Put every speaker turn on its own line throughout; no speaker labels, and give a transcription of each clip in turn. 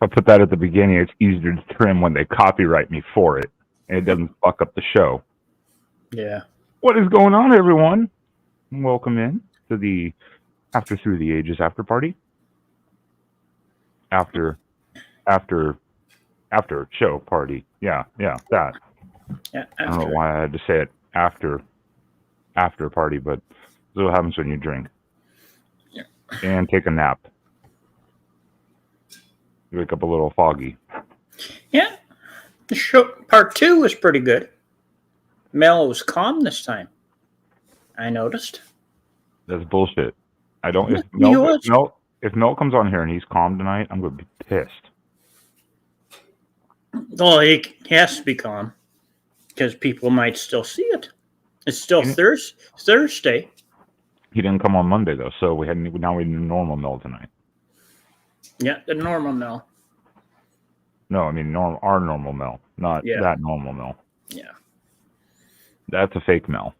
I'll put that at the beginning. It's easier to trim when they copyright me for it, and it doesn't fuck up the show.
Yeah.
What is going on, everyone? Welcome in to the After Through the Ages after party. After show party. Yeah, that.
Yeah.
I don't know why I had to say it after party, but this is what happens when you drink.
Yeah.
And take a nap. You wake up a little foggy.
Yeah. The show part 2 was pretty good. Mel was calm this time. I noticed.
That's bullshit. I don't. If Mel comes on here and he's calm tonight, I'm going to be pissed.
Well, he has to be calm because people might still see it. It's still Thursday.
He didn't come on Monday though, so we need normal Mel tonight.
Yeah, the normal Mel.
No, I mean our normal Mel, not that normal Mel.
Yeah.
That's a fake Mel.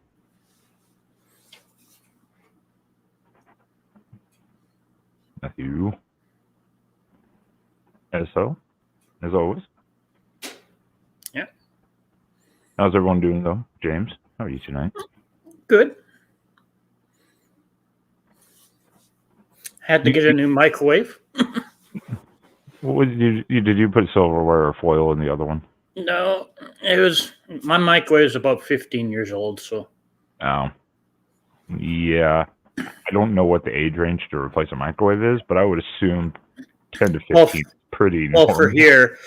Matthew. As always.
Yeah.
How's everyone doing though? James, how are you tonight?
Good. Had to get a new microwave.
What did you put silverware or foil in the other one?
No, my microwave is about 15 years old, so.
Oh. Yeah. I don't know what the age range to replace a microwave is, but I would assume 10 to 15 is pretty normal.
Well, for here,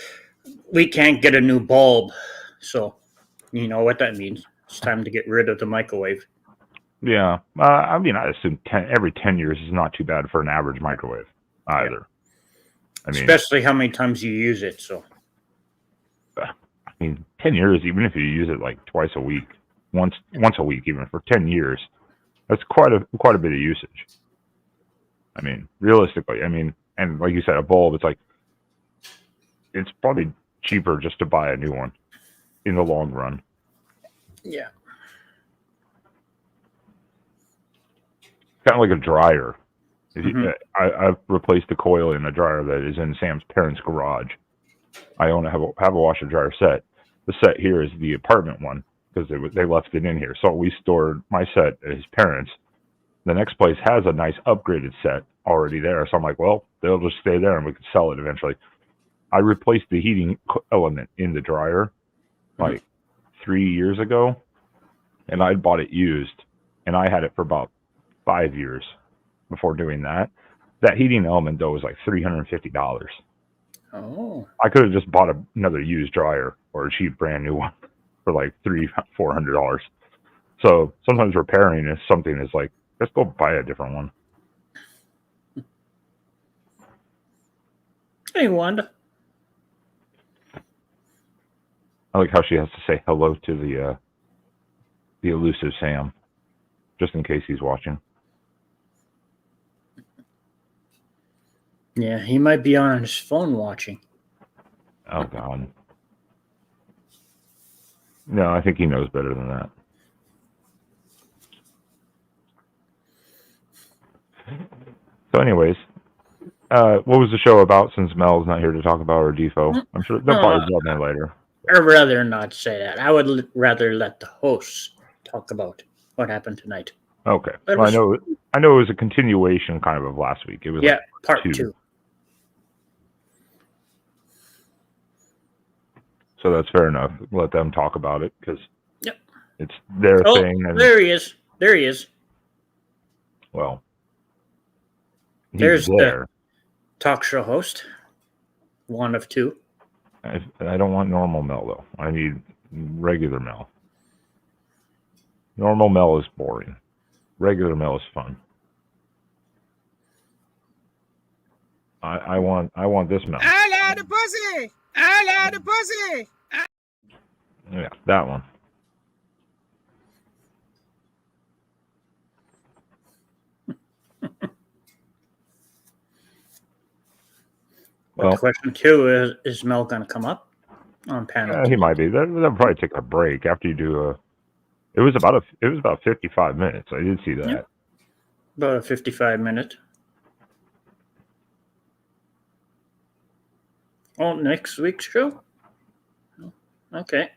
we can't get a new bulb, so you know what that means. It's time to get rid of the microwave.
Yeah. I mean, I assume every 10 years is not too bad for an average microwave either. Yeah. I mean,
especially how many times you use it, so.
I mean, 10 years, even if you use it like twice a week, once a week, even for 10 years, that's quite a bit of usage. I mean, realistically, and like you said, a bulb, it's probably cheaper just to buy a new one in the long run.
Yeah.
Kind of like a dryer. I've replaced the coil in a dryer that is in Sam's parents' garage. I have a washer dryer set. The set here is the apartment one because they left it in here. So we stored my set at his parents'. The next place has a nice upgraded set already there. So I'm like, well, they'll just stay there and we can sell it eventually. I replaced the heating element in the dryer like 3 years ago, and I bought it used, and I had it for about 5 years before doing that. That heating element though was like $350.
Oh.
I could have just bought another used dryer or a cheap brand new one for like $300-400. So sometimes repairing is something is like, let's go buy a different one.
Hey, Wanda.
I like how she has to say hello to the elusive Sam, just in case he's watching.
Yeah, he might be on his phone watching.
Oh, God. No, I think he knows better than that. So anyways, what was the show about since Mel's not here to talk about her defo? I'm sure they'll probably tell me later.
I'd rather not say that. I would rather let the hosts talk about what happened tonight.
Okay. Well, I know it was a continuation kind of last week. It was
part 2.
So that's fair enough. Let them talk about it because it's their thing. And
there he is.
Well,
there's the talk show host. One of 2.
I don't want normal Mel though. I need regular Mel. Normal Mel is boring. Regular Mel is fun. I want this Mel.
I love the pussy. I love the pussy.
Yeah, that one.
Well, question 2 is Mel going to come up on panel?
He might be. They'll probably take a break after you do a. It was about 55 minutes. I did see that.
Yeah. About a 55-minute. Oh, next week's show? Okay.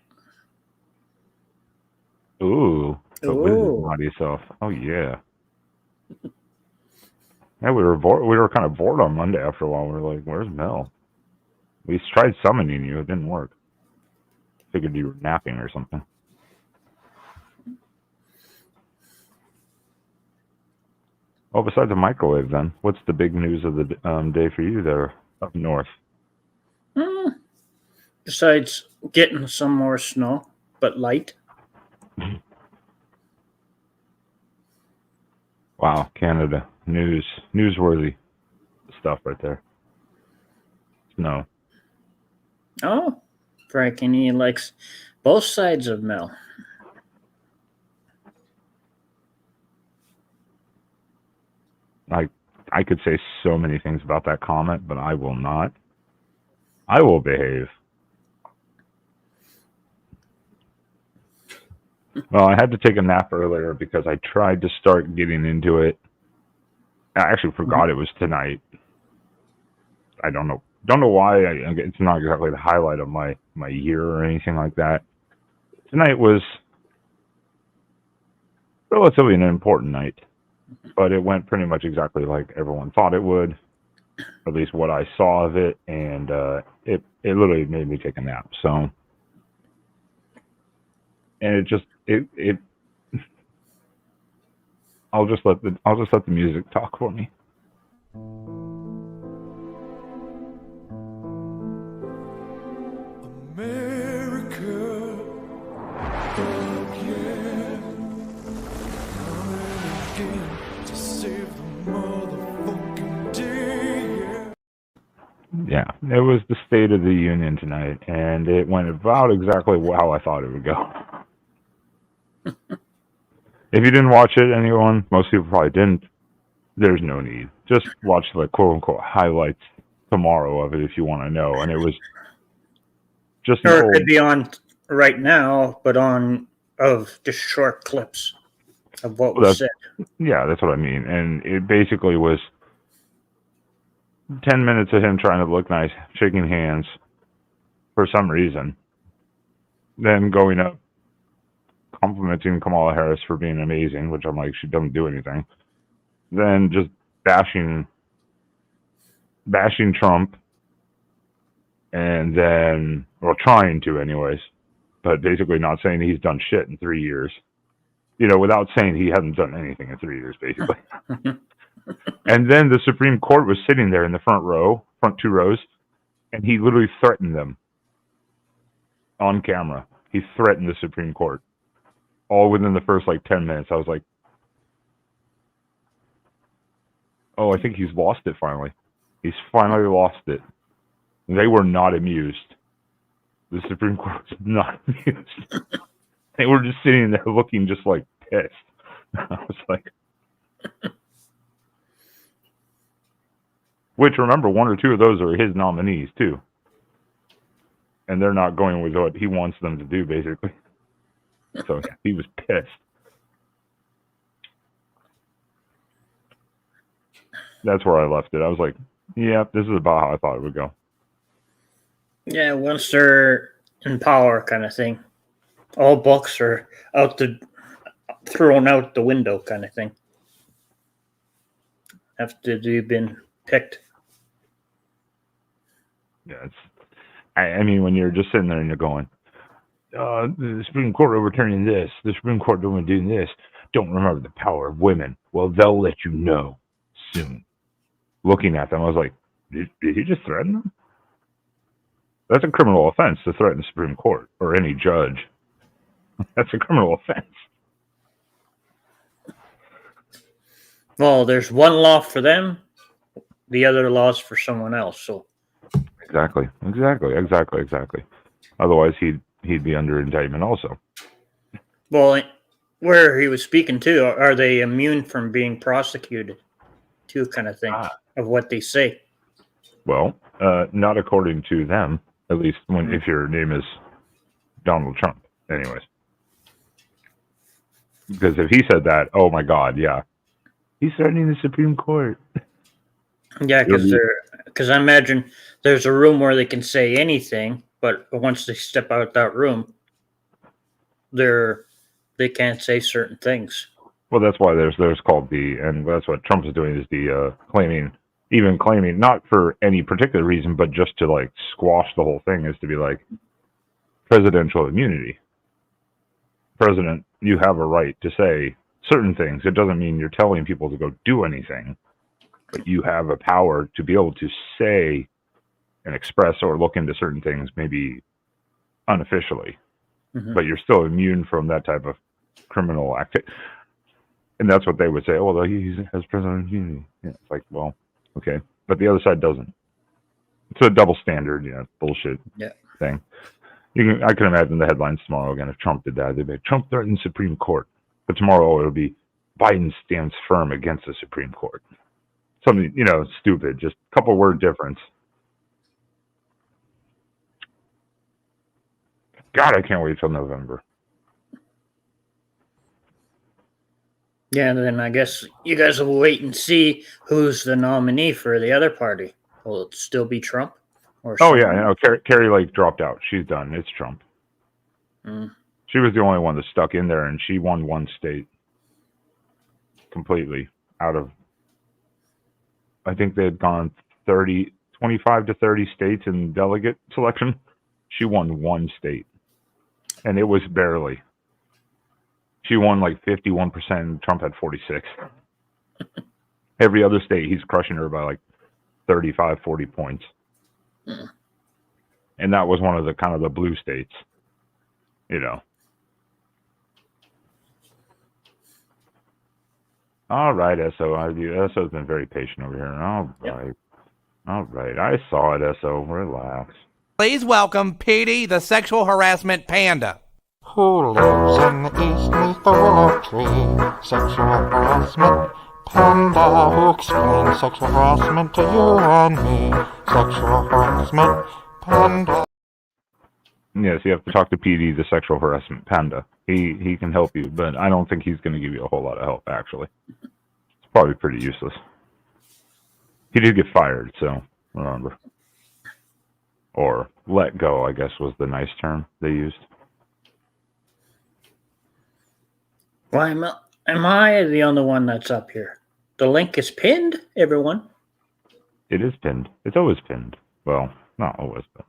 Ooh. But with his
Ooh.
naughty self. Oh, yeah. Yeah, we were kind of bored on Monday after a while. We were like, where's Mel? We tried summoning you. It didn't work. Figured you were napping or something. Well, besides the microwave, then, what's the big news of the day for you there up north?
Besides getting some more snow, but light.
Wow, Canada. Newsworthy stuff right there. Snow.
Oh, Frankie, he likes both sides of Mel.
I could say so many things about that comment, but I will not. I will behave. Well, I had to take a nap earlier because I tried to start getting into it. I actually forgot it was tonight. I don't know why. It's not exactly the highlight of my year or anything like that. Tonight was relatively an important night, but it went pretty much exactly like everyone thought it would, at least what I saw of it, and it literally made me take a nap. So, and it I'll just let the music talk for me.
America, fuck yeah, again to save the motherfucking day.
Yeah, it was the State of the Union tonight, and it went about exactly how I thought it would go. If you didn't watch it, anyone, most people probably didn't. There's no need. Just watch the quote unquote highlights tomorrow of it if you want to know. And it was just
Or it could be on right now, but on of just short clips of what was said.
Yeah, that's what I mean. And it basically was 10 minutes of him trying to look nice, shaking hands for some reason, then going up, complimenting Kamala Harris for being amazing, which I'm like, she doesn't do anything. Then just bashing Trump, and then, well, trying to anyways, but basically not saying he's done shit in 3 years. You know, without saying he hasn't done anything in 3 years, basically. And then the Supreme Court was sitting there in the front 2 rows, and he literally threatened them on camera. He threatened the Supreme Court. All within the first, 10 minutes. I was like, oh, I think he's lost it finally. He's finally lost it. They were not amused. The Supreme Court was not amused. They were just sitting there looking just pissed. I was like, which, remember, 1 or 2 of those are his nominees, too. And they're not going with what he wants them to do, basically. So he was pissed. That's where I left it. I was like, yeah, this is about how I thought it would go.
Yeah, once they're in power kind of thing. All books are thrown out the window kind of thing. After they've been picked.
Yeah, I mean, when you're just sitting there and you're going, the Supreme Court overturning this, the Supreme Court doing this, don't remember the power of women. Well, they'll let you know soon. Looking at them, I was like, did he just threaten them? That's a criminal offense to threaten the Supreme Court or any judge. That's a criminal offense.
Well, there's one law for them, the other law's for someone else. So
Exactly. Otherwise, he'd be under indictment also.
Well, where he was speaking to, are they immune from being prosecuted? Too, kind of thing of what they say.
Well, not according to them. At least if your name is Donald Trump, anyways. Because if he said that, oh my God, yeah, he's threatening the Supreme Court.
Yeah, because because I imagine there's a room where they can say anything, but once they step out that room, they can't say certain things.
Well, that's why there's called the, and that's what Trump is doing, is the claiming, not for any particular reason, but just to like squash the whole thing, is to be like presidential immunity. President, you have a right to say certain things. It doesn't mean you're telling people to go do anything, but you have a power to be able to say and express or look into certain things, maybe unofficially, but you're still immune from that type of criminal activity. And that's what they would say. Oh, well, he has presidential immunity. Yeah, it's like, well, okay, but the other side doesn't. It's a double standard, bullshit thing. I can imagine the headlines tomorrow again if Trump did that. They'd be Trump threatens Supreme Court, but tomorrow it'll be Biden stands firm against the Supreme Court. Something stupid, just a couple word difference. God, I can't wait till November.
Yeah, and then I guess you guys will wait and see who's the nominee for the other party. Will it still be Trump? Or
yeah, Carrie Lake dropped out. She's done. It's Trump. She was the only one that stuck in there, and she won one state completely out of, I think they had gone 25 to 30 states in delegate selection. She won one state, and it was barely. She won like 51%, and Trump had 46. Every other state, he's crushing her by like 35, 40 points. And that was one of the kind of the blue states, All right, SO. SO's been very patient over here. All right. I saw it, SO. Relax.
Please welcome Petey, the sexual harassment panda.
Who lives in the east neath the willow tree? Sexual harassment panda who explains sexual harassment to you and me. Sexual harassment panda.
Yes, you have to talk to PD, the sexual harassment panda. He can help you, but I don't think he's going to give you a whole lot of help, actually. It's probably pretty useless. He did get fired, so remember. Or let go, I guess, was the nice term they used.
Why am I the only one that's up here? The link is pinned, everyone.
It is pinned. It's always pinned. Well, not always, but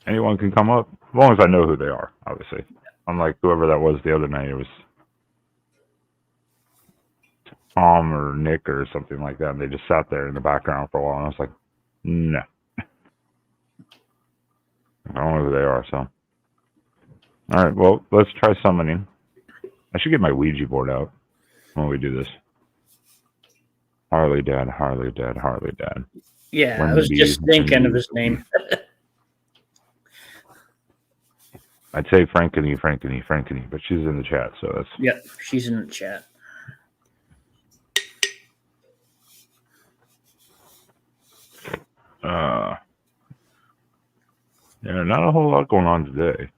anyone can come up, as long as I know who they are, obviously. Unlike whoever that was the other night, it was Tom or Nick or something like that, and they just sat there in the background for a while, and I was like, no. I don't know who they are, so. All right, well, let's try summoning. I should get my Ouija board out when we do this. Harley Dad, Harley Dad, Harley Dad.
Yeah, I was just thinking of his name.
I'd say Frankeny, but she's in the chat, so that's...
Yep, she's in the chat.
Yeah, not a whole lot going on today.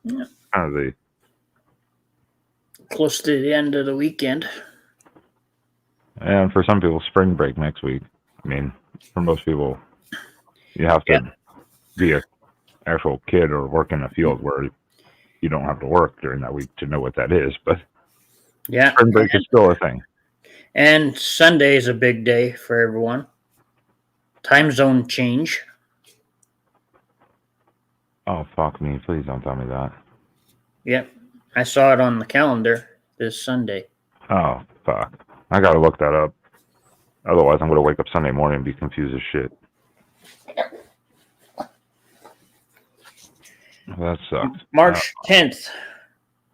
Yeah.
Kind of
Close to the end of the weekend.
And for some people, spring break next week. I mean, for most people, you have to be an actual kid or work in a field where you don't have to work during that week to know what that is. But spring break is still a thing.
And Sunday is a big day for everyone. Time zone change.
Oh, fuck me. Please don't tell me that.
Yep. I saw it on the calendar this Sunday.
Oh, fuck. I gotta look that up. Otherwise, I'm gonna wake up Sunday morning and be confused as shit. That sucks.
March 10th,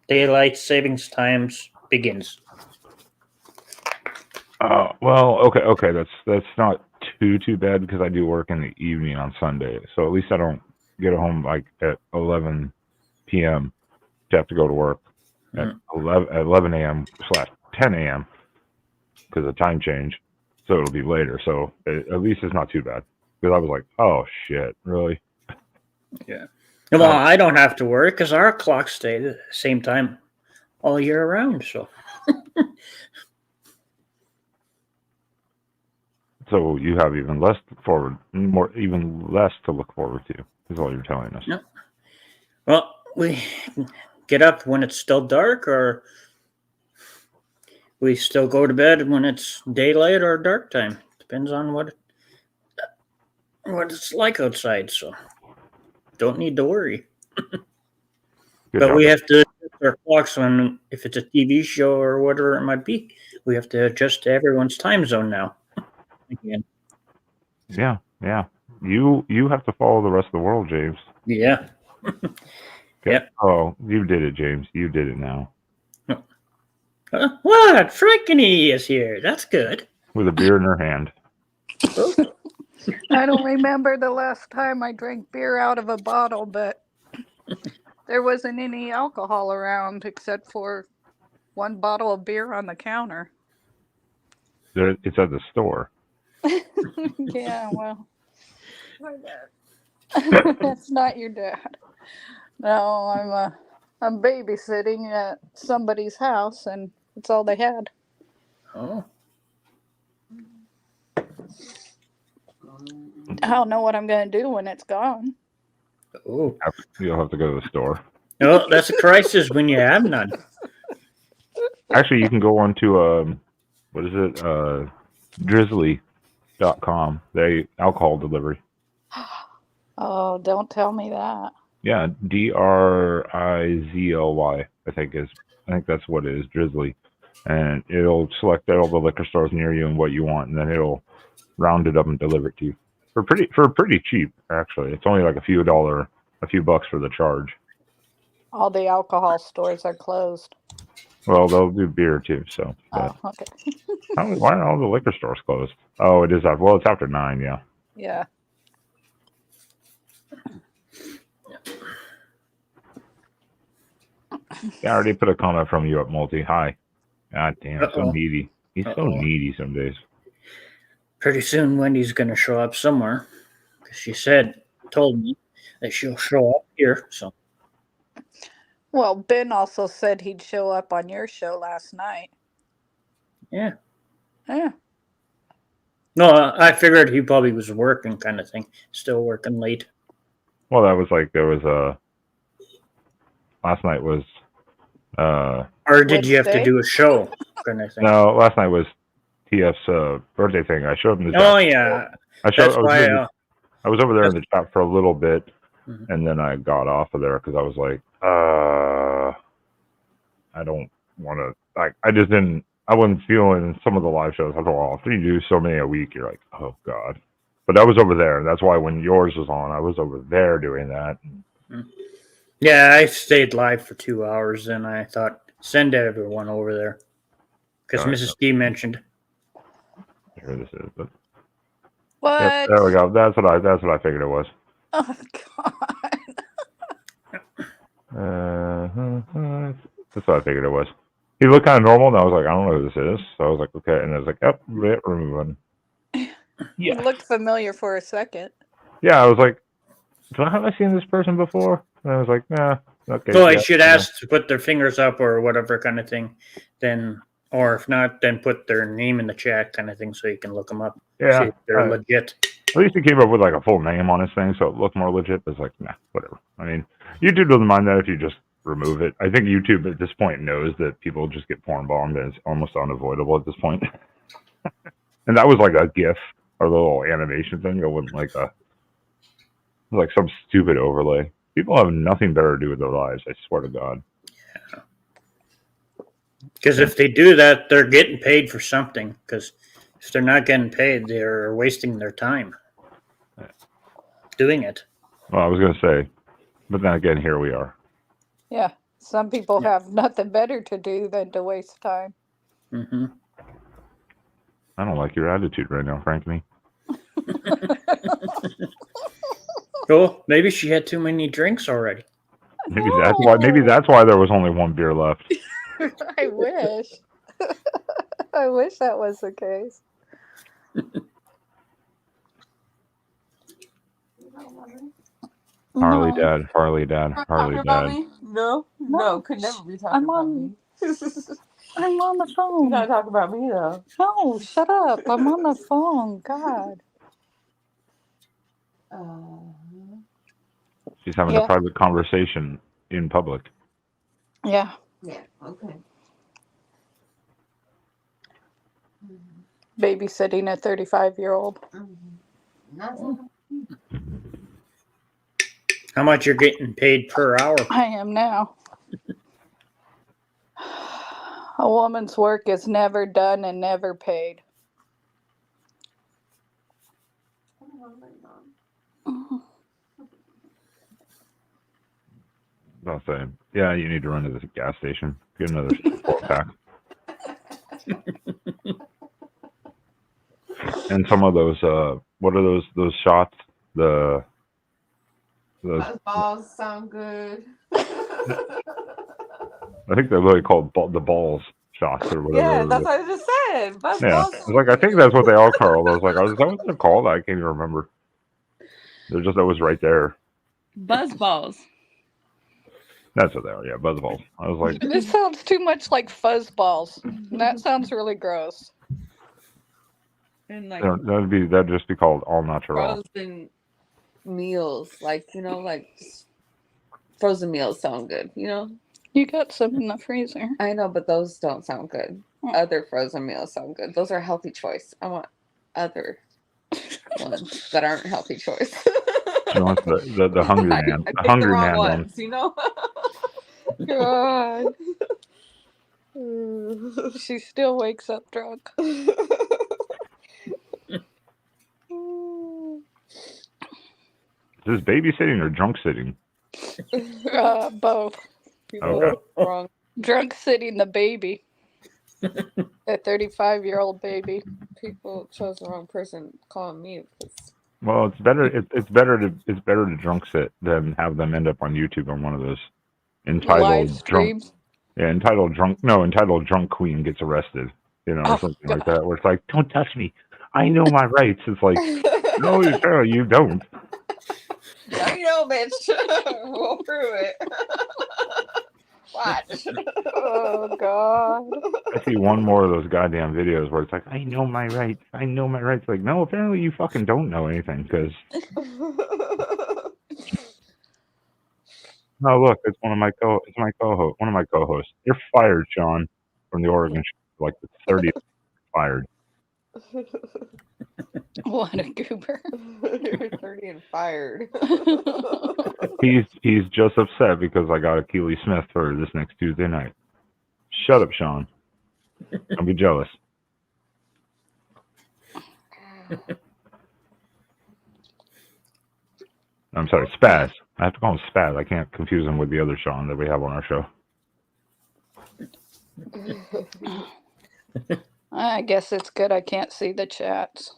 daylight savings times begins.
Well, okay. That's not too bad because I do work in the evening on Sunday, so at least I don't get home like at 11 p.m. to have to go to work at 11 a.m. / 10 a.m. because of time change, so it'll be later. So at least it's not too bad because I was like, oh shit, really?
Yeah. Well, I don't have to work because our clocks stay the same time all year round. So
So you have even less to look forward to. Is all you're telling us.
Yeah. Well, we get up when it's still dark, or we still go to bed when it's daylight or dark time. Depends on what it's like outside. So don't need to worry.
Good
But
job.
we have to adjust our clocks when, if it's a TV show or whatever it might be, we have to adjust to everyone's time zone now. Again.
Yeah. You have to follow the rest of the world, James.
Yeah.
Okay.
Yep.
Oh, you did it, James. You did it now.
What? Frickany is here. That's good.
With a beer in her hand.
I don't remember the last time I drank beer out of a bottle, but there wasn't any alcohol around except for one bottle of beer on the counter.
It's at the store.
Yeah, well, my dad. That's not your dad. No, I'm babysitting at somebody's house, and that's all they had.
Oh.
I don't know what I'm gonna do when it's gone.
Oh.
You'll have to go to the store.
No, that's a crisis when you have none.
Actually, you can go on to what is it? Drizzly.com. They alcohol delivery.
Oh, don't tell me that.
Yeah, Drizly. I think that's what it is, Drizzly. And it'll select all the liquor stores near you and what you want, and then it'll round it up and deliver it to you for pretty cheap. Actually, it's only like a few bucks for the charge.
All the alcohol stores are closed.
Well, they'll do beer too. So,
Oh, okay.
why are all the liquor stores closed? Oh, it is after. Well, it's after 9. Yeah.
Yeah.
Yeah, I already put a comment from you up, Multi. Hi. God damn, so
Uh-oh.
needy. He's so needy some days.
Pretty soon Wendy's going to show up somewhere. Because she told me that she'll show up here. So.
Well, Ben also said he'd show up on your show last night.
Yeah.
Yeah.
No, I figured he probably was working kind of thing. Still working late.
Well, that was like, there was last night was,
or did you have to
Wednesday?
do a show kind of thing?
no, last night was TF's birthday thing. I showed him the
Oh, yeah.
I
That's why.
was over there in the chat for a little bit,
Mhm.
and then I got off of there because I was like, I don't want to, like, I wasn't feeling some of the live shows. After a while, after you do so many a week, you're like, oh, God. But I was over there, and that's why when yours was on, I was over there doing that.
Yeah, I stayed live for 2 hours, and I thought, send everyone over there. Because
All right.
Mrs. D mentioned.
Here this is. But,
What?
yep, there we go. That's what I figured it was.
Oh, God.
That's what I figured it was. He looked kind of normal, and I was like, I don't know who this is. So I was like, okay. And I was like, yep, remove him.
He looked familiar for a second.
Yeah, I was like, have I seen this person before? And I was like, nah. Okay.
So I
yeah,
should
yeah.
ask to put their fingers up or whatever kind of thing. Then, or if not, then put their name in the chat kind of thing so you can look them up.
Yeah.
See if they're legit.
At least he came up with like a full name on his thing, so it looked more legit. But it's like, nah, whatever. I mean, YouTube doesn't mind that if you just remove it. I think YouTube at this point knows that people just get porn bombed, and it's almost unavoidable at this point. And that was like a GIF or the little animation thing. It wasn't like some stupid overlay. People have nothing better to do with their lives. I swear to God.
Because if they do that, they're getting paid for something. Because if they're not getting paid, they're wasting their time doing it.
Well, I was going to say, but then again, here we are.
Yeah. Some people have nothing better to do than to waste time.
Mm-hmm.
I don't like your attitude right now, frankly.
Cool. Maybe she had too many drinks already.
Maybe that's why there was only one beer left.
I wish. I wish that was the case.
Harley
No.
Dad.
No, could never be talking
I'm
about
on.
me.
I'm on the
You're
phone.
not talking about me though.
No, shut up. I'm on the phone. God.
She's having
Yeah.
a private conversation in public.
Yeah.
Yeah. Okay.
Babysitting a 35-year-old.
That's
How much you're getting paid per hour?
I am now. A woman's work is never done and never paid.
I'll say, yeah, you need to run to the gas station. Get another 4-pack. And some of those, what are those shots? Those
balls sound good.
I think they're really called the balls shots or whatever.
Yeah, that's what I just said. Buzz
Yeah,
balls
it's
sound
like I think
good.
that's what they are called. I was like, is that what they're called? I can't even remember. They're just always right there.
Buzz balls.
That's what they are. Yeah, buzz balls. I was like,
This sounds too much like fuzz balls. That sounds really gross.
And like
that'd just be called all natural.
Frozen meals, like just frozen meals sound good.
You got some in the freezer.
I know, but those don't sound good. Other frozen meals sound good. Those are a healthy choice. I want other ones that aren't healthy choice.
You want the hungry man,
I
the
picked
hungry
the wrong
man one.
ones,
God. She still wakes up drunk.
Is this babysitting or drunk sitting?
Both.
Okay.
Wrong.
Drunk sitting the baby. A 35-year-old baby.
People chose the wrong person calling me.
Well, it's better. It's better to drunk sit than have them end up on YouTube on one of those entitled
Live
drunk.
streams.
Yeah, entitled drunk queen gets arrested. Or something like that. Where it's like, don't touch me. I know my rights. It's like, no, you don't.
I know, bitch. We'll prove it. Watch.
Oh, God.
I see one more of those goddamn videos where it's like, I know my rights. I know my rights. Like, no, apparently you fucking don't know anything because. No, look, it's one of my co-hosts. You're fired, Sean, from the Oregon show. Like the 30th fired.
What a goober.
You're 30 and fired.
He's just upset because I got a Keely Smith for this next Tuesday night. Shut up, Sean. Don't be jealous. I'm sorry, Spaz. I have to call him Spaz. I can't confuse him with the other Sean that we have on our show.
I guess it's good I can't see the chats.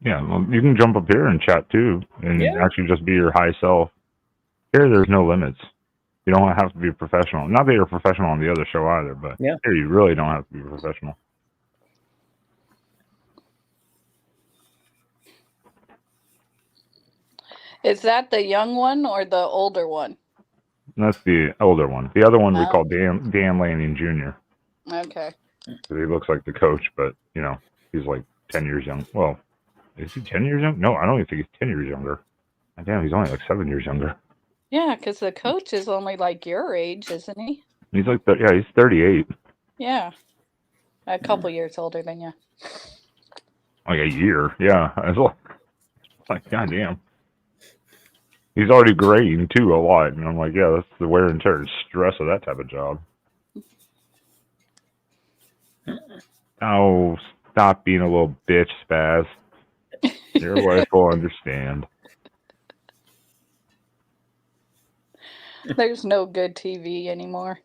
Yeah, well, you can jump up here and chat too, and actually just be your high self. Here, there's no limits. You don't have to be a professional. Not that you're a professional on the other show either, but here you really don't have to be a professional.
Is that the young one or the older one?
That's the older one. The other one we call Dan Lanning Jr.
Okay.
He looks like the coach, but he's like 10 years young. Well, is he 10 years young? No, I don't even think he's 10 years younger. Damn, he's only like 7 years younger.
Yeah, because the coach is only like your age, isn't he?
He's like, he's 38.
Yeah. A couple years older than you.
Like a year. Yeah. I was like, goddamn. He's already graying too a lot. And I'm like, yeah, that's the wear and tear and stress of that type of job. Oh, stop being a little bitch, Spaz. Your wife will understand.
There's no good TV anymore.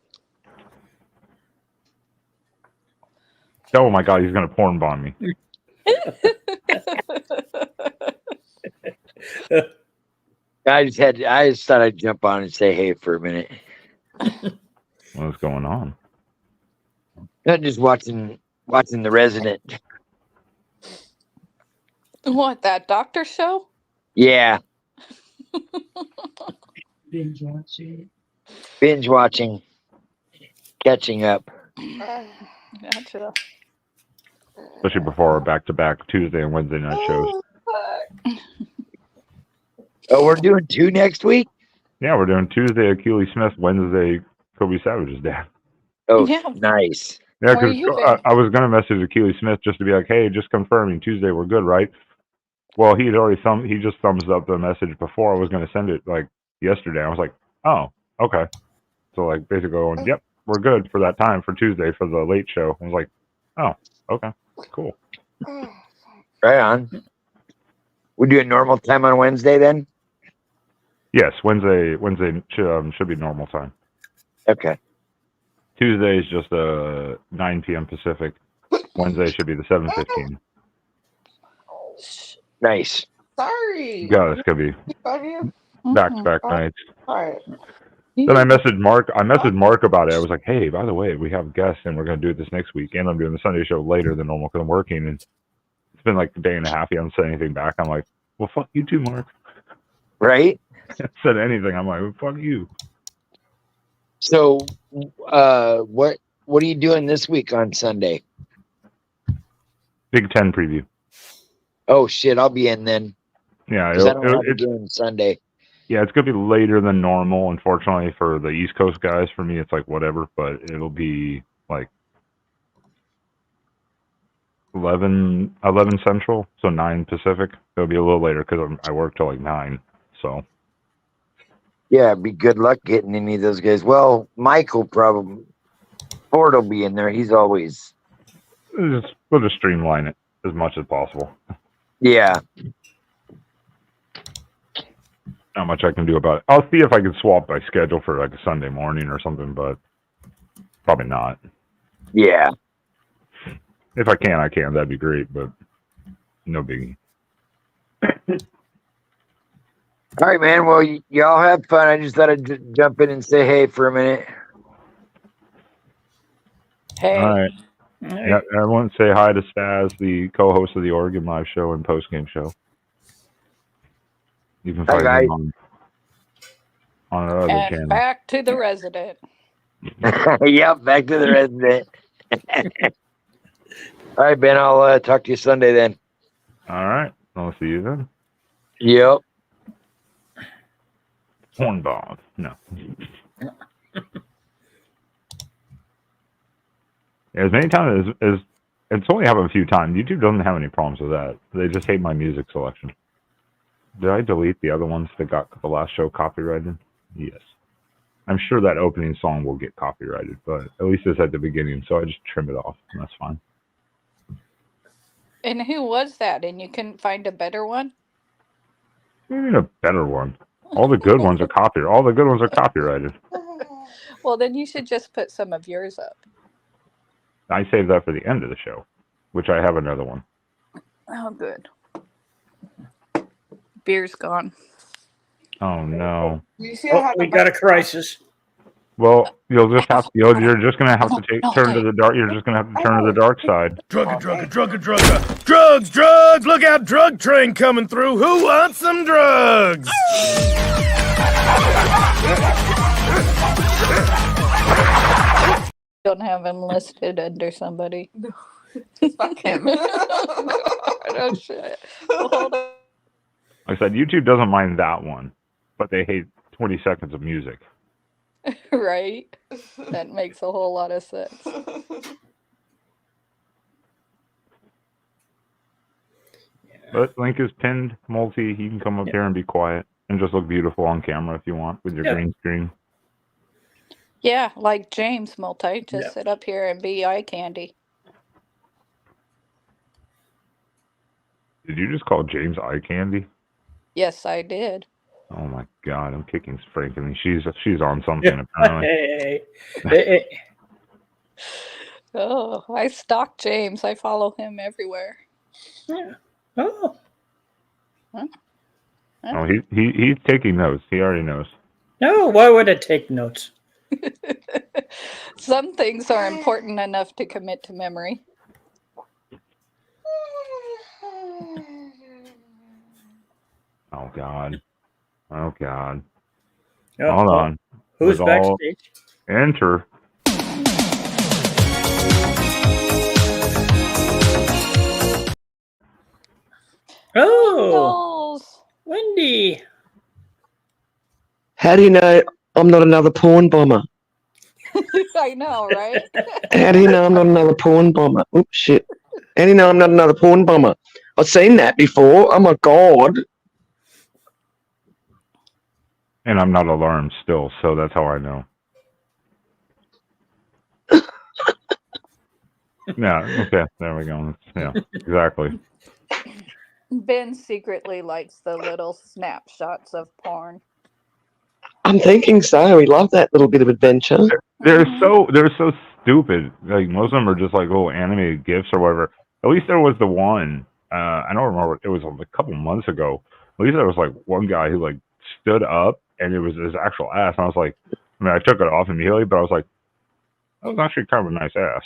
Oh my God, he's gonna porn bomb me.
I just thought I'd jump on and say hey for a minute.
What's going on?
I'm just watching The Resident.
What, that doctor show?
Yeah.
Binge watching.
Binge watching. Catching up.
Gotcha.
Especially before our back-to-back Tuesday and Wednesday night shows.
Oh, we're doing 2 next week?
Yeah, we're doing Tuesday Achilles Smith, Wednesday Kobe Savage's dad.
Oh,
Yeah.
nice.
Yeah,
Where
because
you been?
I was gonna message Achilles Smith just to be like, "Hey, just confirming Tuesday we're good, right?" Well, he just thumbs up the message before I was gonna send it like yesterday. I was like, "Oh, okay." So like basically going, "Yep, we're good for that time for Tuesday for the late show." I was like, "Oh, okay, cool."
Right on. We're doing normal time on Wednesday then?
Yes, Wednesday should be normal time.
Okay.
Tuesday is just 9 p.m. Pacific. Wednesday should be the 7:15.
Nice.
Sorry.
Yeah, it's gonna be
Love you.
back-to-back nights.
All right.
Then I messaged Mark. About it. I was like, "Hey, by the way, we have guests and we're gonna do it this next week, and I'm doing the Sunday show later than normal because I'm working." And it's been like a day and a half. He hasn't said anything back. I'm like, "Well, fuck you too, Mark."
Right?
Said anything? I'm like, well, "Fuck you."
So, what are you doing this week on Sunday?
Big Ten preview.
Oh shit, I'll be in then.
Yeah,
Because I don't have a game Sunday.
Yeah, it's gonna be later than normal. Unfortunately, for the East Coast guys, for me, it's like whatever. But it'll be like 11 Central, so 9 Pacific. It'll be a little later because I work till like 9. So
Yeah, be good luck getting any of those guys. Well, Mike will probably. Ford will be in there. He's always.
we'll just streamline it as much as possible.
Yeah.
Not much I can do about it. I'll see if I can swap my schedule for like a Sunday morning or something, but probably not.
Yeah.
If I can, I can. That'd be great, but no biggie.
All right, man. Well, y'all have fun. I just thought I'd jump in and say hey for a minute.
Hey.
All right. Yeah, everyone say hi to Staz, the co-host of the Oregon Live show and post-game show. You can find him on our other
And
channel.
back to the resident.
Yep, back to the resident. All right, Ben. I'll talk to you Sunday then.
All right. I'll see you then.
Yep.
Hornball. No. As many times as it's only happened a few times. YouTube doesn't have any problems with that. They just hate my music selection. Did I delete the other ones that got the last show copyrighted? Yes. I'm sure that opening song will get copyrighted, but at least it's at the beginning, so I just trim it off, and that's fine.
And who was that? And you couldn't find a better one?
What do you mean a better one? All the good ones are copyrighted. All the good ones are copyrighted.
Well, then you should just put some of yours up.
I saved that for the end of the show, which I have another one.
Oh, good. Beer's gone.
Oh no.
We got a crisis.
Well, you'll just have to. You're just gonna have to turn to the dark. You're just gonna have to turn to the dark side.
Drugs! Look out, drug train coming through. Who wants some drugs?
Don't have him listed under somebody.
Fuck him.
Oh, shit. Well, hold on.
Like I said, YouTube doesn't mind that one, but they hate 20 seconds of music.
Right? That makes a whole lot of sense.
But link is pinned, multi. You can come up here and be quiet and just look beautiful on camera if you want with your green screen.
Yeah, like James Multi. Just sit up here and be eye candy.
Did you just call James eye candy?
Yes, I did.
Oh my God, I'm kicking Franklin. She's on something apparently.
Hey.
Oh, I stalk James. I follow him everywhere.
Yeah. Oh.
Huh?
Oh, he's taking notes. He already knows.
No, why would I take notes?
Some things are important enough to commit to memory.
Oh God. Oh God.
Oh,
Hold on.
Who's
With all-
backstage?
Enter.
Oh, Wendy.
How do you know I'm not another porn bomber?
I know, right?
How do you know I'm not another porn bomber? Oops, shit. How do you know I'm not another porn bomber? I've seen that before. Oh my god.
And I'm not alarmed still, so that's how I know. Yeah, okay, there we go. Yeah, exactly.
Ben secretly likes the little snapshots of porn.
I'm thinking so. We love that little bit of adventure.
They're so stupid. Like most of them are just like little animated gifs or whatever. At least there was the one. I don't remember. It was a couple months ago. At least there was like one guy who like stood up and it was his actual ass. And I was like, I mean, I took it off immediately, but I was like, that was actually kind of a nice ass.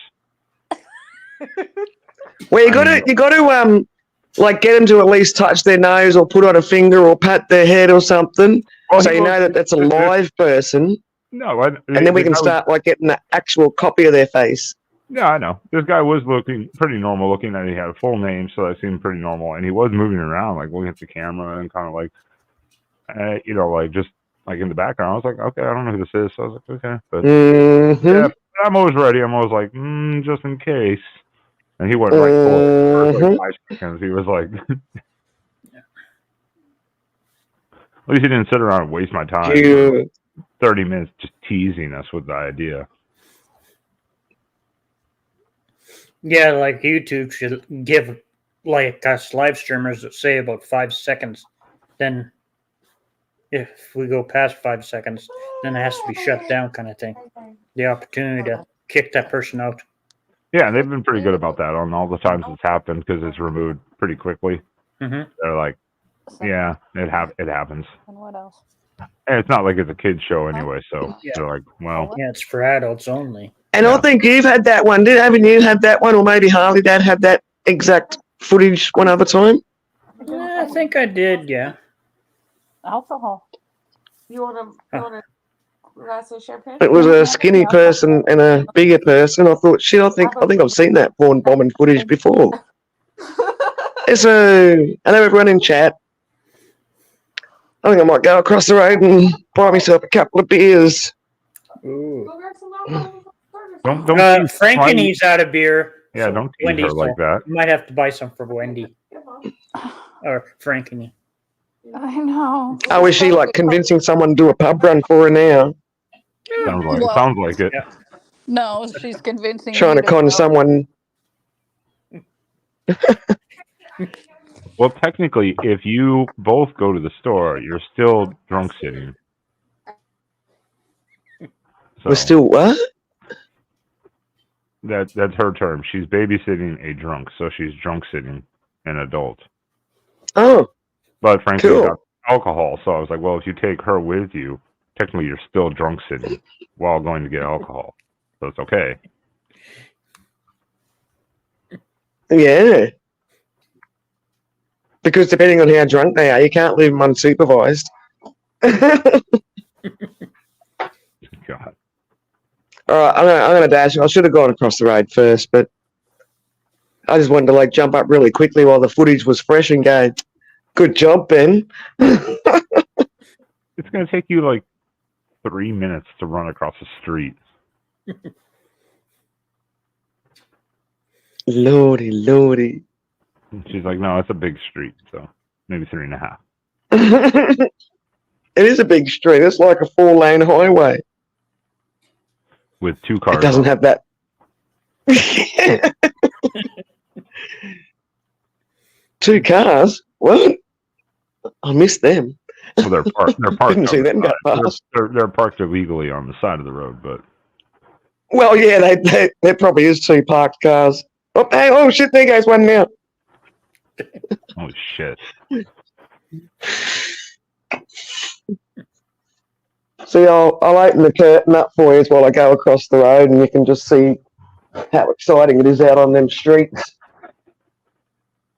Well, you gotta like get them to at least touch their nose or put on a finger or pat their head or something, so you know that that's a live person.
No,
and then we can start like getting the actual copy of their face.
Yeah, I know. This guy was looking pretty normal looking, and he had a full name, so that seemed pretty normal. And he was moving around, like looking at the camera and kind of like, you know, like just like in the background. I was like, okay, I don't know who this is. So I was like, okay, but yeah, I'm always ready. I'm always like, just in case. And he went right for it. For like 5 seconds. He was like, at least he didn't sit around and waste my time. For 30 minutes just teasing us with the idea.
Yeah, like YouTube should give like us live streamers that say about 5 seconds. Then if we go past 5 seconds, then it has to be shut down kind of thing. The opportunity to kick that person out.
Yeah, they've been pretty good about that on all the times it's happened because it's removed pretty quickly.
Mm-hmm.
They're like, yeah, it happens.
And what else?
And it's not like it's a kid's show anyway, so they're like, well.
Yeah, it's for adults only.
And I think you've had that one. Haven't you had that one? Or maybe Harley Dad had that exact footage one other time?
Yeah, I think I did, yeah.
Alcohol.
You want a glass of champagne?
It was a skinny person and a bigger person. I thought, shit, I think I've seen that porn bombing footage before. So, hello everyone in chat. I think I might go across the road and buy myself a couple of beers.
Ooh.
Don't
Frankeny's out of beer.
Yeah,
so
don't tease
Wendy's
her like that.
You might have to buy some for Wendy. Or Frankeny.
I know.
Oh, is she like convincing someone to do a pub run for her now?
Sounds like it.
Yeah.
No, she's convincing
Trying
you
to con
go.
someone.
Well, technically, if you both go to the store, you're still drunk sitting.
We're still what?
That's her term. She's babysitting a drunk, so she's drunk sitting an adult.
Oh.
But frankly,
Cool.
got alcohol, so I was like, well, if you take her with you, technically you're still drunk sitting while going to get alcohol. So it's okay.
Yeah. Because depending on how drunk they are, you can't leave them unsupervised.
God.
All right, I'm gonna dash. I should have gone across the road first, but I just wanted to like jump up really quickly while the footage was fresh and go, "Good job, Ben."
It's gonna take you like 3 minutes to run across the street.
Lordy, lordy.
And she's like, no, it's a big street, so maybe 3.5.
It is a big street. It's like a 4-lane highway.
With 2 cars.
It doesn't have that. Two cars? What? I missed them.
Well, they're parked. They're parked.
Didn't see
on the
them go
side.
past.
They're parked illegally on the side of the road, but
Well, yeah, there probably is 2 parked cars. Oh, hey, oh shit! There goes one now.
holy shit!
See, I'll open the curtain up for you while I go across the road, and you can just see how exciting it is out on them streets.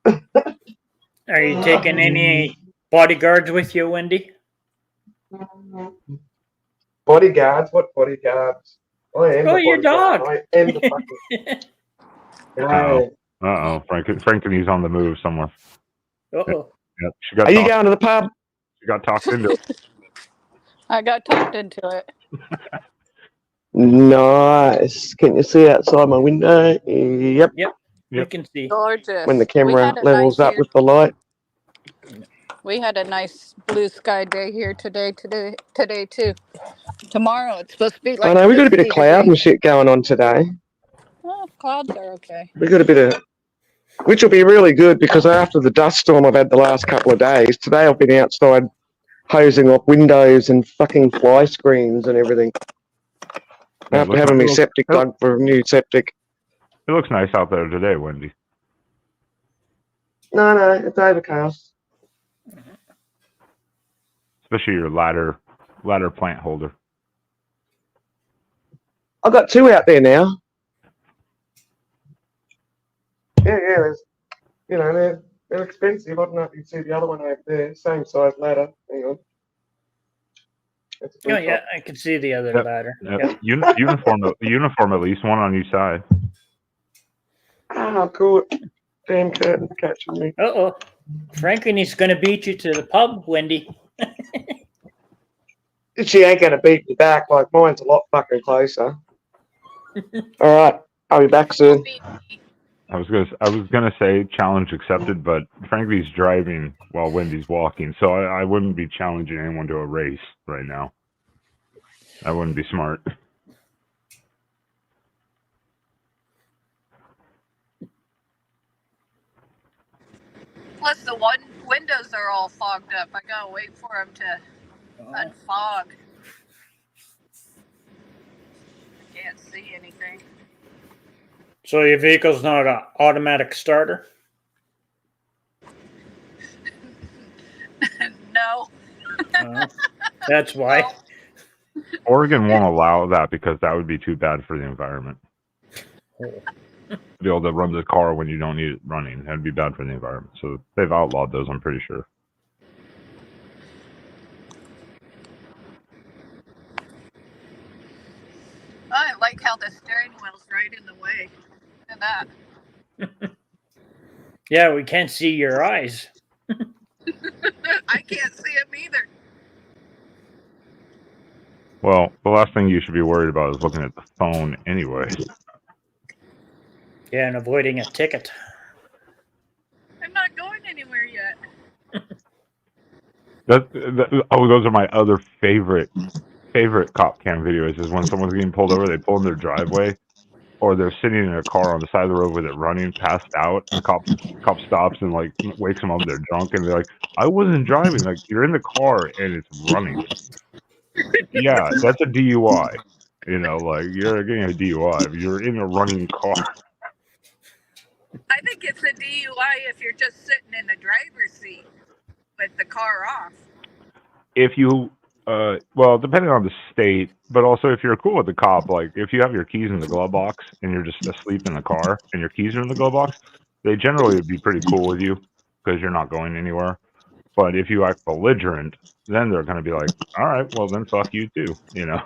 Are you taking any bodyguards with you, Wendy?
Bodyguards? What bodyguards? I am
Oh,
the
your
bodyguard.
dog.
I am the fucking. Hey.
Uh-oh. Frankeny's on the move somewhere.
Uh-oh.
Yep, she got
Are you
talked,
going to the pub?
she got talked into it.
I got talked into it.
Nice. Can you see outside my window? Yep.
Yep. You
Yep.
can see.
Gorgeous.
When the
We
camera
had a
levels
nice
up
here.
with the light.
We had a nice blue sky day here today too. Tomorrow it's supposed to be
I
like
know we got a bit of
60
cloud and
degrees.
shit going on today.
Oh, clouds are okay.
We got a bit of, which will be really good because after the dust storm I've had the last couple of days, today I've been outside hosing off windows and fucking fly screens and everything.
Yeah,
After having my septic dug for a new septic.
It looks nice out there today, Wendy.
No, it's overcast.
Especially your ladder plant holder.
I've got two out there now. Yeah, there's, they're expensive. I don't know if you can see the other one over there. Same size ladder. Hang on. That's a
Oh, yeah, I can see the other
Yep.
ladder.
Yep.
Yep.
Uniform at least, one on each side.
Ah, cool. Damn curtain's catching me.
Uh-oh. Frankeny's going to beat you to the pub, Wendy.
She ain't gonna beat me back. Like mine's a lot fucking closer. All right, I'll be back soon.
I was gonna say challenge accepted, but Frankie's driving while Wendy's walking, so I wouldn't be challenging anyone to a race right now. That wouldn't be smart.
Plus the windows are all fogged up. I gotta wait for them to unfog. I can't see anything.
So your vehicle's not an automatic starter?
No.
That's why.
Oregon won't allow that because that would be too bad for the environment. To be able to run the car when you don't need it running, that'd be bad for the environment. So they've outlawed those, I'm pretty sure.
I like how the steering wheel's right in the way. Look at that.
Yeah, we can't see your eyes.
I can't see him either.
Well, the last thing you should be worried about is looking at the phone anyway.
Yeah, and avoiding a ticket.
I'm not going anywhere yet.
Those are my other favorite cop cam videos is when someone's getting pulled over, they pull in their driveway, or they're sitting in a car on the side of the road with it running, passed out, and the cop stops and like wakes them up, they're drunk, and they're like, I wasn't driving, like you're in the car and it's running. Yeah, that's a DUI. Like you're getting a DUI if you're in a running car.
I think it's a DUI if you're just sitting in the driver's seat with the car off.
If you well, depending on the state, but also if you're cool with the cop, like if you have your keys in the glove box and you're just asleep in the car and your keys are in the glove box, they generally would be pretty cool with you because you're not going anywhere. But if you act belligerent, then they're going to be like, all right, well then fuck you too, It's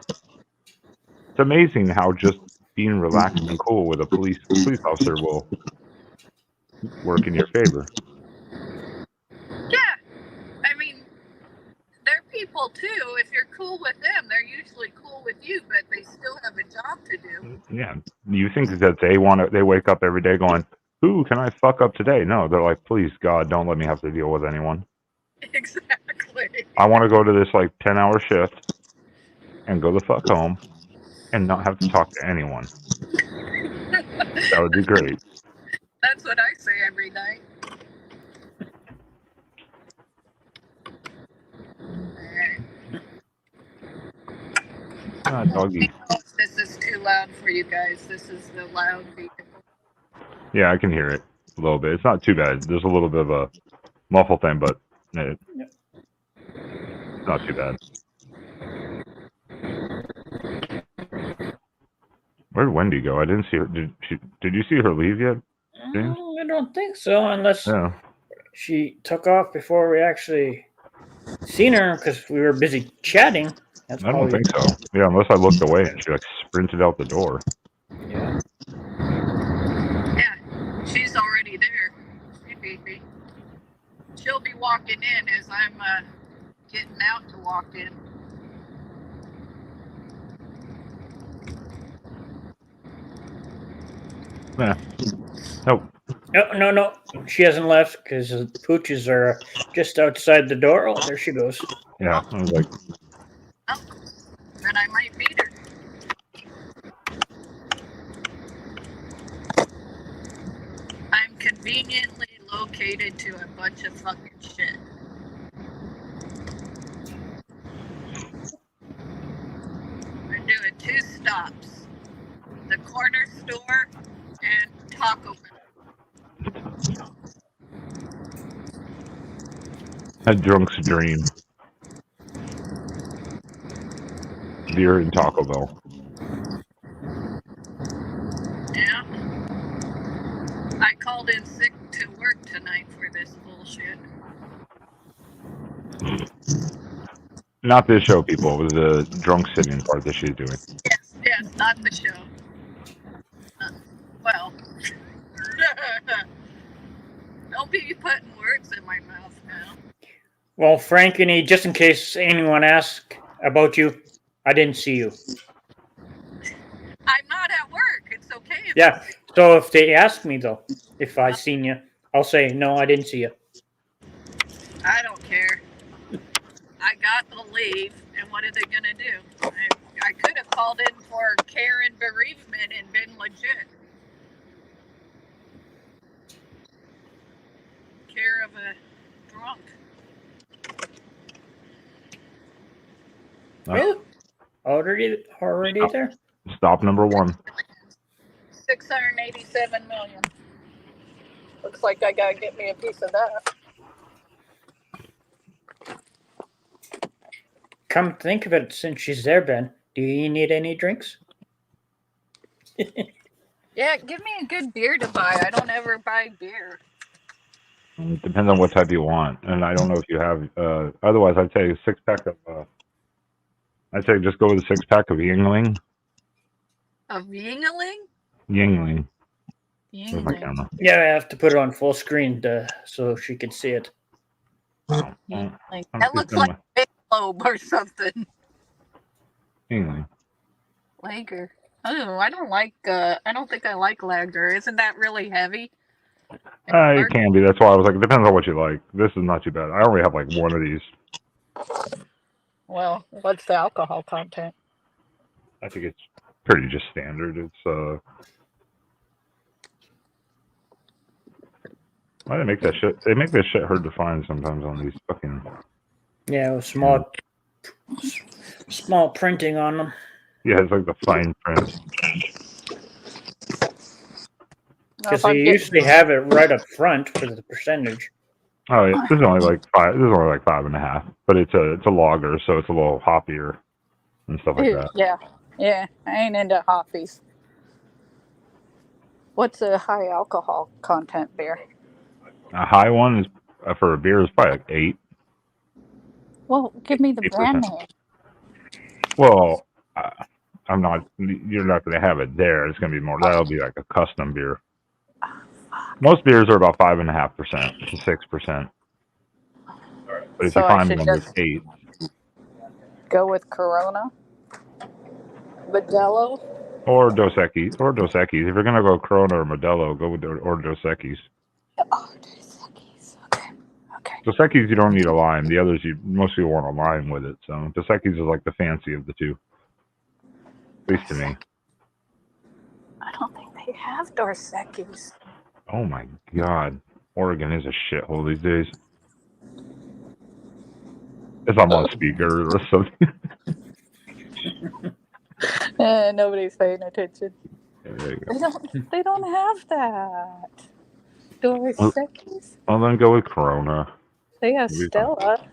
amazing how just being relaxed and cool with a police officer will work in your favor.
Yeah. I mean, they're people too. If you're cool with them, they're usually cool with you, but they still have a job to do.
Yeah. You think that they wake up every day going, ooh, can I fuck up today? No, they're like, please God, don't let me have to deal with anyone.
Exactly.
I want to go to this like 10-hour shift and go the fuck home and not have to talk to anyone. That would be great.
That's what I say every night.
Ah, doggy.
This is too loud for you guys. This is the loud vehicle.
Yeah, I can hear it a little bit. It's not too bad. There's a little bit of a muffle thing, but it's not too bad. Where'd Wendy go? I didn't see her. Did you see her leave yet, James?
I don't think so, unless she took off before we actually seen her because we were busy chatting. That's
I don't
probably
think so. Yeah, unless I looked away and she like sprinted out the door.
yeah.
Yeah, she's already there. She'll be walking in as I'm getting out to walk in.
Nah. Nope.
No. She hasn't left because the pooches are just outside the door. Oh, there she goes.
Yeah, I was like,
Oh, then I might beat her. I'm conveniently located to a bunch of fucking shit. We're doing 2 stops. The corner store and Taco Bell.
a drunk's dream. Beer and Taco Bell.
Yeah. I called in sick to work tonight for this bullshit.
Not this show, people. It was the drunk sitting part that she's doing.
Yes, not the show. Well, don't be putting words in my mouth now.
Well, Frankie, just in case anyone asks about you, I didn't see you.
I'm not at work. It's okay.
Yeah. So if they ask me though, if I seen you, I'll say no, I didn't see you.
I don't care. I got the leave, and what are they gonna do? I could have called in for care and bereavement and been legit. Care of a drunk.
Yeah. Already there.
Stop number 1.
687 million. Looks like I gotta get me a piece of that.
Come think of it, since she's there, Ben, do you need any drinks?
Yeah, give me a good beer to buy. I don't ever buy beer.
Depends on what type you want, and I don't know if you have. Otherwise, I'd say a 6-pack of. I'd say just go with a 6-pack of Yingling.
Of Yingling?
Yingling. Where's my camera?
Yeah, I have to put it on full screen so she can see it.
That looks like a big globe or something.
Yingling.
Lager. Oh, I don't like. I don't think I like lager. Isn't that really heavy?
It can be. That's why I was like, it depends on what you like. This is not too bad. I only have like one of these.
Well, what's the alcohol content?
I think it's pretty just standard. It's why they make that shit? They make this shit hard to find sometimes on these fucking.
Yeah, with small printing on them.
Yeah, it's like the fine print.
Because they usually have it right up front for the percentage.
Oh, yeah. This is only like 5. This is only like 5.5, but it's a lager, so it's a little hoppier and stuff like that.
Yeah. I ain't into hoppies. What's a high alcohol content beer?
A high one is for a beer is probably like 8.
Well, give me the
8%.
brand name.
Well, I'm not. You're not going to have it there. It's going to be more. That'll be like a custom beer. Most beers are about 5.5% to 6%. But if
So
you
I
find
should
one that's
just
8,
go with Corona, Modelo.
or Dos Equis, If you're going to go Corona or Modelo, go with Dos Equis.
Oh, Dos Equis. Okay.
Dos Equis, you don't need a lime. The others, most people want a lime with it. So Dos Equis is like the fancy of the two. At least to me.
I don't think they have Dos Equis.
Oh my God. Oregon is a shithole these days. If I'm on speaker or something.
Nobody's paying attention.
There you go.
They don't have that. Dos Equis.
Well, then go with Corona.
They have Stella,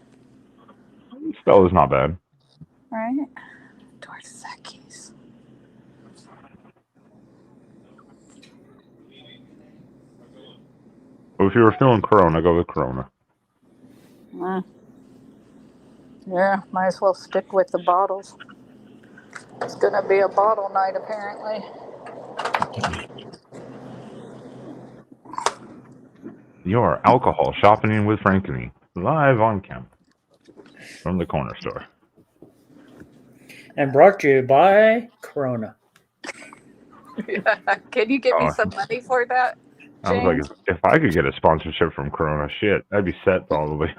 Stella's not bad.
right? Dos Equis.
But if you were feeling Corona, go with Corona.
Yeah, might as well stick with the bottles. It's gonna be a bottle night, apparently.
You're alcohol shopping with Frankeny, live on camera from the corner store.
And brought to you by Corona.
Can you give me
Oh.
some money for that,
I was like,
James?
if I could get a sponsorship from Corona, shit, I'd be set probably.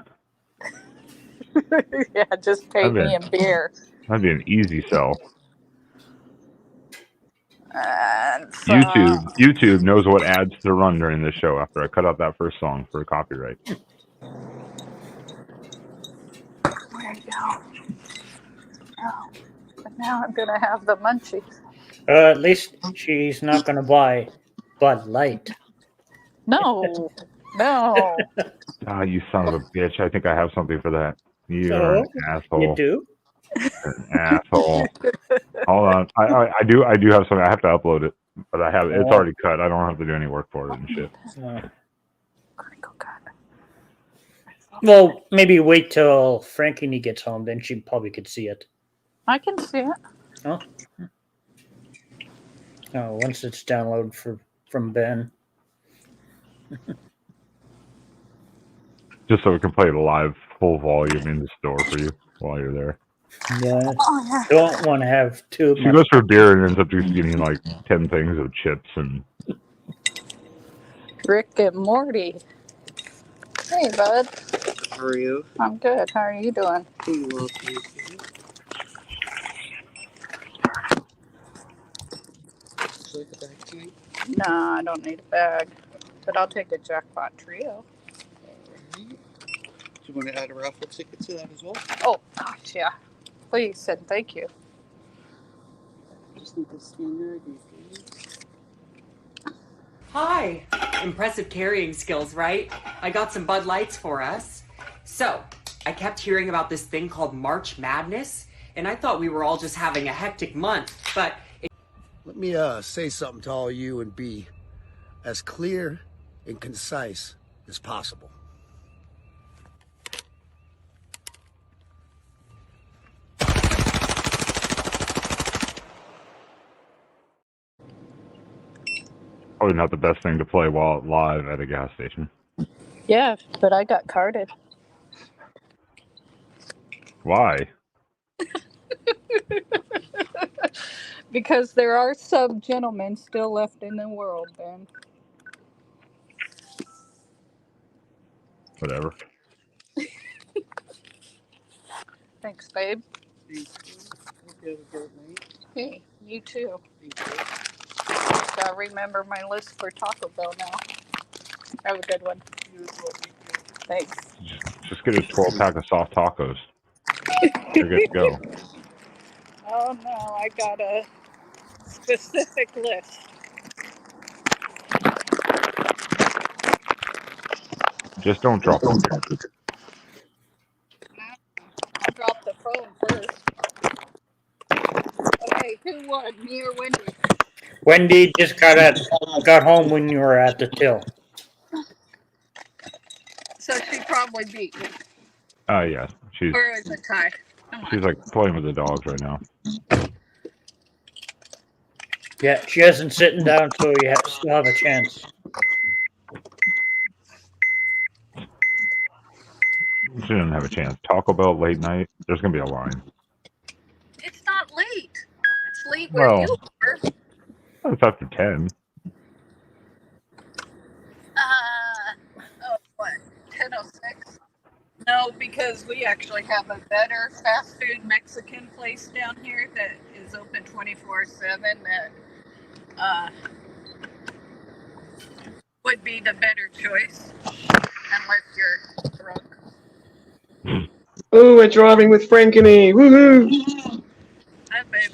Yeah, just pay me in beer.
That'd be an easy sell.
And
YouTube knows what ads to run during this show after I cut out that first song for copyright.
There you go. Oh, but now I'm gonna have the munchies.
At least she's not going to buy Bud Light.
No, no.
Ah, you son of a bitch! I think I have something for that. You're an asshole.
You do?
An asshole. Hold on, I do have something. I have to upload it, but I have it's already cut. I don't have to do any work for it and shit.
Well, maybe wait till Frankie gets home, then she probably could see it.
I can see it.
Oh. Oh, once it's downloaded from Ben.
Just so we can play it live, full volume in the store for you while you're there.
Yeah. Don't want to have too
She
much.
goes for a beer and ends up just getting like 10 things of chips and.
Rick and Morty. Hey, bud.
How are you?
I'm good. How are you doing?
Doing well, thank you. Would you like a bag tonight?
Nah, I don't need a bag, but I'll take a jackpot trio.
Alright. Do you want to add a raffle ticket to that as well?
Oh, gosh, yeah. Please and thank you.
Just need to scan your ID, please.
Hi. Impressive carrying skills, right? I got some Bud Lights for us. So, I kept hearing about this thing called March Madness, and I thought we were all just having a hectic month, but...
Let me say something to all you and be as clear and concise as possible.
Probably not the best thing to play while live at a gas station.
Yeah, but I got carded.
Why?
Because there are some gentlemen still left in the world, Ben.
Whatever.
Thanks, babe.
Thank you. Hope you have a great night.
Hey, you too.
Thank you.
Gotta remember my list for Taco Bell now. Have a good one. Thanks.
Just get a 12-pack of soft tacos. You're good to go.
Oh no, I got a specific list.
Just don't drop them.
I'll drop the phone first. Okay, who won, me or Wendy?
Wendy just got home when you were at the till.
So she probably beat me.
Oh yeah, she's
Or is it tie?
like playing with the dogs right now.
Yeah, she hasn't sitting down, so you still have a chance.
She doesn't have a chance. Taco Bell late night. There's gonna be a line.
It's not late. It's late where
Well,
you are.
it's after 10.
What? 10:06? No, because we actually have a better fast food Mexican place down here that is open 24/7 that would be the better choice unless you're drunk.
Oh, we're driving with Frankeny. Woohoo!
That baby.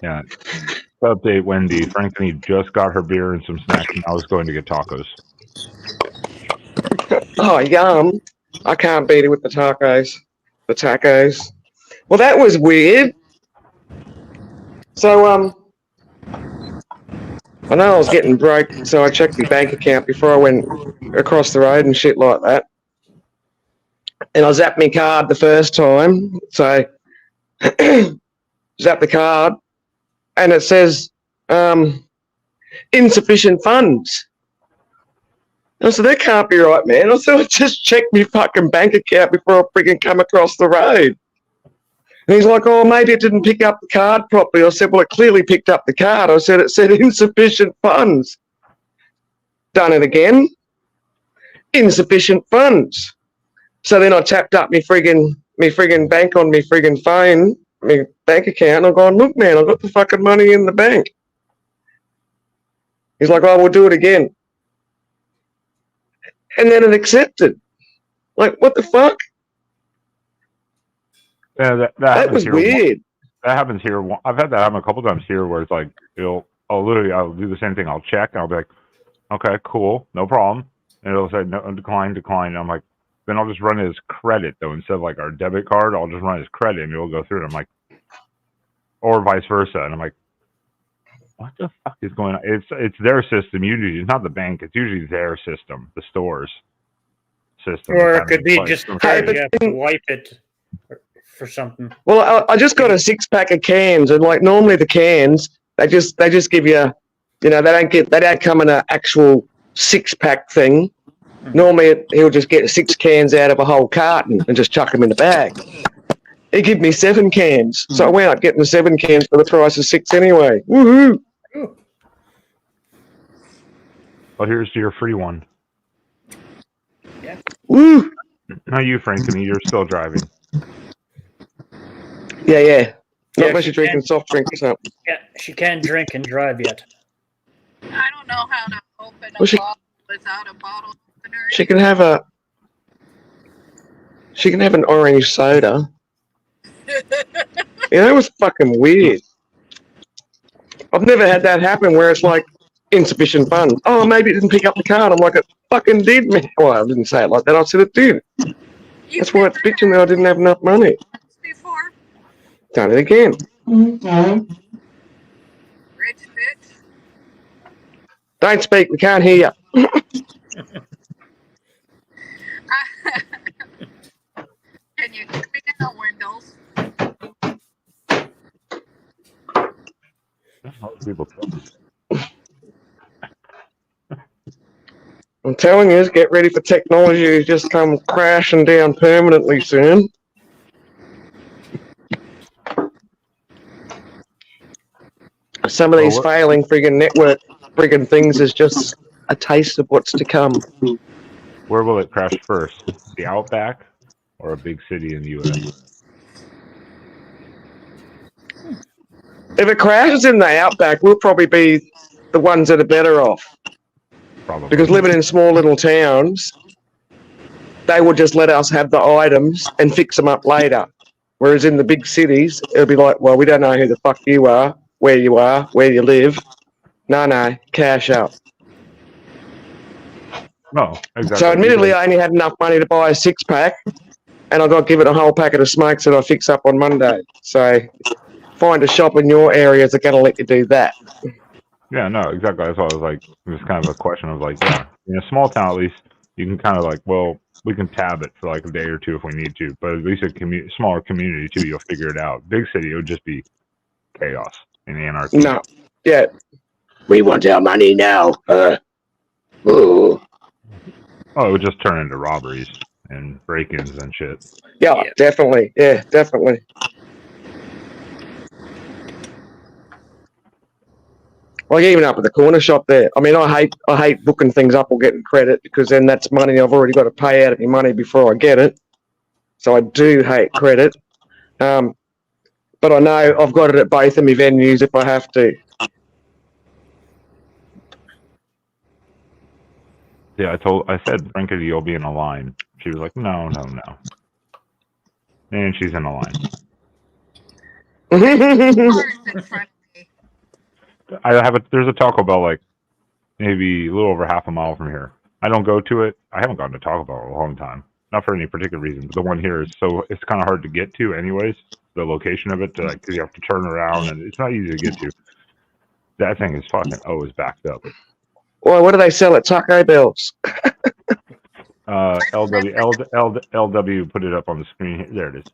Yeah. Update Wendy. Frankly just got her beer and some snacks, and I was going to get tacos.
Oh, yum. I can't beat it with the tacos. The tacos. Well, that was weird. So, I know I was getting broke, so I checked my bank account before I went across the road and shit like that. and I zapped my card the first time. So zap the card, and it says insufficient funds. I said, that can't be right, man. I said, I just checked my fucking bank account before I freaking come across the road. And he's like, oh, maybe it didn't pick up the card properly. I said, well, it clearly picked up the card. I said, it said insufficient funds. Done it again. Insufficient funds. So then I tapped up my friggin' bank on my friggin' phone, my bank account, and I'm going, look, man, I've got the fucking money in the bank. He's like, oh, we'll do it again. And then it accepted. Like, what the fuck?
Yeah,
that was weird.
That happens here. I've had that happen a couple times here where it's like, I'll do the same thing. I'll check, and I'll be like, okay, cool, no problem. And it'll say, no, decline. And I'm like, then I'll just run it as credit, though. Instead of like our debit card, I'll just run it as credit, and it'll go through. And I'm like, or vice versa. And I'm like, what the fuck is going on? It's their system. Usually, it's not the bank. It's usually their system, the store's system.
Or it could be just you have to wipe it for something.
Well, I just got a 6-pack of cans, and like normally the cans, they just give you, they don't come in an actual 6-pack thing. Normally, he'll just get 6 cans out of a whole carton and just chuck them in the bag. He gave me 7 cans, so I wound up getting the 7 cans for the price of 6 anyway. Woohoo!
Well, here's your free one.
Yeah.
Woo!
Not you, Frankie. You're still driving.
Yeah. Not unless you're drinking soft drink or something.
Yeah, she can't drink and drive yet.
I don't know how to open a bottle without a bottle opener.
She can have an orange soda. Yeah, that was fucking weird. I've never had that happen where it's like insufficient funds. Oh, maybe it didn't pick up the card. I'm like, it fucking did, man. Well, I didn't say it like that. I said it did. That's why it's bitching that I didn't have enough money. Done it again.
Rich bitch.
Don't speak. We can't hear you.
Can you click it on Windows?
People.
I'm telling you, get ready for technology to just come crashing down permanently soon. Some of these failing friggin' network friggin' things is just a taste of what's to come.
Where will it crash first? The Outback or a big city in the U.S.?
If it crashes in the Outback, we'll probably be the ones that are better off.
Probably.
Because living in small little towns, they would just let us have the items and fix them up later. Whereas in the big cities, it'll be like, well, we don't know who the fuck you are, where you live. No, cash up.
No, exactly.
So admittedly, I only had enough money to buy a 6-pack, and I got given a whole packet of smokes that I fix up on Monday. So find a shop in your areas that are going to let you do that.
Yeah, no, exactly. That's why I was like, it was kind of a question of like, yeah, in a small town at least, you can kind of like, well, we can tab it for like a day or two if we need to, but at least a smaller community too, you'll figure it out. Big city, it would just be chaos and anarchy.
No, yeah, we want our money now. Ooh.
Oh, it would just turn into robberies and break-ins and shit.
Yeah, definitely. Yeah, definitely. Like even up at the corner shop there. I mean, I hate booking things up or getting credit because then that's money I've already got to pay out of my money before I get it. So I do hate credit. But I know I've got it at both of my venues if I have to.
Yeah, I said, Frankie, you'll be in a line. She was like, no. And she's in a line. There's a Taco Bell like maybe a little over half a mile from here. I don't go to it. I haven't gone to Taco Bell in a long time. Not for any particular reason, but the one here is it's kind of hard to get to anyways. The location of it, because you have to turn around and it's not easy to get to. That thing is fucking always backed up.
Well, what do they sell at Taco Bell's?
LW put it up on the screen. There it is.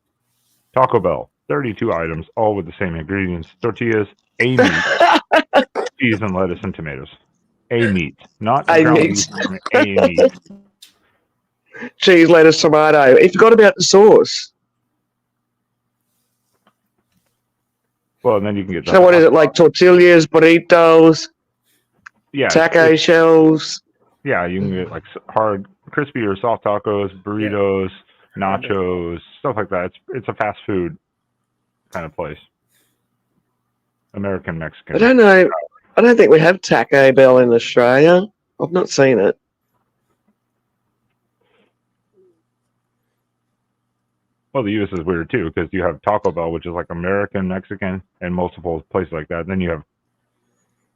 Taco Bell, 32 items, all with the same ingredients: tortillas, a meat, cheese, and lettuce and tomatoes. A meat, not
A
ground
meat.
beef. A meat.
Cheese, lettuce, tomato. You forgot about the sauce.
Well, and then you can get.
So what is it, like tortillas, burritos,
Yeah,
taco shells?
Yeah, you can get like hard, crispy or soft tacos, burritos, nachos, stuff like that. It's a fast food kind of place. American Mexican.
I don't know. I don't think we have Taco Bell in Australia. I've not seen it.
Well, the U.S. is weird too because you have Taco Bell, which is like American Mexican, and multiple places like that. Then you have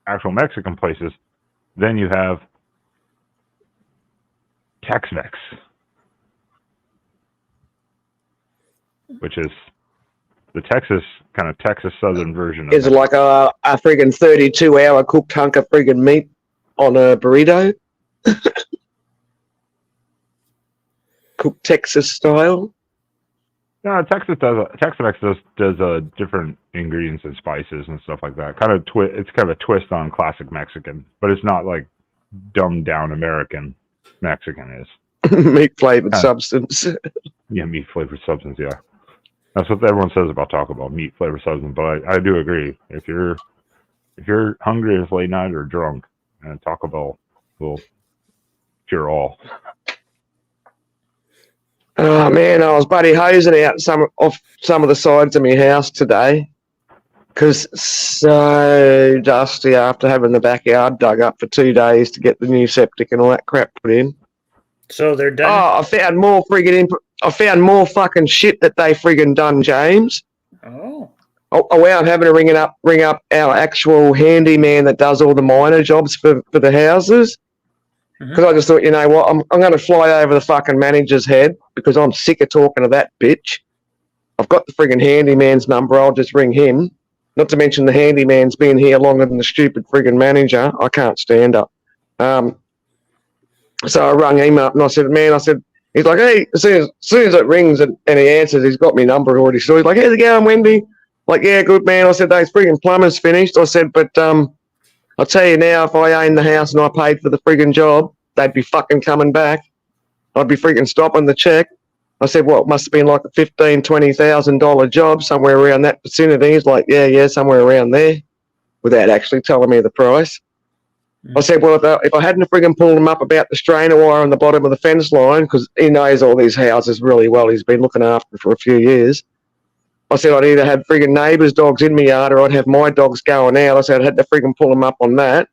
actual Mexican places. Then you have Tex-Mex, which is the Texas Southern version of
Is it like a friggin' 32-hour cooked hunk of friggin' meat on a burrito? Cooked Texas style?
No, Tex-Mex does different ingredients and spices and stuff like that. It's kind of a twist on classic Mexican, but it's not like dumbed down American Mexican is.
Meat flavored substance.
Yeah, meat flavored substance. Yeah, that's what everyone says about Taco Bell, meat flavored substance. But I do agree. If you're hungry it's late night or drunk, and Taco Bell will cure all.
Oh man, I was bloody hosing out some of the sides of my house today because so dusty after having the backyard dug up for 2 days to get the new septic and all that crap put in.
So they're done.
Oh, I found more fucking shit that they friggin' done, James.
Oh.
I wound having to ring up our actual handyman that does all the minor jobs for the houses. Because I just thought, you know what, I'm going to fly over the fucking manager's head because I'm sick of talking to that bitch. I've got the friggin' handyman's number. I'll just ring him. Not to mention the handyman's been here longer than the stupid friggin' manager. I can't stand up. So I rung him up and I said, he's like, hey, as soon as it rings and he answers, he's got my number already. So he's like, how's it going, Wendy? Like, yeah, good, man. I said, those friggin' plumbers finished. I said, but I'll tell you now, if I owned the house and I paid for the friggin' job, they'd be fucking coming back. I'd be freaking stopping the check. I said, what, must have been like a $15,000, $20,000 job somewhere around that vicinity. He's like, yeah, somewhere around there, without actually telling me the price. I said, well, if I hadn't friggin' pulled him up about the strainer wire on the bottom of the fence line, because he knows all these houses really well, he's been looking after them for a few years. I said I'd either have friggin' neighbours' dogs in my yard or I'd have my dogs going out. I said I had to friggin' pull him up on that.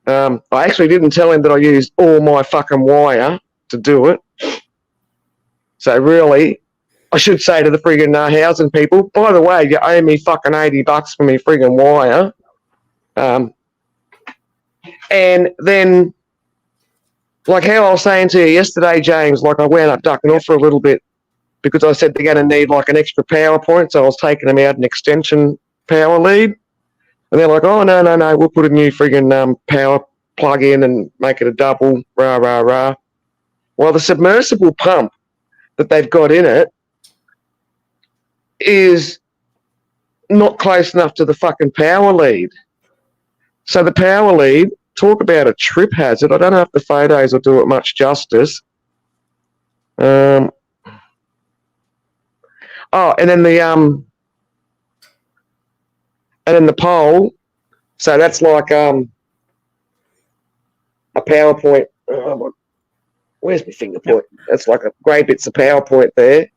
I actually didn't tell him that I used all my fucking wire to do it. So really, I should say to the friggin' housing people, by the way, you owe me fucking $80 for me friggin' wire. And then, like how I was saying to you yesterday, James, like I wound up ducking off for a little bit because I said they're going to need like an extra power point, so I was taking them out an extension power lead. And they're like, oh, no, we'll put a new friggin' power plug in and make it a double, rah. Well, the submersible pump that they've got in it is not close enough to the fucking power lead. So the power lead, talk about a trip hazard. I don't know if the photos will do it much justice. And then the pole. So that's like a PowerPoint. Where's my finger point? That's like a grey bits of PowerPoint there.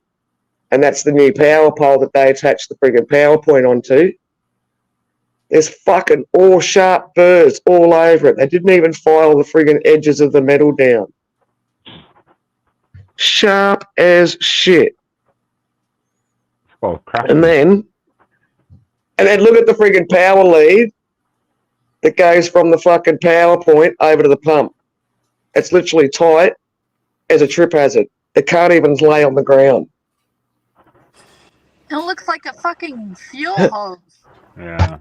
And that's the new power pole that they attach the friggin' PowerPoint onto. There's fucking all sharp burrs all over it. They didn't even file the friggin' edges of the metal down. Sharp as shit.
Oh, crap.
And then look at the friggin' power lead that goes from the fucking PowerPoint over to the pump. It's literally tight as a trip hazard. It can't even lay on the ground.
It looks like a fucking fuel hose.
Yeah.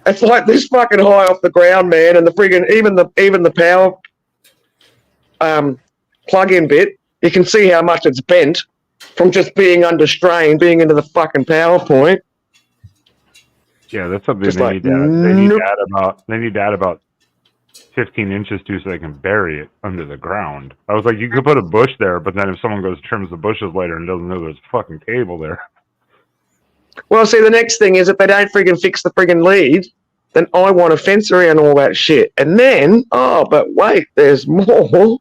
It's like this fucking high off the ground, man, and the friggin' even the power plug-in bit You can see how much it's bent from just being under strain, being into the fucking PowerPoint.
Yeah, that's something
Just
they
like,
need to add. They need
nope.
to add about. They need to add about 15 inches to so they can bury it under the ground. I was like, you could put a bush there, but then if someone goes trims the bushes later and doesn't know there's a fucking cable there.
Well, see, the next thing is if they don't friggin' fix the friggin' lead, then I want a fence around all that shit. And then, oh, but wait, there's more.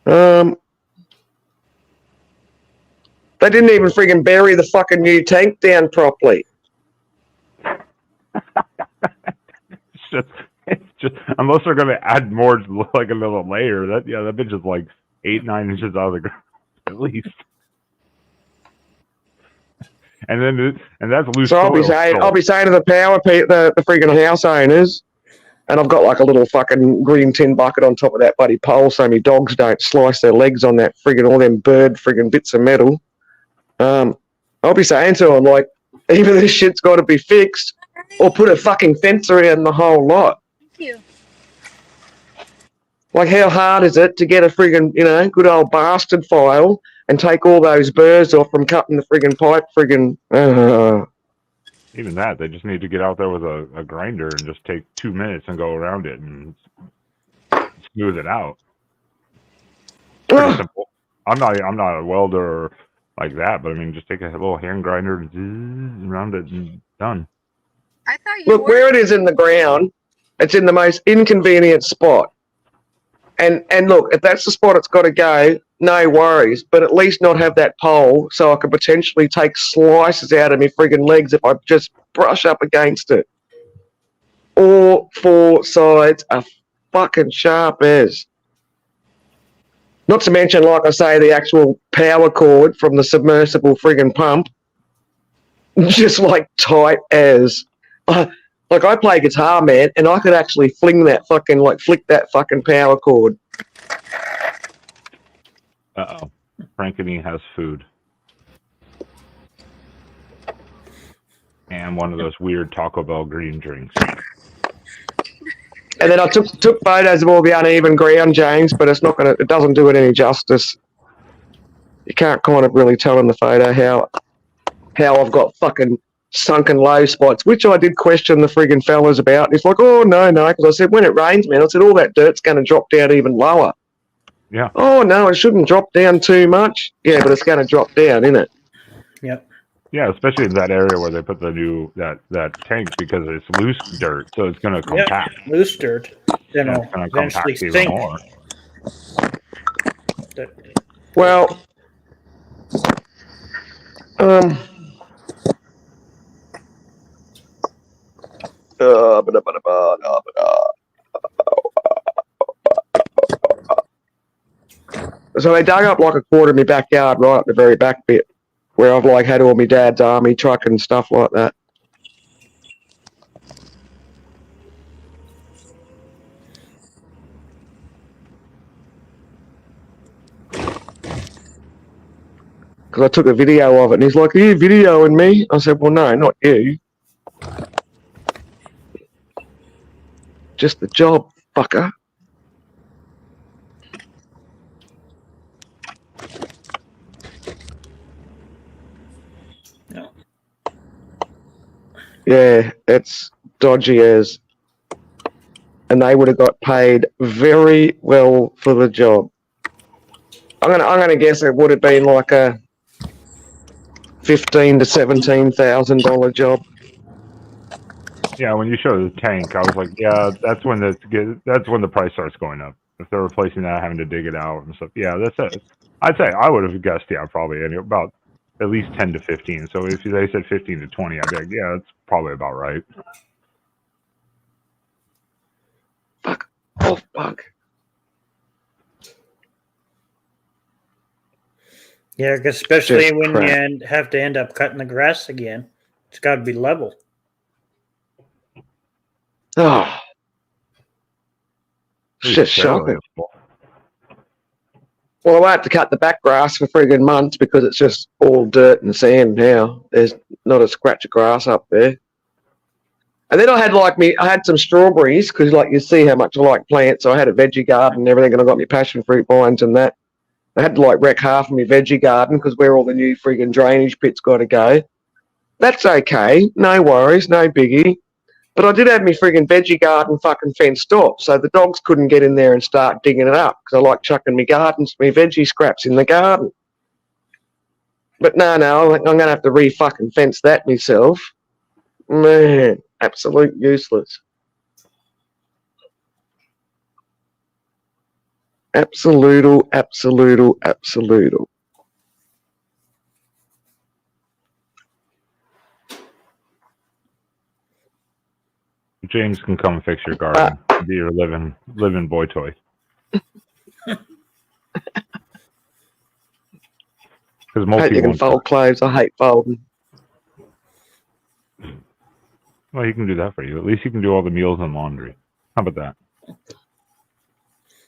They didn't even friggin' bury the fucking new tank down properly.
It's just unless they're gonna add more, like another layer. That bitch is like 8-9 inches out of the ground at least. And that's loose
So I'll be
soil
saying to the the friggin' house owners, and I've got like a little fucking green tin bucket on top of that bloody pole so my dogs don't slice their legs on that friggin' all them bird friggin' bits of metal. I'll be saying to them, like, either this shit's got to be fixed or put a fucking fence around the whole lot.
Thank you.
Like, how hard is it to get a friggin', good old bastard file and take all those burrs off from cutting the friggin' pipe friggin'...
Even that, they just need to get out there with a grinder and just take 2 minutes and go around it and smooth it out. Pretty simple. I'm not a welder like that, but I mean, just take a little hand grinder and zzz around it and done.
I thought you
Look, where it is in the ground, it's in the most inconvenient spot. And look, if that's the spot it's got to go, no worries. But at least not have that pole so I could potentially take slices out of my friggin' legs if I just brush up against it. All four sides are fucking sharp as. Not to mention, like I say, the actual power cord from the submersible friggin' pump. Just like tight as. Like, I play guitar, man, and I could actually flick that fucking power cord.
Uh-oh. Frankeny has food. And one of those weird Taco Bell green drinks.
And then I took photos of all the uneven ground, James, but it doesn't do it any justice. You can't kind of really tell in the photo how I've got fucking sunken low spots, which I did question the friggin' fellas about. And he's like, oh, no, because I said, when it rains, man, I said, all that dirt's going to drop down even lower.
Yeah.
Oh, no, it shouldn't drop down too much. Yeah, but it's going to drop down, isn't it?
Yep.
Yeah, especially in that area where they put the new, that tank, because it's loose dirt, so it's going to compact.
Yep. Loose dirt. Then
And
it'll
it's going to
eventually
compact even
sink.
more.
Well, so they dug up like a quarter of my backyard right at the very back bit where I've like had all my dad's army truck and stuff like that. Because I took a video of it and he's like, are you videoing me? I said, well, no, not you. Just the job, fucker.
No.
Yeah, it's dodgy as. And they would have got paid very well for the job. I'm gonna guess it would have been like a $15,000 to $17,000 job.
Yeah, when you show the tank, I was like, yeah, that's when the price starts going up. If they're replacing that, having to dig it out and stuff. Yeah, that's it. I'd say I would have guessed, yeah, probably about at least 10 to 15. So if they said 15 to 20, I'd be like, yeah, that's probably about right.
Oh, fuck.
Yeah, 'cause especially
Just
when
crap.
you have to end up cutting the grass again. It's got to be level.
Oh. It's just shocking. Well, I have to cut the back grass for friggin' months because it's just all dirt and sand now. There's not a scratch of grass up there. And then I had some strawberries because like you see how much I like plants. So I had a veggie garden and everything, and I got my passion fruit vines and that. I had to like wreck half of my veggie garden because where all the new friggin' drainage pits got to go. That's okay, no worries, no biggie. But I did have my friggin' veggie garden fucking fenced off, so the dogs couldn't get in there and start digging it up because I like chucking my veggie scraps in the garden. But no, I'm going to have to re-fucking fence that myself. Man, absolute useless. Absolute.
James can come fix your garden. Be your living boy toy. Because most
You
people
can fold clothes. I hate folding.
Well, he can do that for you. At least you can do all the meals and laundry. How about that?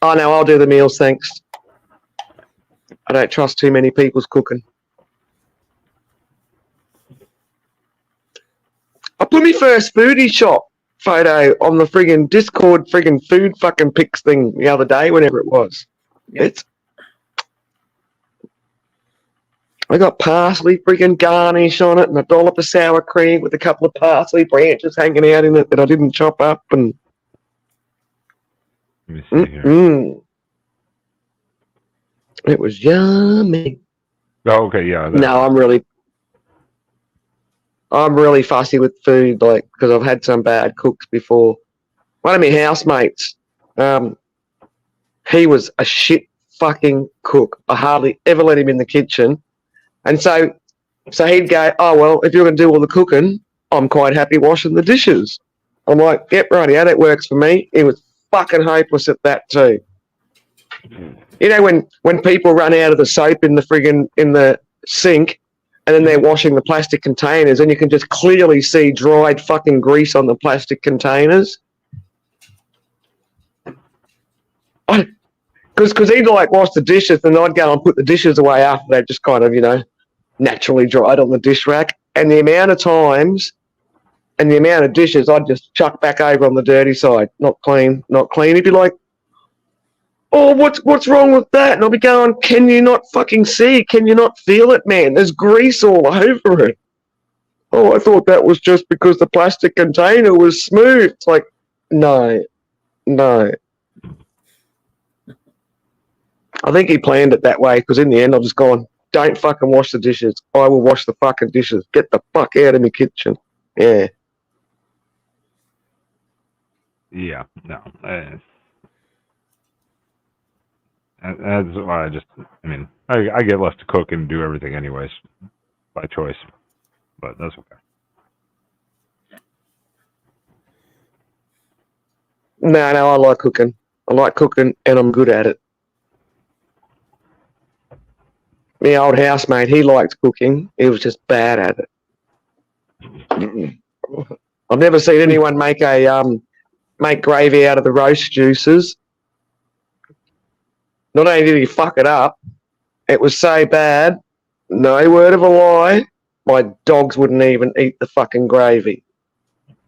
Oh, no, I'll do the meals, thanks. I don't trust too many people's cooking. I put my first foodie shop photo on the friggin' Discord friggin' food fucking pics thing the other day, whenever it was.
Yep.
I got parsley friggin' garnish on it and a dollop of sour cream with a couple of parsley branches hanging out in it that I didn't chop up. And
let me see here.
It was yummy.
Oh, okay, yeah.
No, I'm really fussy with food, like, because I've had some bad cooks before. One of my housemates, he was a shit fucking cook. I hardly ever let him in the kitchen. And so he'd go, oh, well, if you're going to do all the cooking, I'm quite happy washing the dishes. I'm like, yep, right, yeah, that works for me. He was fucking hopeless at that too. You know, when people run out of the soap in the sink and then they're washing the plastic containers and you can just clearly see dried fucking grease on the plastic containers. Because he'd like wash the dishes and I'd go and put the dishes away after they just kind of, you know, naturally dried on the dish rack. And the amount of times and the amount of dishes I'd just chuck back over on the dirty side. Not clean, not clean. He'd be like, oh, what's wrong with that? And I'll be going, can you not fucking see? Can you not feel it, man? There's grease all over it. Oh, I thought that was just because the plastic container was smooth. It's like, no. I think he planned it that way because in the end I've just gone, don't fucking wash the dishes. I will wash the fucking dishes. Get the fuck out of my kitchen. Yeah.
Yeah, no. That's why I get left to cook and do everything anyways by choice. But that's okay.
No, I like cooking. I like cooking and I'm good at it. My old housemate, he liked cooking. He was just bad at it. I've never seen anyone make gravy out of the roast juices. Not only did he fuck it up, it was so bad, no word of a lie, my dogs wouldn't even eat the fucking gravy.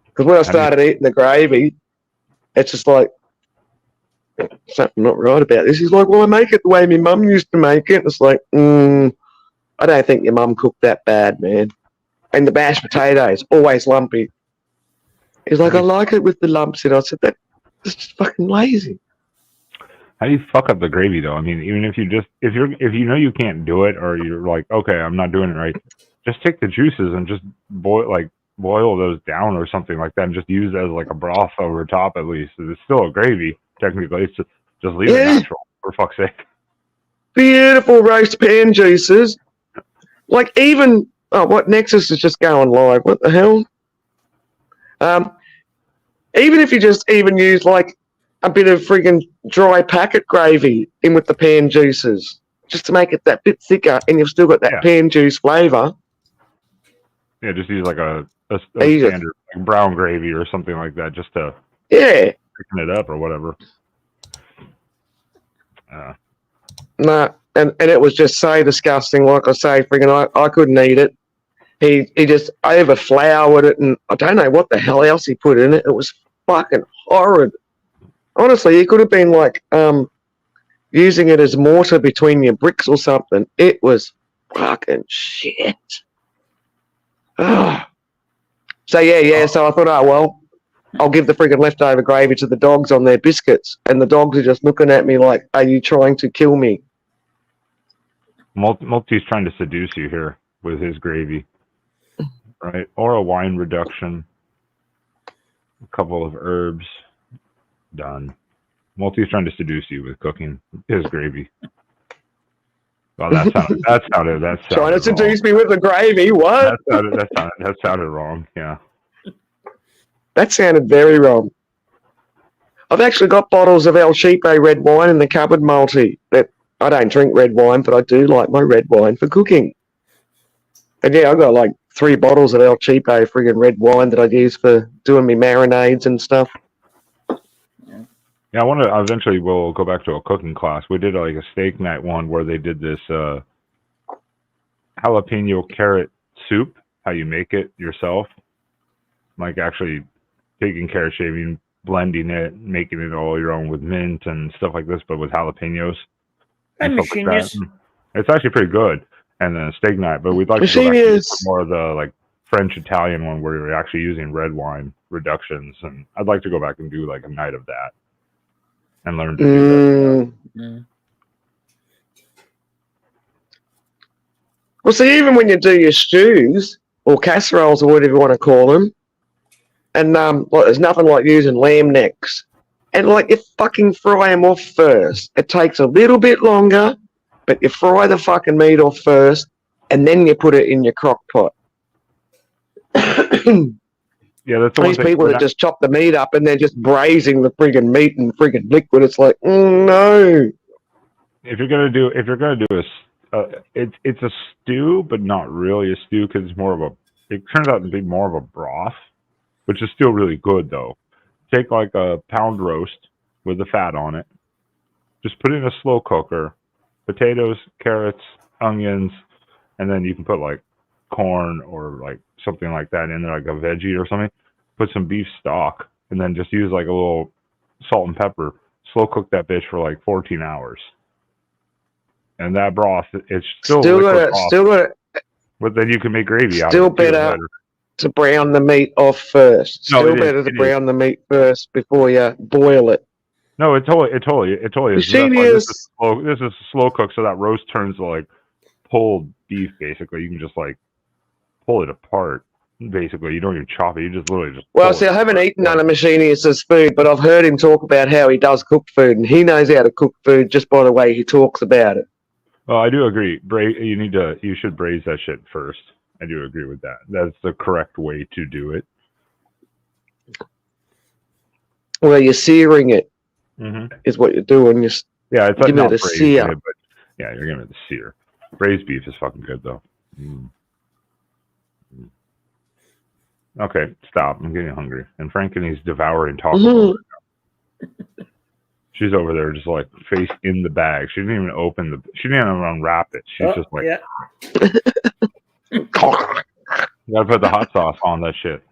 Because when I started eating the gravy, it's just like, something not right about this. He's like, well, I make it the way my mum used to make it. It's like, I don't think your mum cooked that bad, man. And the mashed potatoes, always lumpy. He's like, I like it with the lumps in it. I said, that's just fucking lazy.
How do you fuck up the gravy though? I mean, even if you know you can't do it, or you're like, okay, I'm not doing it right, just take the juices and just boil those down or something like that, and just use it as like a broth over top at least. It's still a gravy technically. It's just leave it natural for fuck's sake.
Beautiful roast pan juices. Like even what Nexus is just going live? What the hell? Even if you just even use like a bit of friggin' dry packet gravy in with the pan juices, just to make it that bit thicker, and you've still got that pan juice flavour.
Yeah, just use like a standard like brown gravy or something like that, just to thicken it up or whatever.
No, and it was just so disgusting. Like I say, friggin' I couldn't eat it. he just overfloured it, and I don't know what the hell else he put in it. It was fucking horrid. Honestly, he could have been like using it as mortar between your bricks or something. It was fucking shit. So so I thought, oh well, I'll give the friggin' leftover gravy to the dogs on their biscuits, and the dogs are just looking at me like, are you trying to kill me?
Multi's trying to seduce you here with his gravy, right? Or a wine reduction, a couple of herbs, done. Multi's trying to seduce you with cooking his gravy. Well, that sounded
Trying to
wrong.
seduce me with the gravy, what?
That sounded wrong, yeah.
That sounded very wrong. I've actually got bottles of El Cheapo red wine in the cupboard, Multi. That I don't drink red wine, but I do like my red wine for cooking. And yeah, I've got like 3 bottles of El Cheapo friggin' red wine that I use for doing me marinades and stuff.
Yeah, I want to eventually we'll go back to a cooking class. We did like a steak night one where they did this jalapeno carrot soup, how you make it yourself. Like actually taking carrot shaving, blending it, making it all your own with mint and stuff like this, but with jalapenos. And stuff like that. It's actually pretty good. And then a steak night, but we'd like to go back to more of the like French Italian one where you're actually using red wine reductions, and I'd like to go back and do like a night of that and learn to do that.
Well, see, even when you do your stews or casseroles or whatever you want to call them, and there's nothing like using lamb necks, and like you fucking fry them off first. It takes a little bit longer, but you fry the fucking meat off first, and then you put it in your crock pot.
Yeah, that's the
These people that just chop the meat up and they're just braising the friggin' meat and friggin' liquid. It's like, no.
If you're gonna do it's a stew, but not really a stew because it's more of a. It turns out to be more of a broth, which is still really good though. Take like a pound roast with the fat on it. Just put it in a slow cooker. Potatoes, carrots, onions, and then you can put like corn or like something like that in there, like a veggie or something. Put some beef stock, and then just use like a little salt and pepper. Slow cook that bitch for like 14 hours. And that broth, it's still
got
but then you can make gravy out
still
of it.
Better to brown the meat off first.
No,
Still better to brown the meat first before you boil it.
No, it totally is. This is a slow cook, so that roast turns to like pulled beef. Basically, you can just like pull it apart. Basically, you don't even chop it. You just literally just.
Well, see, I haven't eaten none of Machinius's food, but I've heard him talk about how he does cook food, and he knows how to cook food just by the way he talks about it.
Well, I do agree. You should braise that shit first. I do agree with that. That's the correct way to do it.
Well, you're searing it.
Mm-hmm.
Is what you're doing. It's
like
giving
not
it a
braised,
sear.
but yeah, you're giving it the sear. Braised beef is fucking good though. Okay, stop. I'm getting hungry. And Frankeny's devouring Taco Bell right now. She's over there just like face in the bag. She didn't even open she didn't even unwrap it. She's just like you gotta put the hot sauce on that shit.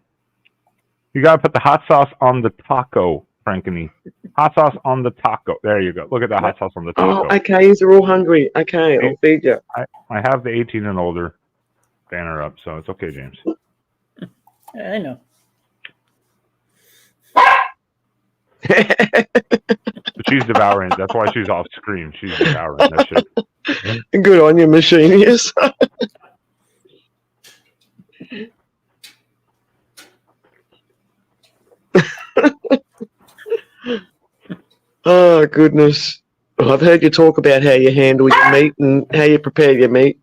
You gotta put the hot sauce on the taco, Frankeny. Hot sauce on the taco. There you go. Look at that hot sauce on the taco.
Oh, okay. These are all hungry. Okay, I'll feed you.
I have the 18 and older banner up, so it's okay, James.
I know.
But she's devouring. That's why she's off screen. She's devouring that shit.
Good on you, Machinius. Oh, goodness. I've heard you talk about how you handle your meat and how you prepare your meat.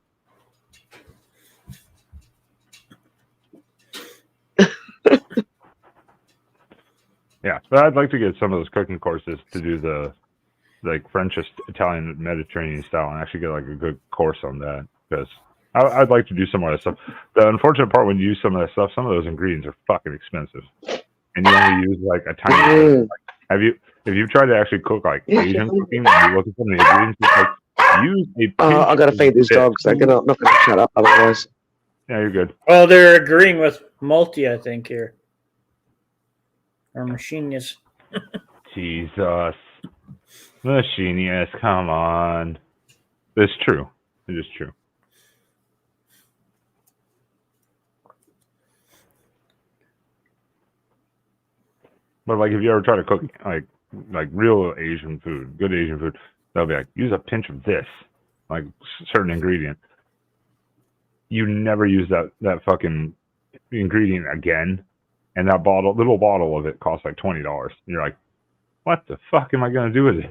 Yeah, but I'd like to get some of those cooking courses to do the like French, Italian, Mediterranean style and actually get like a good course on that because I'd like to do some of that stuff. The unfortunate part when you use some of that stuff, some of those ingredients are fucking expensive, and you only use like a tiny. If you've tried to actually cook like Asian cooking and you look at some of the ingredients, it's like use a.
I gotta feed these dogs. I'm not gonna shut up otherwise.
Yeah, you're good.
Oh, they're agreeing with Multi, I think, here. Or Machinius.
Jesus. Machinius, come on. It's true. It is true. But like, if you ever try to cook like real Asian food, good Asian food, they'll be like, use a pinch of this, like certain ingredient. You never use that fucking ingredient again, and that little bottle of it costs like $20. You're like, what the fuck am I gonna do with it?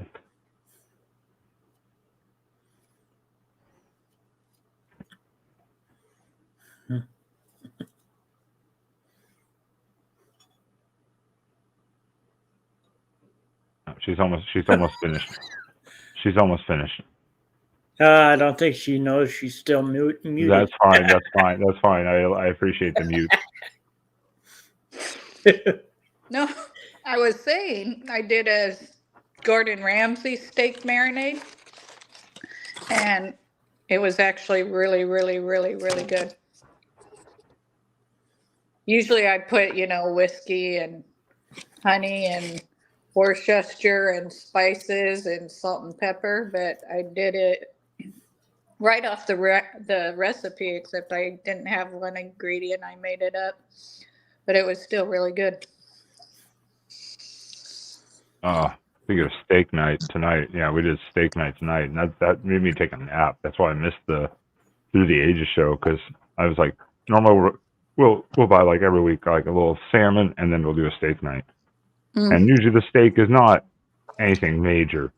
She's almost finished. She's almost finished.
I don't think she knows she's still muted.
That's fine. That's fine. That's fine. I appreciate the mute.
No, I was saying I did a Gordon Ramsay steak marinade, and it was actually really, really, really, really good. Usually I put, whiskey and honey and Worcestershire and spices and salt and pepper, but I did it right off the recipe, except I didn't have one ingredient. I made it up, but it was still really good.
Speaking of steak night tonight, yeah, we did steak night tonight, and that made me take a nap. That's why I missed the Through the Ages show, because I was like, normally we'll buy like every week like a little salmon, and then we'll do a steak night. And usually the steak is not anything major.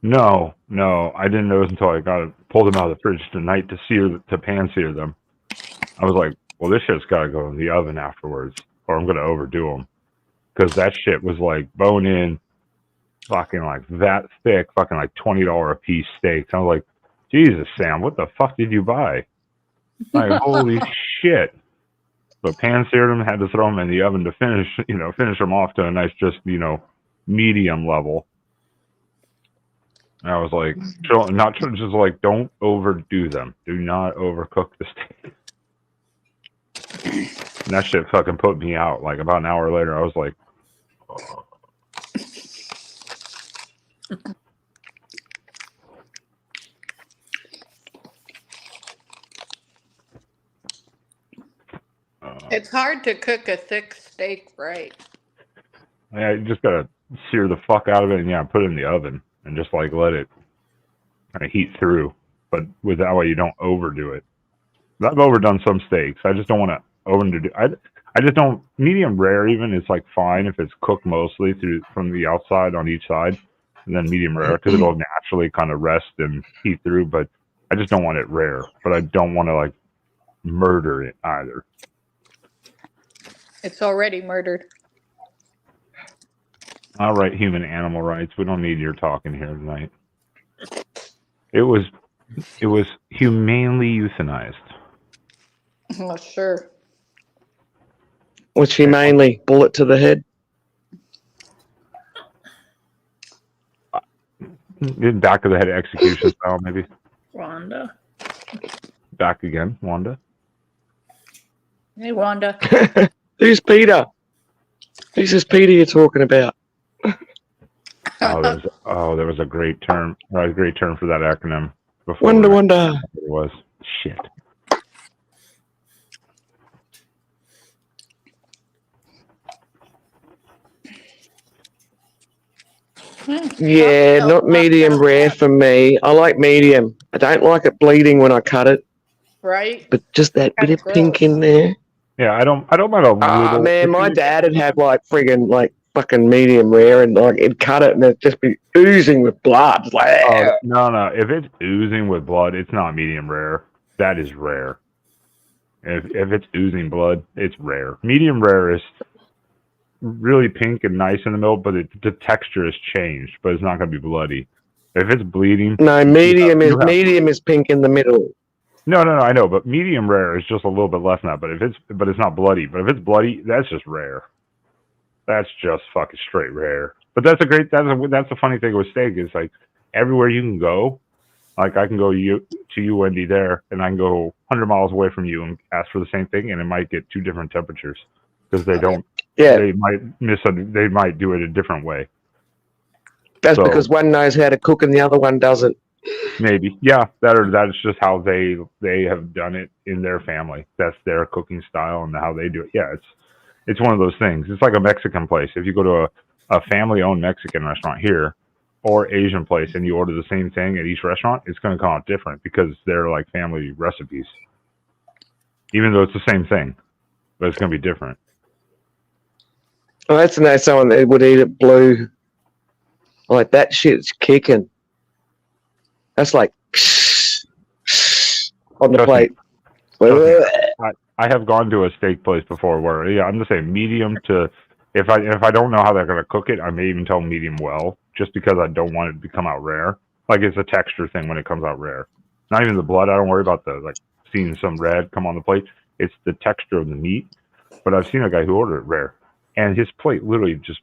No, I didn't notice until I pulled them out of the fridge tonight to pan sear them. I was like, well, this shit's got to go in the oven afterwards, or I'm gonna overdo them, because that shit was like bone in, fucking like that thick, fucking like $20 a piece steaks. I was like, Jesus, Sam, what the fuck did you buy? Like, holy shit. But pan seared them, had to throw them in the oven to finish them off to a nice, just, medium level. And I was like, just like, don't overdo them. Do not overcook the steak. And that shit fucking put me out. Like, about an hour later, I was like, oh.
It's hard to cook a thick steak right.
Yeah, you just gotta sear the fuck out of it, and put it in the oven and just like let it kind of heat through. But with that way, you don't overdo it. I've overdone some steaks. I just don't want to overdo. I just don't. Medium rare even is like fine if it's cooked mostly from the outside on each side, and then medium rare because it'll naturally kind of rest and heat through. But I just don't want it rare. But I don't want to like murder it either.
It's already murdered.
All right, human animal rights. We don't need your talking here tonight. It was humanely euthanized.
Oh, sure.
Which humanely bullet to the head.
Back of the head execution style, maybe.
Wanda.
Back again, Wanda.
Hey, Wanda.
Who's Peter? Who's this Peter you're talking about?
There was a great term. A great term for that acronym. Before
Wonder.
It was shit.
Yeah, not medium rare for me. I like medium. I don't like it bleeding when I cut it.
Right?
But just that bit of pink in there.
Yeah, I don't mind a little.
Ah, man, my dad would have like friggin' like fucking medium rare, and like he'd cut it and it'd just be oozing with blood. It's like,
no. If it's oozing with blood, it's not medium rare. That is rare. If it's oozing blood, it's rare. Medium rare is really pink and nice in the middle, but the texture has changed, but it's not going to be bloody. If it's bleeding,
no, medium is pink in the middle.
No, I know, but medium rare is just a little bit less than that. But it's not bloody. But if it's bloody, that's just rare. That's just fucking straight rare. But that's the funny thing with steak is like everywhere you can go, Like I can go to you, Wendy, there, and I can go 100 miles away from you and ask for the same thing, and it might get 2 different temperatures because they don't.
Yeah.
They might do it a different way.
That's
So-
because one knows how to cook and the other one doesn't.
Maybe, yeah, that's just how they have done it in their family. That's their cooking style and how they do it. Yeah, it's one of those things. It's like a Mexican place. If you go to a family-owned Mexican restaurant here or Asian place and you order the same thing at each restaurant, it's going to come out different because they're like family recipes. Even though it's the same thing, but it's going to be different.
Well, that's to know someone that would eat it blue. Like that shit's kicking. That's like on the plate.
I have gone to a steak place before where I'm just saying medium to if I don't know how they're going to cook it, I may even tell medium well just because I don't want it to come out rare. Like it's a texture thing when it comes out rare. Not even the blood. I don't worry about the like seeing some red come on the plate. It's the texture of the meat. But I've seen a guy who ordered it rare, and his plate literally just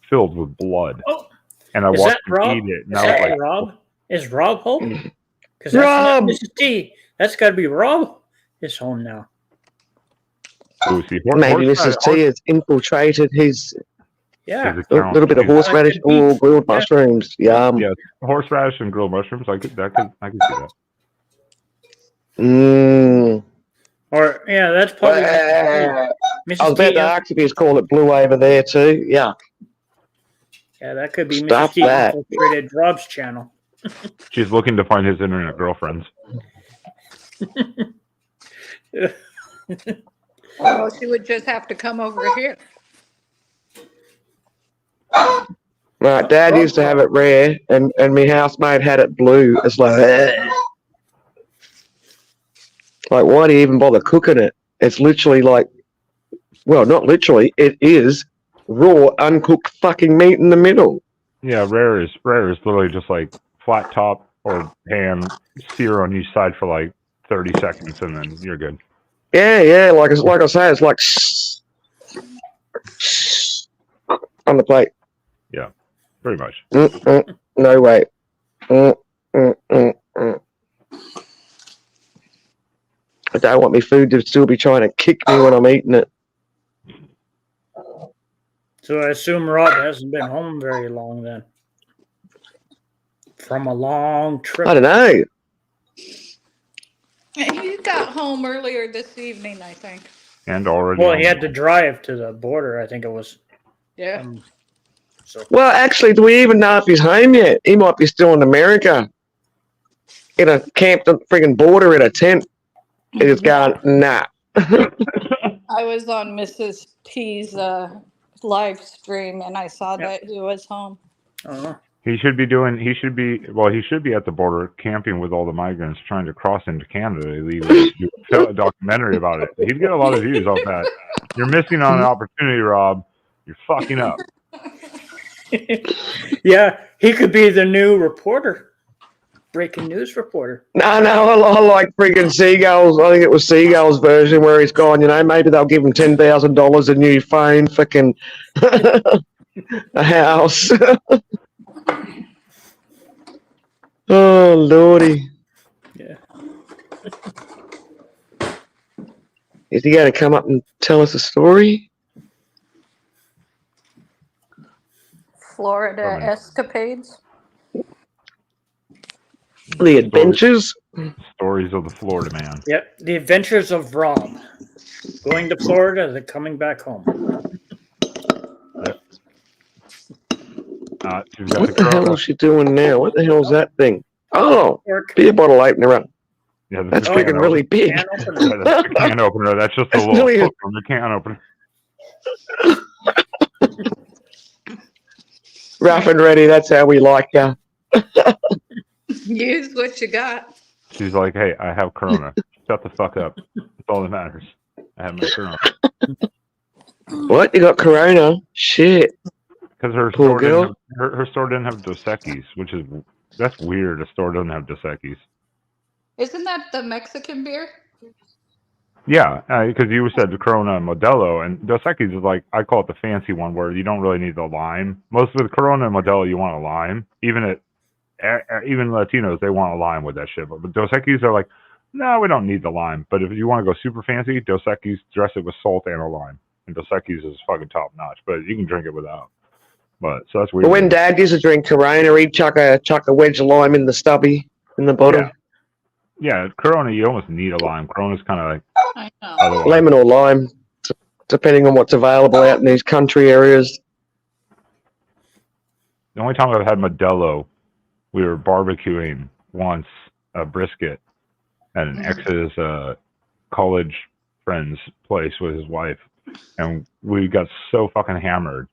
filled with blood.
Oh,
and I
is
watched
that Rob?
him eat it. And
Is
I was
that
like,
Rob? Is Rob home? Because that's
Rob!
not Mrs. T. That's got to be Rob. Is home now.
oh, see,
Maybe Mrs. T has infiltrated his
Yeah.
a little bit of horseradish or grilled mushrooms. Yum.
Yeah, horseradish and grilled mushrooms. I could see that.
Mmm.
Or yeah, that's probably
I
Mrs.
was about
T.
to ask if he's call it blue over there too. Yeah.
Yeah, that could be
Stop
Mrs. T.
that.
infiltrated Rob's channel.
She's looking to find his internet girlfriends.
Well, she would just have to come over here.
Right, Dad used to have it rare, and my housemate had it blue. It's like, why do you even bother cooking it? It's literally like, well, not literally. It is raw, uncooked fucking meat in the middle.
Yeah, rare is literally just like flat top or pan, sear on each side for like 30 seconds, and then you're good.
Yeah, like I say, it's like on the plate.
Yeah, pretty much.
No way. I don't want my food to still be trying to kick me when I'm eating it.
So I assume Rob hasn't been home very long then. From a long trip.
I don't know.
He got home earlier this evening, I think.
And already.
Well, he had to drive to the border. I think it was.
Yeah.
So
Well, actually, do we even know if he's home yet? He might be still in America. In a camped on the friggin' border in a tent. He's going, nah.
I was on Mrs. T's live stream and I saw that he was home.
He should be at the border camping with all the migrants trying to cross into Canada illegally. Do a documentary about it. He'd get a lot of views off that. You're missing on an opportunity, Rob. You're fucking up.
yeah, he could be the new reporter, breaking news reporter.
No, I like friggin' Seagull's. I think it was Seagull's version where he's gone, maybe they'll give him $10,000, a new phone, fucking a house. Oh, Lordy.
Yeah.
Is he going to come up and tell us a story?
Florida escapades.
The adventures?
Stories of the Florida man.
Yep, the adventures of Rob. Going to Florida, then coming back home.
What the hell is she doing now? What the hell is that thing? Oh, beer bottle opener.
Yeah,
That's freaking really big.
That's a can opener. That's just a
That's
little
really
hook on the can opener.
Rough and ready. That's how we like ya.
Use what you got.
She's like, hey, I have Corona. Shut the fuck up. That's all that matters. I have my Corona.
What? You got Corona? Shit.
Because her
Poor
store
girl.
didn't have, her store didn't have Dos Equis, that's weird. A store doesn't have Dos Equis.
Isn't that the Mexican beer?
Yeah, because you said the Corona Modelo, and Dos Equis is like, I call it the fancy one where you don't really need the lime. Most of the Corona and Modelo, you want a lime. Even at even Latinos, they want a lime with that shit. But Dos Equis are like, no, we don't need the lime. But if you want to go super fancy, Dos Equis, dress it with salt and a lime. And Dos Equis is fucking top notch. But you can drink it without. But so that's weird.
But when Dad used to drink Corona, he'd chuck a wedge of lime in the stubby in the bottom.
Yeah, Corona, you almost need a lime. Corona's kind of like
I know.
otherwise.
Lemon or lime, depending on what's available out in these country areas.
The only time I've had Modelo, we were barbecuing once a brisket at an ex's college friend's place with his wife, and we got so fucking hammered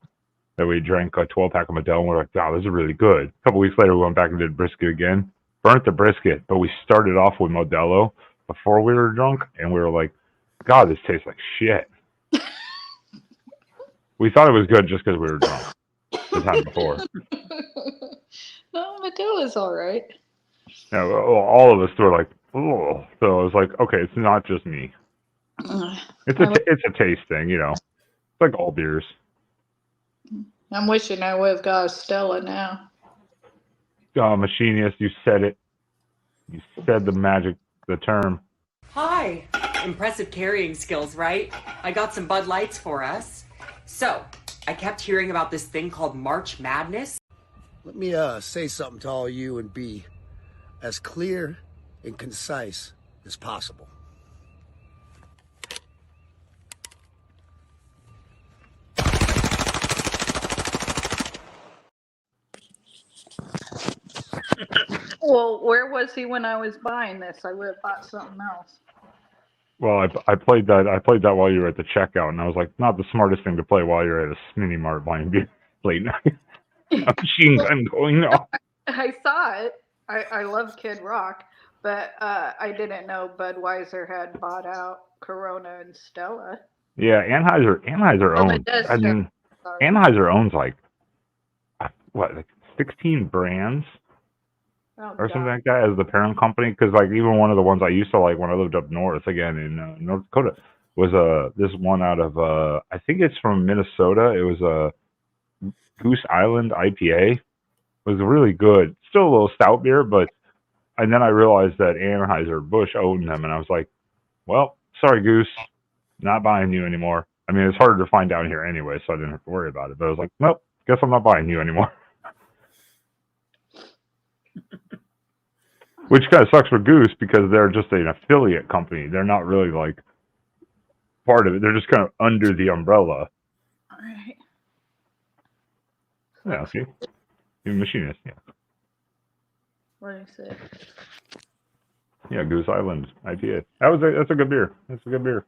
that we drank a 12-pack of Modelo, and we're like, wow, this is really good. A couple weeks later, we went back and did brisket again. Burnt the brisket, but we started off with Modelo before we were drunk, and we were like, God, this tastes like shit. We thought it was good just because we were drunk the time before.
No, Medella's all right.
Yeah, well, all of us were like, oh. So I was like, okay, it's not just me. It's a taste thing, you know. It's like all beers.
I'm wishing I would have got a Stella now.
Oh, machinist, you said it. You said the term.
Hi. Impressive carrying skills, right? I got some Bud Lights for us. So, I kept hearing about this thing called March Madness.
Let me say something to all you and be as clear and concise as possible.
Well, where was he when I was buying this? I would have bought something else.
Well, I played that. I played that while you were at the checkout, and I was like, not the smartest thing to play while you're at a mini mart buying beer late night. A machine gun going off.
I saw it. I love Kid Rock, but I didn't know Budweiser had bought out Corona and Stella.
Yeah, Anheuser owns.
it does
I mean,
Sorry.
Anheuser owns like 16 brands or something like that as the parent company. Because like even one of the ones I used to like when I lived up north again in North Dakota was this one out of I think it's from Minnesota. It was a Goose Island IPA. It was really good. Still a little stout beer, but and then I realized that Anheuser-Busch owned them, and I was like, well, sorry, Goose, not buying you anymore. I mean, it's harder to find down here anyway, so I didn't have to worry about it. But I was like, nope, guess I'm not buying you anymore. Which kind of sucks for Goose because they're just an affiliate company. They're not really like part of it. They're just kind of under the umbrella.
All right.
Yeah, see? You're a machinist, yeah.
What is it?
Yeah, Goose Island IPA. That's a good beer. That's a good beer.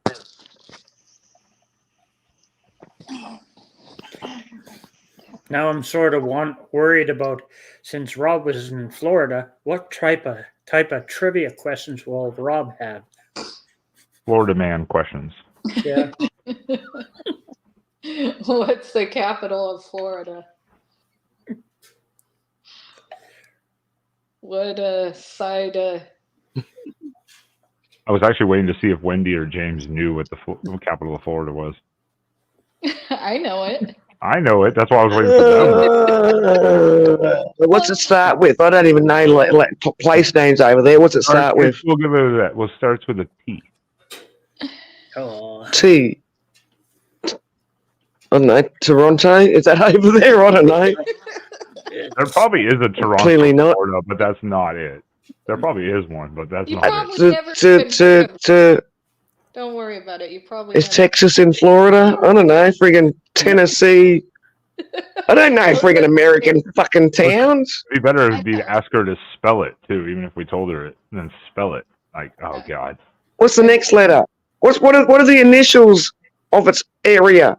Now I'm sort of worried about, since Rob was in Florida, what type of trivia questions will Rob have?
Florida man questions.
Yeah.
What's the capital of Florida? What side?
I was actually waiting to see if Wendy or James knew what the capital of Florida was.
I know it.
I know it. That's why I was waiting for them.
What's it start with? I don't even know like place names over there. What's it start with?
We'll give it that. Well, it starts with a T.
Oh.
T. I don't know. Toronto? Is that over there? I don't know.
There probably is a Toronto,
Clearly not.
Florida, but that's not it. There probably is one, but that's
You
not
probably
it.
never Don't worry about it. You probably
Is
never-
Texas in Florida? I don't know. Friggin' Tennessee. I don't know friggin' American fucking towns.
It'd be better to ask her to spell it too, even if we told her it, then spell it. Like, oh god.
What's the next letter? What are the initials of its area?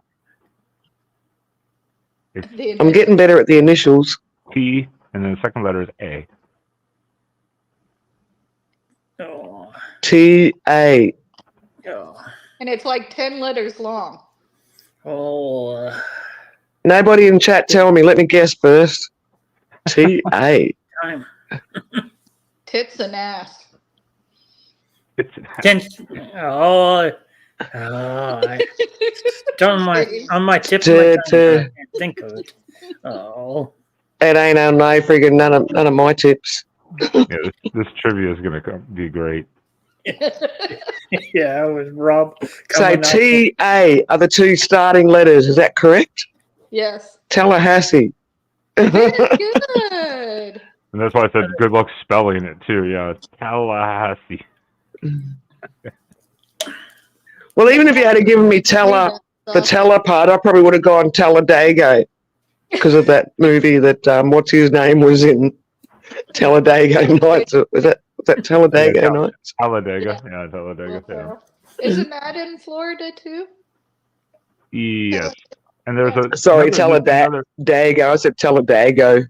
I'm getting better at the initials.
T, and then the second letter is A.
Oh.
T-A.
Oh.
And it's like 10 letters long.
Oh.
Nobody in chat tell me. Let me guess first. T-A.
Time.
Tits and ass.
Oh. It's on my tip of my tongue. I can't think of it. Oh.
It ain't on no friggin' none of my tips.
Yeah, this trivia is gonna be great.
Yeah, it was Rob.
So
coming up with-
T-A are the two starting letters. Is that correct?
Yes.
Tallahassee.
Good.
And that's why I said good luck spelling it too. Yeah, Tallahassee.
Well, even if you had given me the Teller part, I probably would have gone Talladega because of that movie that what's his name was in, Talladega Nights. Was that Talladega
Yeah,
Nights?
Talladega. Yeah, Talladega. Yeah.
Isn't that in Florida too?
Yes. And there's a
Sorry,
another-
Talladega. I said Talladega.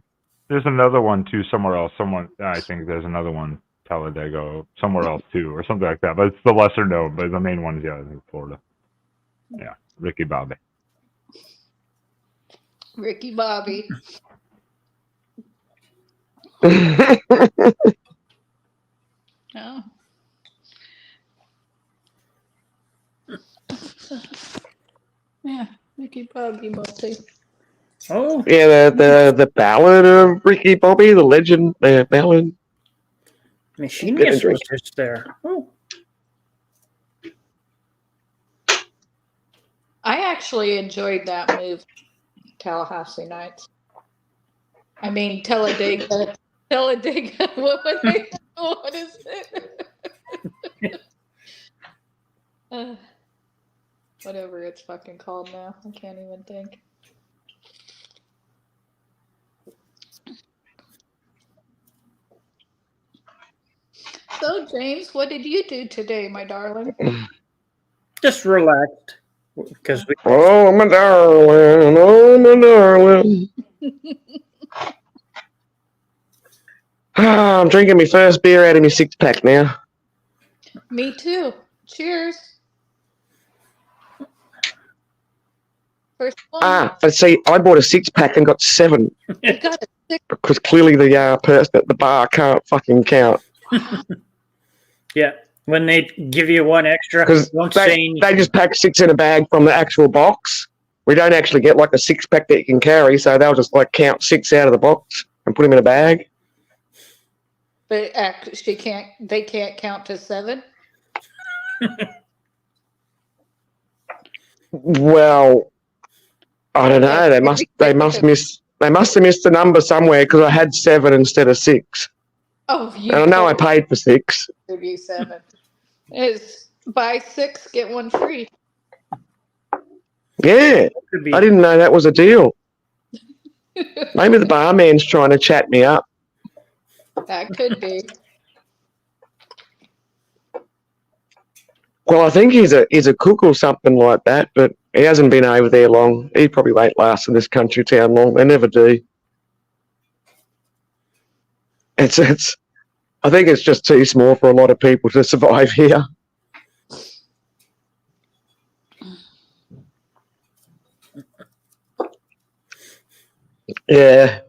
There's another one too somewhere else. I think there's another one, Talladega, somewhere else too, or something like that. But it's the lesser known. But the main one is I think Florida. Yeah, Ricky Bobby.
Ricky Bobby. Oh. Yeah, Ricky Bobby multi.
Oh.
Yeah, the ballad of Ricky Bobby, the legend, ballad.
Machinist was just there. Oh.
I actually enjoyed that move, Tallahassee Nights. I mean, Talladega. Talladega. What was it? What is it? Whatever it's fucking called now. I can't even think. So, James, what did you do today, my darling?
Just relaxed. Because we
Oh, my darling. Oh, my darling. I'm drinking my first beer out of my 6-pack now.
Me too. Cheers. First one.
But see, I bought a 6-pack and got 7
You got a six.
because clearly the person at the bar can't fucking count.
Yeah, when they give you one extra,
Because
don't say anything.
they just pack 6 in a bag from the actual box. We don't actually get like a 6-pack that you can carry, so they'll just like count 6 out of the box and put them in a bag.
But they can't count to 7?
Well, I don't know. They must have missed the number somewhere because I had 7 instead of 6.
Oh, you
And I know I paid for 6.
give you 7. Is buy 6, get 1 free.
Yeah, I didn't know that was a deal. Maybe the barman's trying to chat me up.
That could be.
Well, I think he's a cook or something like that, but he hasn't been over there long. He probably won't last in this country town long. They never do. I think it's just too small for a lot of people to survive here. Yeah.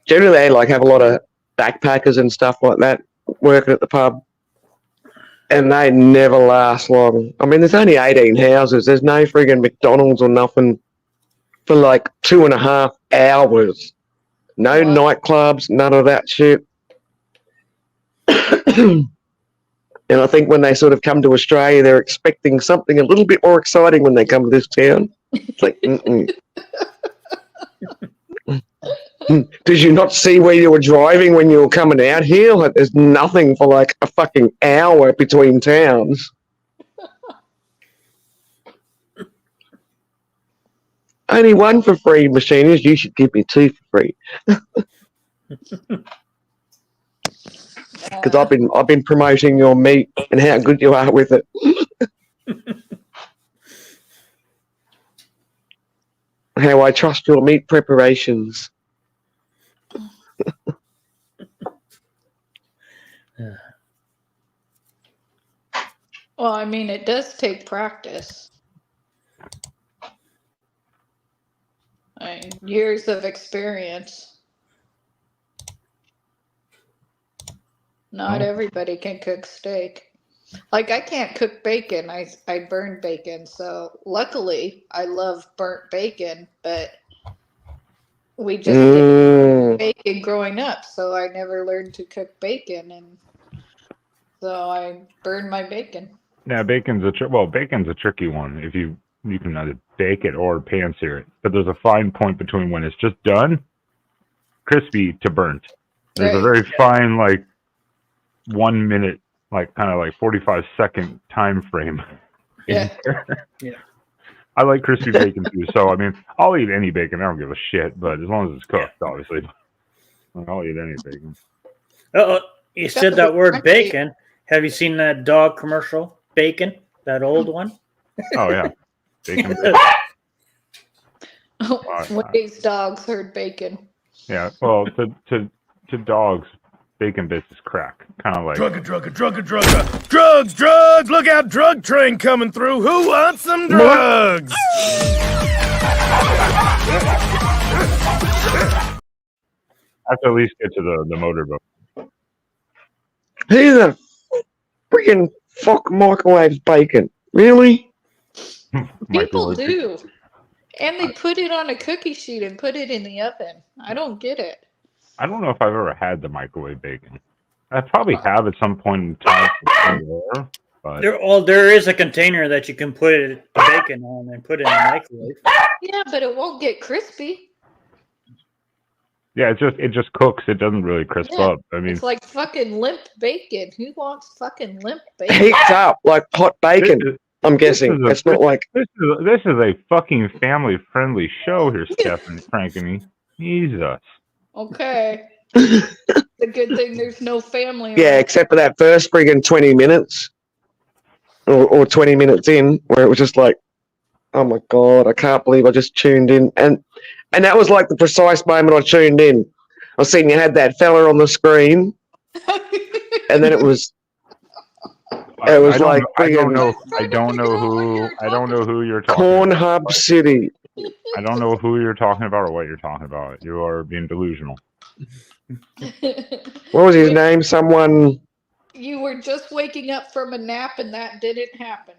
Generally, they like have a lot of backpackers and stuff like that working at the pub. And they never last long. I mean, there's only 18 houses. There's no friggin' McDonald's or nothing for like 2.5 hours. No nightclubs, none of that shit. And I think when they sort of come to Australia, they're expecting something a little bit more exciting when they come to this town. It's like, Did you not see where you were driving when you were coming out here? Like, there's nothing for like a fucking hour between towns. Only 1 for free, machinist. You should give me 2 for free. Because I've been promoting your meat and how good you are with it. How I trust your meat preparations.
Well, I mean, it does take practice. Years of experience. Not everybody can cook steak. Like, I can't cook bacon. I burn bacon. So luckily, I love burnt bacon, but we just bacon growing up, so I never learned to cook bacon, and so I burned my bacon.
Yeah, bacon's a tricky one. If you can either bake it or pan sear it, but there's a fine point between when it's just done, crispy, to burnt. There's a very fine 1 minute, kind of 45-second time frame.
Yeah.
I like crispy bacon too, so I mean, I'll eat any bacon. I don't give a shit, but as long as it's cooked, obviously. I'll eat any bacon.
You said that word bacon. Have you seen that dog commercial, Bacon? That old one?
Oh, yeah. Bacon.
When these dogs heard bacon.
Yeah, well, to dogs, bacon bits is crack. Kind of like...
Drugs! Look out, drug train coming through. Who wants some drugs?
I have to at least get to the motorboat.
Who the freaking fuck microwaves bacon? Really?
People do. And they put it on a cookie sheet and put it in the oven. I don't get it.
I don't know if I've ever had the microwave bacon. I probably have at some point in time somewhere, but
there is a container that you can put the bacon on and put it in the microwave.
Yeah, but it won't get crispy.
yeah, it just cooks. It doesn't really crisp up. I mean,
It's like fucking limp bacon. Who wants fucking limp bacon?
Heats up like hot bacon. I'm guessing. It's not like...
This is a fucking family-friendly show here, Stephanie Frankeny. Jesus.
Okay. The good thing there's no family.
Yeah, except for that first friggin' 20 minutes. Or 20 minutes in, where it was just like, oh my God, I can't believe I just tuned in. And that was like the precise moment I tuned in. I was seeing you had that fella on the screen. And then it was...
I don't know who you're talking
Cornhub
about.
City.
I don't know who you're talking about or what you're talking about. You are being delusional.
What was his name? Someone...
You were just waking up from a nap and that didn't happen.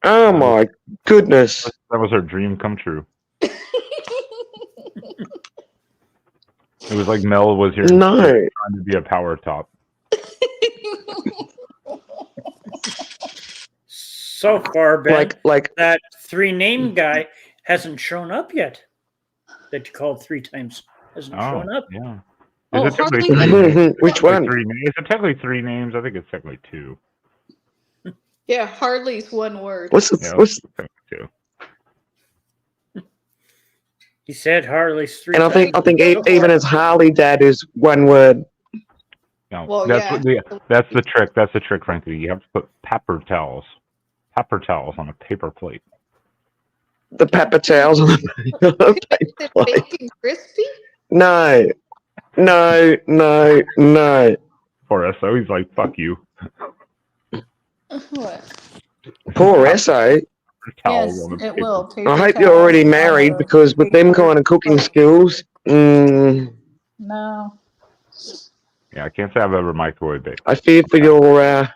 Oh my goodness.
That was her dream come true. It was like Mel was here trying to be a power top.
So far, Ben,
like
that 3-name guy hasn't shown up yet. That you called 3 times hasn't shown up.
Yeah.
Oh,
Is it technically
which one?
Is it technically 3 names? I think it's technically 2.
Yeah, Harley's one word.
What's
technically 2.
He said Harley's 3
And I think even as Harley Dad is one word.
No,
Well,
that's the trick. That's the trick, frankly. You have to put paper towels on a paper plate.
The paper towels on the paper plate.
Bacon crispy?
No.
Poor SO, he's like, fuck you.
What?
Poor SO.
Yes, it will.
I hope you're already married because with them kind of cooking skills,
No.
Yeah, I can't say I've ever microwaved bacon.
I fear for your...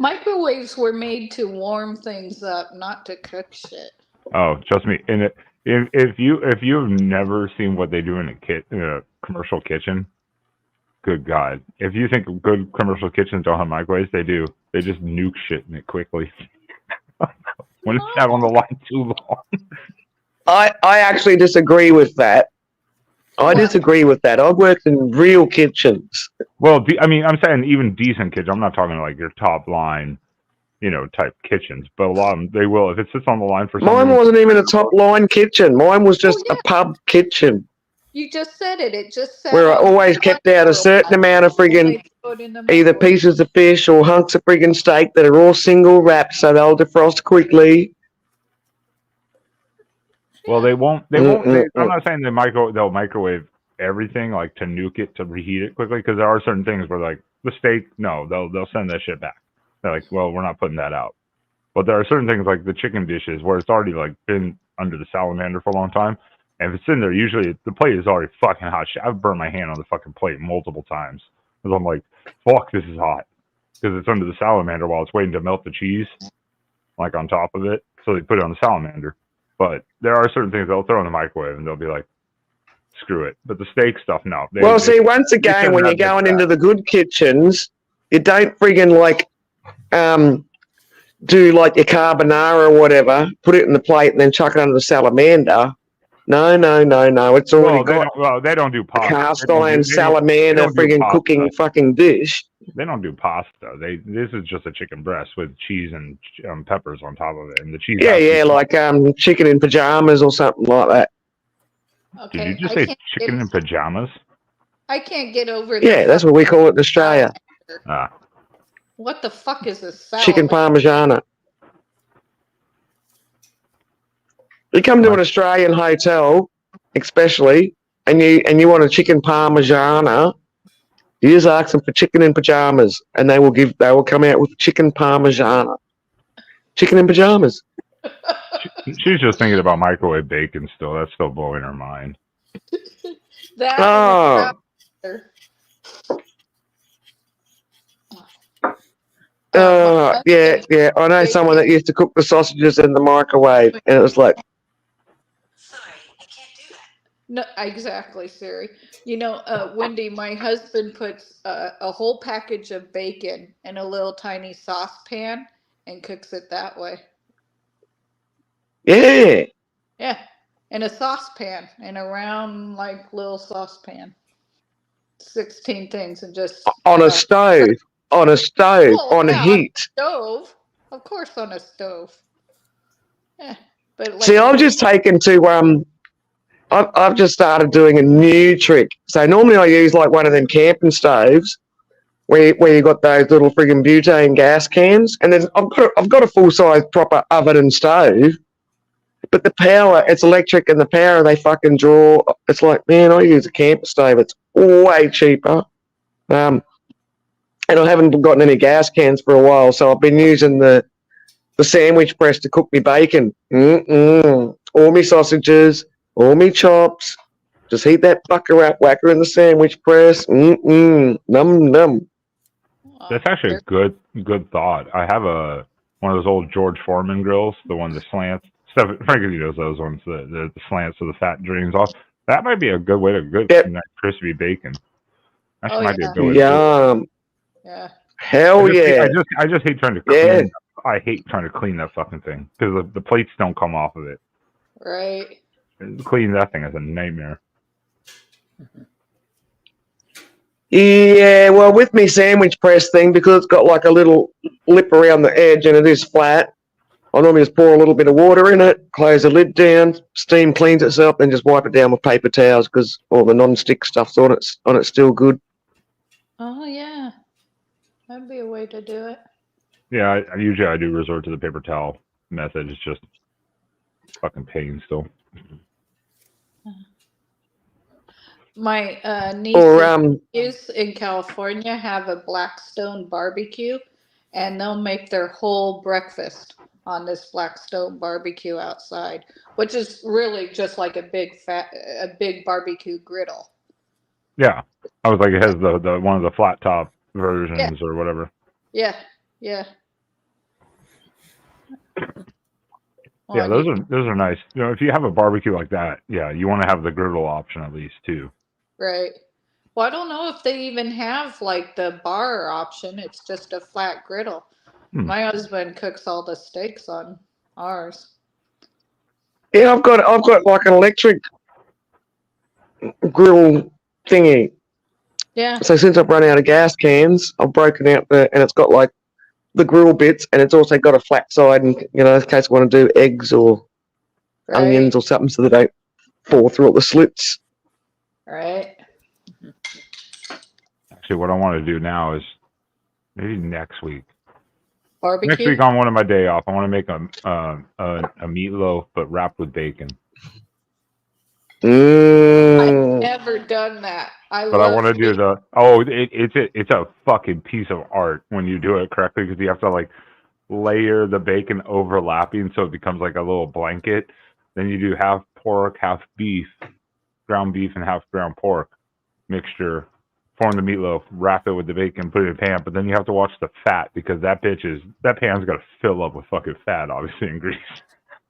Microwaves were made to warm things up, not to cook shit.
Oh, trust me. If you've never seen what they do in a commercial kitchen, good God! If you think good commercial kitchens don't have microwaves, they do. They just nuke shit in it quickly when it's not on the line too long.
I actually disagree with that. I've worked in real kitchens.
Well, I'm saying even decent kitchen. I'm not talking like your top line, type kitchens. But a lot of them, they will. If it sits on the line for some
Mine
reason,
wasn't even a top line kitchen. Mine was just a pub kitchen.
You just said it. It just said
Where I always kept out a certain amount of friggin' either pieces of fish or hunks of friggin' steak that are all single wrapped so they'll defrost quickly.
well, they won't. I'm not saying they'll microwave everything like to nuke it to reheat it quickly because there are certain things where like the steak, no, they'll send that shit back. They're like, well, we're not putting that out. But there are certain things like the chicken dishes where it's already like been under the salamander for a long time. And if it's in there, usually the plate is already fucking hot. I've burned my hand on the fucking plate multiple times because I'm like, fuck, this is hot because it's under the salamander while it's waiting to melt the cheese, like on top of it. So they put it on the salamander. But there are certain things they'll throw in the microwave and they'll be like screw it. But the steak stuff, no.
Well, see, once again, when you're going into the good kitchens, you don't friggin' like do like your carbonara or whatever, put it in the plate and then chuck it under the salamander. No. It's already
they don't do pasta.
cast iron salamander friggin' cooking fucking dish.
They don't do pasta. This is just a chicken breast with cheese and peppers on top of it, and the cheese.
Yeah, like chicken in pajamas or something like that.
Okay,
Did you just say chicken in pajamas?
I can't get over.
Yeah, that's what we call it in Australia.
What the fuck is this salad?
Chicken parmigiana. You come to an Australian hotel, especially, and you want a chicken parmigiana. You just ask them for chicken in pajamas, and they will come out with chicken parmigiana. Chicken in pajamas.
She's just thinking about microwave bacon still. That's still blowing her mind.
Yeah. I know someone that used to cook the sausages in the microwave, and it was like,
no, exactly, Siri. You know, Wendy, my husband puts a whole package of bacon in a little tiny saucepan and cooks it that way.
yeah.
Yeah, in a saucepan, in a round, like, little saucepan. 16 things and just...
On a stove. On a stove.
Well,
on a
yeah,
heat.
Stove. Of course on a stove. Yeah, but like...
See, I've just taken to... I've just started doing a new trick. So normally I use like one of them camping stoves where you got those little friggin' butane gas cans, and then I've got a full size proper oven and stove, but the power, it's electric, and the power they fucking draw. It's like, man, I use a camper stove. It's way cheaper, and I haven't gotten any gas cans for a while, so I've been using the sandwich press to cook me bacon. All me sausages. All me chops, just heat that fucker up, whack her in the sandwich press. Num.
That's actually a good thought. I have one of those old George Foreman grills, the one that slants. Frankie knows those ones, the slants so the fat drains off. That might be a good way to get nice crispy bacon. That might be a good way.
Yum.
Yeah.
Hell yeah.
I just hate trying to clean. I hate trying to clean that fucking thing because the plates don't come off of it.
Right.
Cleaning that thing is a nightmare.
Yeah, well, with me sandwich press thing, because it's got like a little lip around the edge and it is flat, I normally just pour a little bit of water in it, close the lid down, steam cleans itself, then just wipe it down with paper towels because all the non-stick stuff's on it still good.
Oh, yeah. That'd be a way to do it.
Yeah, usually I do resort to the paper towel method. It's just fucking pain still.
My niece in California have a Blackstone barbecue, and they'll make their whole breakfast on this Blackstone barbecue outside, which is really just like a big barbecue griddle.
Yeah, I was like, it has the one of the flat top versions or whatever.
Yeah.
Yeah, those are nice. You know, if you have a barbecue like that, yeah, you want to have the griddle option at least too.
Right. Well, I don't know if they even have like the bar option. It's just a flat griddle. My husband cooks all the steaks on ours.
Yeah, I've got like an electric grill thingy.
Yeah.
So since I've run out of gas cans, I've broken out and it's got like the grill bits, and it's also got a flat side, and in case I want to do eggs or onions or something, so they don't fall through all the slits.
Right.
Actually, what I want to do now is maybe next week.
Barbecue.
Next week on one of my day off, I want to make a meatloaf, but wrapped with bacon.
I've never done that.
I want to do it's a fucking piece of art when you do it correctly, because you have to like layer the bacon overlapping so it becomes like a little blanket. Then you do half pork, half beef, ground beef, and half ground pork mixture. Form the meatloaf, wrap it with the bacon, put it in a pan. But then you have to watch the fat, because that pan's got to fill up with fucking fat, obviously, and grease.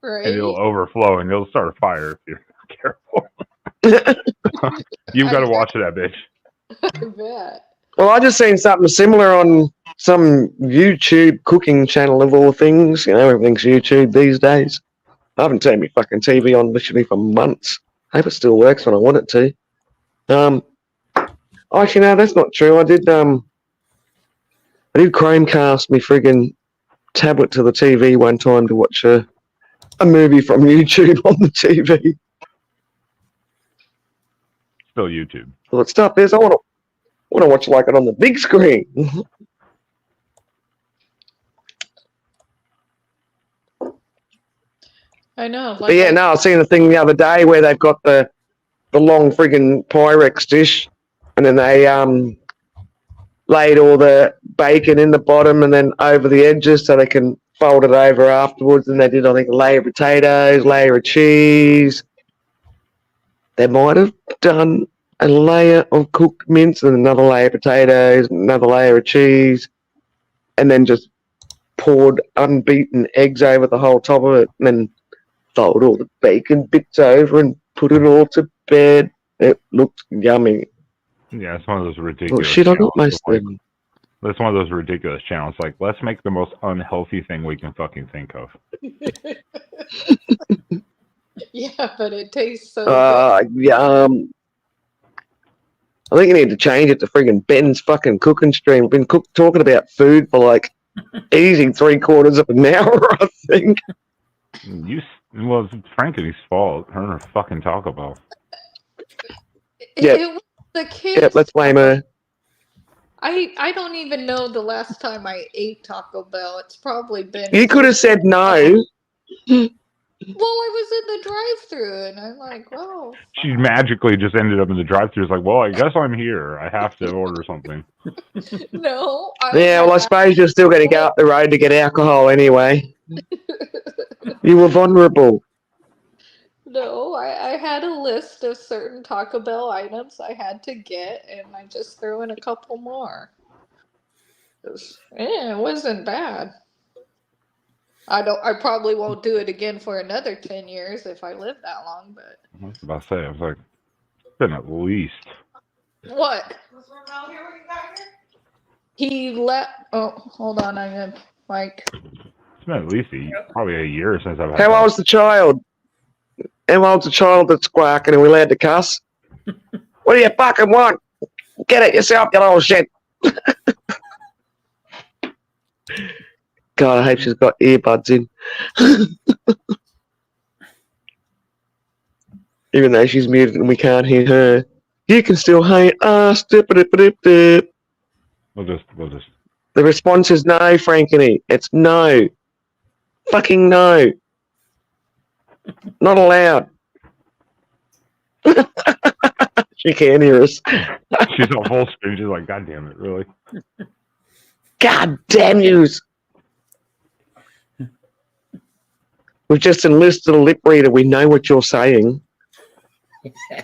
Right.
And it'll overflow and it'll start a fire if you're not careful. You've got to watch that bitch.
I bet.
Well, I just seen something similar on some YouTube cooking channel of all things. You know, everything's YouTube these days. I haven't turned my fucking TV on literally for months. I hope it still works when I want it to. Actually, no, that's not true. I did Chromecast me friggin' tablet to the TV one time to watch a movie from YouTube on the TV.
Still YouTube.
Well, stop this. I want to watch like it on the big screen.
I know.
But yeah, no, I seen a thing the other day where they've got the long friggin' Pyrex dish, and then they laid all the bacon in the bottom and then over the edges so they can fold it over afterwards. And they did, I think, a layer of potatoes, layer of cheese. They might have done a layer of cooked mince and another layer of potatoes, another layer of cheese, and then just poured unbeaten eggs over the whole top of it, and then fold all the bacon bits over and put it all to bed. It looked yummy.
Yeah, it's one of those ridiculous.
Oh shit! I got
channels.
most of them.
That's one of those ridiculous channels. Like, let's make the most unhealthy thing we can fucking think of.
Yeah, but it tastes so
Yeah. I think you need to change it to friggin' Ben's fucking cooking stream. We've been talking about food for like easy 3/4 of an hour, I think.
Well, it's Frankie's fault. Her and her fucking Taco Bell.
Yeah.
It was the kids.
Yeah, let's blame her.
I don't even know the last time I ate Taco Bell. It's probably been.
You could have said no.
Well, I was in the drive-thru, and I'm like, "Whoa!"
She magically just ended up in the drive-thru. It's like, well, I guess I'm here. I have to order something.
No.
Yeah, well, I suppose you're still going to go up the road to get alcohol anyway. You were vulnerable.
No, I had a list of certain Taco Bell items I had to get, and I just threw in a couple more. It wasn't bad. I probably won't do it again for another 10 years if I live that long, but
I was about to say, I was like, it's been at least.
what? He left. Oh, hold on, I'm gonna Mike.
It's been at least probably a year since I've had.
How old's the child? How old's the child that's squawking? Are we allowed to cuss? What do you fucking want? Get it yourself, you little shit. God, I hope she's got earbuds in. Even though she's muted and we can't hear her. You can still hear us. Dip.
We'll just.
The response is no, Frankie. It's no. Fucking no. Not allowed. She can't hear us.
She's on full screen. She's like, God damn it, really?
God damn yous. We've just enlisted a lip reader. We know what you're saying.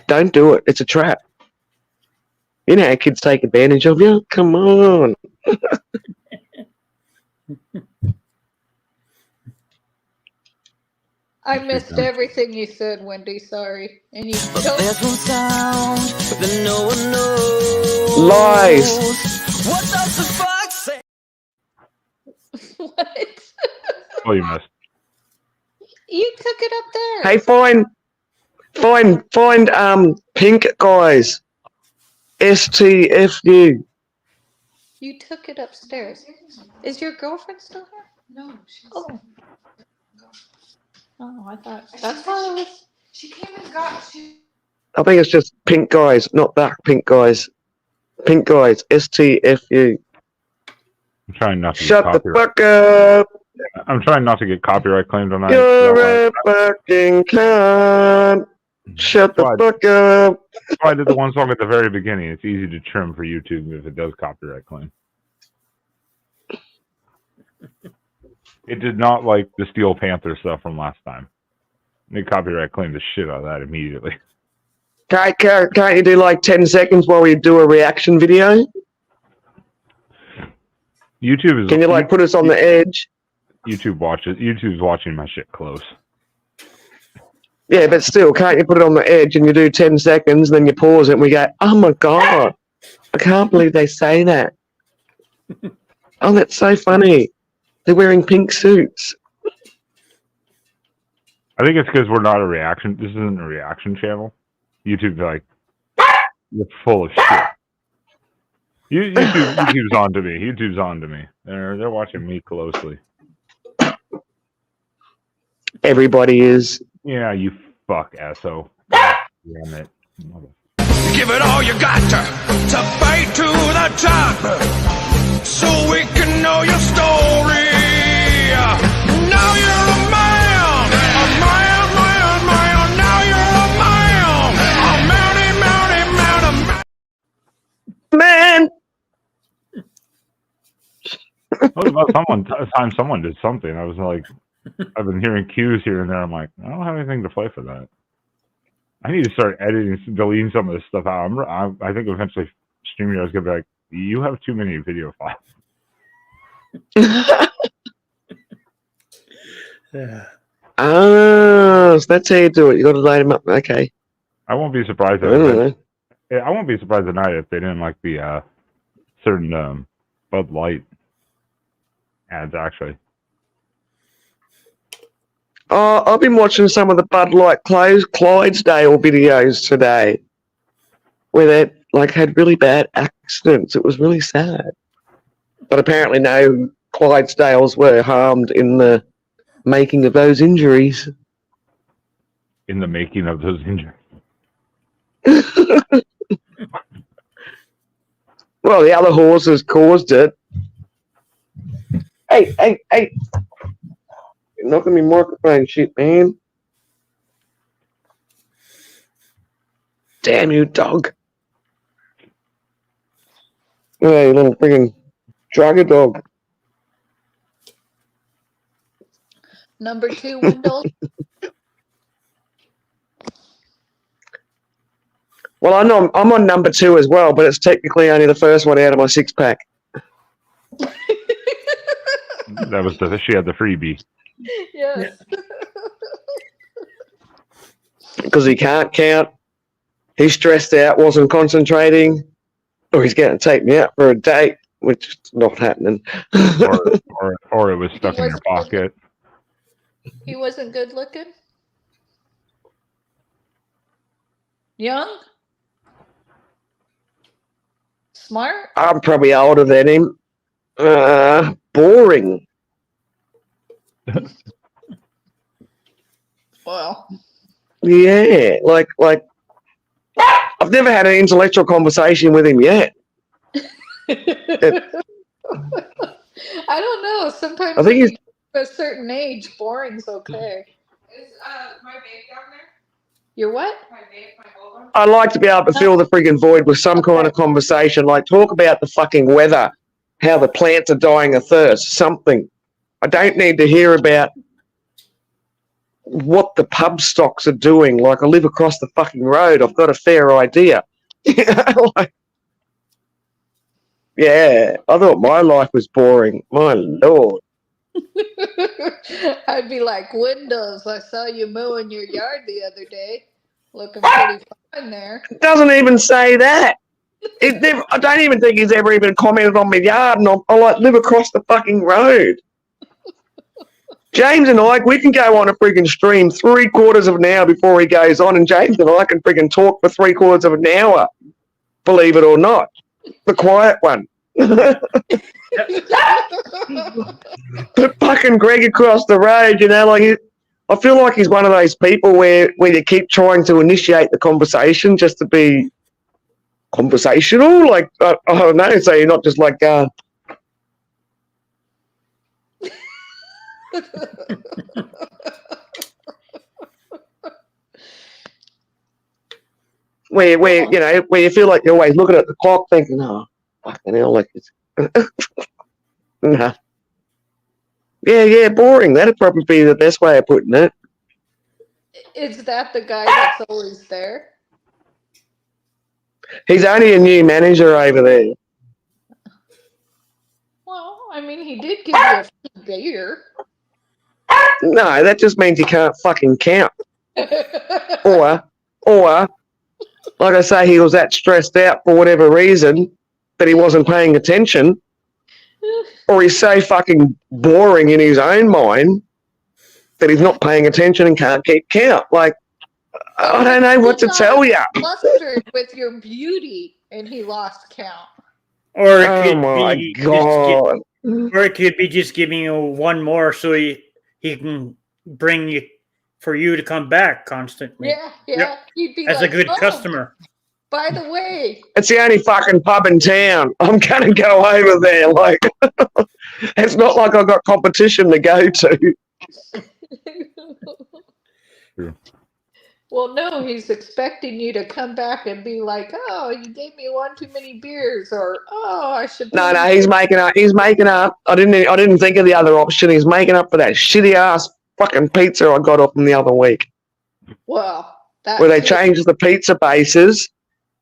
Don't do it. It's a trap. You know how kids take advantage of you? Come on.
I missed everything you said, Wendy. Sorry. And you don't.
There's one sound that no one knows.
Lies.
What does the fox say?
What?
Oh, you missed.
You took it up there.
Hey, find pink guys. STFU.
You took it upstairs. Is your girlfriend still here? No, she's. Oh, I thought that's why it was. She came and got.
I think it's just pink guys, not dark pink guys. Pink guys. STFU.
I'm trying not to
Shut
get
the
copyright.
fuck up.
I'm trying not to get copyright claimed on that.
You're a fucking cunt. Shut the fuck up.
That's why I did the one song at the very beginning. It's easy to trim for YouTube if it does copyright claim. It did not like the Steel Panther stuff from last time. They copyright claimed the shit out of that immediately.
Can't you do like 10 seconds while we do a reaction video?
YouTube is.
Can you like put us on the edge?
YouTube's watching my shit close.
Yeah, but still, can't you put it on the edge and you do 10 seconds, then you pause it and we go, oh my God, I can't believe they say that. Oh, that's so funny. They're wearing pink suits.
I think it's because we're not a reaction. This isn't a reaction channel. YouTube's like, you're full of shit. YouTube's on to me. YouTube's on to me. They're watching me closely.
Everybody is.
Yeah, you fuck, SO. Damn it.
Give it all you got to fight to the top so we can know your story. Now you're a man, now you're a
man.
What about time someone did something? I was like, I've been hearing cues here and there. I'm like, I don't have anything to play for that. I need to start editing, deleting some of this stuff out. I think eventually StreamYard's gonna be like, you have too many video files.
Oh, so that's how you do it. You got to light them up. Okay.
I won't be surprised. I won't be surprised tonight if they didn't like the certain Bud Light ads. Actually,
I've been watching some of the Bud Light Clydesdale videos today, where they had really bad accidents. It was really sad. But apparently, no Clydesdales were harmed in the making of those injuries.
In the making of those injuries.
Well, the other horses caused it. Hey. You're knocking me microphone shit, man. Damn you, dog. Hey, little friggin' drugger dog.
Number 2 windows.
Well, I know I'm on number 2 as well, but it's technically only the first one out of my 6-pack.
That was she had the freebie.
Yes.
Because he can't count. He's stressed out, wasn't concentrating, or he's going to take me out for a date, which is not happening.
or it was stuck in your pocket.
He wasn't good looking? Young? Smart?
I'm probably older than him. Boring.
Well.
Yeah, like I've never had an intellectual conversation with him yet.
I don't know. Sometimes
I think he's
at a certain age, boring's okay.
Is my vape down there?
Your what?
My vape, my bulb.
I like to be able to fill the friggin' void with some kind of conversation, like talk about the fucking weather, how the plants are dying of thirst, something. I don't need to hear about what the pub stocks are doing. Like, I live across the fucking road. I've got a fair idea. Yeah, I thought my life was boring. My Lord.
I'd be like, Windows, I saw you mowing your yard the other day. Looking pretty fine there.
It doesn't even say that. I don't even think he's ever even commented on my yard, and I live across the fucking road. James and I, we can go on a friggin' stream 3/4 of an hour before he goes on, and James and I can friggin' talk for 3/4 of an hour. Believe it or not. The quiet one. But fucking Greg across the road, I feel like he's one of those people where you keep trying to initiate the conversation just to be conversational. Like, I don't know, so you're not just like, where you feel like you're always looking at the clock thinking, oh, fucking hell, like it's nah. Yeah, boring. That'd probably be the best way of putting it.
Is that the guy that's always there?
He's only a new manager over there.
Well, I mean, he did give you a free beer.
No, that just means he can't fucking count. or, like I say, he was that stressed out for whatever reason that he wasn't paying attention, or he's so fucking boring in his own mind that he's not paying attention and can't keep count. Like, I don't know what to tell you.
Flustered with your beauty, and he lost count.
Or it
Oh
could
my
be
God.
or it could be just giving you one more so he can bring you for you to come back constantly.
Yeah.
Yep.
He'd be
As
like,
a good
"Oh,
customer.
by the way."
It's the only fucking pub in town. I'm going to go over there. Like, it's not like I've got competition to go to.
Well, no, he's expecting you to come back and be like, "Oh, you gave me one too many beers," or "Oh, I should."
No, he's making up. He's making up. I didn't think of the other option. He's making up for that shitty ass fucking pizza I got off him the other week,
Well, that
where they changed the pizza bases,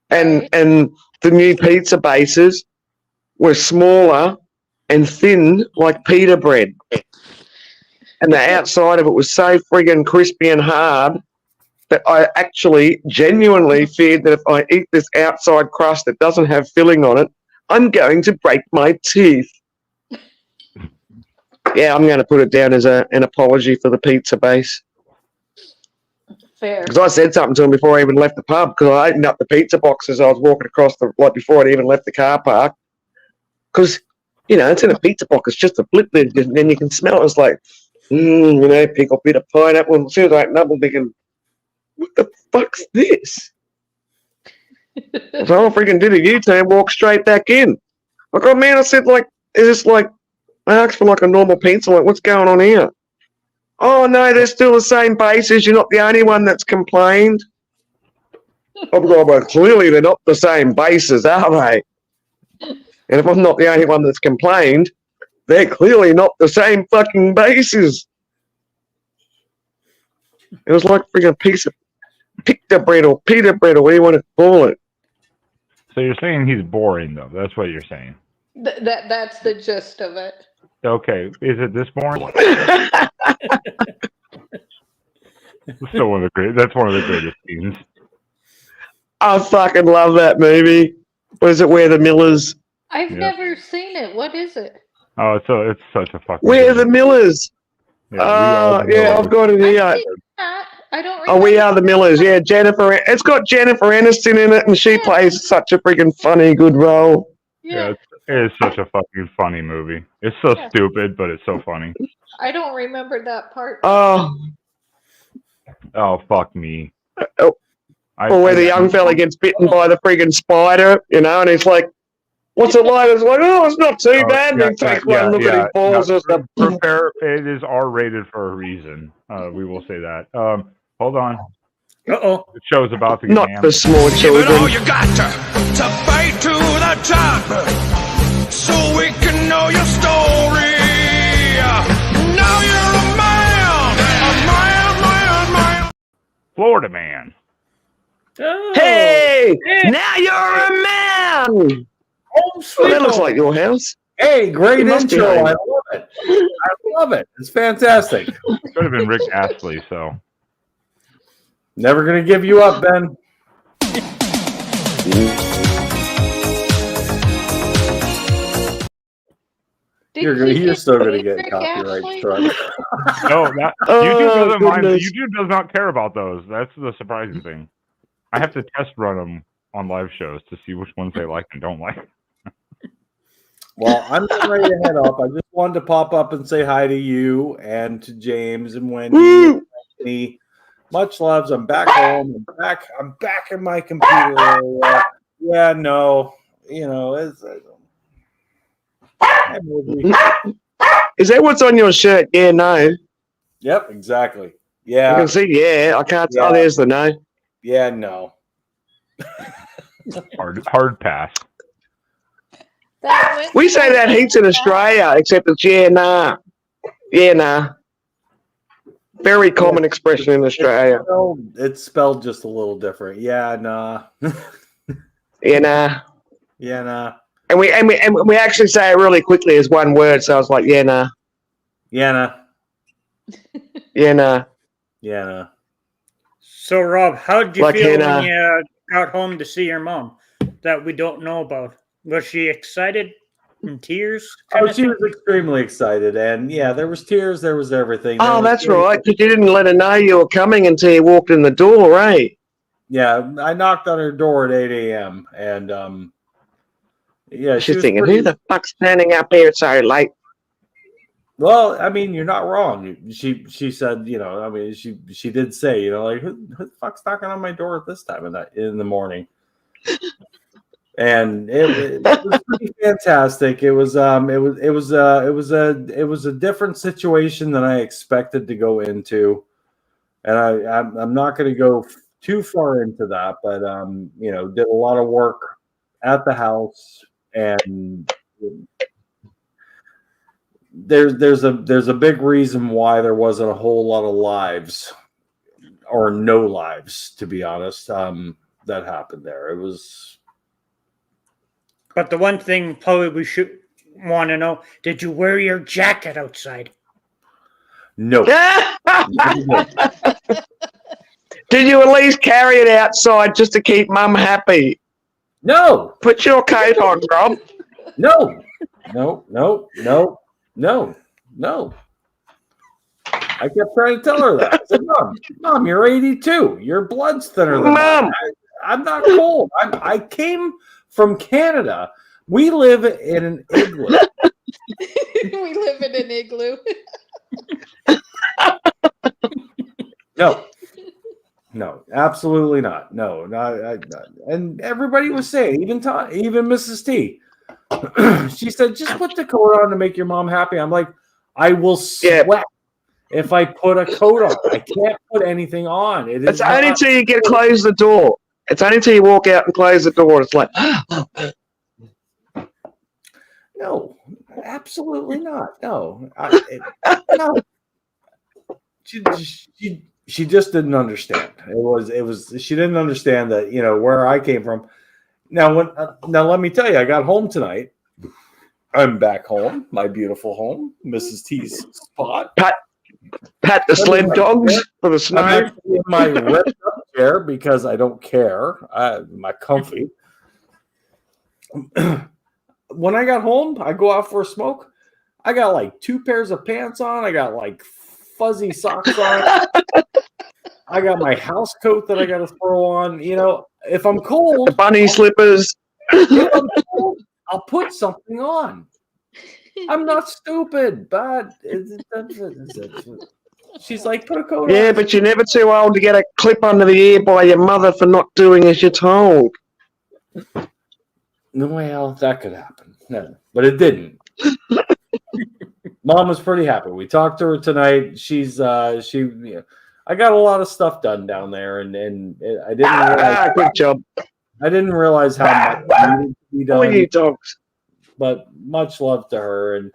and the new pizza bases were smaller and thin like pita bread, and the outside of it was so friggin' crispy and hard that I actually genuinely feared that if I eat this outside crust that doesn't have filling on it, I'm going to break my teeth. Yeah, I'm going to put it down as an apology for the pizza base.
Fair.
Because I said something to him before I even left the pub, because I opened up the pizza box as I was walking across before I'd even left the car park. Because, it's in a pizza box. It's just a blip there, and then you can smell it. It's like, pickle, bit of pineapple. And as soon as I open up, I'm thinking, what the fuck's this? So I freaking did a U-turn, walked straight back in. Like, oh man, I said, like, is this like, I asked for like a normal pizza, like, what's going on here? Oh no, they're still the same bases. You're not the only one that's complained. I've gone, well, clearly they're not the same bases, are they? And if I'm not the only one that's complained, they're clearly not the same fucking bases. It was like freaking a piece of pita bread or whatever you want to call it.
So you're saying he's boring, though. That's what you're saying.
That's the gist of it.
Okay. Is it this boring? Still one of the great. That's one of the greatest scenes.
I fucking love that movie. Was it Where the Millers?
I've never seen it. What is it?
Oh, it's such a fucking.
Where the Millers?
Yeah,
I've got it here.
I don't remember.
Oh, We Are the Millers. Yeah, Jennifer. It's got Jennifer Aniston in it, and she plays such a freaking funny, good role.
Yeah, it is such a fucking funny movie. It's so stupid, but it's so funny.
I don't remember that part.
Oh,
fuck me.
or where the young fella gets bitten by the freaking spider, and he's like, what's it like? It's like, oh, it's not too bad. And he takes one look at his balls.
Prepare. It is R-rated for a reason. We will say that. Hold on.
Uh-oh.
The show's about to get
Not
hammered.
for small
Give it
children.
all you got to fight to the top, so we can know your story. Now you're a man.
Florida man.
Oh,
Hey, now you're a man. Oh, that looks like your house.
Hey, great
It must be
intro.
home.
I love it. I love it. It's fantastic.
Could have been Rick Astley, so.
Never going to give you up, Ben. You're still going to get copyright struck.
No,
Oh,
YouTube doesn't mind.
goodness.
YouTube does not care about those. That's the surprising thing. I have to test run them on live shows to see which ones they like and don't like.
Well, I'm getting ready to head off. I just wanted to pop up and say hi to you and to James and Wendy. And Anthony. Much loves. I'm back home. I'm back in my computer area. Yeah, no, it's.
Is that what's on your shirt? Yeah, no.
Yep, exactly. Yeah,
I can see. Yeah, I can't.
Yeah.
Oh, there's the no.
Yeah, no.
Hard pass.
We say that heaps in Australia, except it's yeah, nah. Yeah, nah. Very common expression in Australia.
It's spelled just a little different. Yeah, nah.
Yeah, nah.
Yeah, nah.
And we actually say it really quickly as one word. So I was like, yeah, nah.
Yeah, nah.
Yeah, nah.
Yeah, nah.
So, Rob, how did you
Like
feel
in,
when you got home to see your mom that we don't know about? Was she excited? In tears?
Oh, she was extremely excited, and yeah, there was tears, there was everything. There
Oh,
was
that's right. Because you didn't let her know you were coming until you walked in the door, right?
Yeah, I knocked on her door at 8 a.m. and yeah, she
She's
was
thinking,
pretty.
who the fuck's standing up here so late?
Well, I mean, you're not wrong. She said, you know, I mean, she did say, you know, like who the fuck's knocking on my door at this time in the morning? And it was pretty fantastic. It was a different situation than I expected to go into, and I'm not going to go too far into that, but you know, did a lot of work at the house, and there's a big reason why there wasn't a whole lot of lives or no lives, to be honest, that happened there. It was.
But the one thing probably we should want to know, did you wear your jacket outside?
No.
Did you at least carry it outside just to keep Mum happy?
No.
Put your coat on, Rob.
No. I kept trying to tell her that. I said, Mom, you're 82. Your blood's thinner than mine. I'm not cold. I came from Canada. We live in an igloo.
We live in an igloo.
No, absolutely not. No, and everybody was saying, even Mrs. T, she said, just put the coat on to make your mom happy. I'm like, I will sweat if I put a coat on. I can't put anything on.
It's only until you get to close the door. It's only until you walk out and close the door. It's like,
no, absolutely not. No, no. She just didn't understand. It was she didn't understand that, you know, where I came from. Now let me tell you, I got home tonight. I'm back home, my beautiful home, Mrs. T's spot.
Pat the sled dogs for the snow.
I'm actually in my ripped up chair because I don't care. My comfy. When I got home, I go out for a smoke. I got like 2 pairs of pants on. I got like fuzzy socks on. I got my house coat that I got to throw on. You know, if I'm cold,
the bunny slippers.
If I'm cold, I'll put something on. I'm not stupid, but she's like, put a coat on.
Yeah, but you're never too old to get a clip under the ear by your mother for not doing as you're told.
No, well, that could happen. No, but it didn't. Mom was pretty happy. We talked to her tonight. She's I got a lot of stuff done down there, and I didn't realize.
Good job.
I didn't realize how much needed to be done.
All you dogs.
But much love to her. And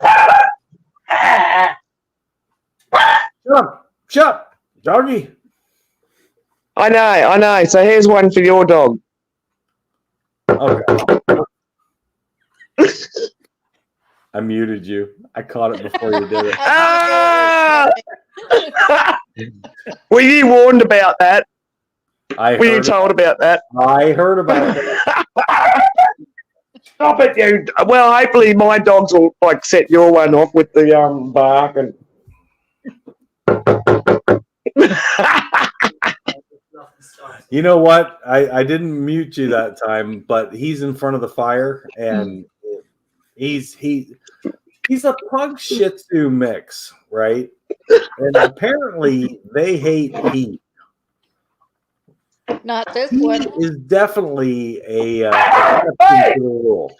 shut up, doggy.
I know. So here's one for your dog.
Okay. I muted you. I caught it before you did it.
Were you warned about that?
Were
you told about that?
I heard about that.
Stop it, you. Well, hopefully my dogs will like set your one off with the bark and.
You know what? I didn't mute you that time, but he's in front of the fire, and he's a pug Shih Tzu mix, right? And apparently they hate heat.
Not this
He
one.
is definitely a exception to the rule.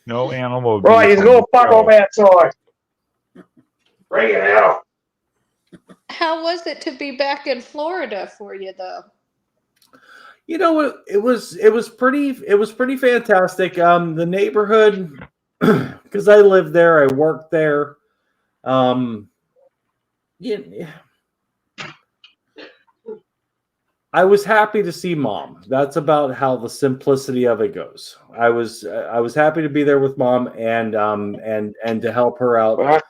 No animal.
Right, he's going to fuck off outside. Bring it out.
How was it to be back in Florida for you, though?
You know, it was pretty fantastic. The neighborhood, because I lived there, I worked there. Yeah. I was happy to see Mom. That's about how the simplicity of it goes. I was happy to be there with Mom and to help her out. I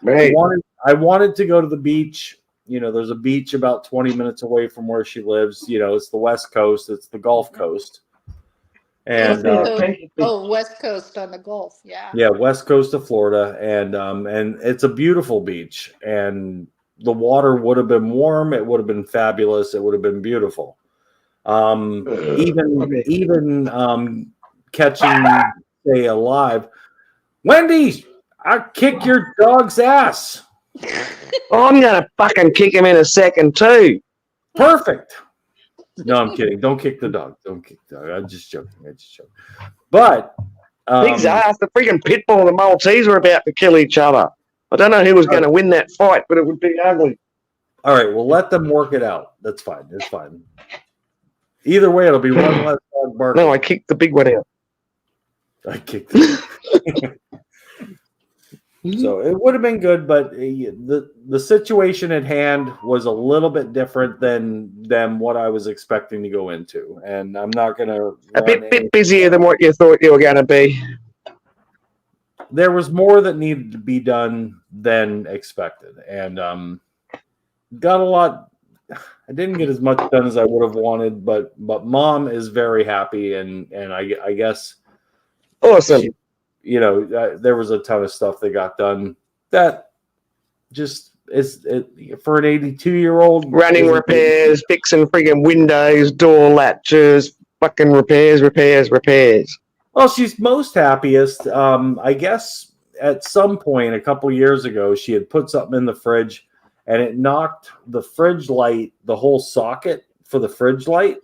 wanted to go to the beach. there's a beach about 20 minutes away from where she lives. It's the West Coast. It's the Gulf Coast. And
West Coast on the Gulf, yeah.
Yeah, West Coast of Florida, and it's a beautiful beach, and the water would have been warm. It would have been fabulous. It would have been beautiful. Even catching stay alive. Wendy, I kick your dog's ass.
I'm gonna fucking kick him in a second too.
Perfect. No, I'm kidding. Don't kick the dog. Don't kick the dog. I'm just joking. But
Big's ass, the freaking pit bull and the Maltese were about to kill each other. I don't know who was going to win that fight, but it would be ugly.
All right, well, let them work it out. That's fine. It's fine. Either way, it'll be one less dog barking.
No, I kicked the big one out.
I kicked it. So it would have been good, but the situation at hand was a little bit different than what I was expecting to go into, and I'm not going to
a bit busier than what you thought you were going to be.
There was more that needed to be done than expected, and got a lot. I didn't get as much done as I would have wanted, but Mom is very happy, and I guess
awesome.
There was a ton of stuff that got done that just is for an 82-year-old.
Running repairs, fixing friggin' windows, door latches, fucking repairs.
Well, she's most happiest. I guess at some point a couple years ago, she had put something in the fridge and it knocked the fridge light, the whole socket for the fridge light.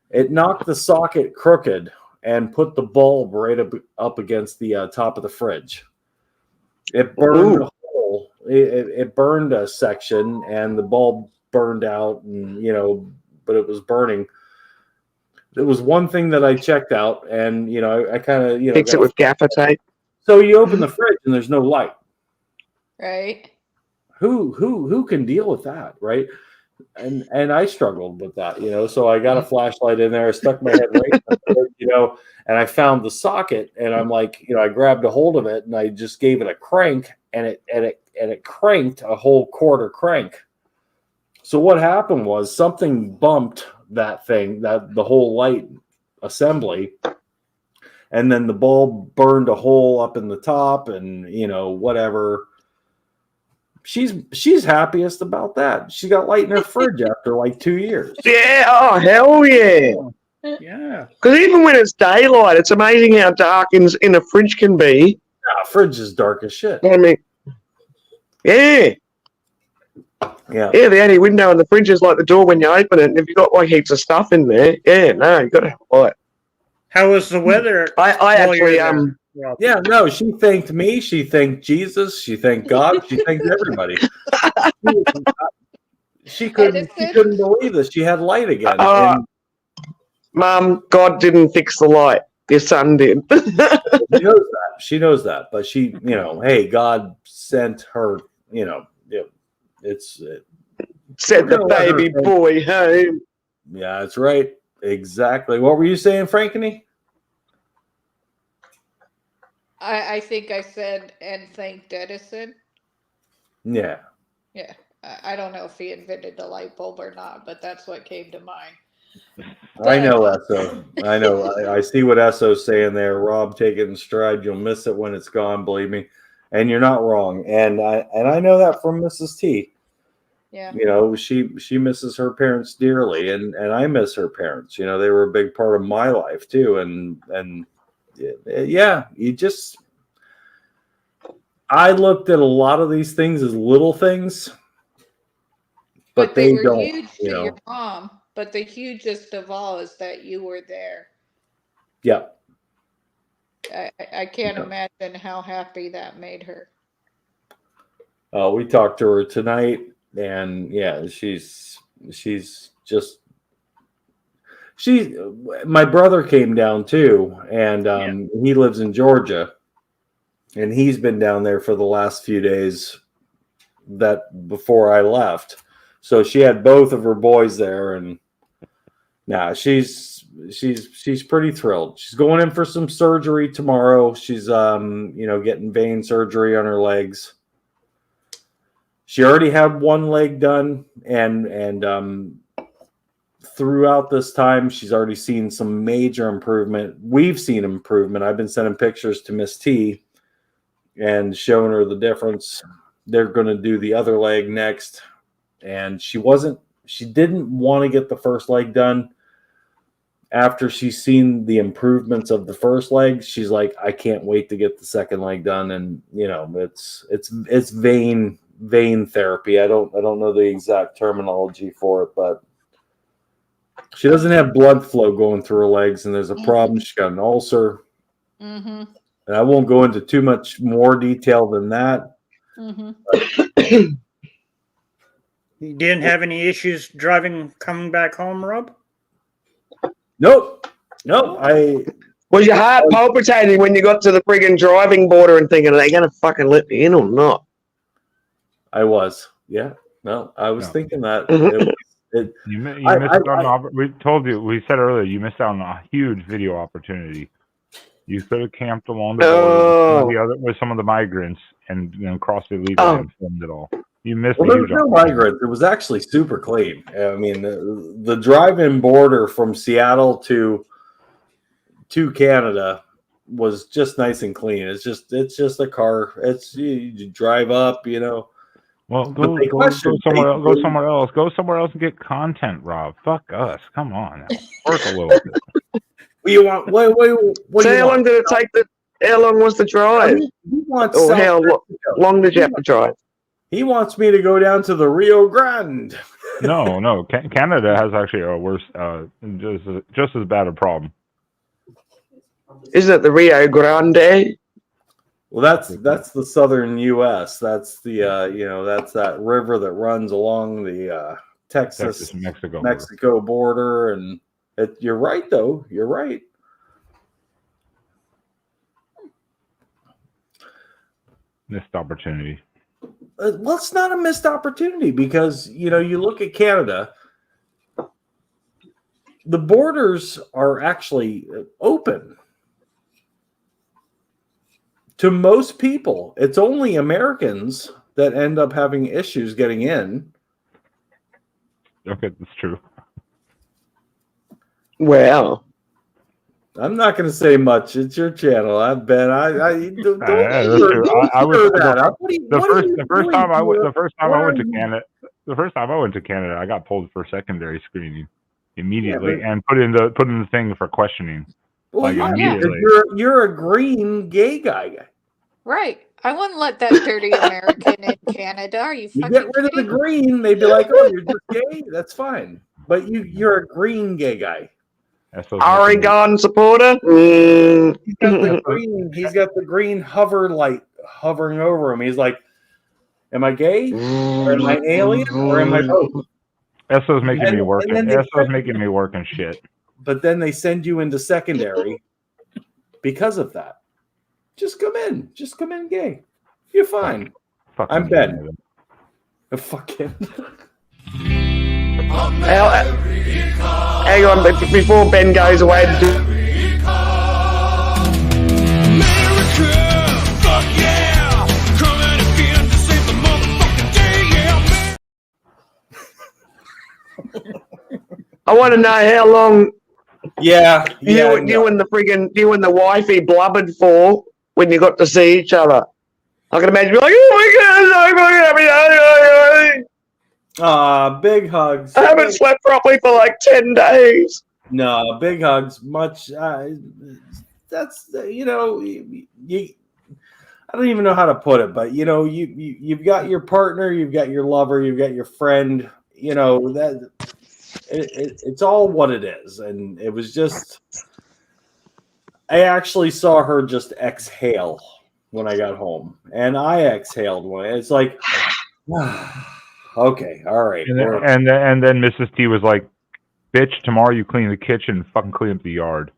It knocked the socket crooked and put the bulb right up against the top of the fridge. It burned a hole. It burned a section, and the bulb burned out, and but it was burning. There was one thing that I checked out, and I kind of
fix it with gaffer tape.
So you open the fridge and there's no light.
Right.
Who can deal with that, right? And I struggled with that, so I got a flashlight in there, I stuck my head right in there, and I found the socket, and I'm like, I grabbed a hold of it and I just gave it a crank, and it cranked a whole quarter crank. So what happened was something bumped that thing, that the whole light assembly, and then the bulb burned a hole up in the top, and whatever. She's happiest about that. She got light in her fridge after like 2 years.
Yeah, oh hell yeah.
Yeah.
Because even when it's daylight, it's amazing how dark in the fridge can be.
Yeah, fridge is dark as shit.
I mean, yeah.
Yeah.
Yeah, the only window in the fridge is like the door when you open it, and if you've got like heaps of stuff in there, you got to have light.
How was the weather?
I actually
Yeah, no, she thanked me. She thanked Jesus. She thanked God. She thanked everybody. She couldn't believe this. She had light again.
Mom, God didn't fix the light. Your son did.
She knows that. She knows that. But she, hey, God sent her.
Sent the baby boy home.
Yeah, that's right. Exactly. What were you saying, Frankeny?
I think I said and thanked Edison.
Yeah.
Yeah. I don't know if he invented the light bulb or not, but that's what came to mind.
I know Esso. I know. I see what Esso's saying there. Rob, take it in stride. You'll miss it when it's gone, believe me. And you're not wrong. And I know that from Mrs. T.
Yeah.
She misses her parents dearly, and I miss her parents. They were a big part of my life too. And yeah, I looked at a lot of these things as little things, but they
were
don't.
Huge to your mom. But the hugest of all is that you were there.
Yeah.
I can't imagine how happy that made her.
We talked to her tonight, and yeah, she's just. My brother came down too, and he lives in Georgia, and he's been down there for the last few days before I left. So she had both of her boys there, and she's pretty thrilled. She's going in for some surgery tomorrow. She's getting vein surgery on her legs. She already had one leg done, and throughout this time, she's already seen some major improvement. We've seen improvement. I've been sending pictures to Miss T and showing her the difference. They're going to do the other leg next, and she didn't want to get the first leg done. After she's seen the improvements of the first leg, she's like, I can't wait to get the second leg done. And it's vein therapy. I don't know the exact terminology for it, but she doesn't have blood flow going through her legs, and there's a problem. She's got an ulcer.
Mm-hmm.
And I won't go into too much more detail than that.
Mm-hmm.
You didn't have any issues coming back home, Rob?
Nope.
Was your heart palpitating when you got to the friggin' driving border and thinking, are they going to fucking let me in or not?
I was. Yeah. No, I was thinking that.
You missed out on. We told you. We said earlier you missed out on a huge video opportunity. You could have camped along the border with some of the migrants and then crossed illegally and filmed it all. You missed.
Well, there was no migrants. It was actually super clean. I mean, the drive-in border from Seattle to Canada was just nice and clean. It's just a car. You drive up,
Well, go somewhere else. Go somewhere else. Go somewhere else and get content, Rob. Fuck us. Come on, work a little bit.
What you want?
So how long did it take? How long was the drive? How long did you have to drive?
He wants me to go down to the Rio Grande.
No. Canada has actually a worse, just as bad a problem.
Isn't it the Rio Grande?
Well, that's the southern U.S. That's the that's that river that runs along the Texas Mexico border, and you're right though. You're right.
Missed opportunity.
Well, it's not a missed opportunity because you look at Canada. The borders are actually open to most people. It's only Americans that end up having issues getting in.
Okay, that's true.
Well,
I'm not going to say much. It's your channel. I bet. The
first time I went to Canada, I got pulled for secondary screening immediately and put in the thing for questioning.
Well,
immediately.
You're a green gay guy.
Right. I wouldn't let that dirty American in Canada. Are you fucking
get rid of the green, they'd be like, "Oh, you're just gay. That's fine." But you're a green gay guy.
Oregon supporter.
He's got the green hover light hovering over him. He's like, "Am I gay? Or am I alien? Or am I both?"
ESSO's making me work. ESSO's making me work and shit.
But then they send you into secondary because of that. Just come in. Just come in gay. You're fine. I'm Ben. Fucking.
Hang on, before Ben goes away. I want to know how long. You and the wifey blubbered for when you got to see each other. I can imagine you like, oh my God,
big hugs.
I haven't slept properly for like 10 days.
No, big hugs. Much. That's I don't even know how to put it, but you've got your partner, you've got your lover, you've got your friend. That it's all what it is, and it was just. I actually saw her just exhale when I got home, and I exhaled when it's like, okay, all right.
And then Mrs. T was like, "Bitch, tomorrow you clean the kitchen, fucking clean up the yard."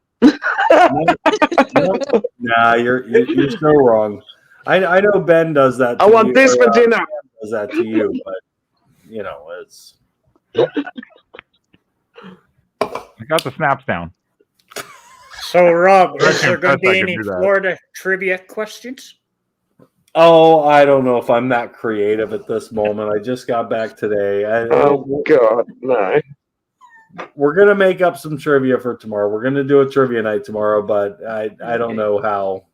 Nah, you're so wrong. I know Ben does that.
I want this for dinner.
Does that to you, but it's.
I got the snaps down.
So, Rob, is there going to be any Florida trivia questions?
Oh, I don't know if I'm that creative at this moment. I just got back today.
Oh God, no.
We're gonna make up some trivia for tomorrow. We're gonna do a trivia night tomorrow, but I don't know how.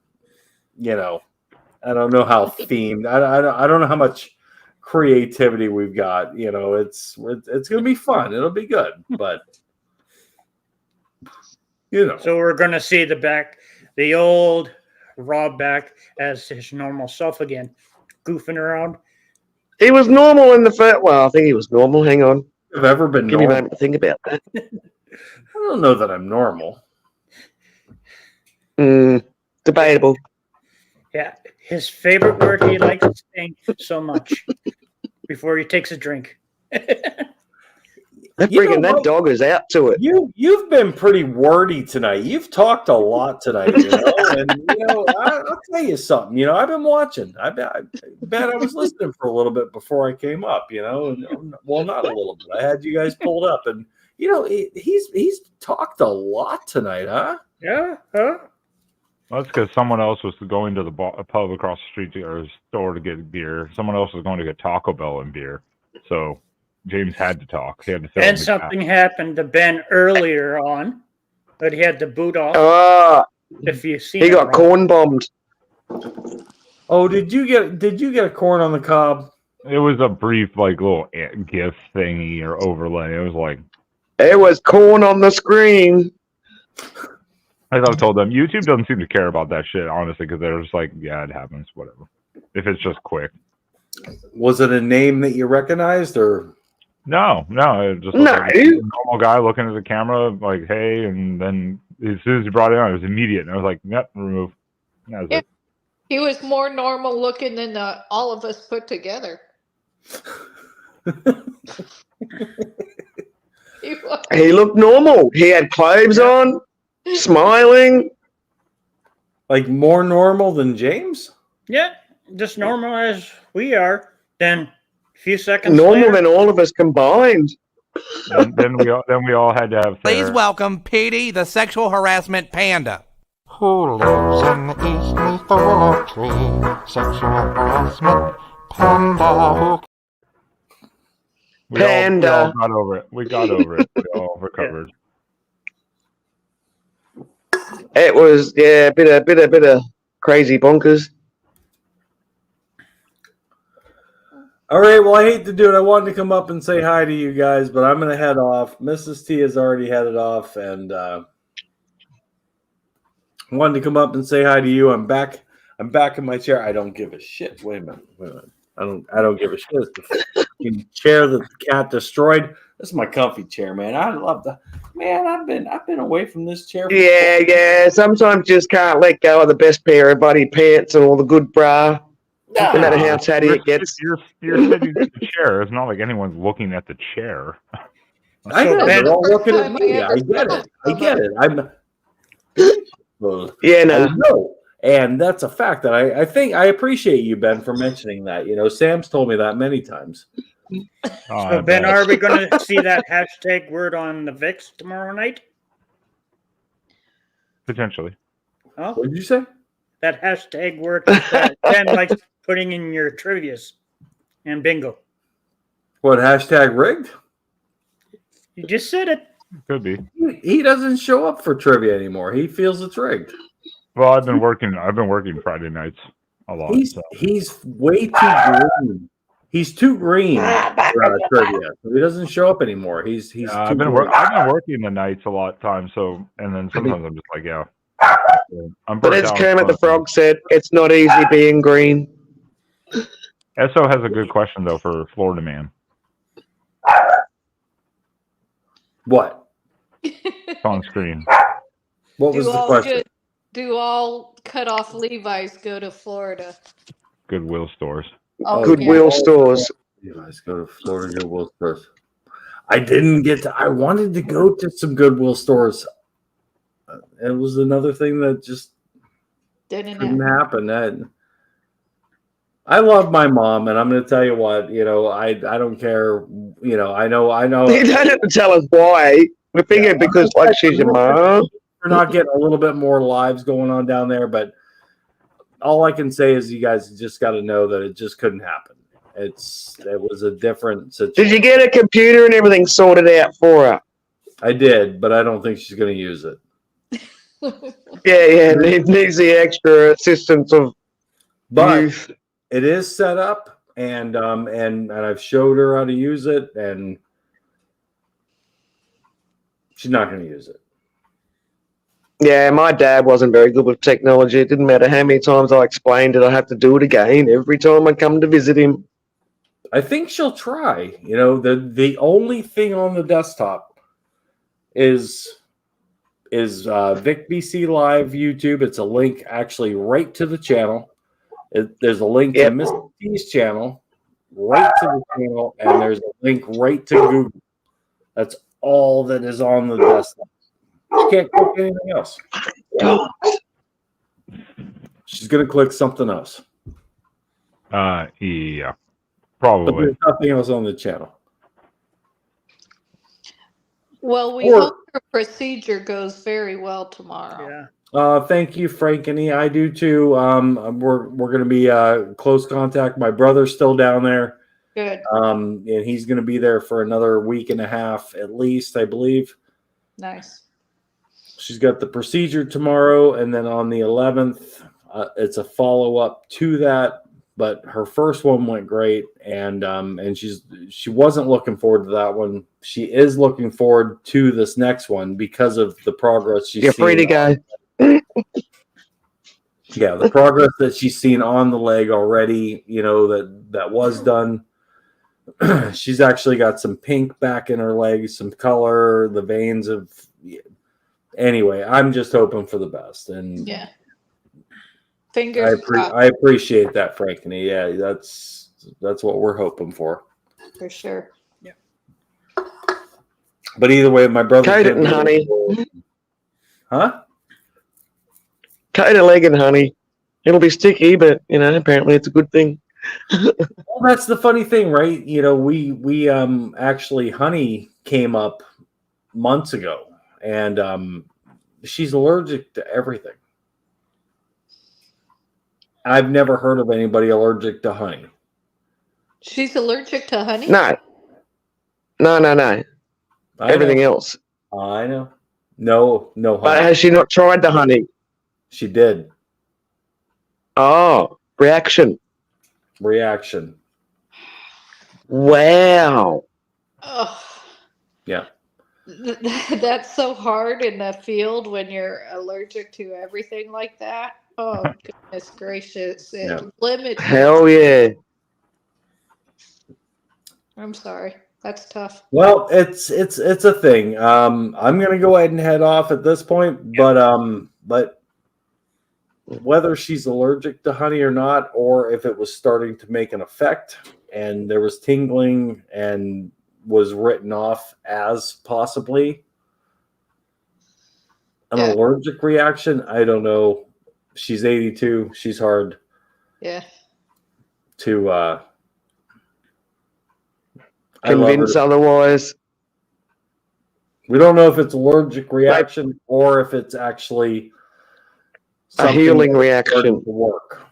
I don't know how themed. I don't know how much creativity we've got. It's gonna be fun. It'll be good, but
So we're gonna see the old Rob back as his normal self again, goofing around.
He was normal in the first. Well, I think he was normal. Hang on.
I've ever been
Give me a
normal.
moment to think about that.
I don't know that I'm normal.
Debatable.
Yeah, his favorite word he likes saying so much before he takes a drink.
That dog is out to it.
You've been pretty wordy tonight. You've talked a lot tonight, and I'll tell you something. I've been watching. I bet I was listening for a little bit before I came up. Well, not a little bit. I had you guys pulled up, and he's talked a lot tonight, huh?
Yeah, huh?
Well, that's because someone else was going to the pub across the street or a store to get beer. Someone else was going to get Taco Bell and beer. So James had to talk. He had to fill in
And
the
something
gap.
happened to Ben earlier on, but he had to boot off. If you see,
He got corn bombed.
Oh, did you get a corn on the cob?
It was a brief, little GIF thingy or overlay. It was like
it was corn on the screen.
As I've told them, YouTube doesn't seem to care about that shit, honestly, because they're just like, yeah, it happens, whatever. If it's just quick.
Was it a name that you recognized, or?
No, it just looked like a normal guy looking at the camera, like, hey, and then as soon as he brought it on, it was immediate, and I was like, yep, remove. And that was it.
He was more normal looking than all of us put together.
He looked normal. He had clothes on, smiling.
Like more normal than James?
Yeah, just normal as we are. Then a few seconds
Normal
later,
than all of us combined.
Then we all had to have.
Please welcome Petey, the sexual harassment panda.
Who lives in the east neath the willow tree? Sexual harassment panda.
We all got over it. We got over it. We all recovered.
It was a bit of crazy bonkers.
All right, well, I hate to do it. I wanted to come up and say hi to you guys, but I'm going to head off. Mrs. T has already headed off, and I wanted to come up and say hi to you. I'm back in my chair. I don't give a shit. Wait a minute. I don't give a shit. It's the fucking chair that the cat destroyed. This is my comfy chair, man. I love the man. I've been away from this chair.
Yeah. Sometimes you just can't let go of the best pair of buddy pants and all the good bra. No matter how tatty it gets.
You're sitting in the chair. It's not like anyone's looking at the chair.
I know. They're all looking at me. I get it. I know. And that's a fact that I think I appreciate you, Ben, for mentioning that. Sam's told me that many times.
So Ben, are we going to see that hashtag word on the VIX tomorrow night?
Potentially.
Oh?
What did you say?
That hashtag word that Ben likes putting in your trivias and bingo.
What, hashtag rigged?
You just said it.
Could be.
He doesn't show up for trivia anymore. He feels it's rigged.
Well, I've been working Friday nights a lot.
He's way too green. He's too green for trivia. So he doesn't show up anymore. He's
I've been working the nights a lot of times, and then sometimes I'm just like, yeah.
But as Kermit the Frog said, it's not easy being green.
Esso has a good question though for Florida man.
What?
It's on screen.
What was the question?
Do all cut off Levi's go to Florida?
Goodwill stores.
Oh,
Goodwill stores.
Levi's go to Florida Goodwill stores. I didn't get to. I wanted to go to some Goodwill stores. It was another thing that just didn't happen. I love my mom, and I'm going to tell you what. I don't care. I know.
You don't have to tell us why. We figured because she's your mom.
We're not getting a little bit more lives going on down there, but all I can say is you guys just got to know that it just couldn't happen. It was a different situation.
Did you get a computer and everything sorted out for her?
I did, but I don't think she's going to use it.
Yeah, needs the extra assistance of youth.
It is set up, and I've showed her how to use it, and she's not going to use it.
Yeah, my dad wasn't very good with technology. It didn't matter how many times I explained it, I have to do it again every time I come to visit him.
I think she'll try. You know, the only thing on the desktop is VicBC Live YouTube. It's a link actually right to the channel. There's a link to Miss T's channel, right to the channel, and there's a link right to Google. That's all that is on the desktop. She can't click anything else. She's going to click something else.
Yeah,
But
probably.
there's nothing else on the channel.
Well, we hope her procedure goes very well tomorrow.
Yeah.
Thank you, Frankeny. I do too. We're going to be close contact. My brother's still down there.
Good.
And he's going to be there for another week and a half at least, I believe.
Nice.
She's got the procedure tomorrow, and then on the 11th, it's a follow-up to that. But her first one went great, and she wasn't looking forward to that one. She is looking forward to this next one because of the progress she's seen.
You're free to go.
Yeah, the progress that she's seen on the leg already, you know, that was done. She's actually got some pink back in her legs, some color, the veins of... Anyway, I'm just hoping for the best. And
yeah. Fingers crossed.
I appreciate that, Frankeny. Yeah, that's what we're hoping for.
For sure.
Yeah.
But either way, my brother...
Coat it in honey.
Huh?
Coat a leg in honey. It'll be sticky, but, you know, apparently it's a good thing.
Well, that's the funny thing, right? You know, we actually, honey came up months ago, and she's allergic to everything. I've never heard of anybody allergic to honey.
She's allergic to honey?
No. Everything else.
I know. No honey.
But has she not tried the honey?
She did.
Oh, reaction. Wow.
Oh.
Yeah.
That's so hard in the field when you're allergic to everything like that. Oh, goodness gracious. It limits.
Hell yeah.
I'm sorry. That's tough.
Well, it's a thing. I'm gonna go ahead and head off at this point, but whether she's allergic to honey or not, or if it was starting to make an effect and there was tingling and was written off as possibly an allergic reaction, I don't know. She's 82. She's hard.
Yeah.
To convince otherwise.
We don't know if it's allergic reaction or if it's actually
a healing reaction
to work.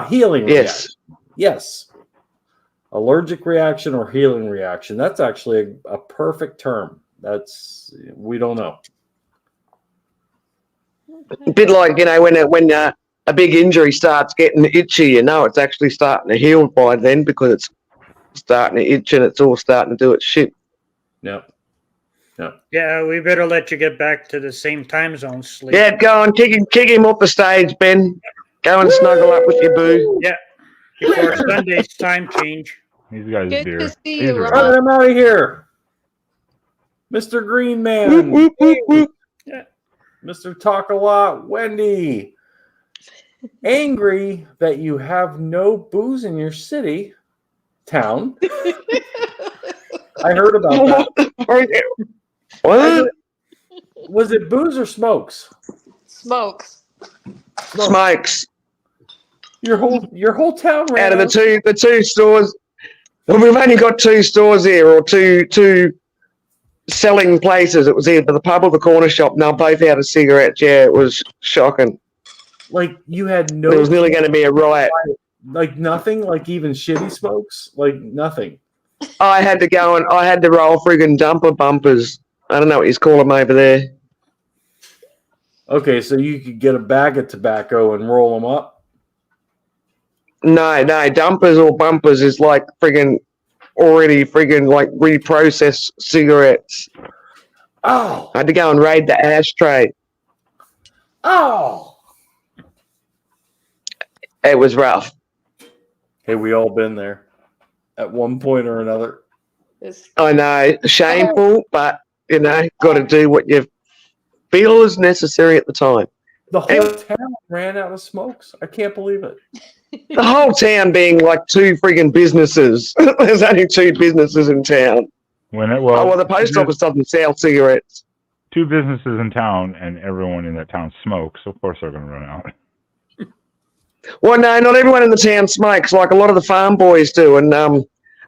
Healing reaction. Yes. Allergic reaction or healing reaction. That's actually a perfect term. We don't know.
A bit like, you know, when a big injury starts getting itchy, you know, it's actually starting to heal by then because it's starting to itch and it's all starting to do its shit.
Yep.
Yeah, we better let you get back to the same time zone sleep.
Yeah, go on, kick him off the stage, Ben. Go and snuggle up with your boo.
Yeah, before Sunday's time change.
These guys are dear.
I'm out of here. Mr. Green Man.
Yeah.
Mr. Talk a Lot, Wendy. Angry that you have no booze in your town. I heard about that.
What?
Was it booze or smokes?
Smokes.
Smokes.
Your whole town ran
out of the two stores. Well, we've only got two stores here, or two selling places. It was either the pub or the corner shop. No, both out of cigarettes. Yeah, it was shocking.
like you had no.
There was nearly going to be a riot.
Like nothing. Like even shitty smokes. Like nothing.
I had to go and I had to roll friggin' dumper bumpers. I don't know what you call them over there.
Okay, so you could get a bag of tobacco and roll them up.
No, dumpers or bumpers is like friggin' already friggin' like reprocessed cigarettes.
Oh.
I had to go and raid the ashtray.
Oh.
It was rough.
Hey, we all been there at one point or another.
I know, shameful, but you know, got to do what you feel is necessary at the time.
The whole town ran out of smokes. I can't believe it.
The whole town being like 2 friggin' businesses. There's only 2 businesses in town.
Well,
the post office doesn't sell cigarettes.
2 businesses in town, and everyone in that town smokes. So of course they're going to run out.
Well, no, not everyone in the town smokes. Like a lot of the farm boys do, and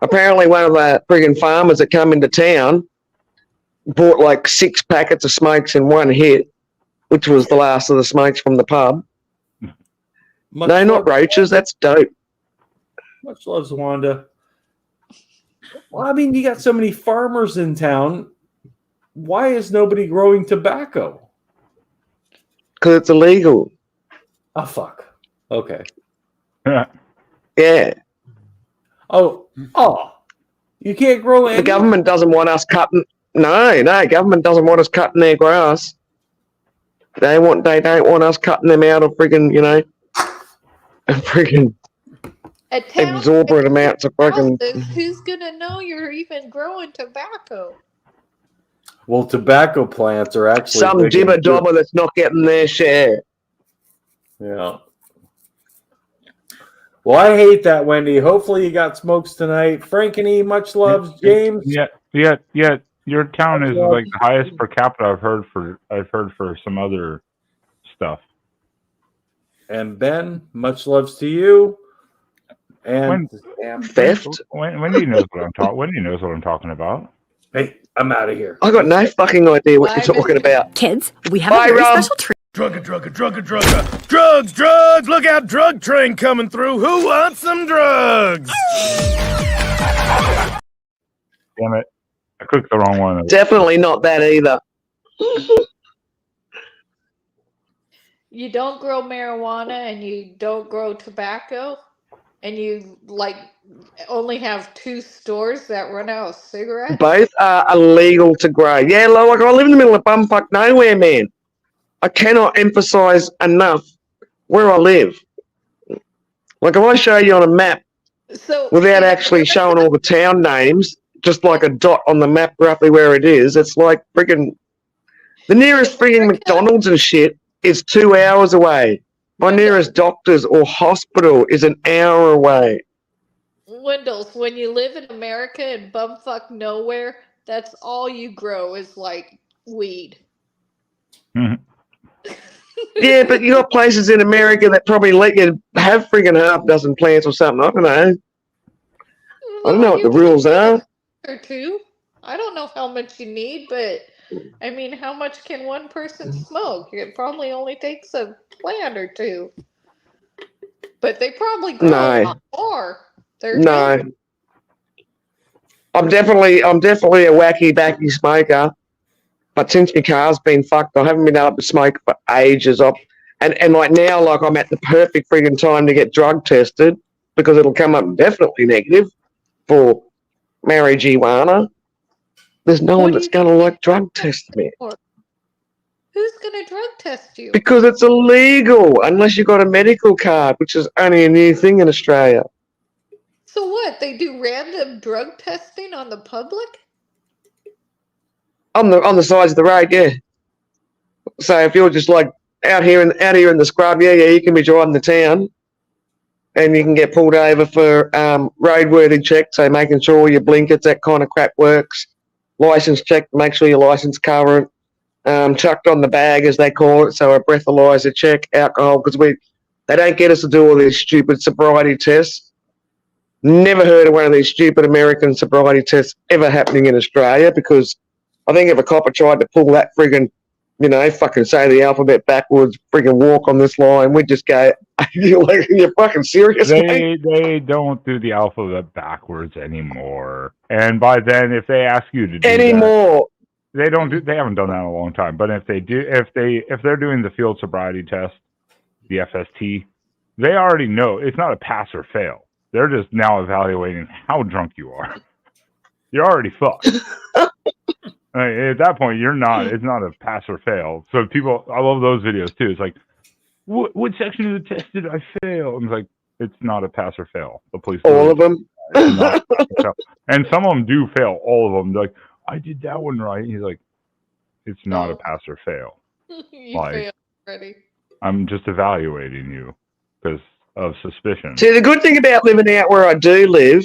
apparently one of the friggin' farmers that come into town bought like 6 packets of smokes in one hit, which was the last of the smokes from the pub. No, not roaches. That's dope.
Much loves Wanda. Well, I mean, you got so many farmers in town. Why is nobody growing tobacco?
Because it's illegal.
Oh, fuck. Okay.
Yeah.
Oh. You can't grow any?
The government doesn't want us cutting. No, government doesn't want us cutting their grass. They don't want us cutting them out of friggin', you know, friggin' exorbitant amounts of friggin'.
Who's gonna know you're even growing tobacco?
Well, tobacco plants are actually
some jibber dobber that's not getting their share.
Yeah. Well, I hate that, Wendy. Hopefully you got smokes tonight. Frankeny, much loves. James.
Yeah. Your town is like the highest per capita I've heard for some other stuff.
And Ben, much loves to you. And
theft.
Wendy knows what I'm talking. Wendy knows what I'm talking about.
Hey, I'm out of here.
I got no fucking idea what you're talking about.
Kids, we have a very special treat.
Drugs! Look out, drug train coming through. Who wants some drugs?
Damn it. I clicked the wrong one.
Definitely not that either.
You don't grow marijuana and you don't grow tobacco, and you like only have 2 stores that run out of cigarettes.
Both are illegal to grow. Yeah, like I live in the middle of bumfuck nowhere, man. I cannot emphasize enough where I live. Like if I show you on a map without actually showing all the town names, just like a dot on the map roughly where it is, it's like friggin' the nearest friggin' McDonald's and shit is 2 hours away. My nearest doctor's or hospital is an hour away.
Wendell, when you live in America and bumfuck nowhere, that's all you grow is like weed.
Yeah, but you got places in America that probably let you have friggin' half dozen plants or something. I don't know. I don't know what the rules are.
Or 2. I don't know how much you need, but I mean, how much can one person smoke? It probably only takes a plant or 2. But they probably grow a lot more.
No. I'm definitely a wacky backy smoker. But since my car's been fucked, I haven't been able to smoke for ages. And like now, like I'm at the perfect friggin' time to get drug tested because it'll come up definitely negative for marijuana. There's no one that's going to like drug test me.
Who's going to drug test you?
Because it's illegal unless you've got a medical card, which is only a new thing in Australia.
So what? They do random drug testing on the public?
On the sides of the road, yeah. So if you're just like out here in the scrub, yeah, you can be driving the town, and you can get pulled over for roadworthy check, so making sure your blinkers, that kind of crap works. License check, make sure your license current. Chucked on the bag, as they call it, so a breathalyzer check, alcohol, because they don't get us to do all these stupid sobriety tests. Never heard of one of these stupid American sobriety tests ever happening in Australia, because I think if a copper tried to pull that friggin' you know, fucking say the alphabet backwards, friggin' walk on this line. We just go, you're fucking serious, mate?
They don't do the alphabet backwards anymore. And by then, if they ask you to do
Anymore.
they don't do. They haven't done that in a long time. But if they do, if they're doing the field sobriety test, the FST, they already know it's not a pass or fail. They're just now evaluating how drunk you are. You're already fucked. I mean, at that point, you're not. It's not a pass or fail. So people, I love those videos too. It's like, what section of the test did I fail? And it's like, it's not a pass or fail. The police.
All of them.
And some of them do fail. All of them. They're like, I did that one right. He's like, it's not a pass or fail.
You failed already.
I'm just evaluating you because of suspicion.
See, the good thing about living out where I do live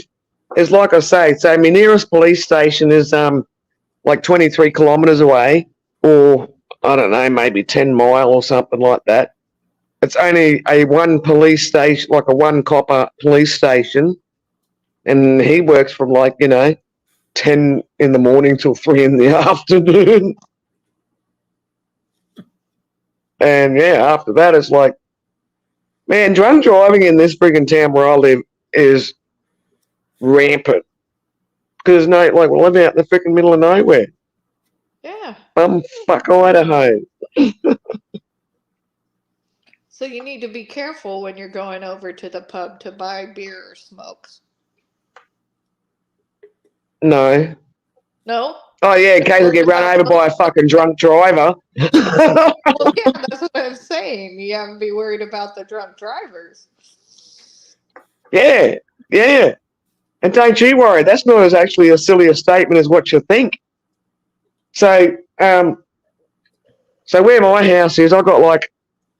is, like I say, so my nearest police station is like 23 kilometres away, or I don't know, maybe 10 mile or something like that. It's only a one police station, like a one copper police station, and he works from 10 in the morning till 3 in the afternoon. And yeah, after that, it's like, man, drunk driving in this friggin' town where I live is rampant. Because we live out in the freaking middle of nowhere.
Yeah.
Fuck Idaho.
So you need to be careful when you're going over to the pub to buy beer or smokes.
No.
No?
Oh, yeah, in case I get run over by a fucking drunk driver.
Well, yeah, that's what I'm saying. You have to be worried about the drunk drivers.
Yeah, yeah. And don't you worry, that's not as actually as silly a statement as what you think. So, so where my house is, I've got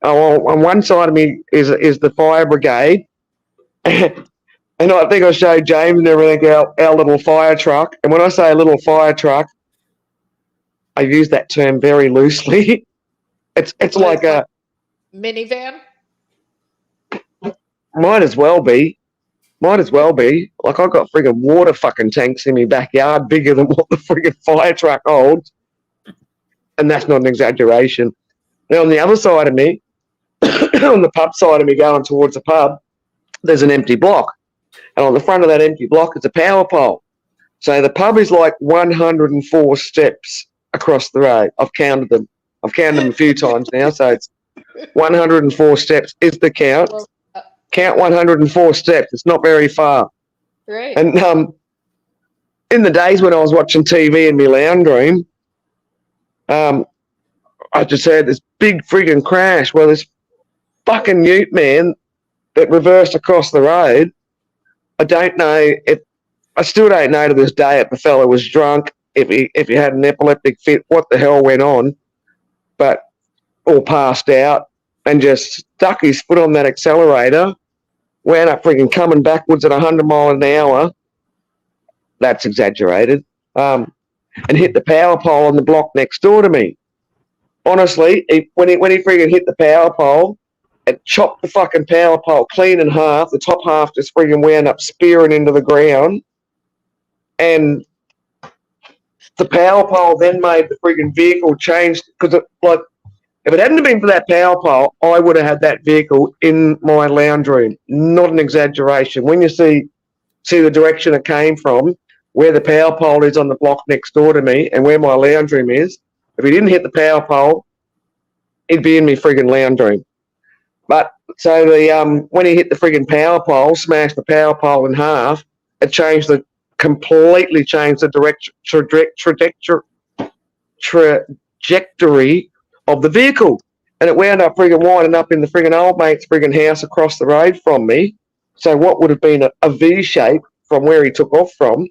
on one side of me is the fire brigade. And I think I showed James and everything our little fire truck. And when I say a little fire truck, I use that term very loosely. It's like a
minivan.
Might as well be. Like, I've got friggin' water fucking tanks in my backyard bigger than what the friggin' fire truck holds. And that's not an exaggeration. Now, on the other side of me, on the pub side of me going towards the pub, there's an empty block. And on the front of that empty block is a power pole. So the pub is like 104 steps across the road. I've counted them. a few times now, so it's 104 steps is the count. Count 104 steps. It's not very far.
Right.
And in the days when I was watching TV in my lounge room, I just had this big friggin' crash where this fucking ute man that reversed across the road. I still don't know to this day if the fella was drunk, if he had an epileptic fit, what the hell went on, or passed out and just stuck his foot on that accelerator, wound up friggin' coming backwards at 100 miles an hour. That's exaggerated. And hit the power pole on the block next door to me. Honestly, when he friggin' hit the power pole, it chopped the fucking power pole clean in half. The top half just friggin' wound up spearing into the ground. And the power pole then made the friggin' vehicle change, because if it hadn't been for that power pole, I would have had that vehicle in my lounge room. Not an exaggeration. When you see the direction it came from, where the power pole is on the block next door to me and where my lounge room is, if he didn't hit the power pole, he'd be in my friggin' lounge room. But so when he hit the friggin' power pole, smashed the power pole in half, it completely changed the trajectory of the vehicle. And it wound up friggin' winding up in the friggin' old mate's friggin' house across the road from me. So what would have been a V shape from where he took off from,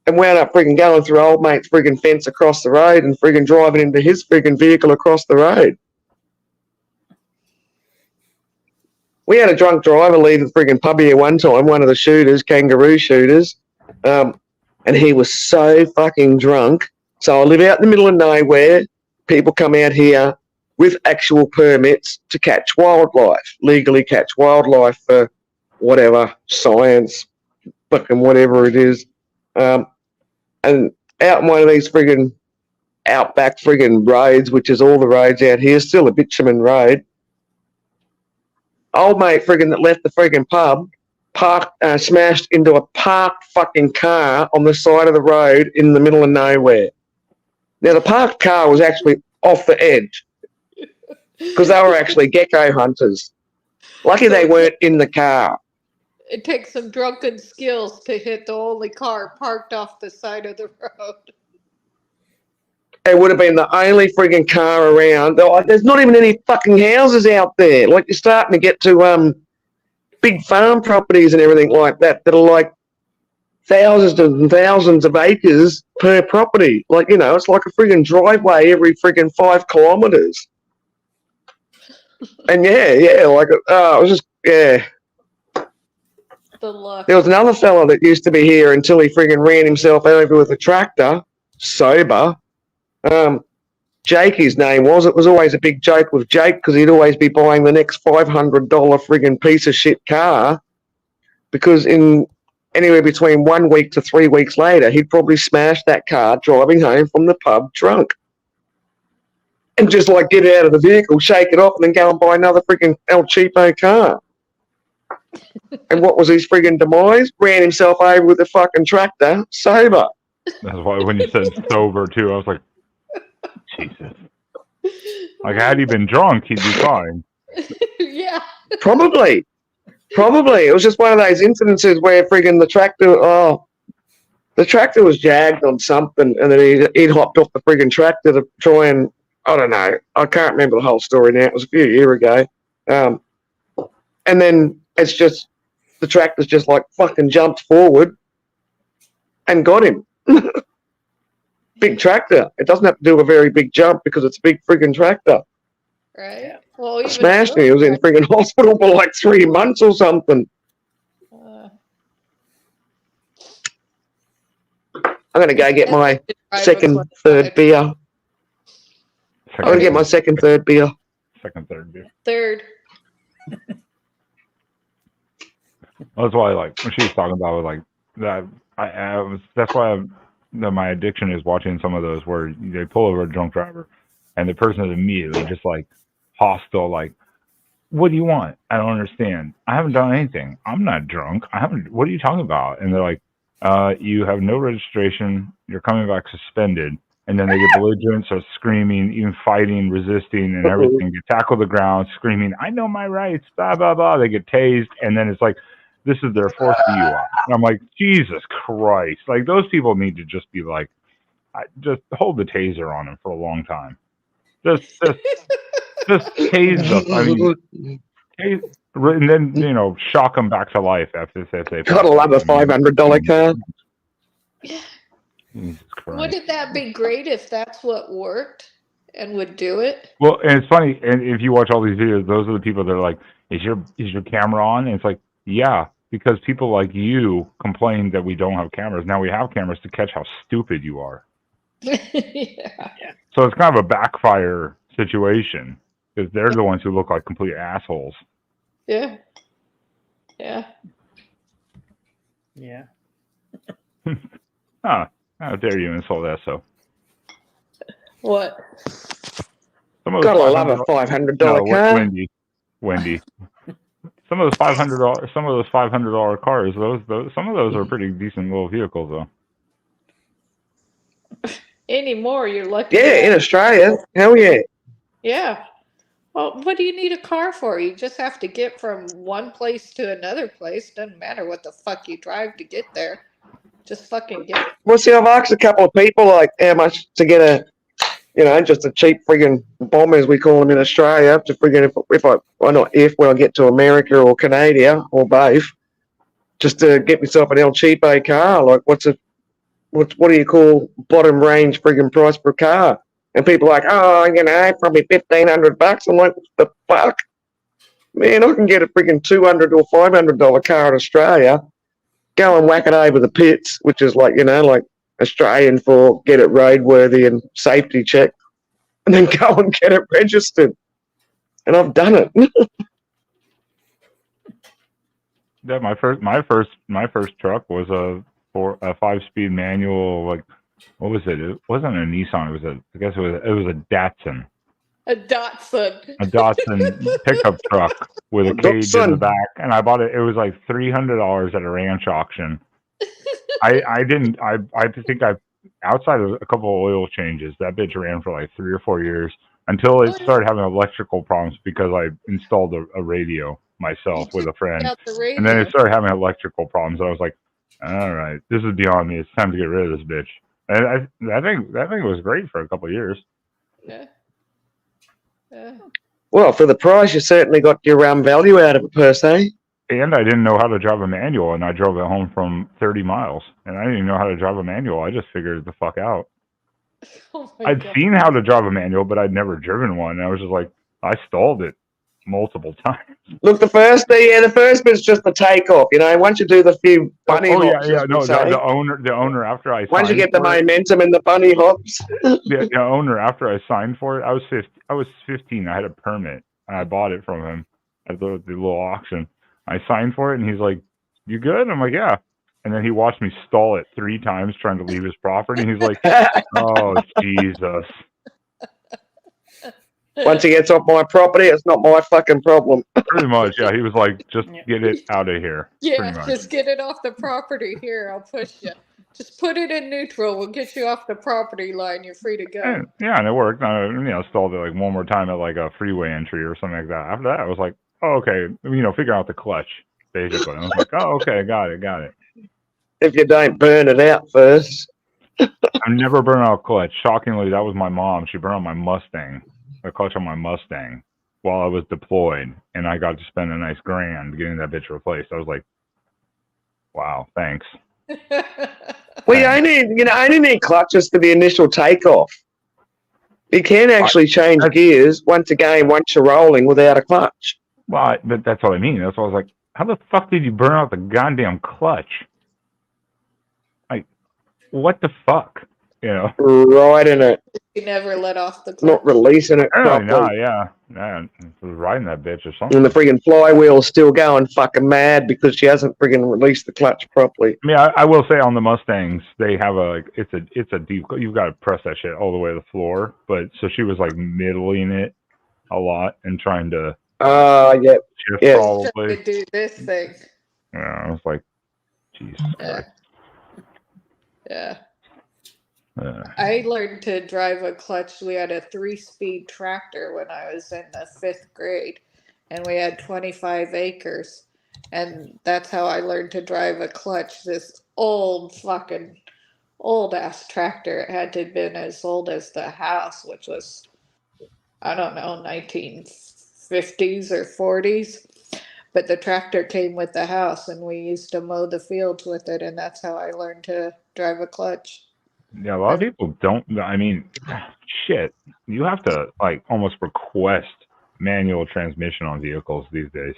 and wound up friggin' going through old mate's friggin' fence across the road and friggin' driving into his friggin' vehicle across the road. We had a drunk driver leave the friggin' pub here one time, one of the shooters, kangaroo shooters, and he was so fucking drunk. So I live out in the middle of nowhere. People come out here with actual permits to catch wildlife, legally catch wildlife for whatever, science, fucking whatever it is. And out in one of these friggin' outback friggin' roads, which is all the roads out here, still a bitumen road. Old mate friggin' that left the friggin' pub, smashed into a parked fucking car on the side of the road in the middle of nowhere. Now, the parked car was actually off the edge because they were actually gecko hunters. Lucky they weren't in the car.
It takes some drunken skills to hit the only car parked off the side of the road.
It would have been the only friggin' car around. There's not even any fucking houses out there. Like, you're starting to get to big farm properties and everything like that are like thousands and thousands of acres per property. Like, you know, it's like a friggin' driveway every friggin' 5 kilometres. And yeah, like, it was just, yeah.
The luck.
There was another fella that used to be here until he friggin' ran himself over with a tractor, sober. Jake, his name was. It was always a big joke with Jake because he'd always be buying the next $500 friggin' piece of shit car because in anywhere between 1 week to 3 weeks later, he'd probably smash that car driving home from the pub drunk. And just like get out of the vehicle, shake it off, and then go and buy another friggin' El Cheapo car. And what was his friggin' demise? Ran himself over with a fucking tractor, sober.
That's why when you said sober too, I was like, Jesus. Like, had he been drunk, he'd be fine.
Yeah.
Probably. It was just one of those incidences where friggin' the tractor was jagged on something, and then he'd hopped off the friggin' tractor to try and, I don't know, I can't remember the whole story now. It was a few years ago. And then it's just, the tractor's just like fucking jumped forward and got him. Big tractor. It doesn't have to do a very big jump because it's a big friggin' tractor.
Right. Well, even
Smashed me. He was in friggin' hospital for like 3 months or something. I'm going to go get my third beer. I'm going to get my third beer.
Third beer.
Third.
That's why, like, when she was talking about it, like that, that's why my addiction is watching some of those where they pull over a drunk driver, and the person is immediately just like hostile, like, "What do you want? I don't understand. I haven't done anything. I'm not drunk. I haven't. What are you talking about?" And they're like, "You have no registration. You're coming back suspended." And then they get belligerent, start screaming, even fighting, resisting, and everything. Get tackled to the ground, screaming, "I know my rights!" Blah blah blah. They get tased, and then it's like, this is their fourth DUI. And I'm like, Jesus Christ! Like, those people need to just be like, just hold the taser on them for a long time. Just tase them. I mean, and then shock them back to life after they.
Gotta love a $500 car.
Jesus Christ.
Wouldn't that be great if that's what worked and would do it?
Well, and it's funny, and if you watch all these videos, those are the people that are like, is your camera on? And it's like, yeah, because people like you complain that we don't have cameras. Now we have cameras to catch how stupid you are.
Yeah.
So it's kind of a backfire situation because they're the ones who look like complete assholes.
Yeah. Yeah.
Yeah.
How dare you insult Esso?
What?
Gotta love a $500 car.
Wendy. Some of those $500 cars, some of those are pretty decent little vehicles, though.
Anymore, you're lucky.
Yeah, in Australia. Hell yeah.
Yeah. Well, what do you need a car for? You just have to get from one place to another place. Doesn't matter what the fuck you drive to get there. Just fucking get it.
Well, see, I've asked a couple of people, like, how much to get just a cheap friggin' bomb, as we call them in Australia, to friggin' when I get to America or Canada or both, just to get myself an El Cheapo car. Like, what do you call bottom range friggin' price per car? And people are like, probably $1,500. I'm like, what the fuck? Man, I can get a friggin' $200 or $500 car in Australia, go and whack it over the pits, which is like Australian for get it roadworthy and safety check, and then go and get it registered. And I've done it.
Yeah, my first truck was a 5-speed manual, like What was it? It wasn't a Nissan. I guess it was a Datsun.
A Datsun.
A Datsun pickup truck with a cage in the back, and I bought it. It was like $300 at a ranch auction. I think outside of a couple of oil changes, that bitch ran for like 3 or 4 years until it started having electrical problems because I installed a radio myself with a friend, and then it started having electrical problems. And I was like, all right, this is beyond me. It's time to get rid of this bitch. And I think that thing was great for a couple of years.
Yeah.
Well, for the price, you certainly got your value out of it, per se.
And I didn't know how to drive a manual, and I drove it home from 30 miles. And I didn't even know how to drive a manual. I just figured it the fuck out.
Oh my
I'd
God.
seen how to drive a manual, but I'd never driven one. And I was just like, I stalled it multiple times.
Look, the first bit's just the takeoff. Once you do the few bunny hops,
The owner after I
once you
signed
get the
for it-
momentum in the bunny hops.
the owner after I signed for it, I was 15. I had a permit, and I bought it from him at the little auction. I signed for it, and he's like, "You good?" I'm like, "Yeah." And then he watched me stall it 3 times trying to leave his property. And he's like, "Oh Jesus!"
Once he gets off my property, it's not my fucking problem.
Pretty much, yeah. He was like, "Just get it out of here." Pretty
Yeah,
much.
just get it off the property. Here, I'll push you. Just put it in neutral. We'll get you off the property line. You're free to go.
And it worked. I stalled it like one more time at like a freeway entry or something like that. After that, I was like, "Oh, okay." Figure out the clutch basically. I was like, "Oh, okay, got it."
If you don't burn it out first.
I've never burned out a clutch. Shockingly, that was my mom. She burned out my Mustang, the clutch on my Mustang, while I was deployed, and I got to spend a nice $1,000 getting that bitch replaced. I was like, "Wow, thanks."
Well, you only need clutches for the initial takeoff. You can actually change gears once you're rolling without a clutch.
Well, but that's what I mean. That's why I was like, "How the fuck did you burn out the goddamn clutch? Like, what the fuck?"
Right in it.
You never let off the clutch.
Not releasing it
Apparently
properly.
not, yeah. Was riding that bitch or something.
And the friggin' flywheel's still going fucking mad because she hasn't friggin' released the clutch properly.
I mean, I will say on the Mustangs, they have it's a deep. You've got to press that shit all the way to the floor. But so she was like middling it a lot and trying to.
Yeah.
Shift probably.
Trying to do this thing.
Yeah, I was like, Jesus Christ.
Yeah. I learned to drive a clutch. We had a 3-speed tractor when I was in the 5th grade, and we had 25 acres. And that's how I learned to drive a clutch. This old ass tractor. It had to have been as old as the house, which was, I don't know, 1950s or 40s. But the tractor came with the house, and we used to mow the fields with it, and that's how I learned to drive a clutch.
Yeah, a lot of people don't. I mean, shit. You have to like almost request manual transmission on vehicles these days.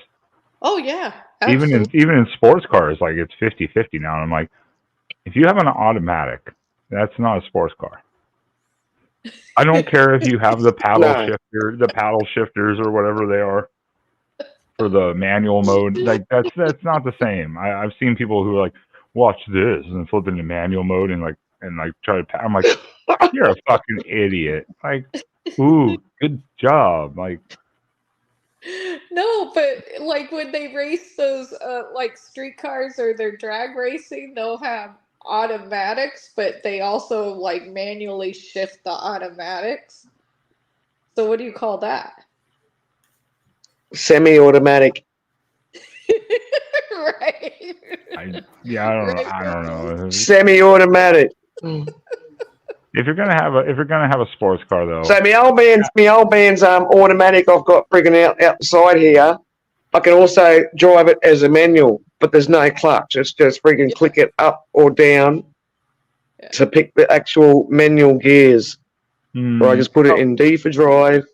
Oh yeah, absolutely.
Even in sports cars, like it's 50-50 now. And I'm like, if you have an automatic, that's not a sports car. I don't care if you have the paddle shifters or whatever they are for the manual mode. Like that's not the same. I've seen people who are like, watch this and flip into manual mode and try to. I'm like, you're a fucking idiot. Like, ooh, good job. Like,
no, but like when they race those like street cars or they're drag racing, they'll have automatics, but they also like manually shift the automatics. So what do you call that?
Semi-automatic.
Right.
I don't know.
Semi-automatic.
If you're gonna have a sports car though.
So my old man's automatic I've got friggin' out the side here. I can also drive it as a manual, but there's no clutch. It's just friggin' click it up or down to pick the actual manual gears. Or I just put it in D for drive.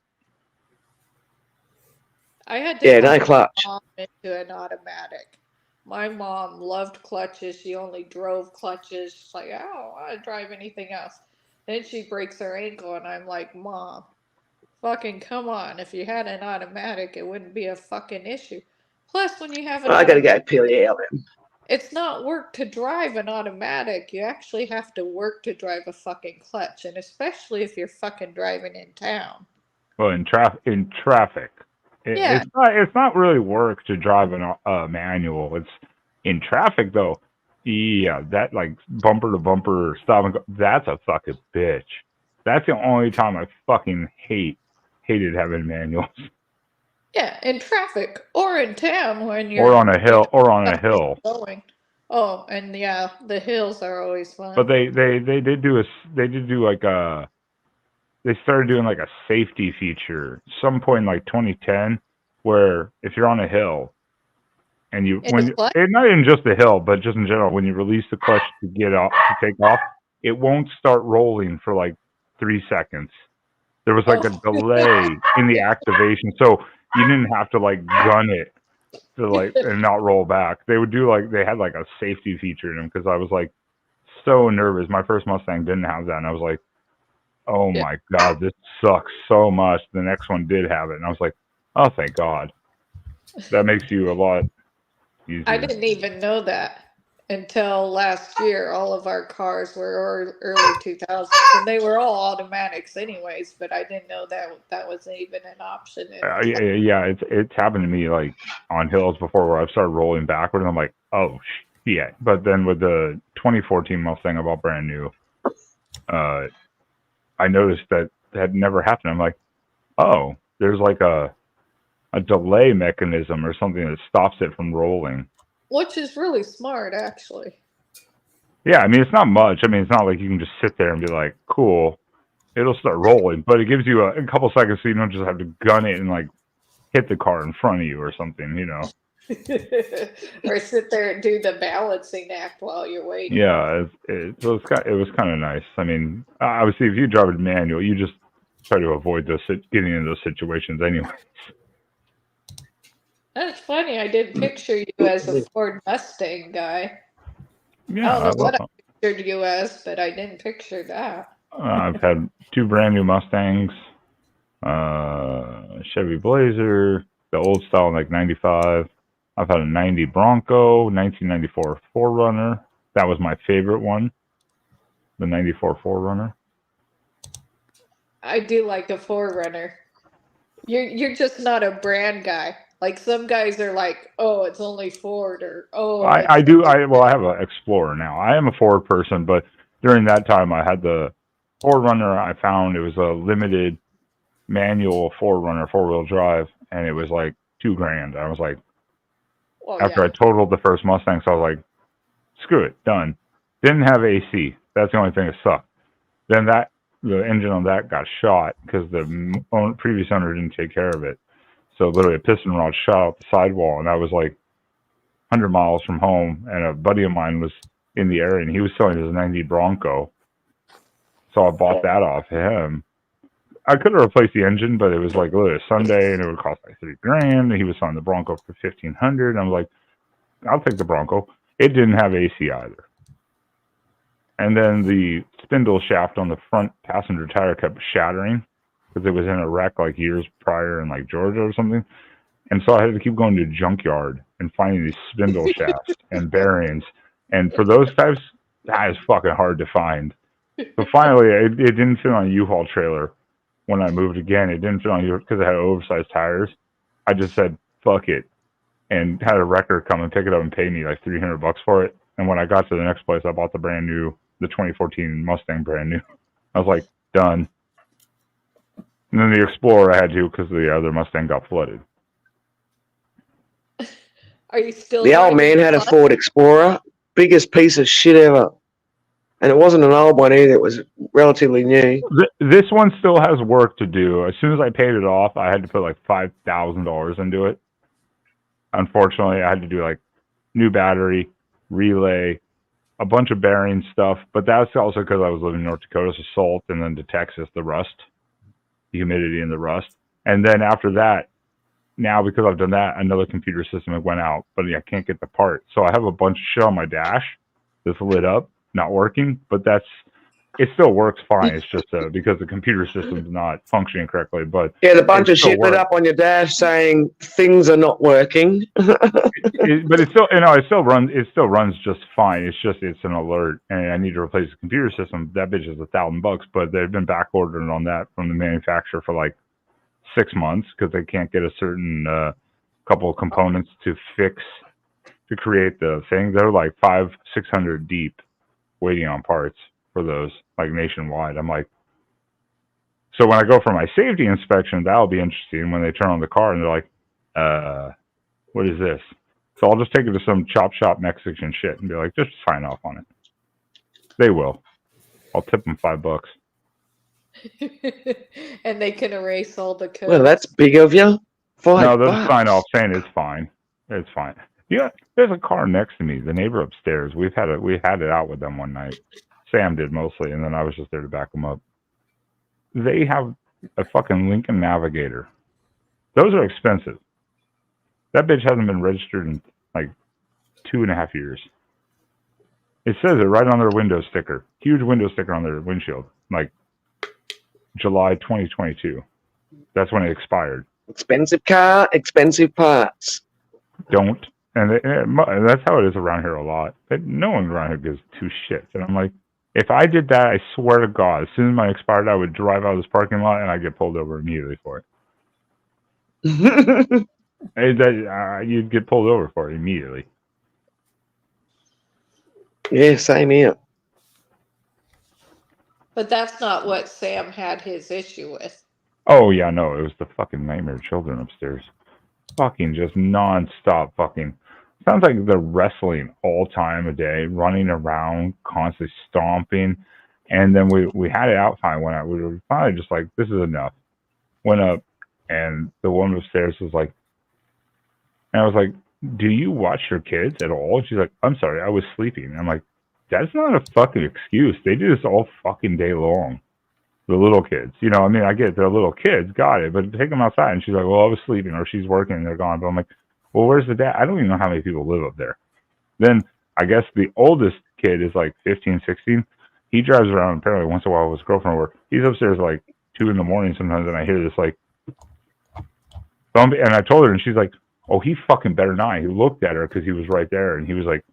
I had to
no clutch.
my mom into an automatic. My mom loved clutches. She only drove clutches. She's like, I don't want to drive anything else. Then she breaks her ankle, and I'm like, Mom, fucking come on. If you had an automatic, it wouldn't be a fucking issue. Plus, when you have an
I gotta go peel you out, man.
It's not work to drive an automatic. You actually have to work to drive a fucking clutch, and especially if you're fucking driving in town.
Well, in traffic,
Yeah.
it's not really work to drive a manual. It's in traffic though. Yeah, that like bumper to bumper stop and go. That's a fucking bitch. That's the only time I fucking hated having manuals.
Yeah, in traffic or in town when you're
Or on a hill. Or on a hill.
going. Oh, and yeah, the hills are always fun.
But they did do like a. They started doing like a safety feature some point in like 2010, where if you're on a hill, and not even just the hill, but just in general, when you release the clutch to take off, it won't start rolling for like 3 seconds. There was like a delay in the activation, so you didn't have to like gun it to like and not roll back. They had like a safety feature in them because I was like so nervous. My first Mustang didn't have that, and I was like, oh my God, this sucks so much. The next one did have it, and I was like, oh, thank God. That makes you a lot easier.
I didn't even know that until last year. All of our cars were early 2000s, and they were all automatics anyways, but I didn't know that was even an option.
Yeah, it's happened to me like on hills before where I've started rolling backward, and I'm like, oh, shit. But then with the 2014 Mustang I bought brand new, I noticed that had never happened. I'm like, oh, there's like a delay mechanism or something that stops it from rolling.
Which is really smart, actually.
Yeah, I mean, it's not much. I mean, it's not like you can just sit there and be like, cool, it'll start rolling. But it gives you a couple seconds so you don't just have to gun it and like hit the car in front of you or something, you know.
Or sit there and do the balancing act while you're waiting.
Yeah, it was kind of nice. I mean, obviously, if you drive it manual, you just try to avoid getting in those situations anyway.
That's funny. I didn't picture you as a Ford Mustang guy.
Yeah,
I don't know what I pictured you as, but I didn't picture that.
I've had 2 brand new Mustangs, Chevy Blazer, the old style like 95. I've had a 90 Bronco, 1994 4Runner. That was my favorite one, the 94 4Runner.
I do like a 4Runner. You're just not a brand guy. Like some guys are like, oh, it's only Ford, or oh.
I do. I have an Explorer now. I am a Ford person, but during that time, I had the 4Runner. I found it was a limited manual 4Runner, 4-wheel drive, and it was like $2,000. I was like, after I totaled the first Mustang, so I was like, screw it, done. Didn't have AC. That's the only thing that sucked. Then the engine on that got shot because the previous owner didn't take care of it. So literally a piston rod shot out the sidewall, and I was like 100 miles from home, and a buddy of mine was in the area, and he was selling his 90 Bronco. So I bought that off him. I could have replaced the engine, but it was like literally a Sunday, and it would cost like $3,000. And he was selling the Bronco for $1,500. And I was like, I'll take the Bronco. It didn't have AC either. And then the spindle shaft on the front passenger tire kept shattering because it was in a wreck like years prior in like Georgia or something. And so I had to keep going to a junkyard and finding these spindle shafts and bearings. And for those types, that is fucking hard to find. So finally, it didn't fit on a U-Haul trailer. When I moved again, it didn't fit on U because it had oversized tires. I just said, fuck it, and had a wrecker come and pick it up and pay me like $300 for it. And when I got to the next place, I bought the 2014 Mustang brand new. I was like, done. And then the Explorer I had to because the other Mustang got flooded.
Are you still?
The old man had a Ford Explorer, biggest piece of shit ever. And it wasn't an old one either. It was relatively new.
This one still has work to do. As soon as I paid it off, I had to put like $5,000 into it. Unfortunately, I had to do like new battery, relay, a bunch of bearing stuff. But that's also because I was living in North Dakota, so salt, and then to Texas, the rust, the humidity and the rust. And then after that, now because I've done that, another computer system went out, but I can't get the part. So I have a bunch of shit on my dash that's lit up, not working, but that's it still works fine. It's just because the computer system's not functioning correctly. But
Yeah, the bunch
it
of
still
shit lit
works.
up on your dash saying things are not working.
But it still, it still runs. It still runs just fine. It's just it's an alert, and I need to replace the computer system. That bitch is $1,000, but they've been back ordered on that from the manufacturer for like 6 months because they can't get a certain couple of components to create the thing. They're like 500-600 deep, waiting on parts for those, like nationwide. I'm like, so when I go for my safety inspection, that'll be interesting when they turn on the car and they're like, what is this? So I'll just take it to some chop shop Mexican shit and be like, just sign off on it. They will. I'll tip them $5.
And they can erase all the code.
Well, that's big of you.
No, they'll
$5.
sign off saying it's fine. It's fine. Yeah, there's a car next to me. The neighbor upstairs. We had it out with them one night. Sam did mostly, and then I was just there to back them up. They have a fucking Lincoln Navigator. Those are expensive. That bitch hasn't been registered in like 2.5 years. It says it right on their window sticker. Huge window sticker on their windshield. Like July 2022. That's when it expired.
Expensive car, expensive parts.
Don't. And that's how it is around here a lot. No one around here gives two shits. And I'm like, if I did that, I swear to God, as soon as mine expired, I would drive out of this parking lot and I'd get pulled over immediately for it. You'd get pulled over for it immediately.
Yeah, same here.
But that's not what Sam had his issue with.
Oh, yeah, no, it was the fucking nightmare children upstairs. Fucking just non-stop fucking. Sounds like they're wrestling all time of day, running around, constantly stomping. And then we had it out fine. We were finally just like, this is enough. Went up, and the one upstairs was like, and I was like, do you watch your kids at all? And she's like, I'm sorry, I was sleeping. And I'm like, that's not a fucking excuse. They do this all fucking day long. The little kids. You know, I mean, I get it, they're little kids, got it. But take them outside. And she's like, well, I was sleeping, or she's working and they're gone. But I'm like, well, where's the dad? I don't even know how many people live up there. Then I guess the oldest kid is like 15, 16. He drives around apparently once in a while with his girlfriend work. He's upstairs like 2 in the morning sometimes, and I hear this like thump. And I told her, and she's like, oh, he fucking better not. He looked at her because he was right there, and he was like,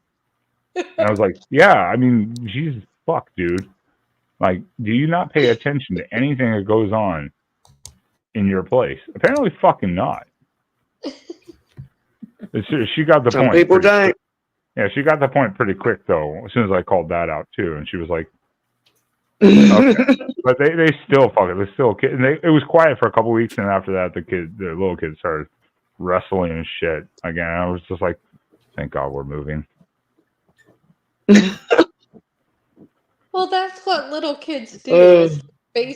and I was like, yeah, I mean, she's fucked, dude. Like, do you not pay attention to anything that goes on in your place? Apparently fucking not. She got the
Some
point.
people don't.
Yeah, she got the point pretty quick, though, as soon as I called that out, too. And she was like, okay. But they still fucking, they still, and it was quiet for a couple weeks, and after that, the little kid started wrestling and shit again. I was just like, thank God we're moving.
Well, that's what little kids do. Is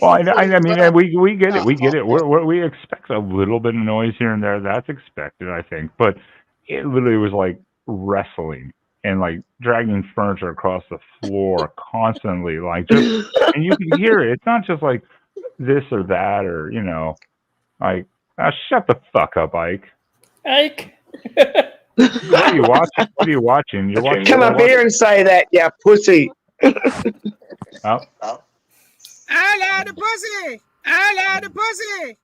Well, I mean, we get it. We get it. We expect a little bit of noise here and there. That's expected, I think. But it literally was like wrestling and like dragging furniture across the floor constantly. Like just, and you can hear it. It's not just like this or that or, you know, like, shut the fuck up, Ike.
Ike.
What are you watching? What are you watching? You're watching.
Come up here and say that, you pussy.
Oh.
I love the pussy. I love the pussy.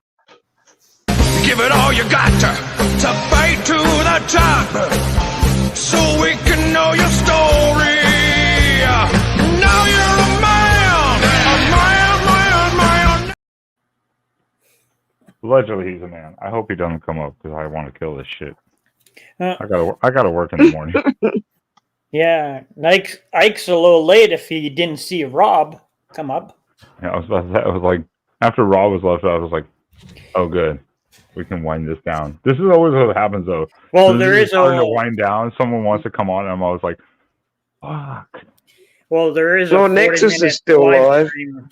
Give it all you got to fight to the top, so we can know your story. Now you're a man.
Allegedly, he's a man. I hope he doesn't come up because I want to kill this shit. I gotta work in the morning.
Yeah, Ike's a little late if he didn't see Rob come up.
Yeah, I was like, after Rob was left out, I was like, oh, good. We can wind this down. This is always what happens, though.
Well, there is
starting to wind down. Someone wants to come on, and I'm always like, fuck.
Well, there is
Well, Nexus is still live.
Stream.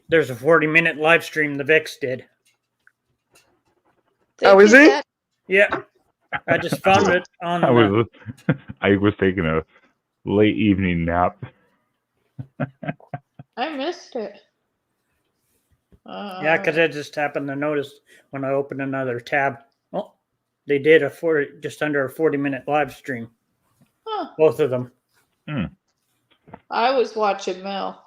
There's a 40-minute live stream the Vix did.
Oh, is it?
Yeah. I just found it on.
I was taking a late evening nap.
I missed it.
Yeah, because I just happened to notice when I opened another tab. Oh, they did just under a 40-minute live stream.
Huh.
Both of them.
I was watching Mel.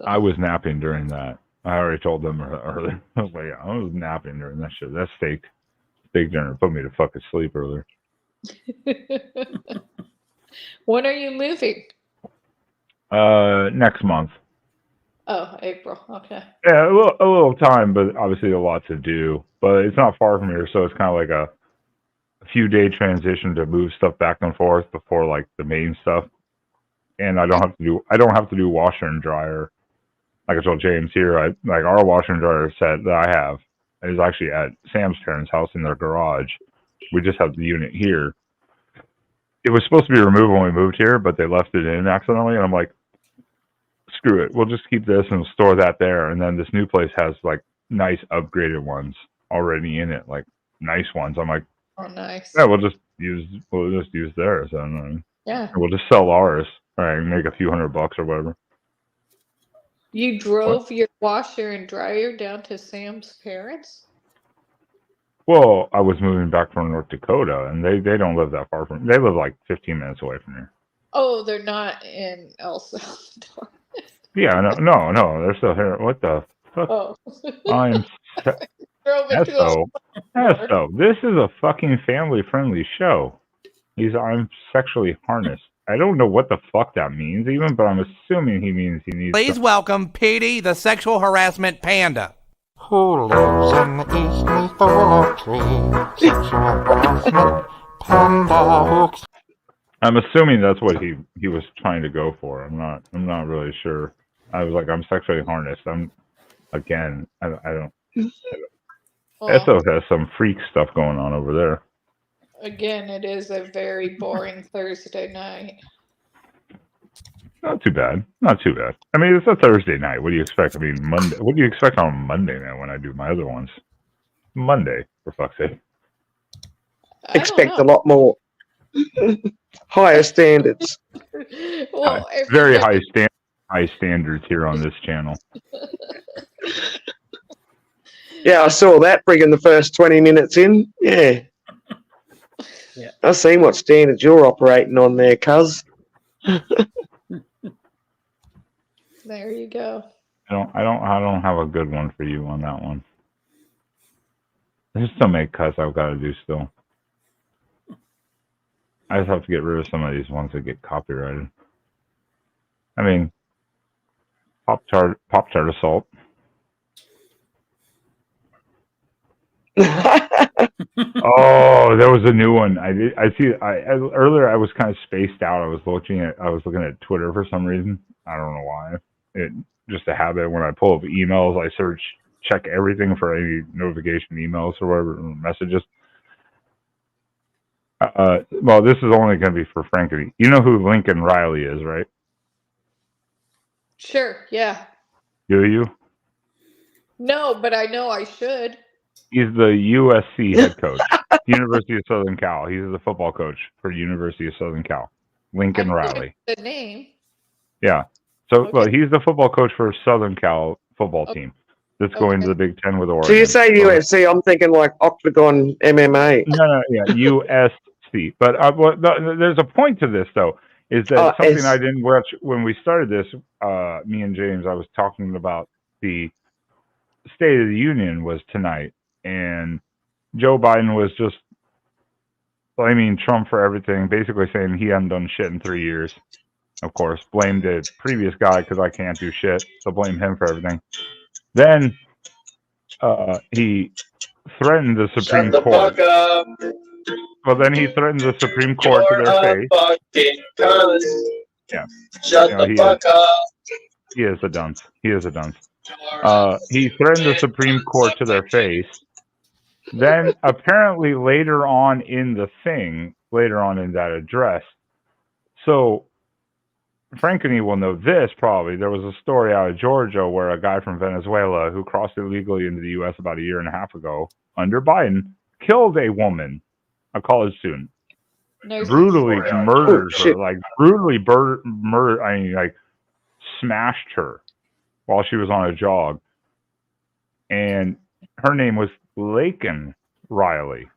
I was napping during that. I already told them earlier. I was like, I was napping during that shit. That steak dinner put me to fucking sleep earlier.
When are you moving?
Next month.
Oh, April. Okay.
Yeah, a little time, but obviously a lot to do. But it's not far from here, so it's kind of like a few day transition to move stuff back and forth before like the main stuff. And I don't have to do washer and dryer. Like I told James here, like our washer and dryer set that I have is actually at Sam's parents' house in their garage. We just have the unit here. It was supposed to be removed when we moved here, but they left it in accidentally, and I'm like, screw it. We'll just keep this and we'll store that there. And then this new place has like nice upgraded ones already in it, like nice ones. I'm like,
oh, nice.
Yeah, we'll just use theirs. I don't know.
Yeah.
We'll just sell ours, right? Make a few $100 or whatever.
You drove your washer and dryer down to Sam's parents?
Well, I was moving back from North Dakota, and they don't live that far from. They live like 15 minutes away from here.
Oh, they're not in El Salvador.
Yeah, no, they're still here. What the fuck?
Oh.
I'm so. This is a fucking family-friendly show. I'm sexually harnessed. I don't know what the fuck that means even, but I'm assuming he means he needs.
Please welcome Petey, the sexual harassment panda.
Who lives in the east neath the willow tree? Sexual harassment panda.
I'm assuming that's what he was trying to go for. I'm not really sure. I was like, I'm sexually harnessed. I don't. Esso has some freak stuff going on over there.
Again, it is a very boring Thursday night.
Not too bad. I mean, it's a Thursday night. What do you expect? I mean, Monday. What do you expect on Monday night when I do my other ones? Monday, for fuck's sake.
Expect a lot more. Higher standards.
Well,
Very high standards here on this channel.
Yeah, I saw that bringing the first 20 minutes in. Yeah. I've seen what standards you're operating on there, cuz.
There you go.
I don't have a good one for you on that one. There's so many cuts I've got to do still. I just have to get rid of some of these ones that get copyrighted. I mean, Pop Tart Assault. Oh, there was a new one. Earlier I was kind of spaced out. I was looking at Twitter for some reason. I don't know why. It just a habit. When I pull up emails, I check everything for any notification emails or whatever messages. Well, this is only going to be for Frankie. You know who Lincoln Riley is, right?
Sure, yeah.
Do you?
No, but I know I should.
He's the USC head coach, University of Southern Cal. He's the football coach for University of Southern Cal. Lincoln Riley.
The name.
Yeah. So, well, he's the football coach for Southern Cal football team that's going to the Big Ten with Oregon.
So you say UFC, I'm thinking like Octagon MMA.
No, yeah, USC. But there's a point to this, though, is that something I didn't watch when we started this, me and James, I was talking about the State of the Union was tonight, and Joe Biden was just blaming Trump for everything, basically saying he hadn't done shit in 3 years. Of course, blamed the previous guy because I can't do shit, so blame him for everything. Then he threatened the Supreme Court. Well, then he threatened the Supreme Court to their face. Yeah.
Shut the fuck up.
He is a dunce. He threatened the Supreme Court to their face. Then, apparently, later on in that address, so Frankeny will know this probably. There was a story out of Georgia where a guy from Venezuela who crossed illegally into the U.S. about a year and a half ago under Biden killed a woman, a college student, brutally murdered her, like brutally murdered. I mean, like smashed her while she was on a jog, and her name was Lincoln Riley.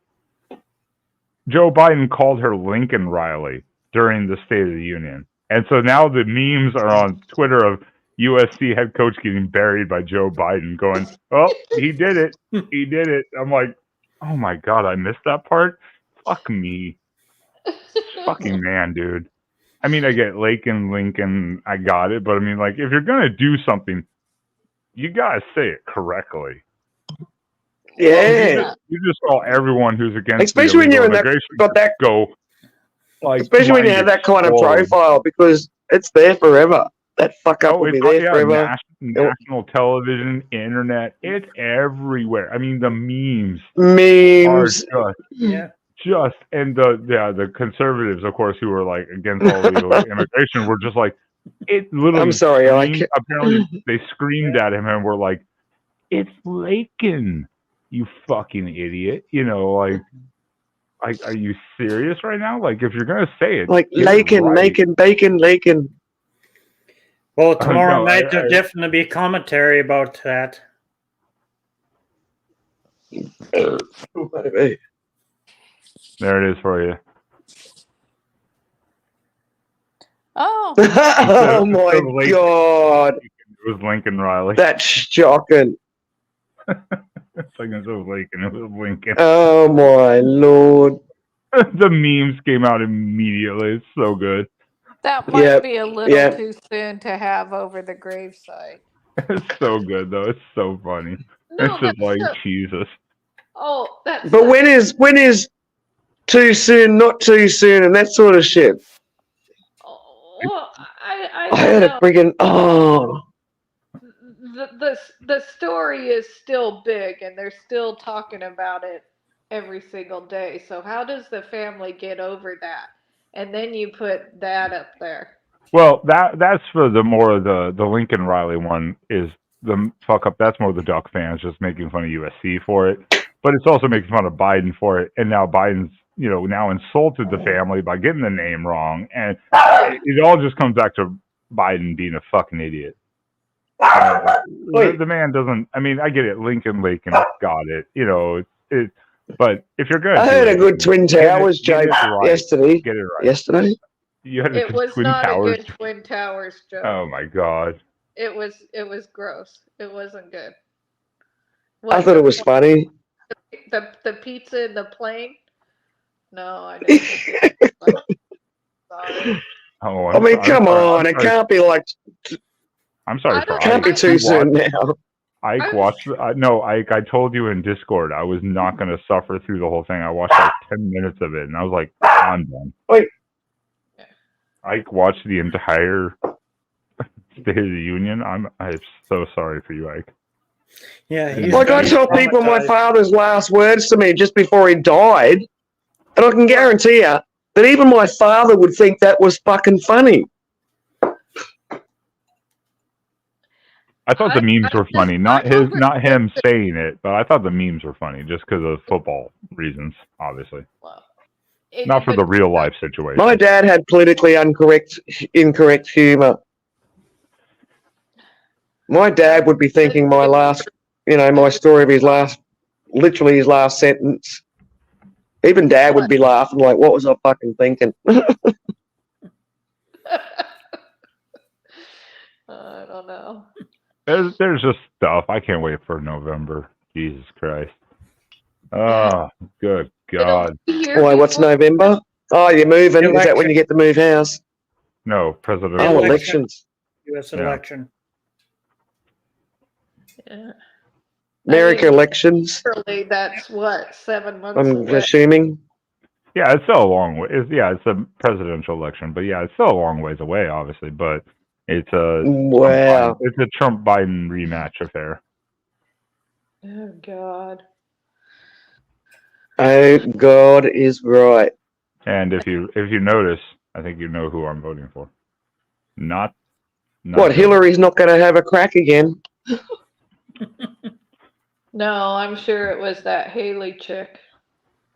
Joe Biden called her Lincoln Riley during the State of the Union. And so now the memes are on Twitter of USC head coach getting buried by Joe Biden, going, "Oh, he did it. He did it." I'm like, "Oh my god, I missed that part. Fuck me, fucking man, dude." I mean, I get Lincoln, I got it, but I mean, like, if you're gonna do something, you gotta say it correctly.
Yeah.
You just saw everyone who's against
Especially when
the
you're in that,
immigration
got that,
go. Like,
especially when you
mind
have that kind of
explode.
profile, because it's there forever. That fuck up will be there forever.
National television, internet, it's everywhere. I mean, the memes
Memes.
are and the conservatives, of course, who are like against all the immigration, were just like, it literally.
I'm sorry,
apparently they screamed at him and were like, "It's Lakin, you fucking idiot!" You know, like, are you serious right now? Like, if you're gonna say it,
like
get it
Lakin,
right.
making bacon, Lakin.
Well, tomorrow night there'll definitely be commentary about that.
There it is for you.
Oh.
Oh my god.
It was Lincoln Riley.
That's shocking.
It's like it was Lincoln. It was Lincoln.
Oh my lord.
The memes came out immediately. It's so good.
That might be a little too soon to have over the gravesite.
It's so good though. It's so funny.
No,
it's just like
so-
Jesus.
Oh, that's.
But when is too soon, not too soon, and that sort of shit?
Well, I
I had a friggin'
the story is still big, and they're still talking about it every single day. So how does the family get over that? And then you put that up there.
Well, that's for the more of the Lincoln Riley one is the fuck up. That's more the Duck fans just making fun of USC for it, but it's also making fun of Biden for it. And now Biden's now insulted the family by getting the name wrong, and it all just comes back to Biden being a fucking idiot. The man doesn't. I mean, I get it. Lincoln got it. It. But if you're good,
I heard a good Twin Towers joke yesterday.
Get it right.
Yesterday.
You had
It was
Twin
not
Towers.
a good Twin Towers joke.
Oh my god.
It was gross. It wasn't good.
I thought it was funny.
The pizza in the plane? No, I didn't. Sorry.
Oh,
I mean, come on. It can't be like.
I'm sorry.
It can't be too soon now.
Ike watched. No, Ike. I told you in Discord I was not going to suffer through the whole thing. I watched like 10 minutes of it, and I was like, I'm done.
Wait.
Ike watched the entire State of the Union. I'm so sorry for you, Ike.
Yeah.
Like I tell people my father's last words to me just before he died, and I can guarantee you that even my father would think that was fucking funny.
I thought the memes were funny, not him saying it, but I thought the memes were funny just because of football reasons, obviously. Not for the real life situation.
My dad had politically incorrect humor. My dad would be thinking my story of his last sentence. Even Dad would be laughing like, "What was I fucking thinking?"
I don't know.
There's just stuff. I can't wait for November. Jesus Christ. Oh, good God.
Why, what's November? Oh, you're moving. Is that when you get to move house?
No, presidential.
Oh, elections.
U.S. election.
Yeah.
America elections.
Surely that's what, 7 months
I'm
away.
assuming.
Yeah, it's still a long way. It's a presidential election, but yeah, it's still a long ways away, obviously. But it's a it's a Trump-Biden rematch affair.
Oh God.
Oh, God is right.
And if you notice, I think you know who I'm voting for. Not
what? Hillary's not going to have a crack again.
No, I'm sure it was that Haley chick.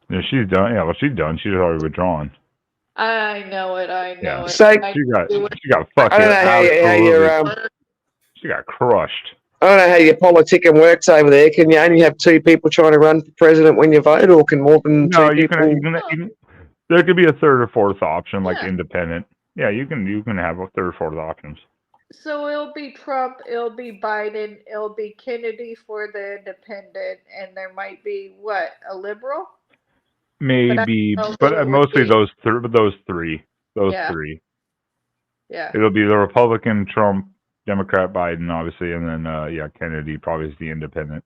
Yeah, she's done. Yeah, well, she's done. She's already withdrawn.
I know it. I know it.
So,
she got fucking.
I don't know how you're,
she got crushed.
I don't know how your politicking works over there. Can you only have two people trying to run for president when you vote, or can more than two people?
There could be a third or fourth option, like independent. Yeah, you can have a third or fourth options.
So it'll be Trump, it'll be Biden, it'll be Kennedy for the independent, and there might be what, a liberal?
Maybe,
But I don't know
but
who it would
mostly
be.
those three. Those
Yeah.
three.
Yeah.
It'll be the Republican, Trump, Democrat, Biden, obviously, and then Kennedy probably is the independent.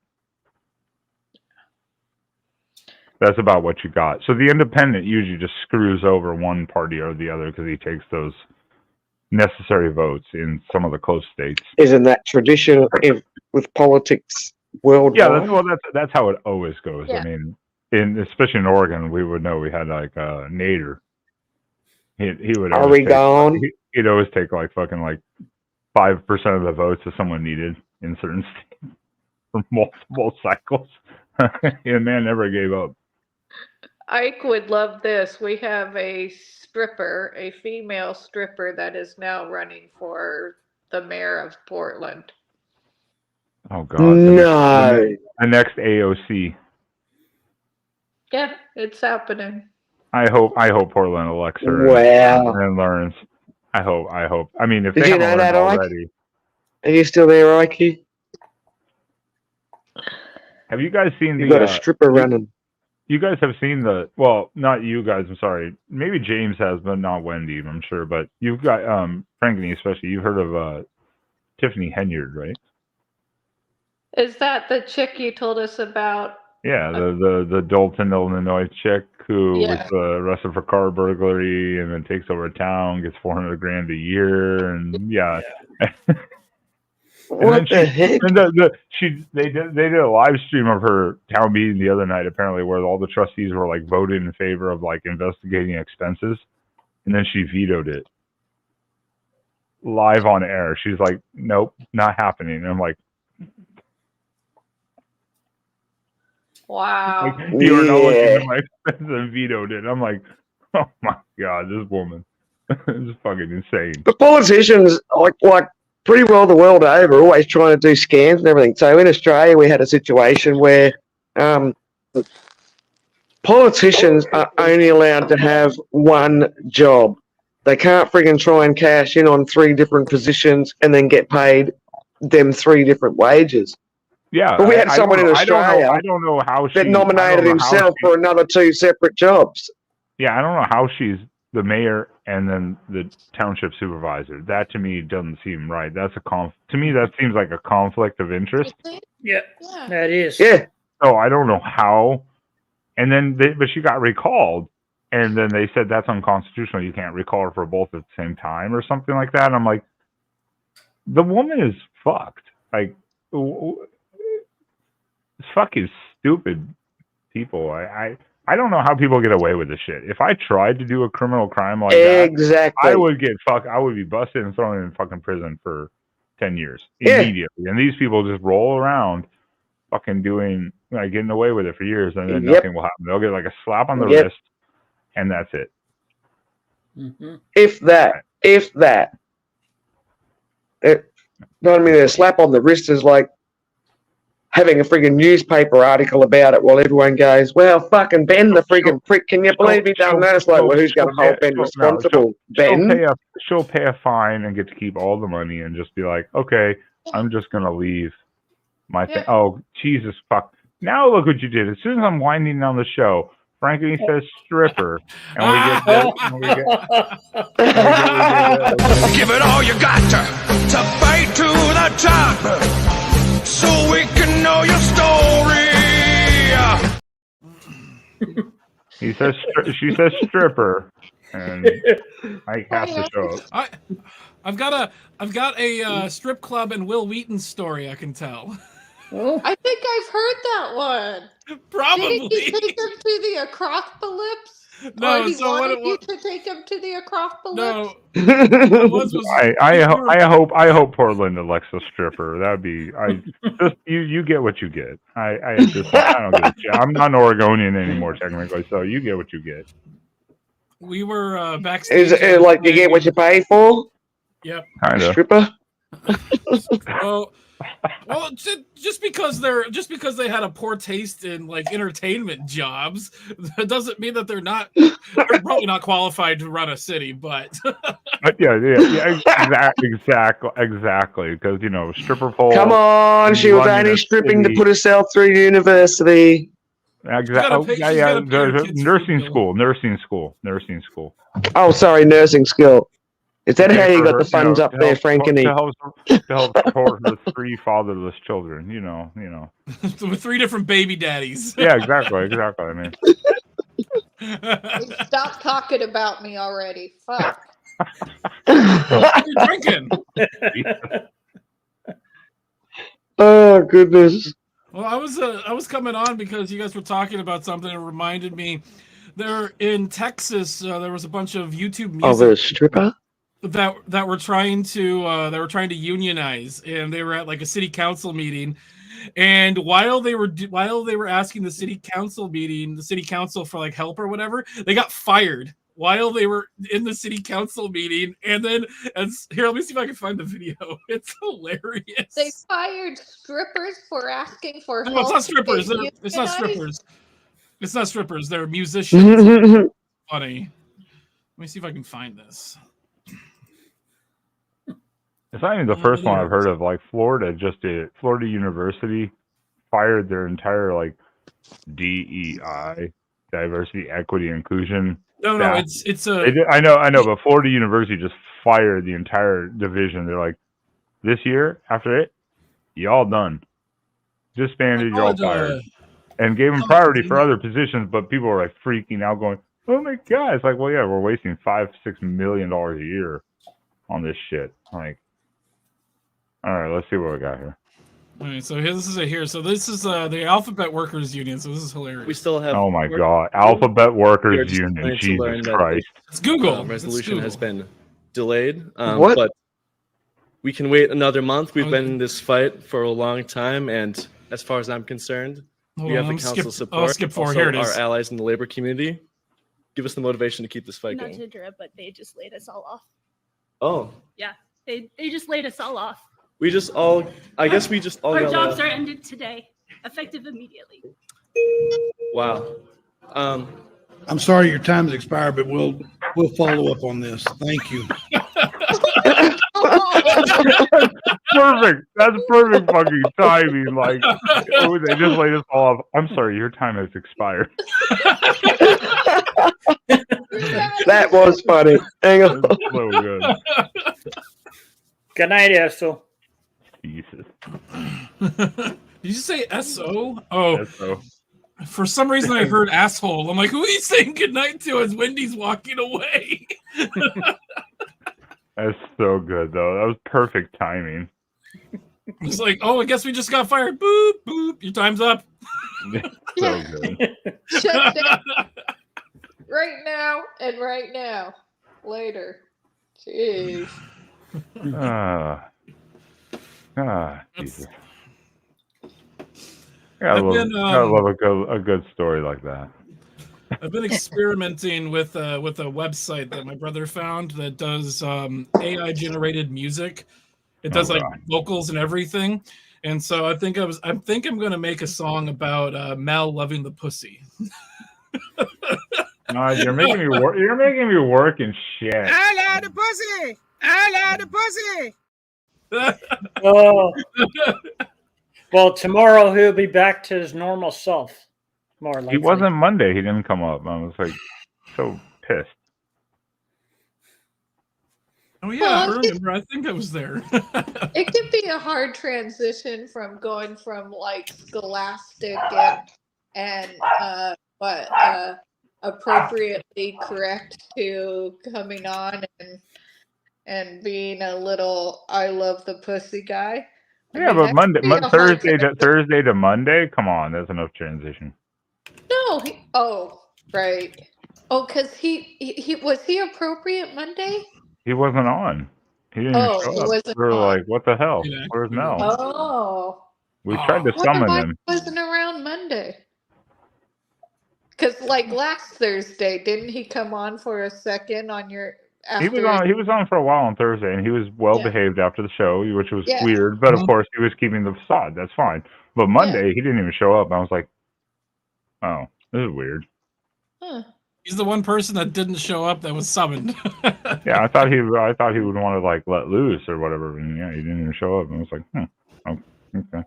That's about what you got. So the independent usually just screws over one party or the other because he takes those necessary votes in some of the close states.
Isn't that tradition with politics worldwide?
Yeah, that's how it always goes.
Yeah.
I mean, especially in Oregon, we would know we had like Nader. He would always he'd always take like fucking like 5% of the votes that someone needed in certain states for multiple cycles. The man never gave up.
Ike would love this. We have a stripper, a female stripper that is now running for the mayor of Portland.
Oh God!
No.
The next AOC.
Yeah, it's happening.
I hope Portland elects her.
Wow.
And learns. I hope. I mean, if
Did
they
you
haven't
know
learned
that, Ike?
already.
Are you still there, Ike?
Have you guys seen
You've got a stripper running.
You guys have seen well, not you guys, I'm sorry. Maybe James has, but not Wendy, I'm sure. But you've got, Frankie especially, you've heard of Tiffany Henyard, right?
Is that the chick you told us about?
Yeah, the Dalton, Illinois chick who
Yeah.
was arrested for car burglary and then takes over a town, gets $400,000 a year, and yeah.
What the heck?
And they did a live stream of her town meeting the other night, apparently, where all the trustees were like voted in favor of like investigating expenses, and then she vetoed it live on air. She's like, "Nope, not happening." And I'm like,
Wow.
"You are not looking at my expenses and vetoed it." I'm like, "Oh my God, this woman is fucking insane."
The politicians, like pretty well the world over, always trying to do scams and everything. So in Australia, we had a situation where politicians are only allowed to have one job. They can't friggin' try and cash in on 3 different positions and then get paid them 3 different wages.
Yeah,
But we had someone in Australia
I don't know how
that nominated himself for another 2 separate jobs.
Yeah, I don't know how she's the mayor and then the township supervisor. That to me doesn't seem right. That's to me that seems like a conflict of interest.
Yeah, that is.
Yeah.
So I don't know how. And then, but she got recalled, and then they said that's unconstitutional. You can't recall her for both at the same time or something like that. And I'm like, the woman is fucked. Like, it's fucking stupid people. I don't know how people get away with this shit. If I tried to do a criminal crime like that, I would get fucked. I would be busted and thrown in fucking prison for 10 years immediately. And these people just roll around fucking doing, like, getting away with it for years, and then nothing will happen. They'll get like a slap on the wrist, and that's it.
Mm-hmm.
If that. You know what I mean? A slap on the wrist is like having a friggin' newspaper article about it while everyone goes, well, fucking Ben the friggin' prick, can you believe he done that? It's like, well, who's going to hold Ben responsible? Ben?
She'll pay a fine and get to keep all the money and just be like, okay, I'm just going to leave my thing. Oh, Jesus, fuck. Now look what you did. As soon as I'm winding down the show, Frankie says stripper, and we get
Give it all you got to fight to the top, so we can know your story.
She says stripper, and I have to show up.
I've got a strip club and Will Wheaton story I can tell.
I think I've heard that one.
Probably.
Did he take him to the Acropolis?
No,
or he
so what
wanted
it
you to take him to the Acropolis?
No.
I hope Portland elects a stripper. That'd be you get what you get. I don't give a shit. I'm not an Oregonian anymore technically, so you get what you get.
We were backstage.
Is it like you get what you pay for?
Yep.
Kinda.
Stripper?
Well, just because they had a poor taste in like entertainment jobs, that doesn't mean that they're probably not qualified to run a city. But
exactly. Because stripper pole.
Come on, she was only stripping to put herself through university.
Exactly. Nursing school.
Oh, sorry, nursing school. Is that how you got the funds up there, Frankie?
To help support her 3 fatherless children.
with 3 different baby daddies.
Yeah, exactly. I mean,
Stop talking about me already. Fuck.
You're drinking.
Oh goodness.
Well, I was coming on because you guys were talking about something that reminded me. There in Texas, there was a bunch of YouTube music.
Oh, there's a stripper.
That were trying to unionize, and they were at like a city council meeting, and while they were asking the city council for like help or whatever, they got fired while they were in the city council meeting. And then let me see if I can find the video. It's hilarious.
They fired strippers for asking for help.
No, it's not strippers. It's not strippers. It's not strippers. They're musicians. Funny. Let me see if I can find this.
It's not even the first one I've heard of. Like Florida University fired their entire like DEI, diversity, equity, inclusion.
No,
I know, but Florida University just fired the entire division. They're like, this year after it, y'all done, disbanded, y'all fired, and gave them priority for other positions. But people were like freaking out, going, "Oh my god!" It's like, well, yeah, we're wasting $5-6 million a year on this shit. Like. All right, let's see what we got here.
All right, so this is the Alphabet Workers Union. So this is hilarious.
We still have.
Oh my god, Alphabet Workers Union. Jesus Christ!
It's Google.
Resolution has been delayed.
What?
But we can wait another month. We've been in this fight for a long time, and as far as I'm concerned, we have the council support.
I'll skip forward.
Also,
Here it is.
Our allies in the labor community give us the motivation to keep this fight
Not
going.
to interrupt, but they just laid us all off.
Oh.
Yeah, they just laid us all off.
We just all
Our
got
jobs are ended today, effective immediately.
Wow.
I'm sorry your time's expired, but we'll follow up on this. Thank you.
Perfect. That's perfect fucking timing. Like, they just laid us all off. I'm sorry, your time has expired.
That was funny. Hang on.
That's so good.
Good night, Estelle.
Jesus.
Did you say SO? Oh.
SO.
For some reason, I heard asshole. I'm like, who are you saying goodnight to as Wendy's walking away?
That's so good, though. That was perfect timing.
It's like, oh, I guess we just got fired. Boop, boop. Your time's up.
So good.
Shut down. Right now and right now. Later. Jeez.
Jesus. I love a good story like that.
I've been experimenting with a website that my brother found that does AI generated music. It does like vocals and everything. And so I think I'm going to make a song about Mel loving the pussy.
No, you're making me work. You're making me work and shit.
I love the pussy. I love the pussy.
Oh. Well, tomorrow he'll be back to his normal self. More likely.
He wasn't Monday. He didn't come up. I was like so pissed.
Oh yeah, I remember. I think I was there.
It could be a hard transition from going from like scholastic and appropriately correct to coming on and being a little I love the pussy guy.
Yeah, but Thursday to Monday. Come on, that's enough transition.
No, right. Oh, because he was he appropriate Monday?
He wasn't on. He didn't even show up. We were like, what the hell? Where's Mel?
Oh.
We tried to summon him.
He wasn't around Monday. Because like last Thursday, didn't he come on for a second on your
He was
after.
on. He was on for a while on Thursday, and he was well behaved after the show, which was
Yeah.
weird. But of course, he was keeping the facade. That's fine. But Monday, he didn't even show up. I was like, "Oh, this is weird."
Huh.
He's the one person that didn't show up that was summoned.
Yeah, I thought he would want to like let loose or whatever, and yeah, he didn't even show up. And I was like, oh, okay.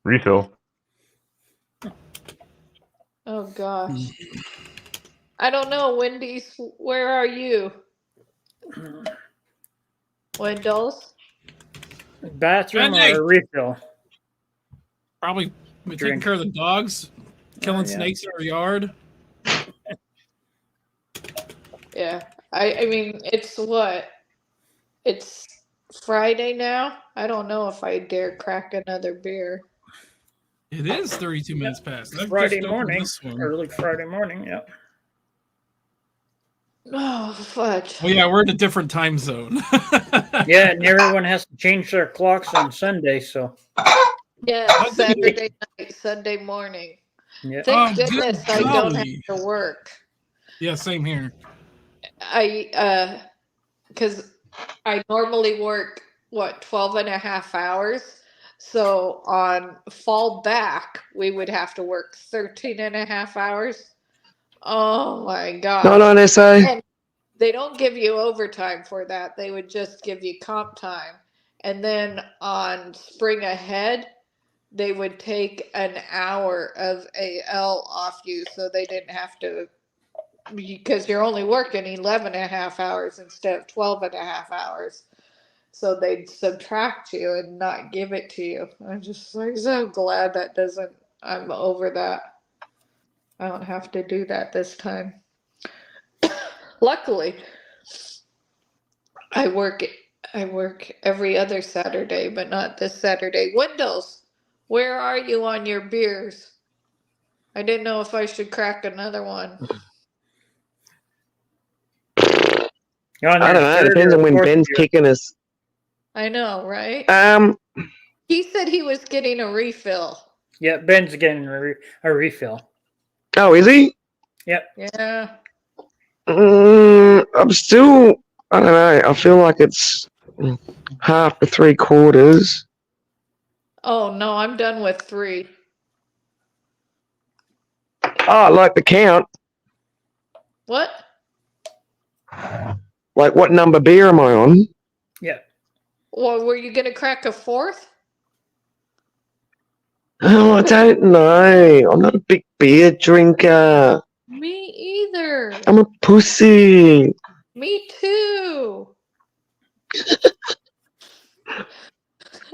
Refill.
Oh gosh. I don't know, Wendy's. Where are you? Wendell's?
Bathroom
Wendy!
or refill?
Probably taking care of the dogs, killing
yeah.
snakes in our yard.
Yeah. I mean, it's what? It's Friday now? I don't know if I dare crack another beer.
It is 32 minutes past. I've
Friday
just opened
morning.
this one.
Early Friday morning, yeah.
Oh, fudge.
Oh yeah, we're in a different time zone.
Yeah, and everyone has to change their clocks on Sunday, so.
Yeah, Saturday night, Sunday morning.
Yeah.
Thank
Oh,
goodness
good
I don't have
golly.
to work.
Yeah, same here.
Because I normally work, 12 and a half hours. So on fall back, we would have to work 13 and a half hours. Oh my gosh.
Not on SA.
And they don't give you overtime for that. They would just give you comp time. And then on spring ahead, they would take an hour of AL off you so they didn't have to, because you're only working 11 and a half hours instead of 12 and a half hours. So they'd subtract you and not give it to you. I'm just like so glad that doesn't, I'm over that. I don't have to do that this time. Luckily, I work every other Saturday, but not this Saturday. Windows, where are you on your beers? I didn't know if I should crack another one.
I don't know. It depends on when Ben's kicking us.
I know, right?
He
said he was getting a refill.
Yeah, Ben's getting a refill.
Oh, is he?
Yep.
Yeah.
I'm still. I don't know. I feel like it's half to 3/4.
Oh no, I'm done with 3.
Oh, I like the count.
What?
Like, what number beer am I on?
Yeah.
Well, were you gonna crack a 4th?
Oh, I don't know. I'm not a big beer drinker.
Me either.
I'm a pussy.
Me too.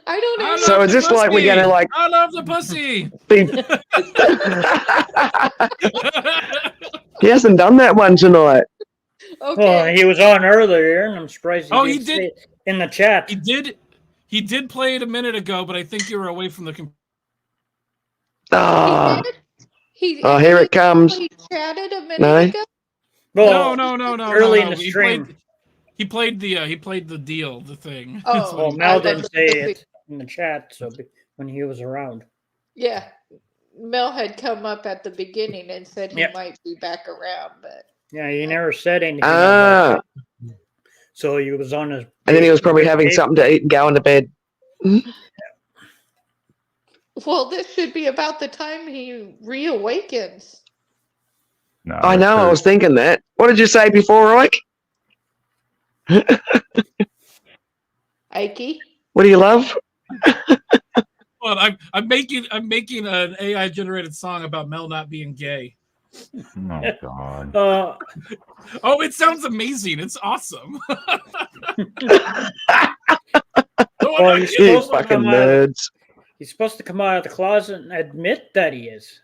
I don't know.
So is this like we're gonna like?
I love the pussy.
He hasn't done that one tonight.
Okay.
Well, he was on earlier, and I'm surprised
He
didn't
did
say it in the chat.
He did play it a minute ago, but I think you were away from the computer.
Oh,
He
here it comes.
He chatted a minute
No.
ago.
Well,
No.
early
no.
in the
He
stream.
He played the deal, the thing.
Oh,
Well, Mel didn't say it in the chat, so when he was around.
Yeah, Mel had come up at the beginning and said he
Yep.
might be back around, but
Yeah, he never said anything.
Ah,
about it. So he was on his.
and then he was probably having something to eat and going to bed.
well, this should be about the time he reawakens.
No,
I know. I was thinking that. What did you say before, Ike?
Ikey?
What do you love?
Well, I'm making an AI generated song about Mel not being gay.
Oh God.
Oh, it sounds amazing. It's awesome.
Well, he's
You
supposed to
fucking
come out.
nerds.
He's supposed to come out of the closet and admit that he is.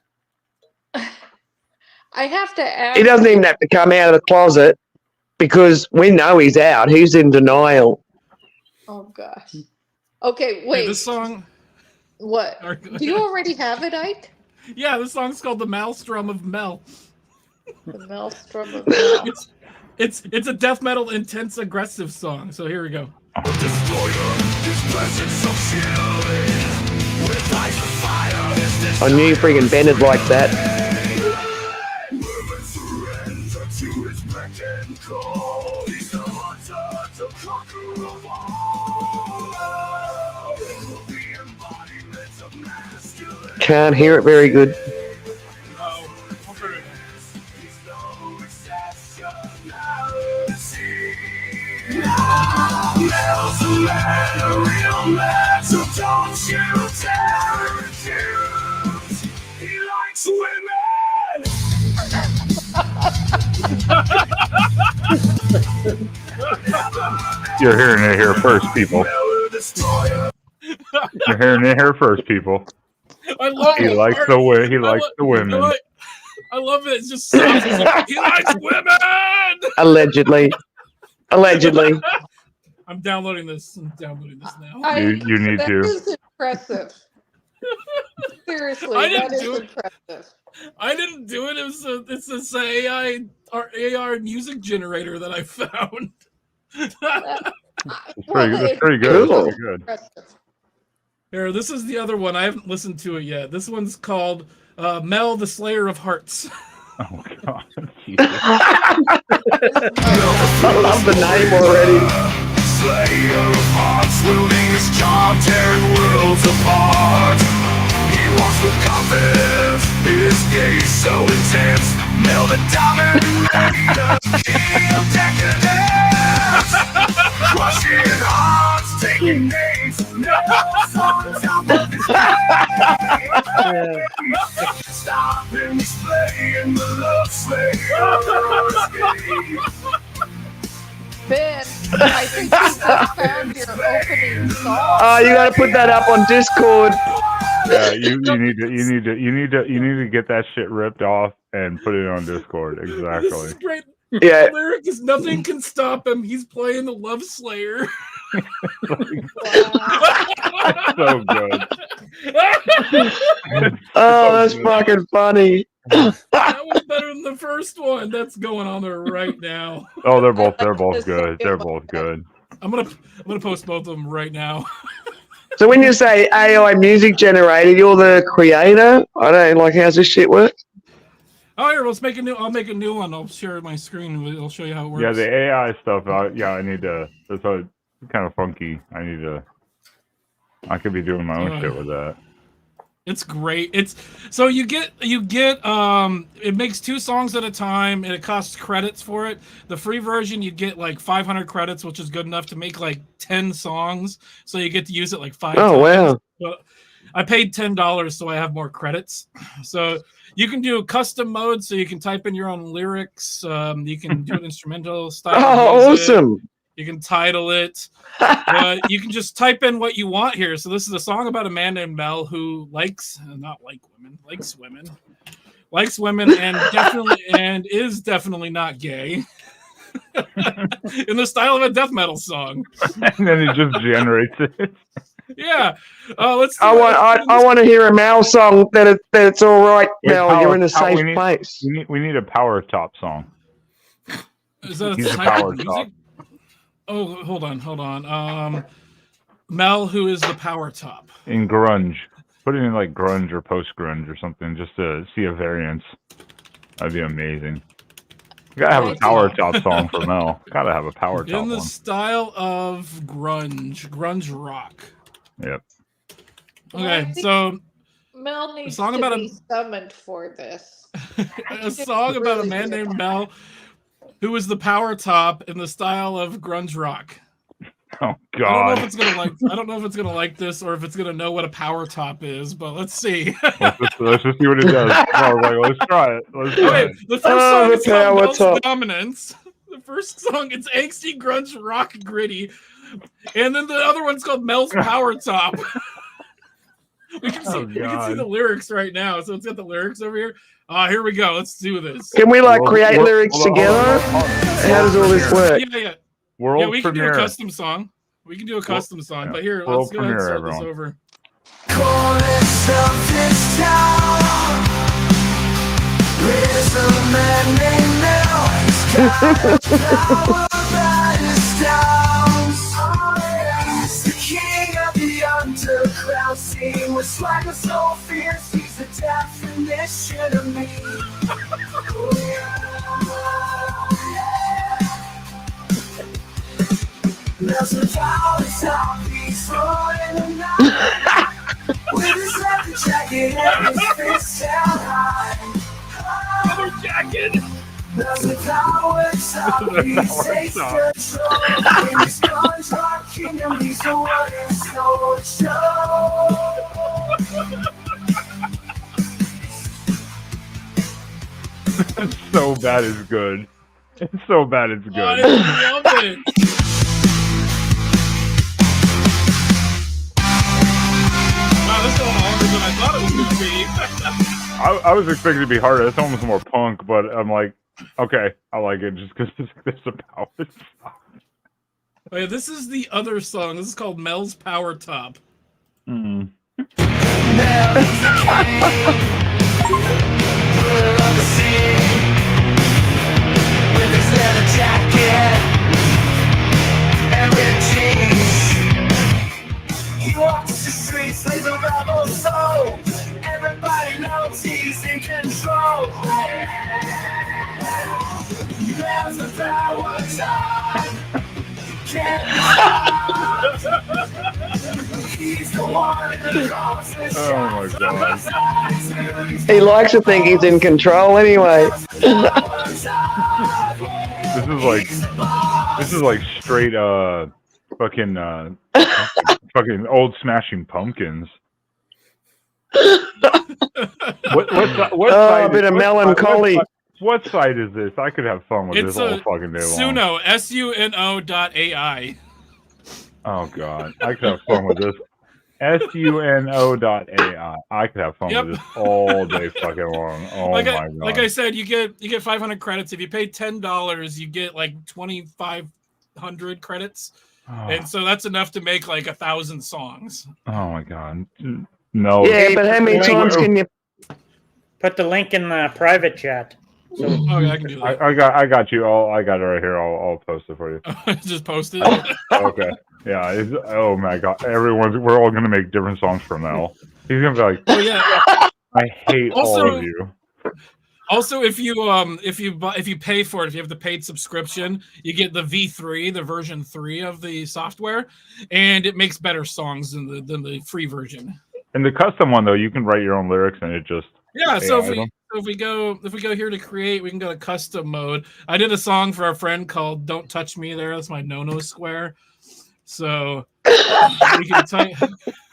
I have to ask.
He doesn't even have to come out of the closet because we know he's out. He's in denial.
Oh gosh. Okay,
Hey,
wait.
this song.
What? Do you already have it, Ike?
Yeah, this song's called "The Maelstrom of Mel."
The Maelstrom of Mel.
It's a death metal intense aggressive song. So here we go.
I knew freaking Ben would like that. Can't hear it very good.
You're hearing it here first, people. You're hearing it here first, people.
I love
He
it.
likes the he likes the women.
I love it. It's just soft. It's like, he likes women.
Allegedly.
I'm downloading this. now.
You need
That
to.
is impressive. Seriously,
I
that
didn't
is
do it.
impressive.
I didn't do it. It's this AR music generator that I found.
It's pretty good.
Cool.
It's pretty good.
Here, this is the other one. I haven't listened to it yet. This one's called Mel, the Slayer of Hearts.
Oh God!
I love the name already.
Slayer of hearts, wielding his charm, tearing worlds apart. He walks with confidence, his gaze so intense. Mel the dominator, king of decadence. Crushing hearts, taking names. Mel's on top of his game. Stop and displaying the love slayer's game.
Ben, I think you just found your opening song.
Oh, you got to put that up on Discord.
Yeah, you need to get that shit ripped off and put it on Discord.
This
Exactly.
is great.
Yeah.
The lyric is nothing can stop him. He's playing the Love Slayer.
So good.
Oh, that's fucking funny.
That was better than the first one. That's going on there right now.
Oh, they're both good. They're both good.
I'm gonna post both of them right now.
So when you say AI music generator, you're the creator? I don't like how's this shit work?
Oh, here, let's make a new. I'll make a new one. I'll share my screen. It'll show you how it works.
Yeah, the AI stuff. I need to. That's kind of funky. I could be doing my own shit with that.
It's great. It's so you get it makes 2 songs at a time and it costs credits for it. The free version you get like 500 credits, which is good enough to make like 10 songs. So you get to use it like 5 times.
Oh wow.
But I paid $10 so I have more credits. So you can do a custom mode so you can type in your own lyrics. You can do an instrumental style.
Oh,
music.
awesome.
You can title it. You can just type in what you want here. So this is a song about a man named Mel who likes women, and is definitely not gay. In the style of a death metal song.
And then it just generates it.
Yeah. Let's.
I want to hear a Mel song that it's all right, Mel. You're in a safe place.
We need a power top song.
Is that
He's
a
a
type
power
of
top.
music? Oh, hold on. Mel, who is the power top?
In grunge. Put it in like grunge or post grunge or something just to see a variance. That'd be amazing. You gotta have a power top song for Mel. Gotta have a power top
In the
one.
style of grunge rock.
Yep.
Okay, so
Mel needs
song
to
about
be summoned for this.
a song about a man named Mel who is the power top in the style of grunge rock.
Oh
I
God!
don't know if it's gonna like this or if it's gonna know what a power top is, but let's see.
let's just see what it does. I was like, let's try it. Let's try
Okay,
it.
the first song is called Mel's
top.
Dominance. The first song it's angsty grunge rock gritty, and then the other one's called Mel's Power Top. We can see the lyrics right now. So it's got the lyrics over here. Here we go. Let's do this.
Can we create lyrics together? How does all this work?
Yeah.
World
we can
premiere.
do a custom song. We can do a custom song. But here,
World
let's go ahead and
premiere,
start this
everyone.
over.
Corners of this town. There's a man named Mel. He's got power his downs. He's the king of the underground scene. With swagger so fierce, he's the definition of me. Mel's the power top, he's rolling the night. With his leather jacket and his fists held high. Leather jacket. There's a power top, he takes control. In his contract kingdom, he's the one who stole the show.
It's so bad it's good. It's so bad it's good.
I love it. Wow, this is a lot harder than I thought it was going to be.
I was expecting it to be harder. It's almost more punk, but I'm like, okay, I like it just because it's a power song.
Wait, this is the other song. This is called Mel's Power Top.
Mm.
With his leather jacket and ripped jeans, he walks the streets like a rebel soul. Everybody knows he's in control. There's the power top. Can't he's the one who calls the shots.
Oh my god.
He likes to think he's in control anyway.
This is like straight fucking fucking old Smashing Pumpkins. What
a bit of melancholy.
What site is this? I could have fun with this all fucking day long.
Suno, SUNO.ai.
Oh god, I could have fun with this. SUNO.ai. I could have fun with this all day fucking long. Oh my god.
Like I said, you get 500 credits. If you pay $10, you get like 2,500 credits. And so that's enough to make like 1,000 songs.
Oh my god. No.
Yeah, but how many times can you
put the link in the private chat? So
I can do that.
I got you. I got it right here. I'll post it for you.
Just post it.
Okay. Yeah. Oh my god. We're all gonna make different songs from now. He's gonna be like,
oh yeah.
I hate all of you.
Also, if you pay for it, if you have the paid subscription, you get the V3, the version 3 of the software, and it makes better songs than the free version.
And the custom one though, you can write your own lyrics and it just
So if we go here to create, we can go to custom mode. I did a song for our friend called "Don't Touch Me." That's my no square. So we can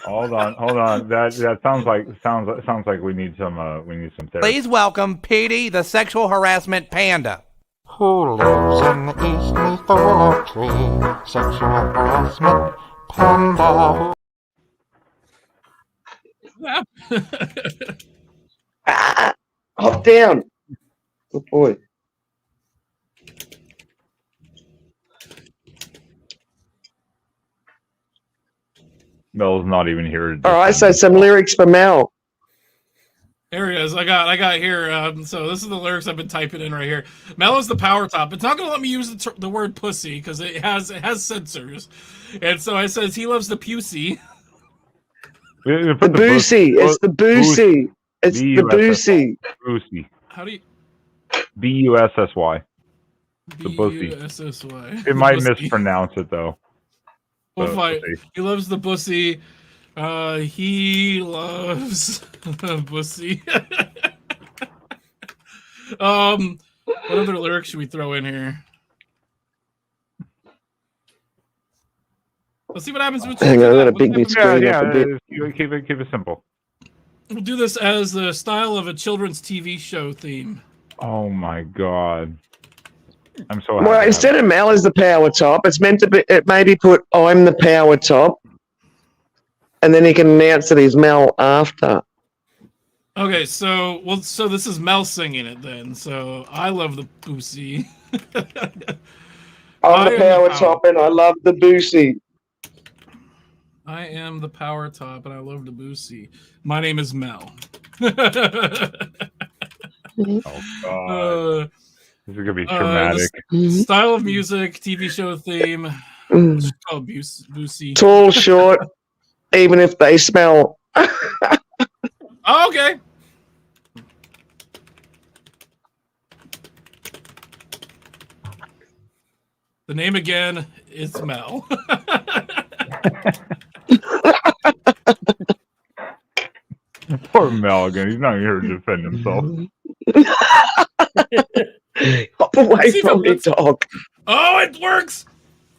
Hold on. That sounds like we need some therapy.
Please welcome Petey, the sexual harassment panda.
Who lives in the east neath the willow tree? Sexual harassment panda.
hop down? Good boy.
Mel's not even here.
All right, so some lyrics for Mel.
There he is. I got here. So this is the lyrics I've been typing in right here. Mel is the power top. It's not going to let me use the word pussy because it has censors. And so I says he loves the pussy.
The boosie. It's the boosie. It's the boosie.
Boosie.
How do you?
BUSSY. The bussy.
BUSSY.
It might mispronounce it though.
We'll fight. He loves the bussy. He loves bussy. What other lyrics should we throw in here? Let's see what happens with.
Hang on, I'm gonna big me screen
up
a bit.
Keep it simple.
We'll do this as the style of a children's TV show theme.
Oh my god. I'm so happy.
Well, instead of Mel as the power top, it's meant to be. It maybe put I'm the power top, and then he can announce that he's Mel after.
Okay, so this is Mel singing it then. So I love the boosie.
I'm the power top, and I love the boosie.
I am the power top, and I love the boosie. My name is Mel.
Oh god. This is gonna be traumatic.
Style of music, TV show theme. It's called boosie.
Tall, short, even if they smell.
Oh, okay. The name again is Mel.
Poor Maligan. He's not here to defend himself.
Hop away from me, dog.
Oh, it works.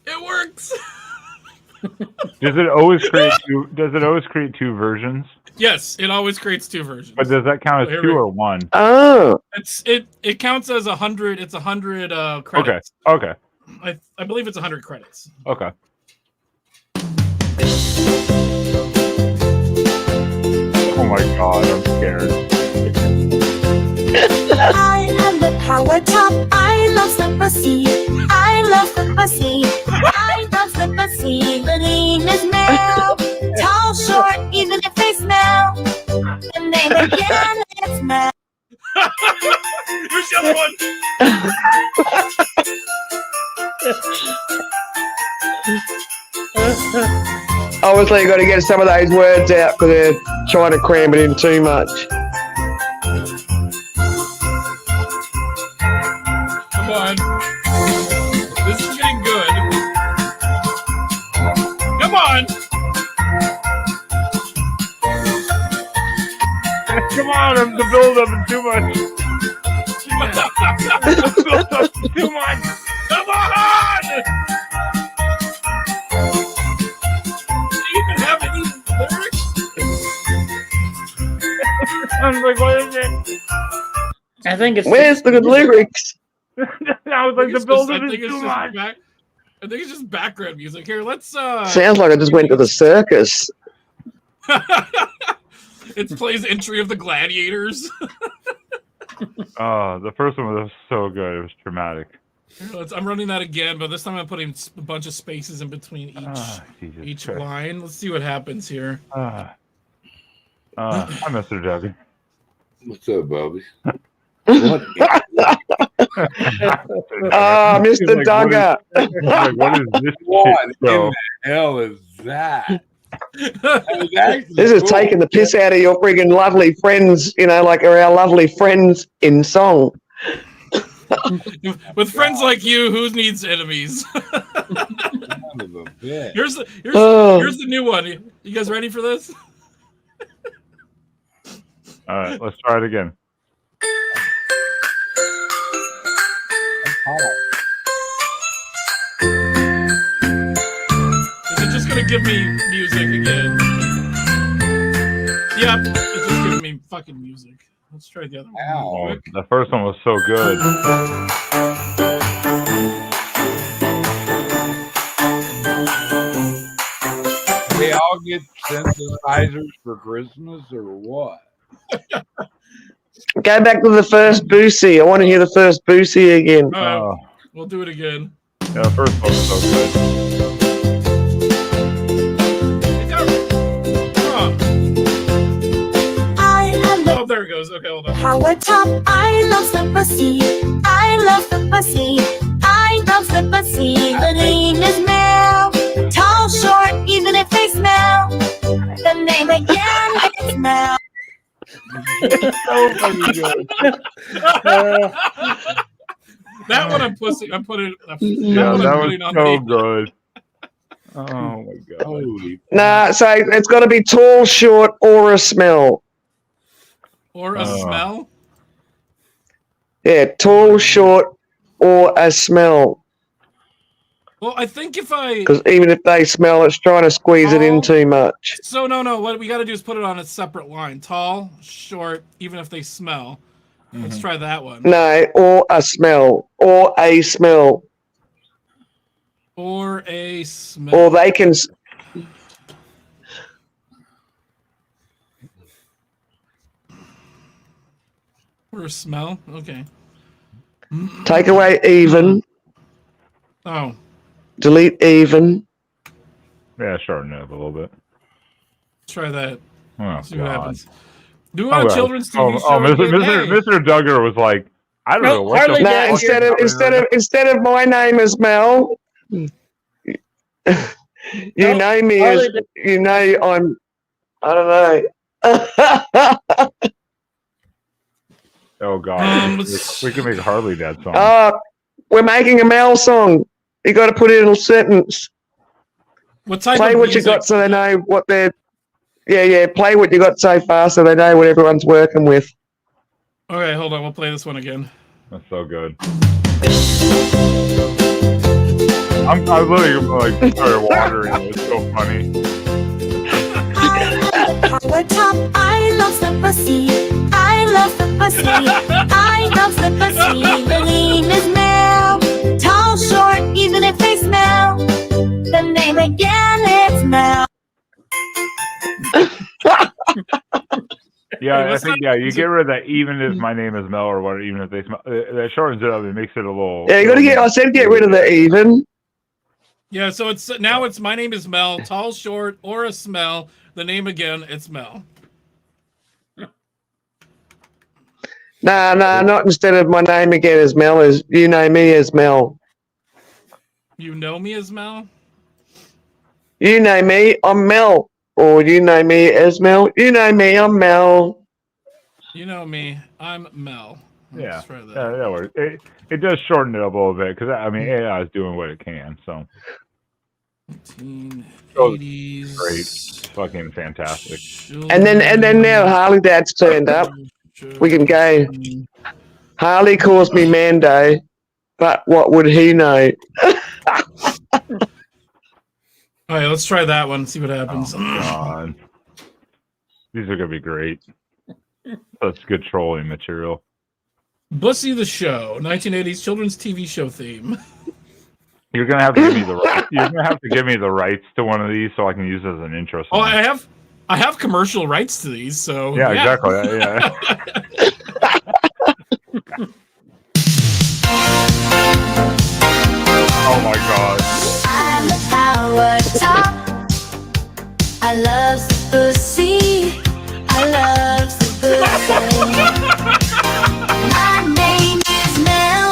It works.
Does it always create two? Does it always create two versions?
Yes, it always creates two versions.
But does that count as
Here
two
we-
or one?
Oh.
It counts as 100. It's 100 credits.
Okay.
I believe it's 100 credits.
Okay. Oh my god, I'm scared.
I am the power top. I love the pussy. I love the pussy. I love the pussy. The name is Mel. Tall, short, even if they smell. The name again is Mel.
Here's the other one.
Obviously, you got to get some of those words out because they're trying to cram it in too much.
Come on. This is getting good. Come on.
Come on, the build-up is too much. The build-up is too much.
Come on. Do you even have any lyrics?
I'm like, what is it?
I think it's.
Where's the good lyrics?
I was like, the build-up is too much.
I think it's just background music. Here, let's.
Sounds like I just went to the circus.
It plays Entry of the Gladiators.
Oh, the first one was so good. It was traumatic.
Here, I'm running that again, but this time I'm putting a bunch of spaces in between each
Christ.
line. Let's see what happens here.
Hi, Mr. Juggy.
What's up, Bobby?
Mr. Duggar.
What is this
What
shit, bro?
in the hell is that?
This is taking the piss out of your friggin' lovely friends, like our lovely friends in song.
With friends like you, who needs enemies? Here's the new one. You guys ready for this?
All right, let's try it again.
Is it just gonna give me music again? Yep, it's just giving me fucking music. Let's try the other one.
Oh, the first one was so good.
They all get synthesizers for Christmas or what?
Go back to the first Boosie. I want to hear the first Boosie again.
We'll do it again.
Yeah, the first one was so good.
Oh, there it goes. Okay, hold on.
Power top. I love the pussy. I love the pussy. I love the pussy. The name is Mel. Tall, short, even if they smell. The name again is Mel.
So fucking good.
That one I'm putting. I'm putting.
Yeah, that was
on
so
me.
good. Oh my god.
Nah, so it's got to be tall, short, or a smell.
Or a smell.
Yeah, tall, short, or a smell.
Well, I think if I
Because even if they smell, it's trying to squeeze it in too much.
so no, what we got to do is put it on a separate line. Tall, short, even if they smell. Let's try that one.
No, or a smell, or a smell,
Or a smell.
or they can.
Or a smell. Okay.
Take away even,
Oh.
delete even.
Yeah, shorten it up a little bit.
Try that.
Oh,
See what
God.
happens. Do a children's TV show.
Mr. Duggar was like, I don't know what the
No,
fuck
instead of my name is Mel, you know me as I'm. I don't know.
Oh god, we can make a Harley Dad song.
We're making a Mel song. You got to put it in a sentence.
What type
Play
of
what you
music?
got so they know what they're. Yeah. Play what you got so far so they know what everyone's working with.
Okay, hold on. We'll play this one again.
That's so good. I literally like started wandering. It's so funny.
Power top, I love the pussy. I love the pussy. I love the pussy. The name is Mel. Tall, short, even if they smell. The name again is Mel.
Yeah, I think you get rid of that. Even if my name is Mel or what, even if they smell, that shortens it up. It makes it a little.
Yeah, you got to get. I said get rid of the even.
Yeah, so it's my name is Mel, tall, short, or a smell. The name again, it's Mel.
Nah, not instead of my name again as Mel. As you know me as Mel.
You know me as Mel?
You know me, I'm Mel. Or you know me as Mel. You know me, I'm Mel.
You know me, I'm Mel.
Yeah, that works. It does shorten it up a little bit because I mean AI is doing what it can. So
1980s.
Great, fucking fantastic.
And then now Harley Dad's turned up. We can go. Harley calls me Mando, but what would he know?
All right, let's try that one. See what happens.
Oh, God. These are gonna be great. That's good trolling material.
Bussy the Show, 1980s children's TV show theme.
You're gonna have to give me the right. You're gonna have to give me the rights to one of these so I can use it as an intro song.
Oh, I have commercial rights to these, so
yeah. Exactly. Yeah. Oh my God.
I'm a power top. I love the pussy. I love the pussy. My name is Mel.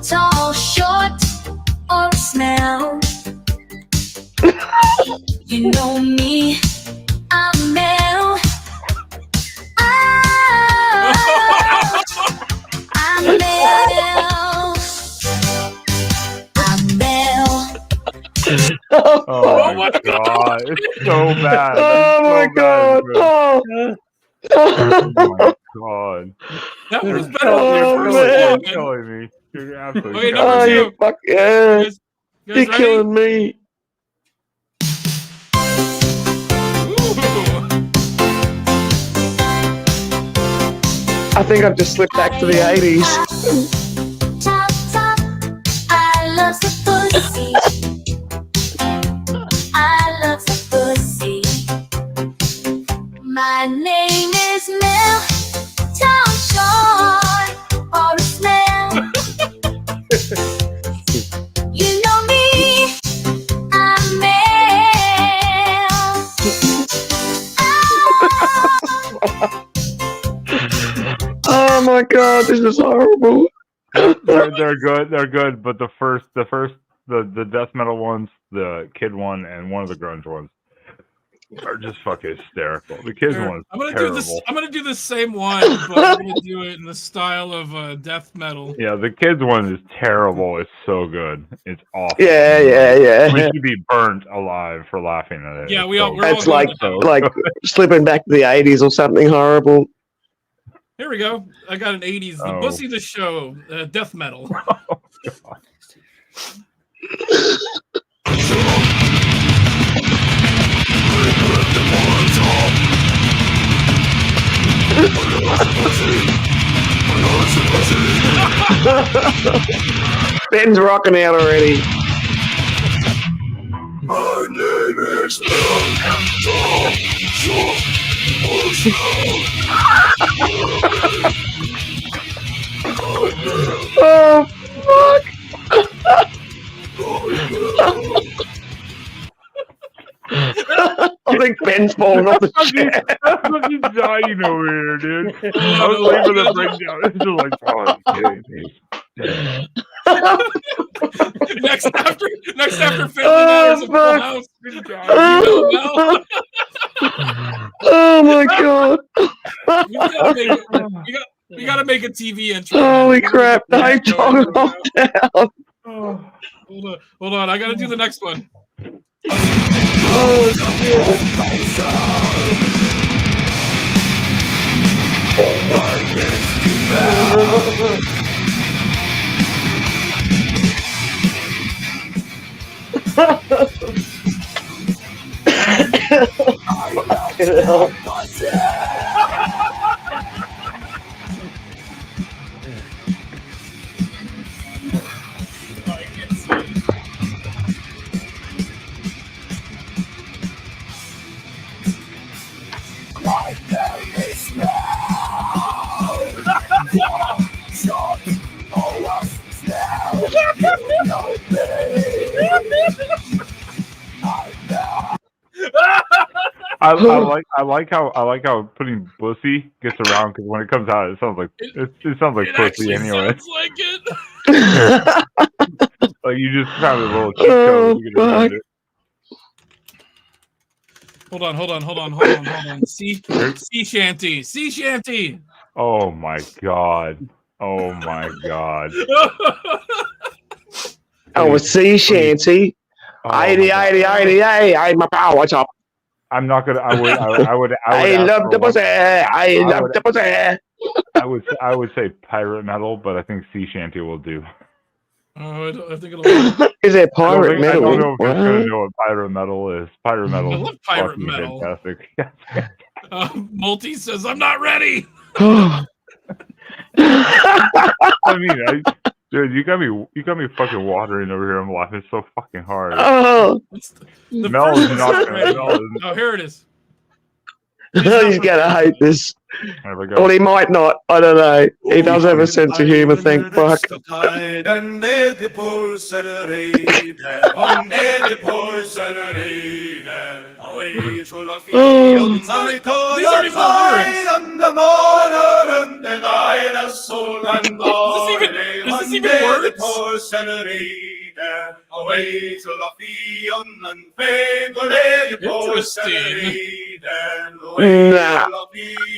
Tall, short, or smell. You know me. I'm Mel. I'm Mel. I'm Mel.
Oh my God. It's so bad.
Oh my God.
Oh my God.
That was better
Oh,
than
man.
You're killing me. You're absolutely
Okay,
killing
number
me.
two.
You fuck yeah.
You guys
You're
ready?
killing me. I think I've just slipped back to the 80s.
Top, top. I love the pussy. I love the pussy. My name is Mel. Tall, short, or a smell. You know me. I'm Mel.
Oh my God, this is horrible.
They're good. They're good. But the death metal ones, the kid one, and one of the grunge ones are just fucking hysterical. The kids one is
I'm gonna
terrible.
do this. I'm gonna do the same one, but I'm gonna do it in the style of death metal.
Yeah, the kids one is terrible. It's so good. It's awful.
Yeah.
We should be burnt alive for laughing at it.
Yeah,
It's
we're all
That's
going
like
to hell.
slipping back to the 80s or something horrible.
Here we go. I got an 80s. The
Oh.
Bussy the Show, death metal.
Oh, God.
Ben's rocking out already.
My name is
Oh, fuck. I think Ben's falling off the chair.
That's what he's dying over here, dude. I was waiting for the breakdown. It's just like,
next after Family Matters of Full House.
Oh my God.
We gotta make a TV intro.
Holy crap. No, John, calm down.
Hold on. I gotta do the next one.
I like how putting pussy gets around because when it comes out, it sounds like
It
pussy
actually
anyway.
sounds like it.
Like you just found a little cheat code. You can defend it.
Hold on. Sea shanty.
Oh my god. Oh my god.
Oh, a sea shanty. I'm a power top.
I'm not gonna. I would.
I love the pussy. I love the pussy.
I would say pirate metal, but I think sea shanty will do.
Oh, I think it'll.
Is it pirate metal?
I don't know if you're gonna know what pirate metal is. Pirate metal.
I love pirate metal.
Fantastic.
Multi says, "I'm not ready."
I mean, dude, you got me fucking watering over here. I'm laughing so fucking hard.
Oh,
Mel is not gonna.
Oh, here it is.
He's gonna hate this.
There we go.
Well, he might not. I don't know. He does have a sense of humor. Thank fuck.
Is this even words?
Away to la fion and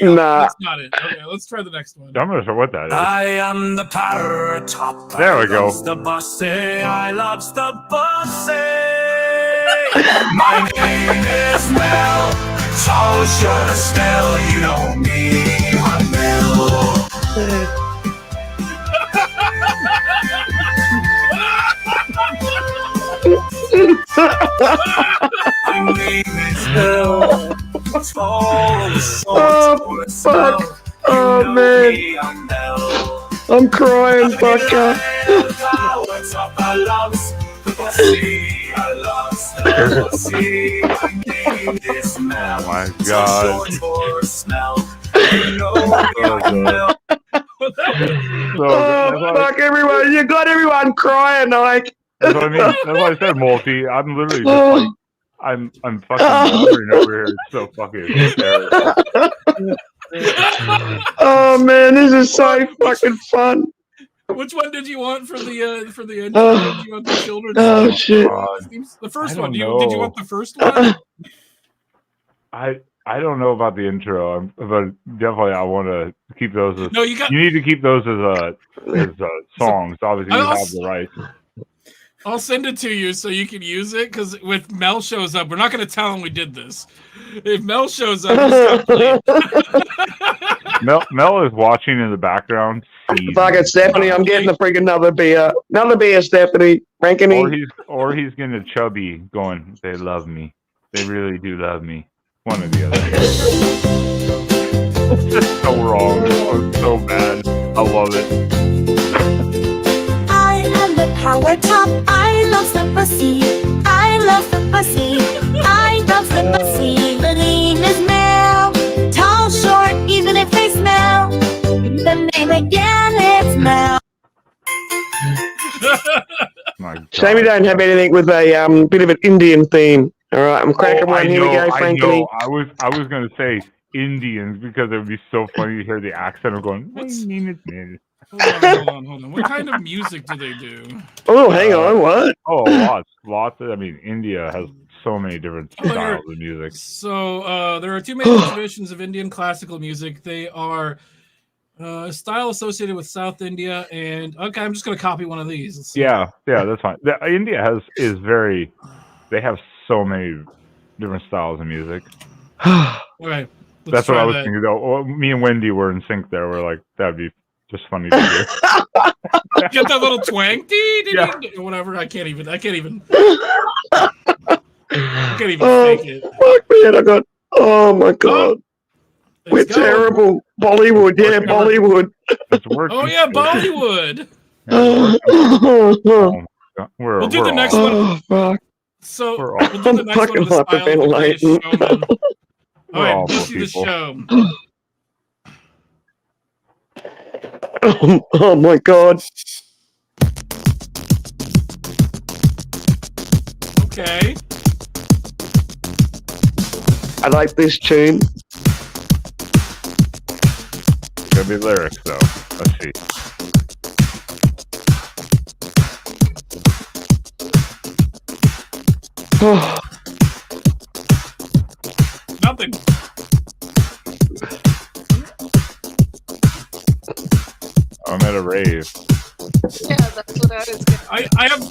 Nah.
That's not it. Okay, let's try the next one.
I'm not sure what that is.
I am the pirate top.
There we go.
The bossy, I loves the bossy. My name is Mel. So sure still you know me. I'm Mel. My name is Mel.
Oh, fuck. Oh, man. I'm crying, fucker.
Oh my god.
Oh, fuck, everyone. You got everyone crying, like.
That's what I mean. That's why I said multi. I'm literally just like, I'm fucking wandering over here. It's so fucking hysterical.
Oh man, this is so fucking fun.
Which one did you want for the intro? Did you want the children's?
Oh shit!
The first
I
one.
don't
Did you
know.
want the first one?
I don't know about the intro, but definitely I want to keep those. As,
No, you
need to keep those as songs. Obviously, you have the rights.
I'll send it to you so you can use it. Because if Mel shows up, we're not going to tell him we did this. If Mel shows up, he's gonna play.
Mel is watching in the background.
Fuck it, Stephanie. I'm getting a freaking another beer. Another beer, Stephanie. Rankiny.
Or he's gonna chubby going. They love me. They really do love me. One or the other. It's just so wrong. It's so bad. I love it.
I am the power top. I love the pussy. I love the pussy. I love the pussy. The name is Mel. Tall, short, even if they smell. The name again is Mel.
Shame we don't have anything with a bit of an Indian theme. All right, I'm cracking one. Here we go, Frankie.
I was gonna say Indians because it would be so funny to hear the accent of going.
Hold on. What kind of music do they do?
Oh, hang on. What?
Oh, lots. I mean, India has so many different styles of music.
So there are two major traditions of Indian classical music. They are a style associated with South India, and okay, I'm just going to copy one of these.
Yeah, that's fine. India they have so many different styles of music.
Okay.
That's what I was
that.
thinking. Though, well, me and Wendy were in sync there. We're like, that'd be just funny to hear.
Get that little twang,
Yeah.
or whatever. I can't even fake it.
Fuck, man, I got. Oh my god, we're terrible. Bollywood, yeah, Bollywood.
It's working.
Oh yeah, Bollywood.
We'll
do the next one.
Oh fuck.
So
We're
we'll do the next one in the style of the Greatest Showman. All right,
awful
let's see the
people.
show.
Oh my god.
Okay.
I like this tune.
Gonna be lyrics though. Let's see.
Nothing.
I'm at a rave.
Yeah, that's what I was gonna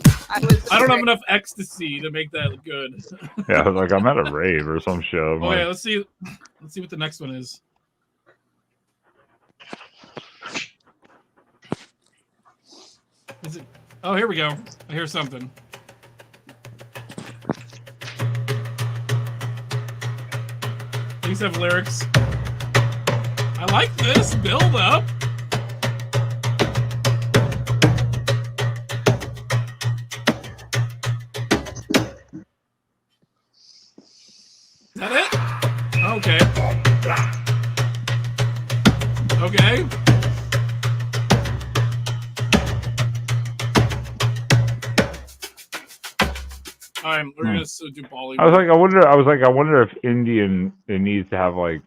I don't have enough ecstasy to make that good.
Yeah, I was like, I'm at a rave or some shit. I'm
Okay,
like,
let's see what the next one is. Is it? Oh, here we go. I hear something. These have lyrics. I like this build up. Is that it? Okay. Okay. All right, we're gonna do Bollywood.
I wonder if Indian it needs to have like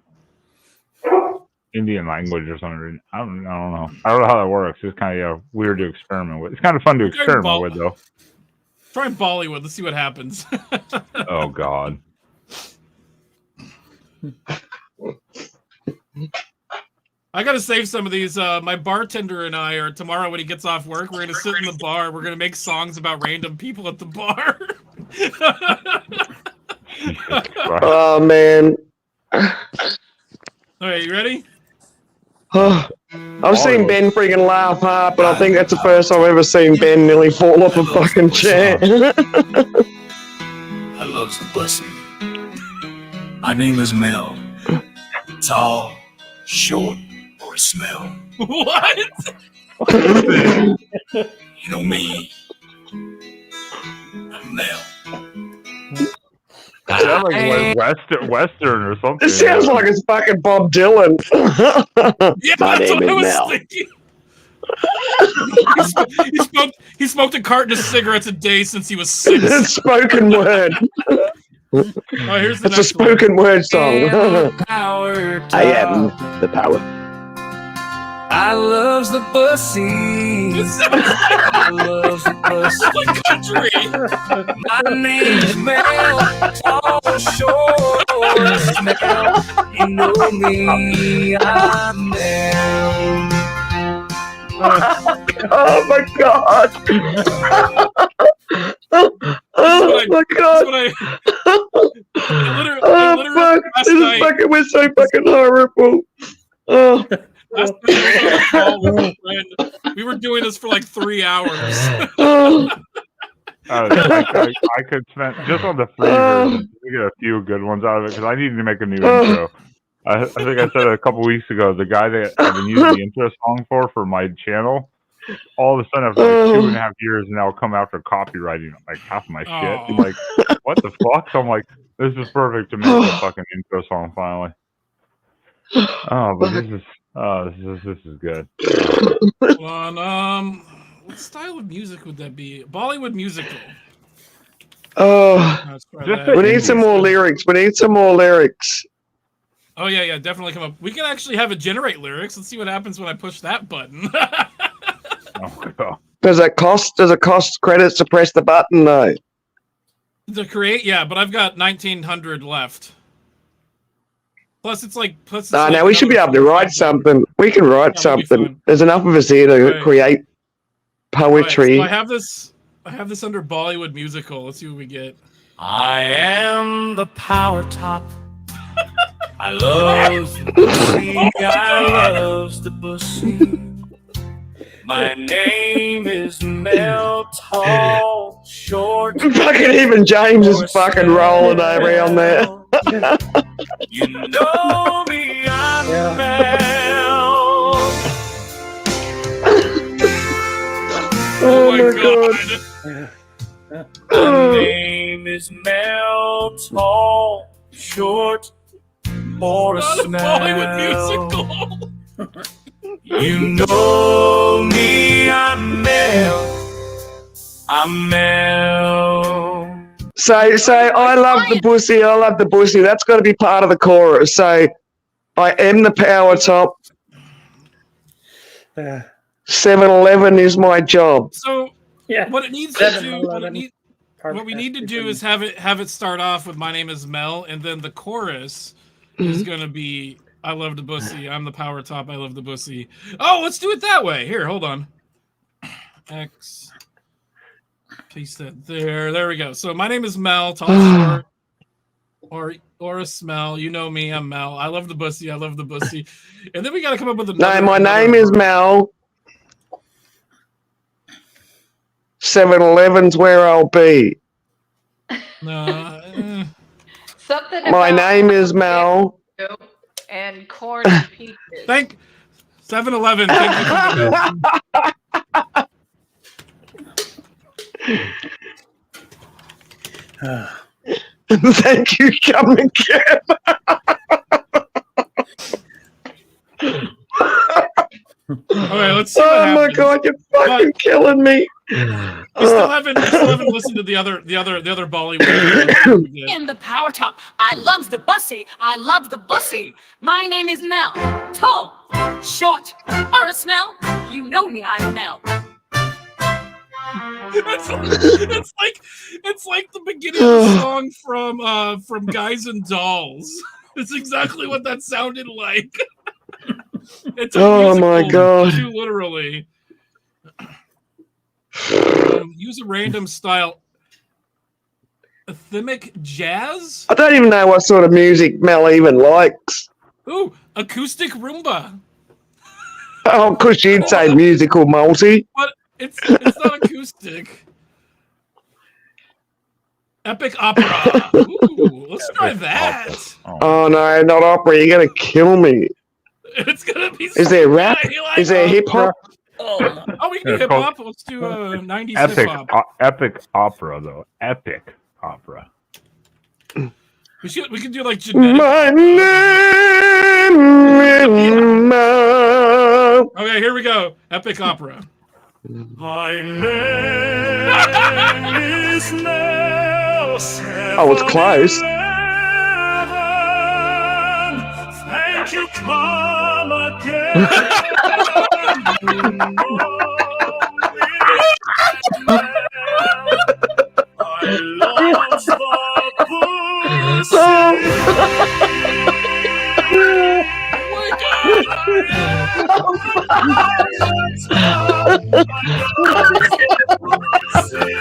Indian language or something. I don't know. I don't know how that works. It's kind of weird to experiment with. It's kind of fun to experiment with though.
Try Bollywood. Let's see what happens.
Oh God.
I gotta save some of these. My bartender and I are tomorrow when he gets off work. We're gonna sit in the bar. We're gonna make songs about random people at the bar.
Oh man.
All right, you ready?
I've seen Ben freaking laugh hard, but I think that's the first time I've ever seen Ben nearly fall off a fucking chair.
I loves the pussy. My name is Mel. Tall, short, or a smell.
What?
You know me. I'm Mel.
It sounds like Western or something.
It sounds like it's fucking Bob Dylan.
Yeah,
My
that's
name
what I
is
was
Mel.
thinking. He smoked a carton of cigarettes a day since he was 6.
It's spoken word.
Oh, here's the
It's a
next one.
spoken word song.
Power
I am the power.
I loves the pussy. I loves the pussy.
What country?
My name is Mel. Tall, short, or a smell. You know me. I'm Mel.
Oh my god! Oh my god! Oh fuck! This is fucking. We're so fucking horrible. Oh.
Last time I was on a call with a friend, we were doing this for like 3 hours.
I could spend just on the free version. We get a few good ones out of it because I need to make a new intro. I think I said a couple weeks ago, the guy that I've been using the intro song for my channel, all of a sudden after like 2.5 years now come after copywriting like half my shit. I'm like, what the fuck? So I'm like, this is perfect to make a fucking intro song finally. Oh, but this is good.
On what style of music would that be? Bollywood musical.
Oh, we need some more lyrics. We need some more lyrics.
Oh yeah, definitely come up. We can actually have it generate lyrics. Let's see what happens when I push that button.
Does it cost credits to press the button though?
To create, yeah, but I've got 1900 left. Plus, it's like
Now we should be able to write something. We can write something. There's enough of us here to create poetry.
Right, so I have this under Bollywood musical. Let's see what we get.
I am the power top. I love the pussy. I love the pussy. My name is Mel, tall, short.
Fucking even James is fucking rolling around there.
You know me, I'm Mel.
Oh my god.
My name is Mel, tall, short, or a smell. You know me, I'm Mel. I'm Mel.
So I love the pussy. I love the pussy. That's got to be part of the chorus. So I am the power top. 7-Eleven is my job.
So what it needs to do, what we need to do is have it start off with "My name is Mel," and then the chorus is going to be "I love the pussy. I'm the power top. I love the pussy." Oh, let's do it that way. Here, hold on. X. Paste that there. There we go. So my name is Mel. Tall, short, or a smell. You know me. I'm Mel. I love the pussy. I love the pussy. And then we got to come up with another.
No, my name is Mel. 7-Eleven's where I'll be.
Something.
My name is Mel.
And corn and peaches.
Thank 7-Eleven. Thank you for
Thank you, come and get.
Okay, let's see.
Oh my god, you're fucking killing me.
We still haven't listened to the other Bollywood.
In the power top, I love the bussy. I love the bussy. My name is Mel. Tall, short, or a smell. You know me, I'm Mel.
It's like the beginning of the song from Guys and Dolls. It's exactly what that sounded like. It's a
oh my god!
Too literally. Use a random style. Athemic jazz?
I don't even know what sort of music Mel even likes.
Ooh, acoustic rumba.
Oh, of course you'd say musical multi.
But it's not acoustic. Epic opera. Ooh, let's try that.
Oh no, not opera! You're gonna kill me.
It's gonna be.
Is there rap? Is there hip hop?
Oh, we can do hip hop. Let's do 90s hip
Epic,
hop.
epic opera though. Epic opera.
We can do like genetic.
My name is Mel.
Okay, here we go. Epic opera.
My name is Mel.
Oh, it's close.
Thank you, come again. I love the pussy.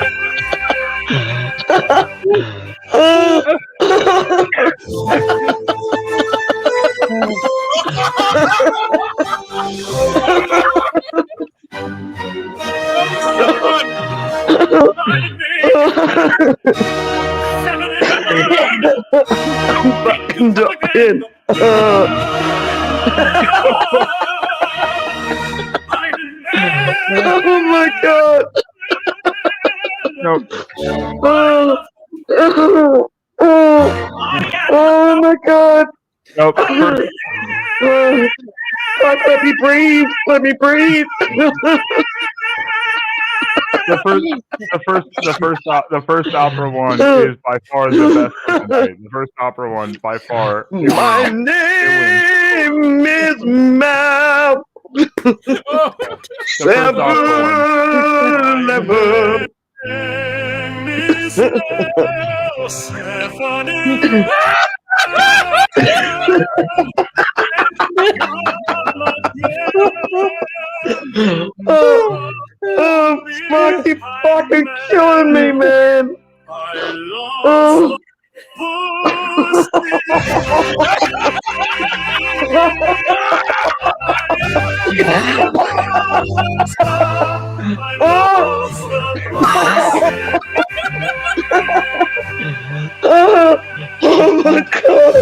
Fucking ducking. Oh my god.
Nope.
Oh my god.
Nope.
Let me breathe. Let me breathe.
The first opera one is by far the best. The first opera one by far.
My name is Mel. Oh, fuck, you fucking killing me, man. Oh Oh my god!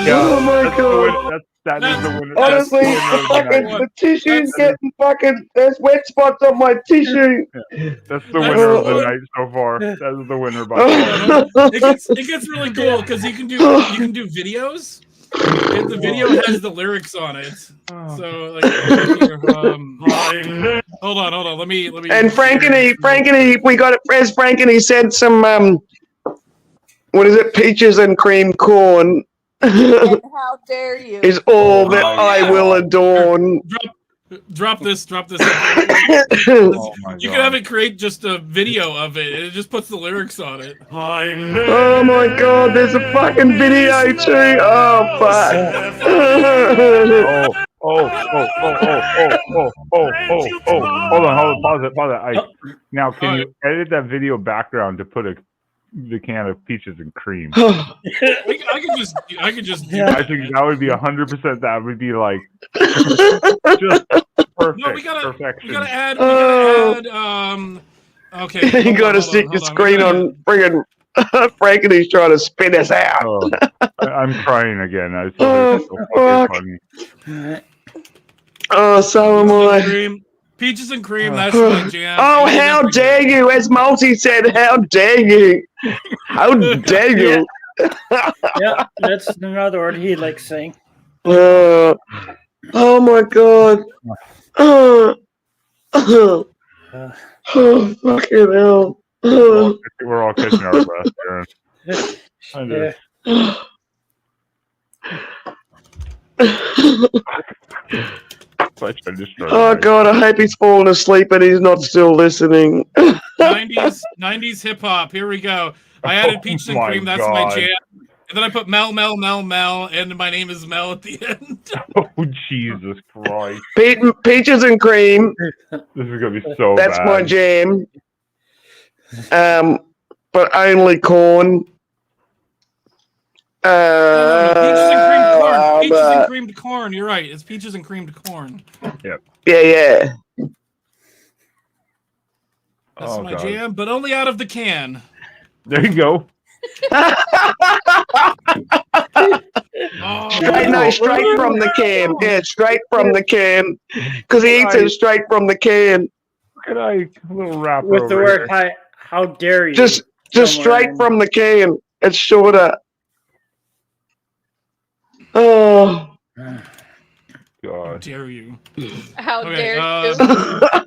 Oh my god!
That is the winner.
Honestly, the tissue's getting fucking. There's wet spots on my tissue.
That's the winner of the night so far. That is the winner by far.
It gets really cool because you can do videos, and the video has the lyrics on it. So like, hold on. Let me.
And Frankeny, we got it. As Frankeny said, some what is it? Peaches and cream corn.
And how dare you?
Is all that I will adorn.
Drop this. You can have it create just a video of it. It just puts the lyrics on it.
Oh my god, there's a fucking video too. Oh fuck.
Oh. Hold on. Pause it. Now, can you edit that video background to put the can of peaches and cream?
I could just do
I think that would be 100%. That would be like just perfect.
No, we gotta add.
Okay. You gotta stick your screen on friggin' Frankeny's trying to spin us out.
Oh, I'm crying again. I thought it was so fucking funny.
Oh, so am I.
Peaches and cream, that's my jam.
Oh, how dare you? As Multi said, how dare you? How dare you?
Yeah, that's another word he likes saying.
Oh my god. Oh, fucking hell.
We're all catching our breath, Aaron.
Oh god, I hope he's fallen asleep and he's not still listening.
90s hip hop. Here we go. I added peaches and cream. That's my jam. And then I put Mel, and my name is Mel at the end.
Oh Jesus Christ!
Peaches and cream.
This is gonna be so.
That's
bad.
my jam. But only corn.
Peaches and creamed corn. Peaches and creamed corn. You're right. It's peaches and creamed corn.
Yep.
Yeah.
That's my jam, but only out of the can.
There you go.
Straight from the can. Yeah, straight from the can. Because he eats it straight from the can.
Look at a little rapper
with the
over
word
here.
how dare you?
Just straight from the can. It's shorter. Oh.
God.
How dare you?
How dare you?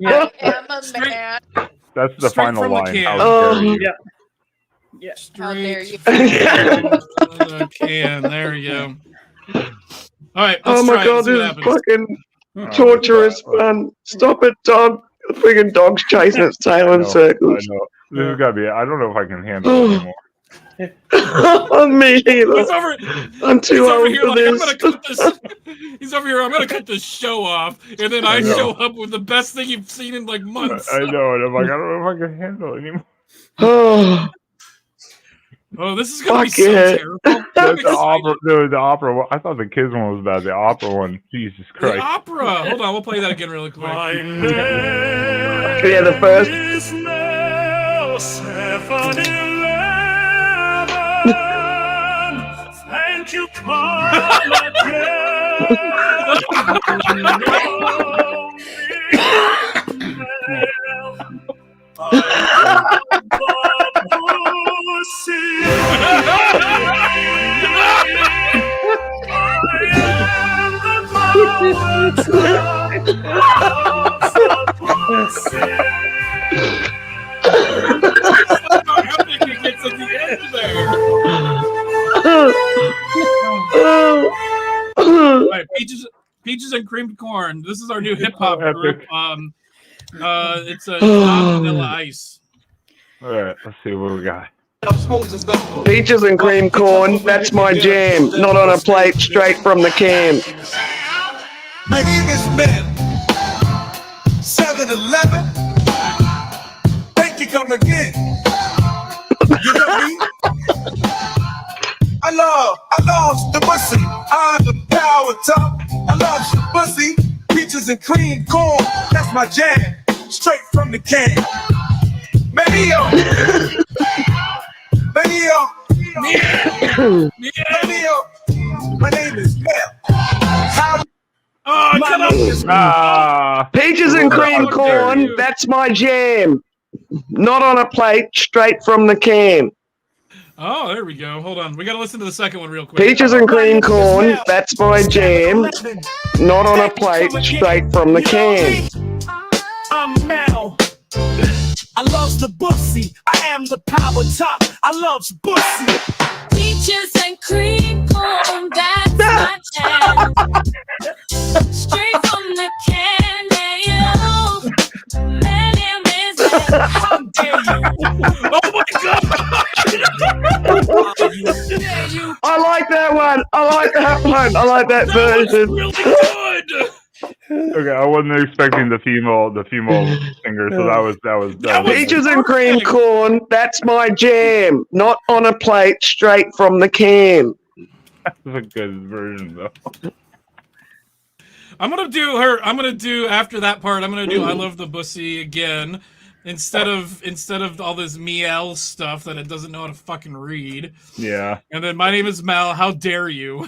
Yeah.
I am a man.
That's the
Straight
final
from the
line.
can.
How dare you?
Yeah.
How dare you?
The can. There you go. All right.
Oh my god, this is fucking torturous fun. Stop it, dog. The friggin' dog's chasing its tail in circles.
I know. This has got to be. I don't know if I can handle it anymore.
Me either. I'm too old
here,
for
like,
this.
I'm gonna cut this. He's over here. I'm gonna cut this show off, and then I
know.
show up with the best thing you've seen in like months.
I know, and I'm like, I don't know if I can handle it anymore.
Oh, this is gonna be so terrible.
That's the opera. No, the opera one. I thought the kids one was bad. The opera one. Jesus Christ.
The opera. Hold on, we'll play that again really quick.
Yeah, the first.
Thank you,
All right, peaches and creamed corn. This is our new hip hop group. It's a vanilla ice.
All right, let's see what we got.
Peaches and cream corn, that's my jam. Not on a plate, straight from the can.
My name is Ben. 7-Eleven. Thank you, come again. You know me? I love love the pussy. I'm the power top. I love the pussy. Peaches and cream corn. That's my jam. Straight from the can. Mario. My name is Mel.
Peaches and cream corn, that's my jam. Not on a plate, straight from the can.
Oh, there we go. Hold on. We got to listen to the second one real quick.
Peaches and cream corn, that's my jam. Not on a plate, straight from the can.
I'm Mel. I love the pussy. I am the power top. I love pussy.
Peaches and cream corn, that's my jam. Straight from the can, yeah. My name is Mel.
How dare you? Oh my God!
I like that one. I like that one. I like that version.
Really good.
Okay, I wasn't expecting the female singer, so that was
Peaches and cream corn, that's my jam. Not on a plate, straight from the can.
That's a good version, though.
I'm gonna do after that part. I'm gonna do "I Love the Bussy" again instead of all this meow stuff that it doesn't know how to fucking read.
Yeah.
And then "My name is Mal. How dare you?"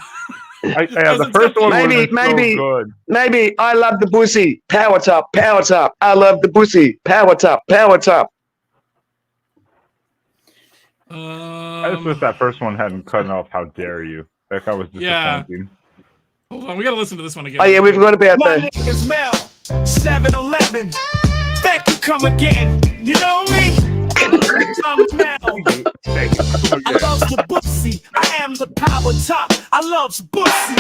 The first one
maybe,
so good.
Maybe I love the pussy. Power top, power top. I love the pussy. Power top, power top.
I just wish that first one hadn't cut off. How dare you? That guy was disappointing.
Hold on, we gotta listen to this one again.
Oh yeah, we forgot about
My
that.
name is Mel. 7-Eleven. Thank you, come again. You know me? I'm Mel. I love the pussy. I am the power top. I love pussy.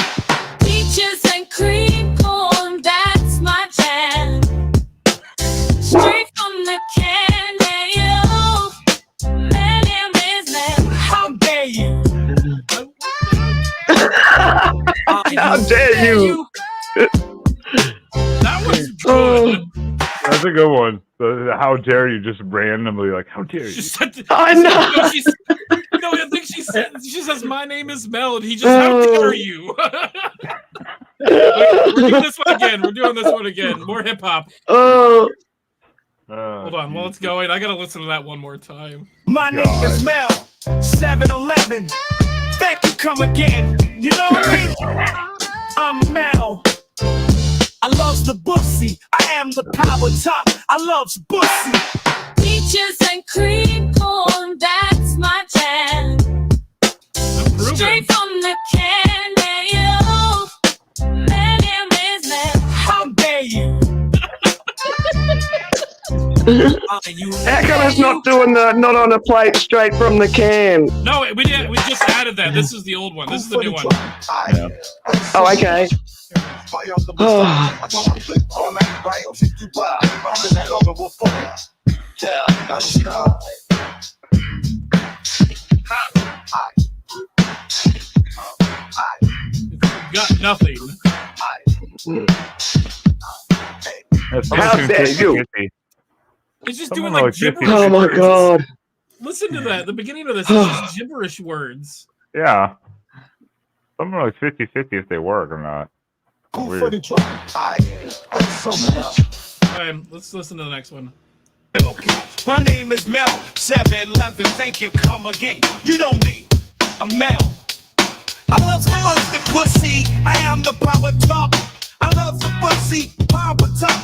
Peaches and cream corn, that's my jam. Straight from the can, yeah. My name is Mel.
How dare you?
How dare you?
That was good.
That's a good one. The how dare you just randomly like how dare you?
I know.
I think she says my name is Mel, and he just how dare you? We're doing this one again. More hip hop.
Oh.
Hold on, while it's going, I gotta listen to that one more time.
My name is Mel. 7-Eleven. Thank you, come again. You know me? I'm Mel. I love the pussy. I am the power top. I love pussy.
Peaches and cream corn, that's my jam. Straight from the can, yeah. My name is Mel.
How dare you?
How come it's not doing the not on a plate, straight from the can?
No, we just added that. This is the old one. This is the new one.
Oh, okay. Oh.
Got nothing.
How dare you?
It's just
Someone
doing like
like 50.
gibberish.
Oh my
words.
God.
Listen to that. The beginning of this is just gibberish words.
Yeah. Some are like 50-50 if they work or not. Weird.
Alright, let's listen to the next one.
My name is Mel. 7-Eleven. Thank you, come again. You know me. I'm Mel. I love the pussy. I am the power top. I love the pussy. Power top.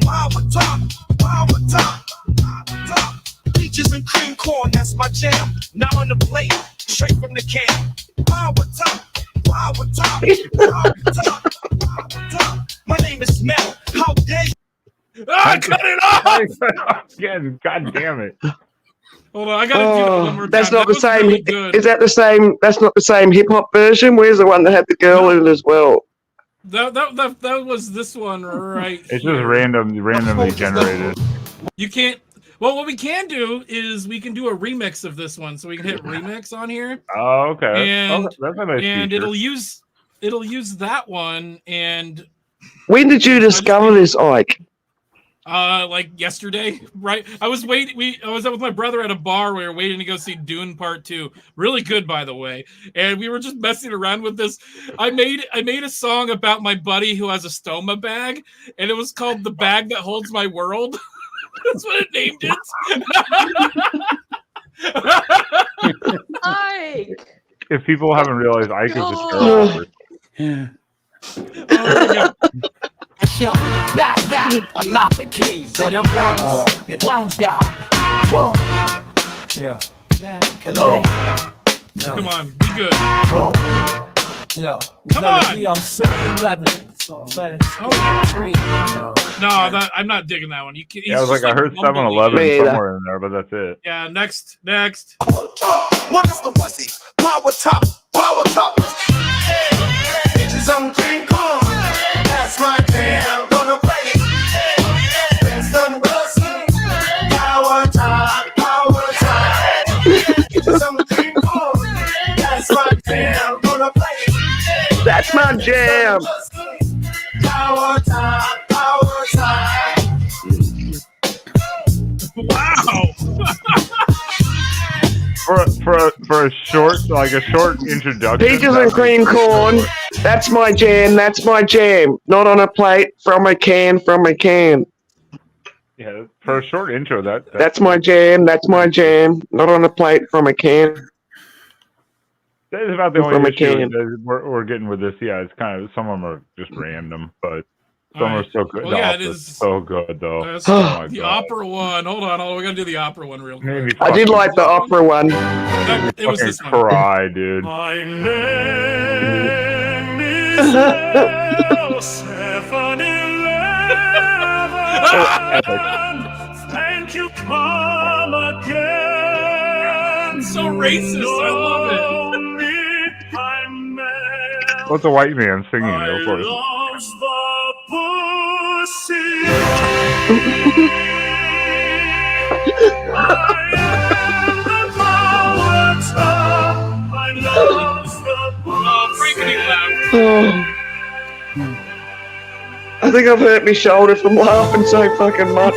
Power top. Power top. Power top. Peaches and cream corn, that's my jam. Now on the plate, straight from the can. Power top. Power top. Power top. Power top. My name is Mel. How dare you?
Ah, cut it off!
Again, God damn it.
Hold on, I gotta do that one more time.
That's not
That
the
was
same.
really good.
Is that the same? That's not the same hip hop version. Where's the one that had the girl in it as well?
That was this one right
It's
here.
just randomly generated.
You can't. Well, what we can do is we can do a remix of this one, so we can hit remix on here.
Oh, okay.
And
That's a nice
and
feature.
it'll use that one. And
When did you discover this, Ike?
Like yesterday, right? I was waiting. I was up with my brother at a bar. We were waiting to go see Dune Part 2. Really good, by the way. And we were just messing around with this. I made a song about my buddy who has a stoma bag, and it was called "The Bag That Holds My World." That's what it named it.
Ike.
If people haven't realized, Ike is a terrible person.
Yeah.
I'm not the key, so them ones, it won't die. Yeah. Hello.
Come on, be good.
Yeah.
Come on.
I'm 7-11.
No, I'm not digging that one. You can.
Yeah, I was like, I heard 7-Eleven somewhere in there, but that's it.
Yeah, next.
What is the pussy? Power top. Some cream corn. That's my jam. Gonna play it. There's some pussy. Power top. Some cream corn. That's my jam. Gonna play it.
That's my jam.
Power top.
Wow.
For a short introduction.
Peaches and cream corn. That's my jam. Not on a plate, from a can.
Yeah, for a short intro,
that's my jam. Not on a plate, from a can.
That is about the only
From a
issue
can.
that we're getting with this. Yeah, it's kind of, some of them are just random, but some
All
are
right.
so good.
Well,
The
yeah, it
opera's
is-
so good, though.
That's
Oh my
the
God.
opera one. Hold on. We gotta do the opera one real quick.
I did like the opera one.
It was
Fucking
this one.
cry, dude.
My name is Thank you, come again.
So racist. I love it.
What's a white man singing? Of course.
Loves the pussy. I am the power top. I love the pussy.
I think I've hurt my shoulder from laughing so fucking much.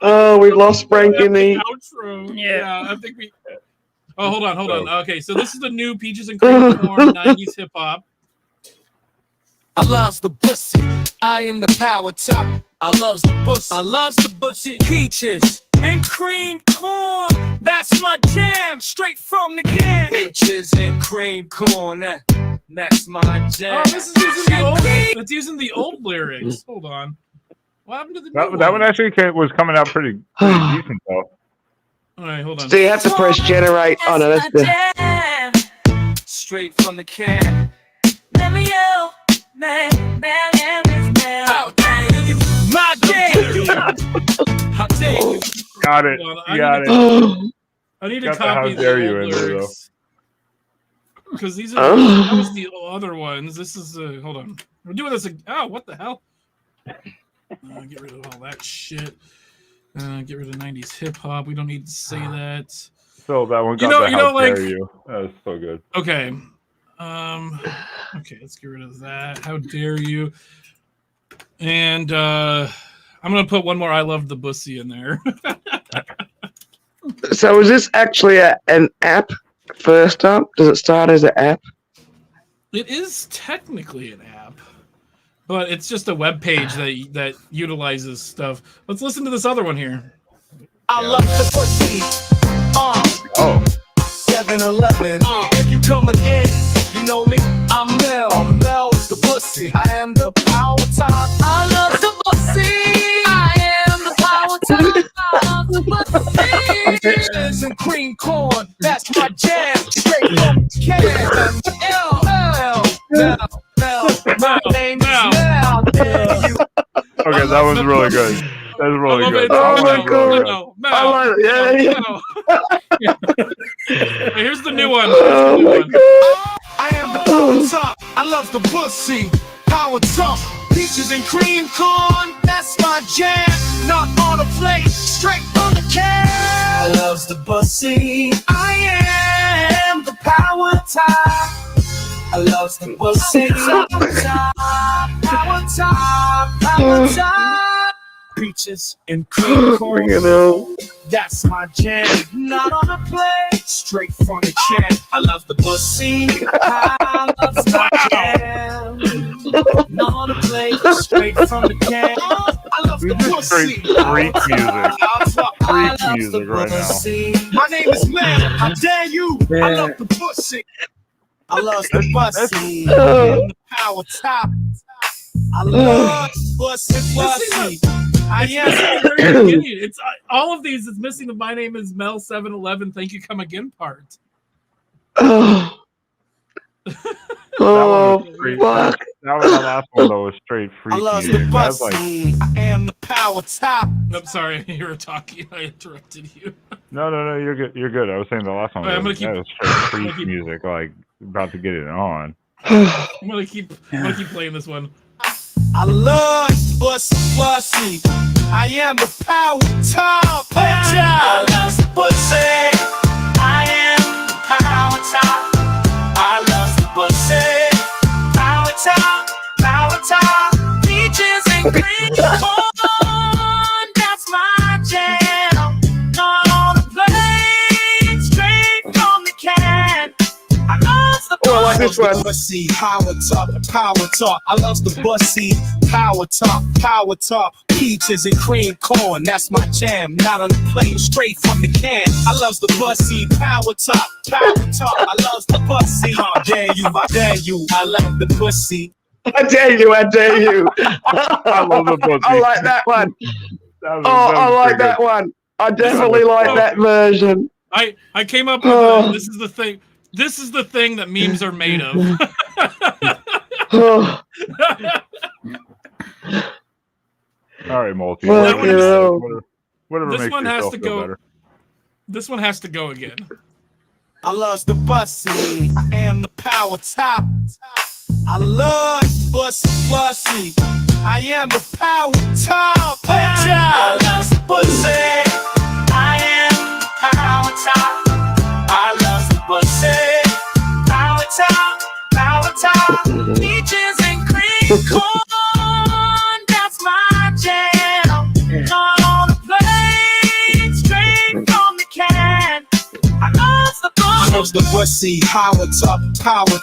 Oh, we've lost Frank in the
outro. Yeah, I think we. Oh, hold on. Okay, so this is the new Peaches and Cream Corn 90s hip hop.
I loves the pussy. I am the power top. I loves the pussy. I loves the pussy. Peaches and cream corn. That's my jam. Straight from the can. Peaches and cream corn. That's my jam.
Oh, this is using the old. It's using the old lyrics. Hold on. What happened to the new
That one actually was coming out pretty decent, though.
All right, hold on.
So you have to press generate. Oh no, that's the.
Straight from the can. Let me out, man. How dare you? My jam. How dare you?
Got it.
Hold on, I need to
Got the
copy
how dare
the
you
old
in there, though.
lyrics. Because these are that was the other ones. This is hold on. We're doing this. Oh, what the hell? Get rid of all that shit. Get rid of 90s hip hop. We don't need to say that.
So that one got how dare you. That was so good.
Okay. Okay, let's get rid of that. How dare you? And I'm gonna put one more I love the bussy in there.
So is this actually an app first up? Does it start as an app?
It is technically an app, but it's just a web page that utilizes stuff. Let's listen to this other one here.
I love the pussy.
Oh.
7-Eleven. If you come again, you know me. I'm Mel. Mel's the pussy. I am the power top. I love the pussy. I am the power top. I love the pussy. Peaches and cream corn. That's my jam. Straight from the can. Mel. My name is Mel.
Okay, that was really good. That was really good.
Oh my god! I like it. Yeah.
Hey, here's the new one.
Oh my god!
I am the power top. I love the pussy. Power top. Peaches and cream corn. That's my jam. Not on a plate. Straight from the can. I loves the pussy. I am the power top.
I love the pussy. Power top, power top. Peaches and cream corn. That's my jam. Not on a plate, straight from the can. I love the pussy. I love my jam. Not on a plate, straight from the can. I love the pussy.
Freak music right now.
My name is Man. How dare you? I love the pussy. I love the pussy. The power top. I love pussy. I am.
It's all of these is missing the My Name is Mel 711. Thank you, come again part.
Oh,
fuck. That was the last one that was straight freak music. That's like,
I am the power top.
I'm sorry, you were talking. I interrupted you.
no, you're good. You're good. I was saying the last one.
Right,
that was straight freak music, like about to get it on.
I'm gonna keep playing this one.
I love pussy. I am the power top. I love pussy. I am the power top. I love the pussy. Power top, power top. Peaches and cream corn. That's my jam. Not on a plate, straight from the can. I love the
I like this one.
pussy. Power top. I love the pussy. Power top. Peaches and cream corn. That's my jam. Not on the plate, straight from the can. I love the pussy. Power top. I love the pussy. I dare you. I love the pussy.
I dare you.
I love the pussy.
I like that one. I like that one. I definitely like that version.
I came up with this is the thing. This is the thing that memes are made of.
All right, Multi. Whatever
this
makes
one has
yourself
to
feel
go.
better.
This one has to go again.
I love the pussy. I am the power top. I love pussy. I am the power top. I love the pussy. I am the power top. I love the pussy. Power top. Peaches and cream corn. That's my jam. Not on a plate, straight from the can. I love the pussy. I love the pussy. Power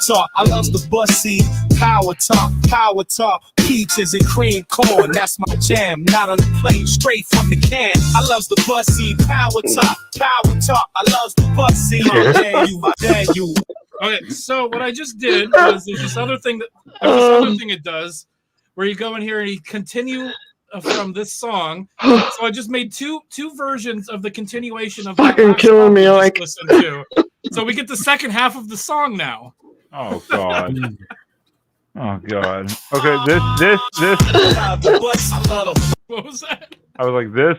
top. I love the pussy. Power top. Peaches and cream corn. That's my jam. Not on the plate, straight from the can. I love the pussy. Power top. I love the pussy. I dare you.
Okay, so what I just did was there's this other thing it does, where you go in here and you continue from this song. So I just made two versions of the continuation of
fucking killing me, like.
Listen to. So we get the second half of the song now.
Oh God. Oh God. Okay, this.
What was that?
I was like this,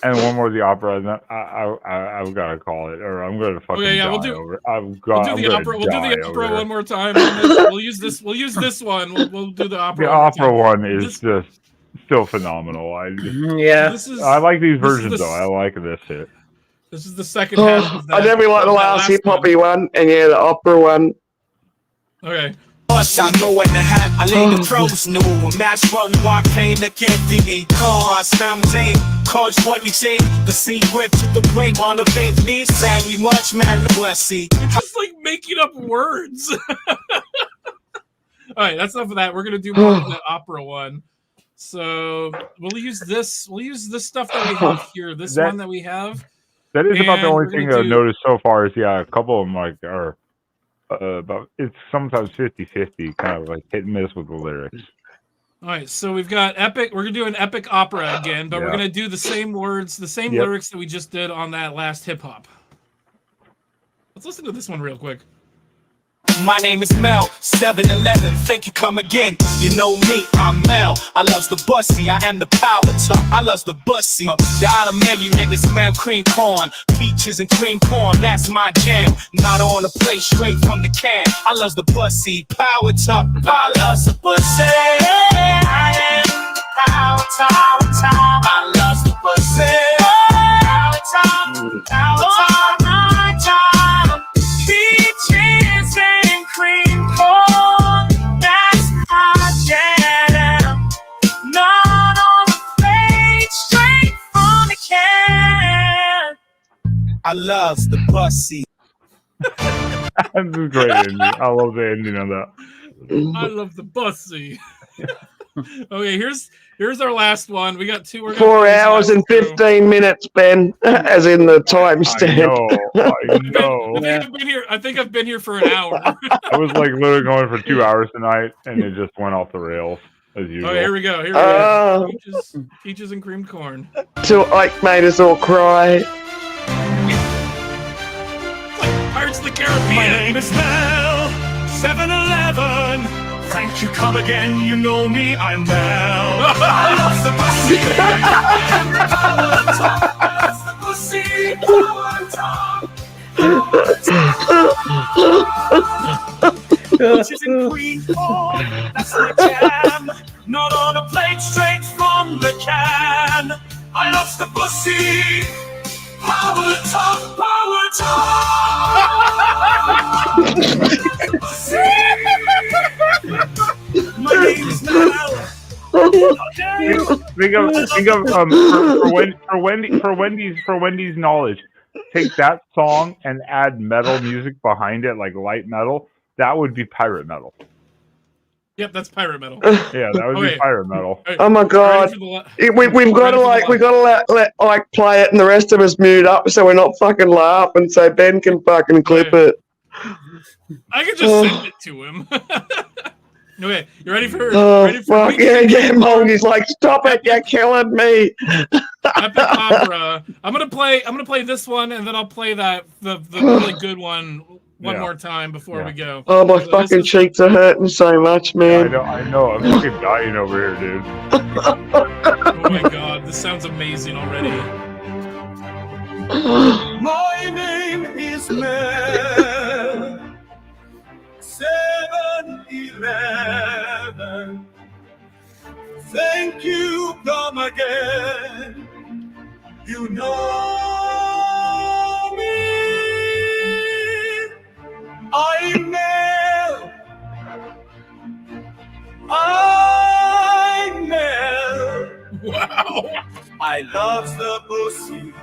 and one more of the opera. And I've got to call it, or I'm gonna fucking die over it.
We'll do the opera one more time. We'll use this one. We'll do the opera.
The opera one is just still phenomenal. I like these versions though. I like this hit.
This is the second half of that.
I definitely like the last hip hoppy one, and the opera one.
Okay.
I know what to have. I lay the pros new. Match one walk pain the candy. Cause something. Cause what we say. The secret to the break on the faith needs. Sadly much man bless see.
You're just like making up words. Alright, that's enough of that. We're gonna do more of the opera one. So we'll use this stuff that we have here. This one that we have.
That is about the only thing I've noticed so far is a couple of them like are about it's sometimes 50-50, kind of like hit and miss with the lyrics.
All right, so we've got epic. We're gonna do an epic opera again, but we're gonna do the same words, the same lyrics that we just did on that last hip hop. Let's listen to this one real quick.
My name is Mel, 711, think you come again. You know me, I'm Mel. I loves the bussy, I am the power top. I loves the bussy. The automatic niggas smell cream corn. Peaches and cream corn, that's my jam. Not on a plate, straight from the can. I loves the bussy, power top. I loves the bussy. I am the power top. I loves the bussy. Power top, my top. Peaches and cream corn. loves the pussy.
That's a great ending. I love the ending of that.
I love the bussy. Okay, here's our last one. We got two. We're
4 hours and 15 minutes, Ben, as in the timestamp.
I know.
I think I've been here for an hour.
I was like literally going for 2 hours tonight, and it just went off the rails as usual.
Oh, here we go. Here we go. Peaches and creamed corn.
Till Ike made us all cry.
Pirates of the Caribbean.
My name is Mel, 7-Eleven. Thank you, come again, you know me, I'm Mel. I love the pussy. I love the pussy. Peaches and cream corn, that's my jam. Not on a plate, straight from the can. I love the pussy. Power talk, power talk. My name is Mel.
Think of for Wendy's knowledge. Take that song and add metal music behind it, like light metal. That would be pirate metal.
Yep, that's pirate metal.
Yeah, that would be pirate metal.
Oh my god! We've got to let Ike play it, and the rest of us mute up so we're not fucking laughing, so Ben can fucking clip it.
I can just send it to him. Okay, you ready for?
Fuck yeah, Moldy's like, stop it! You're killing me.
Epic opera. I'm gonna play this one, and then I'll play the really good one more time before we go.
Oh, my fucking cheeks are hurting so much, man.
I know. I'm fucking dying over here, dude.
Oh my god, this sounds amazing already.
My name is Mel. 7-Eleven. Thank you, come again. You know me. I'm Mel. I'm Mel.
Wow.
I love the pussy.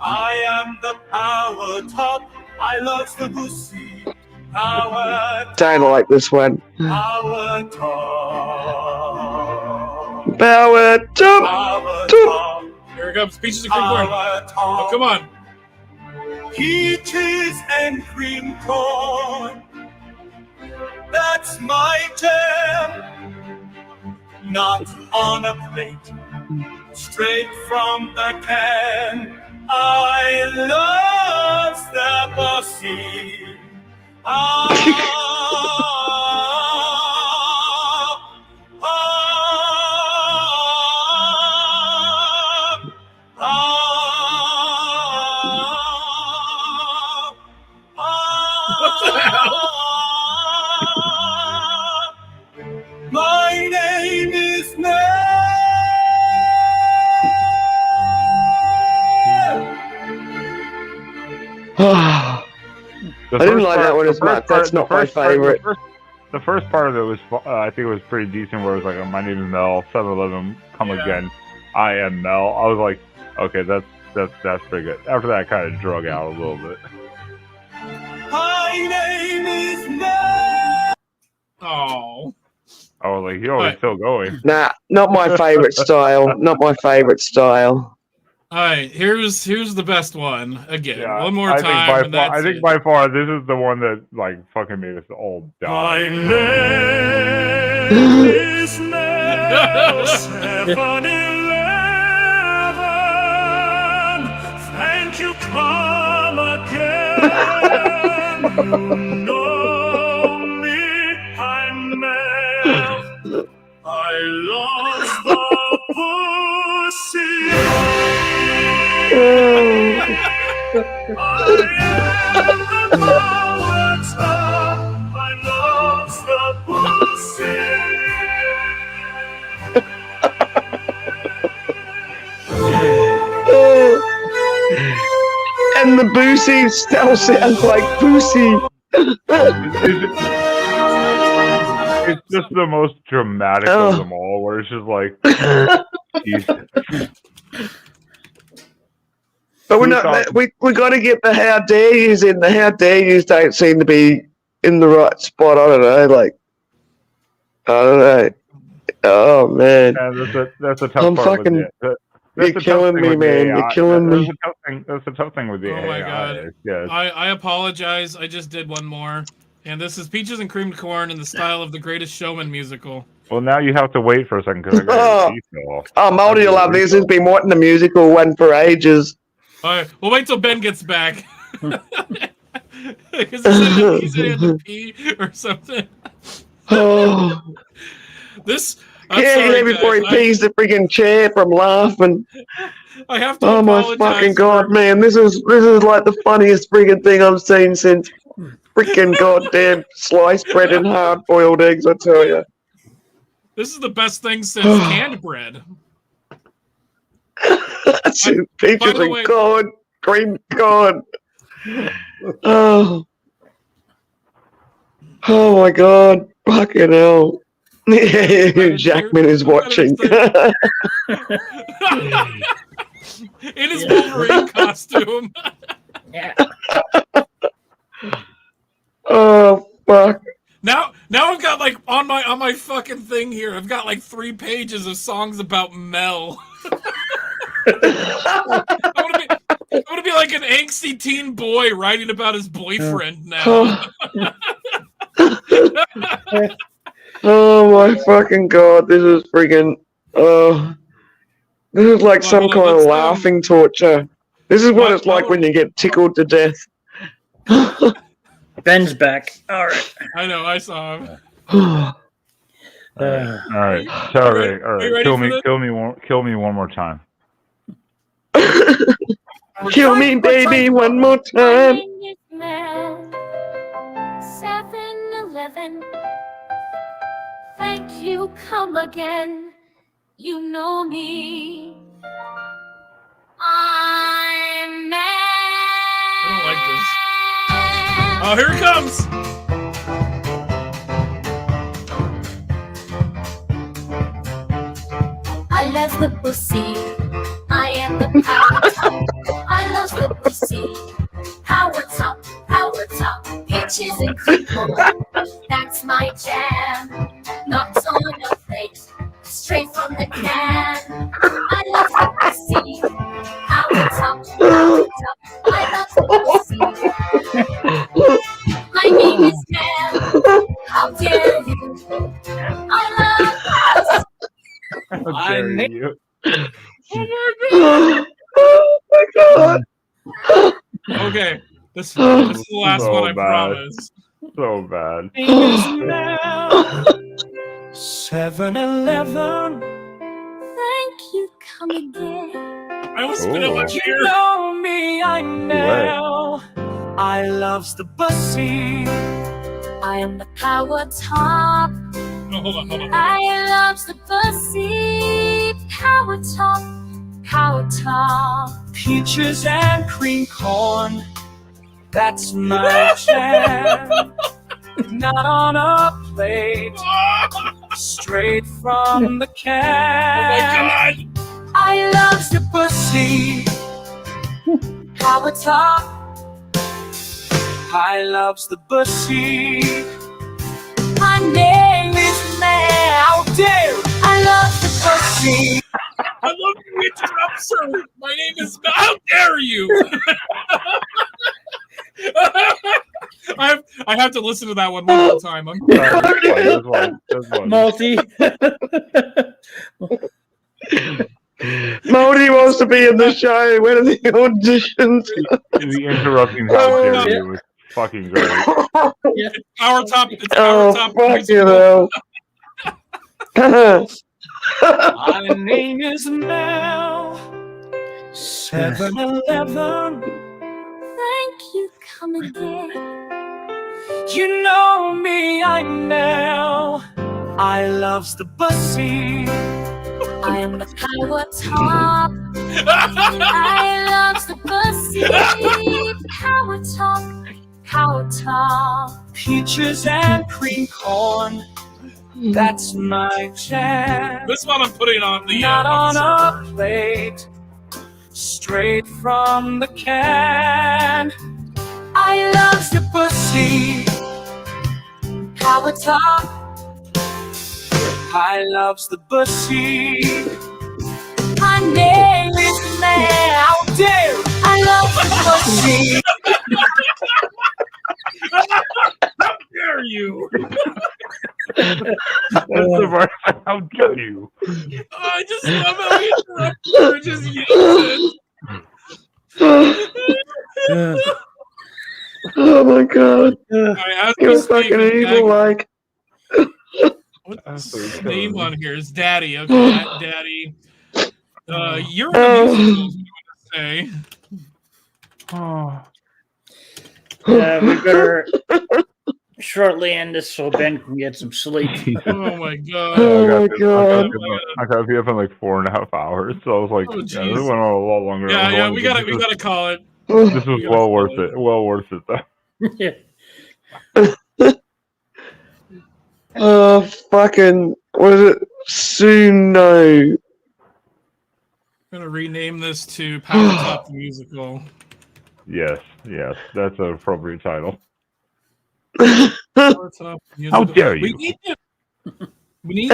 I am the power top. I love the pussy. Power.
Don't like this one.
Power top.
Power top.
Power top.
Here it comes. Peaches and cream corn. Oh, come on.
Peaches and cream corn. That's my jam. Not on a plate. Straight from the can. I love the pussy. My name is Mel.
I didn't like that one as much. That's not my favorite.
The first part of it was, I think it was pretty decent, where it was like, my name is Mel, 7-Eleven, come again, I am Mel. I was like, okay, that's pretty good. After that, I kind of drug out a little bit.
My name is Mel.
Oh.
I was like, yo, it's still going.
Nah, not my favorite style. Not my favorite style.
All right, here's the best one again. One more
I
time.
I think by far this is the one that like fucking made us all die.
My name is Mel. 7-Eleven. Thank you, come again. You know me, I'm Mel. I lost the pussy. I am the power top. I love the pussy.
And the boosie still sounds like pussy.
It's just the most dramatic of them all, where it's just like, Jesus.
But we're not. We got to get the how dare yous in. The how dare yous don't seem to be in the right spot. I don't know. Like, I don't know. Oh man,
that's a tough
I'm
part.
fucking.
That's
You're killing me, man. You're killing me.
That's a tough thing with the AI.
Oh my god.
Yes.
I apologize. I just did one more. And this is Peaches and Creamed Corn in the style of the Greatest Showman musical.
Well, now you have to wait for a second because I got your teeth off.
Oh, Moldy will love this. Has been wanting the musical one for ages.
All right, we'll wait till Ben gets back. Because he said he had to pee or something.
Oh.
This.
Yeah, before he pees the freaking chair from laughing.
I have to.
Oh my fucking god, man! This is like the funniest freaking thing I've seen since freaking goddamn sliced bread and hard boiled eggs. I tell you.
This is the best thing since canned bread.
Peaches and corn, cream corn. Oh my god! Fucking hell! Jackman is watching.
In his Wolverine costume.
Oh fuck!
Now I've got like on my fucking thing here. I've got like 3 pages of songs about Mel. I'm gonna be like an angsty teen boy writing about his boyfriend now.
Oh my fucking god! This is freaking. This is like some kind of laughing torture. This is what it's like when you get tickled to death.
Ben's back. All right.
I know. I saw him.
All right. All right. Kill me one more time.
Kill me, baby, one more time.
7-Eleven. Thank you, come again. You know me. I'm mad.
I don't like this. Oh, here it comes.
I love the pussy. I am the power top. I love the pussy. Power top, power top. Peaches and cream corn. That's my jam. Not on a plate. Straight from the can. I love the pussy. Power top, power top. I love the pussy. My name is Mel. How dare you? I love pussy.
How dare you?
Oh my god!
Okay, this is the last
So
one. I
bad.
promise.
So bad.
7-Eleven.
Thank you, come again.
I almost spit out my
You
beer.
know me, I know. I loves the pussy.
I am the power top.
No, hold on.
I loves the pussy. Power top, power top.
Peaches and cream corn. That's my jam. Not on a plate. Straight from the can.
Oh
I loves the pussy. Power top. I loves the pussy. My name is Mel. How dare I love the pussy.
I love you interrupt, sir. My name is Mel. How dare you? I have to listen to that one more time. I'm
Multi.
Moldy wants to be in the show. When are the auditions?
The interrupting how dare you was fucking great.
It's power top. It's power top.
Fuck you know.
My name is Mel. 7-Eleven.
Thank you, come again.
You know me, I know. I loves the pussy.
I am the power top. I loves the pussy. Power top, power top.
Peaches and cream corn. That's my jam.
This one I'm putting on the.
Not on a plate. straight from the can. I love the pussy, how it's up. I loves the pussy. My name is Mel. How dare I love the pussy.
How dare you?
That's the part. How dare you?
I just love how he interrupted her and just yells it.
Oh my god.
Right,
You're fucking evil, like.
What's his name on here? Is Daddy. Okay, at Daddy. You're in the musicals, you want to say.
Oh.
We better shortly end this so Ben can get some sleep.
Oh my god.
I gotta be up in like 4.5 hours, so I was like,
Oh,
yeah, this went on a lot longer.
Yeah, we gotta call it.
This was well worth it. Well worth it though.
Fucking, what is it? Suno.
I'm gonna rename this to Power Top the Musical.
Yes, that's an appropriate title.
Power Top the Musical.
How dare you?
We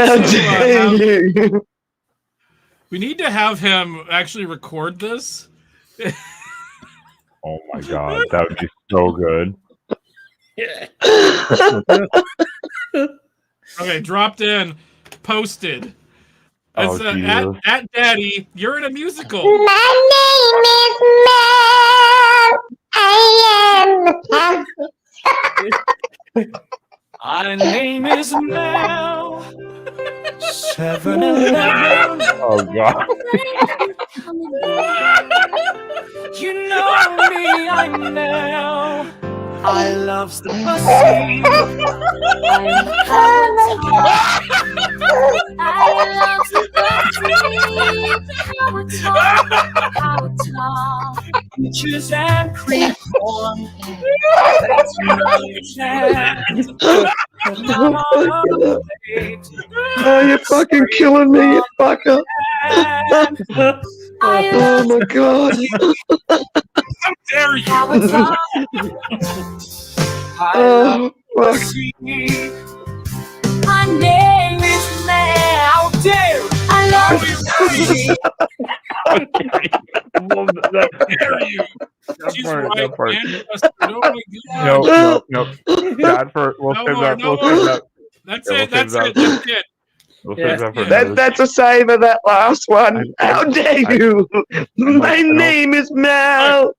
need to have him actually record this.
Oh my god, that would be so good.
Okay, dropped in, posted. It's
Jesus.
at Daddy. You're in a musical.
My name is Mel.
My name is Mel. 7-Eleven.
Oh god.
You know me, I'm Mel. I loves the pussy.
I love the pussy.
Peaches and cream corn.
Oh, you're fucking killing me, you fucker. Oh my god.
How dare you?
Oh, fuck.
My name is Mel. How dare I love you.
How dare
you? She's right.
That part.
Oh my God.
No. We'll save that. We'll save that.
That's
Yeah,
it. That's it. That's it.
We'll save that for another.
That's a save of that last one. How dare you? My name is Mel.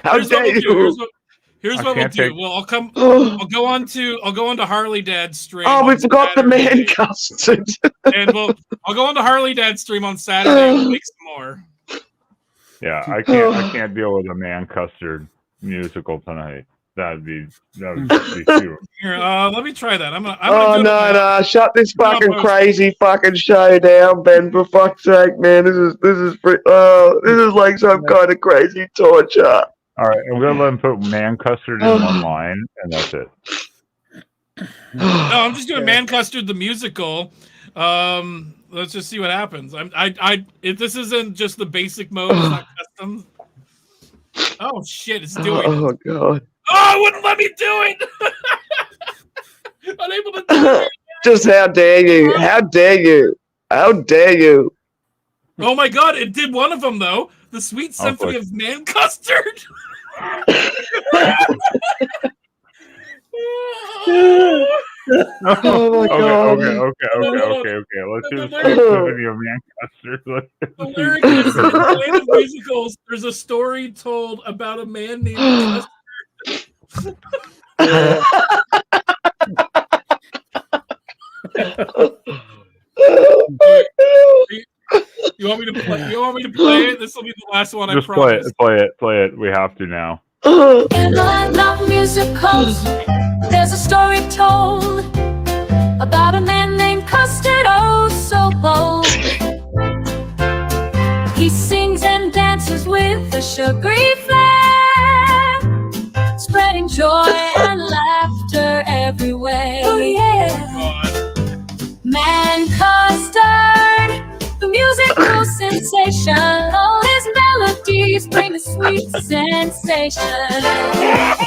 How dare you?
Here's what we'll do. Well, I'll go on to Harley Dad's stream.
Oh, we forgot the man custard.
And I'll go on to Harley Dad's stream on Saturday and we'll make some more.
Yeah, I can't deal with a man custard musical tonight. That would be too.
Here, let me try that. I'm gonna
No! Shut this fucking crazy fucking show down, Ben. For fuck's sake, man, this is like some kind of crazy torture.
All right, I'm gonna let him put man custard in one line, and that's it.
No, I'm just doing Man Custard the musical. Let's just see what happens. If this isn't just the basic mode, it's not custom. Oh shit, it's doing it.
Oh god.
Oh, it wouldn't let me do it. Unable to do it.
Just how dare you? How dare you? How dare you?
Oh my god, it did one of them though. The Sweet Symphony of Man Custard.
Oh my god.
Okay. Let's do the Symphony of Man Custard.
The lyric is, in the land of musicals, there's a story told about a man named Custard. You want me to play? You want me to play it? This will be the last one.
Just
I promise.
play it. We have to now.
In the land of musicals, there's a story told about a man named Custard, oh so bold. He sings and dances with a sugary flair, spreading joy and laughter everywhere. Oh yeah, Man Custard, the musical sensation, all his melody breeze bring a sweet sensation.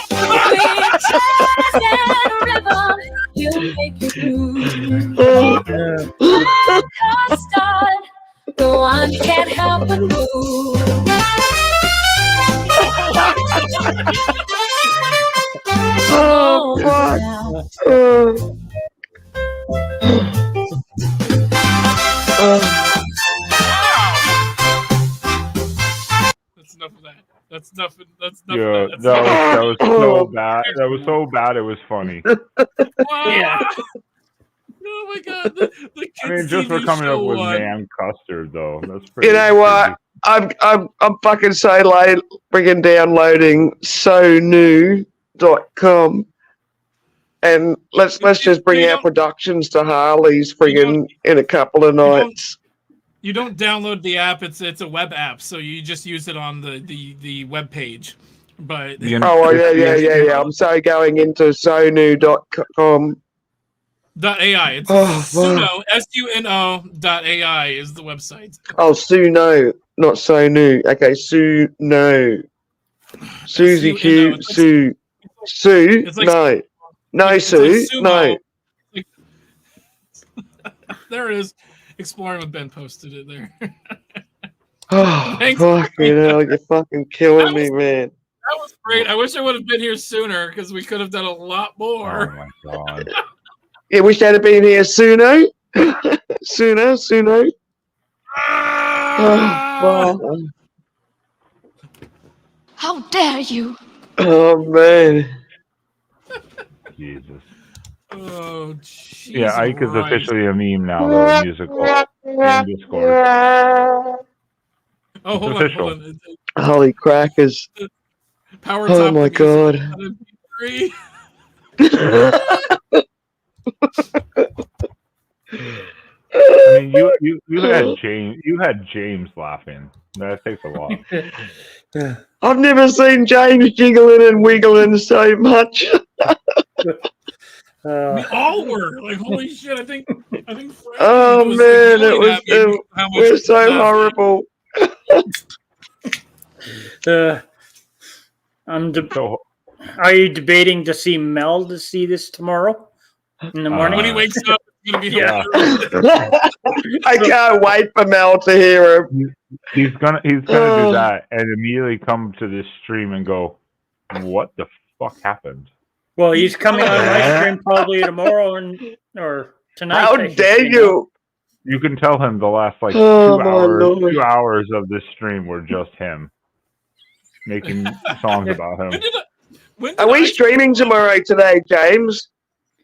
With jazz and rhythm, he'll make you groove. Like a star, the one can't help but move.
Oh, fuck.
That's enough of that. That's enough. That's enough.
Yeah,
of that.
that was so bad. That was so bad. It was funny.
Yeah. Oh my god. The
I mean,
kids'
just for
TV
coming up
show
with
one.
man custard though. That's pretty.
You know what? I'm fucking so late friggin' downloading SoNew.com. And let's just bring our productions to Harley's friggin' in a couple of nights.
You don't download the app. It's a web app, so you just use it on the web page. But
Oh yeah. I'm so going into SoNew.com.
.ai. It's Suno, SUNO.ai is the website.
Oh, Suno, not Sonu. Okay, Suno. Susie Q, Sue. Sue,
It's like-
no. No,
it's
Sue,
like sumo.
no.
There it is. Exploring with Ben posted it there.
Oh,
Thanks.
fucking hell, you're fucking killing me, man.
That was great. I wish I would have been here sooner because we could have done a lot more.
Oh my god.
Yeah, wish they'd have been here sooner. Sooner. Oh,
How dare you?
oh, man.
Jesus.
Oh, jeez.
Yeah, Ike is
Christ.
officially a meme now, though. Musical in Discord.
Oh, hold
It's
on.
Holy crackers.
Power
Oh
top
my
the
god.
music.
I mean, you had James laughing. That takes a lot.
I've never seen James jiggling and wiggling so much.
We all were like, holy shit! I think.
Oh
was,
man,
like,
it was.
yelling at me how much
We're
he
so
laughed.
horrible.
Are you debating to see Mel to see this tomorrow in the morning?
When he wakes up, it's gonna be
Yeah.
I can't wait for Mel to hear him.
He's gonna do that and immediately come to this stream and go, "What the fuck happened?"
Well, he's coming on my stream probably tomorrow or tonight.
How
I should
dare
say.
you?
You can tell him the last like
Oh,
2
my
hours,
Lord.
2 hours of this stream were just him making songs about him.
Are we streaming tomorrow today, James?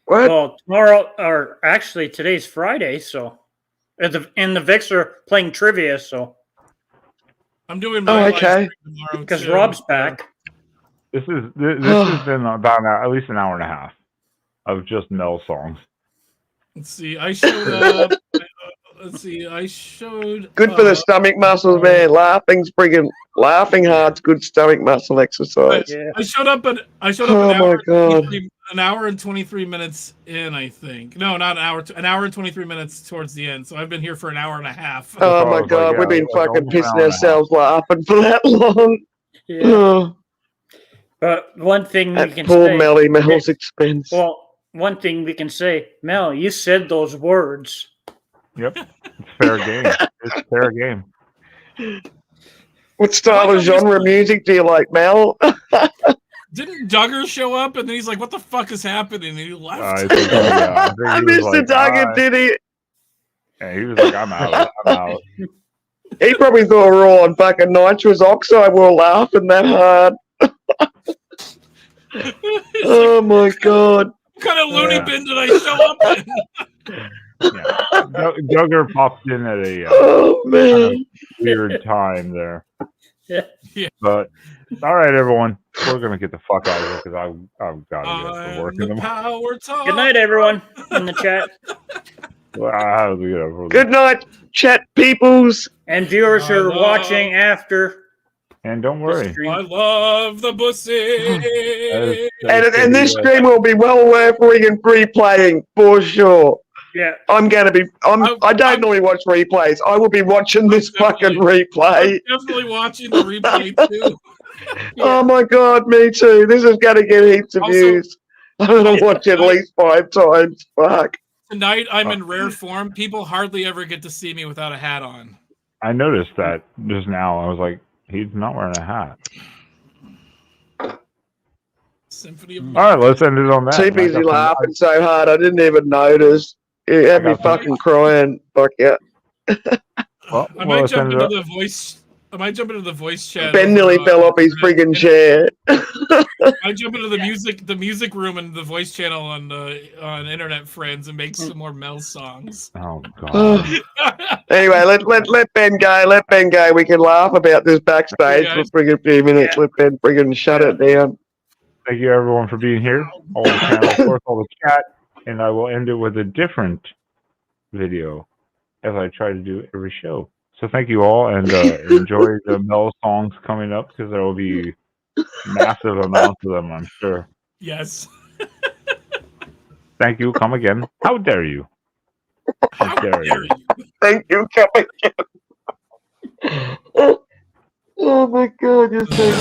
What?
Well, tomorrow, or actually today's Friday, so and the Vics are playing trivia, so
I'm doing
Oh,
my live
okay.
stream tomorrow
because
too.
Rob's back.
This has been about at least an hour and a half of just Mel songs.
Let's see. I showed up. Let's see. I showed.
Good for the stomach muscles, man. Laughing hard's good stomach muscle exercise.
I showed up
Oh,
an hour and 23 minutes in, I think. No, not an hour. An hour and 23 minutes towards the end. So I've been here for an hour and a half.
Oh my god, we've been fucking pissing ourselves laughing for that long.
Yeah.
Oh,
But one thing we
at
can
poor
say,
Mel's expense.
Well, one thing we can say, Mel, you said those words.
Yep, it's fair game. It's fair game.
What style of genre music do you like, Mel?
Didn't Duggar show up and then he's like, "What the fuck is happening?" And he left.
I think
I
he was
missed
like,
the Duggar, did he?
Yeah, he was like, "I'm out. I'm out."
He probably thought we were all on fucking nitrous oxide. We were laughing that hard. Oh my god.
What kind of loony bin did I show up in?
Duggar popped in at a
Oh man,
kind of weird time there.
Yeah.
But all right, everyone, we're gonna get the fuck out of here because I've got to get to work in the morning.
Power talk.
Good night, everyone in the chat.
Well, I have to get up.
Good night, chat peoples.
And viewers who are watching after.
And don't worry.
I love the pussy.
And this stream will be well worth friggin' free playing for sure.
Yeah.
I don't normally watch replays. I will be watching this fucking replay.
Definitely watching the replay too.
Oh my god, me too. This is going to get heaps of views. I'm going to watch it at least 5 times. Fuck.
Tonight I'm in rare form. People hardly ever get to see me without a hat on.
I noticed that just now. I was like, he's not wearing a hat.
Symphony of
All right, let's end it on that.
Too busy laughing so hard, I didn't even notice. It had me fucking crying. Fuck yeah.
I might jump into the voice. I might jump into the voice chat.
Ben nearly fell off his friggin' chair.
I jump into the music room and the voice channel on Internet Friends and make some more Mel songs.
Oh god.
Anyway, let Ben go. Let Ben go. We can laugh about this backstage for friggin' few minutes. Let Ben friggin' shut it down.
Thank you everyone for being here. All the channel, of course, all the chat, and I will end it with a different video, as I try to do every show. So thank you all, and enjoy the Mel songs coming up, because there will be massive amounts of them, I'm sure.
Yes.
Thank you. Come again. How dare you? How dare you?
Thank you. Come again. Oh my god, you're so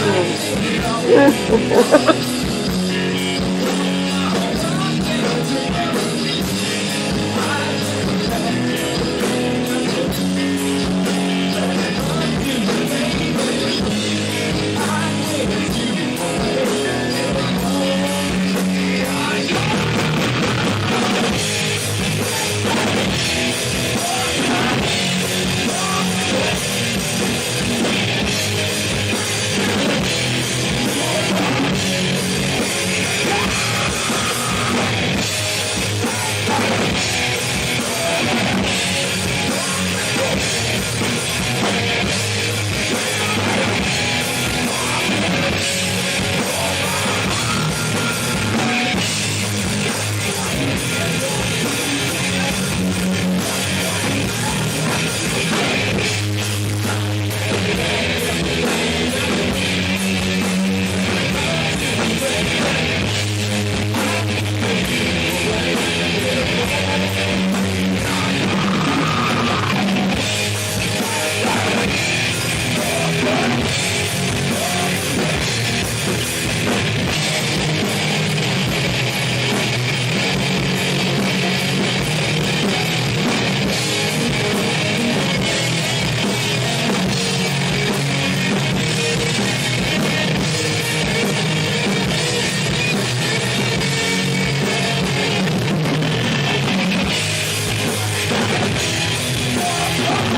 good.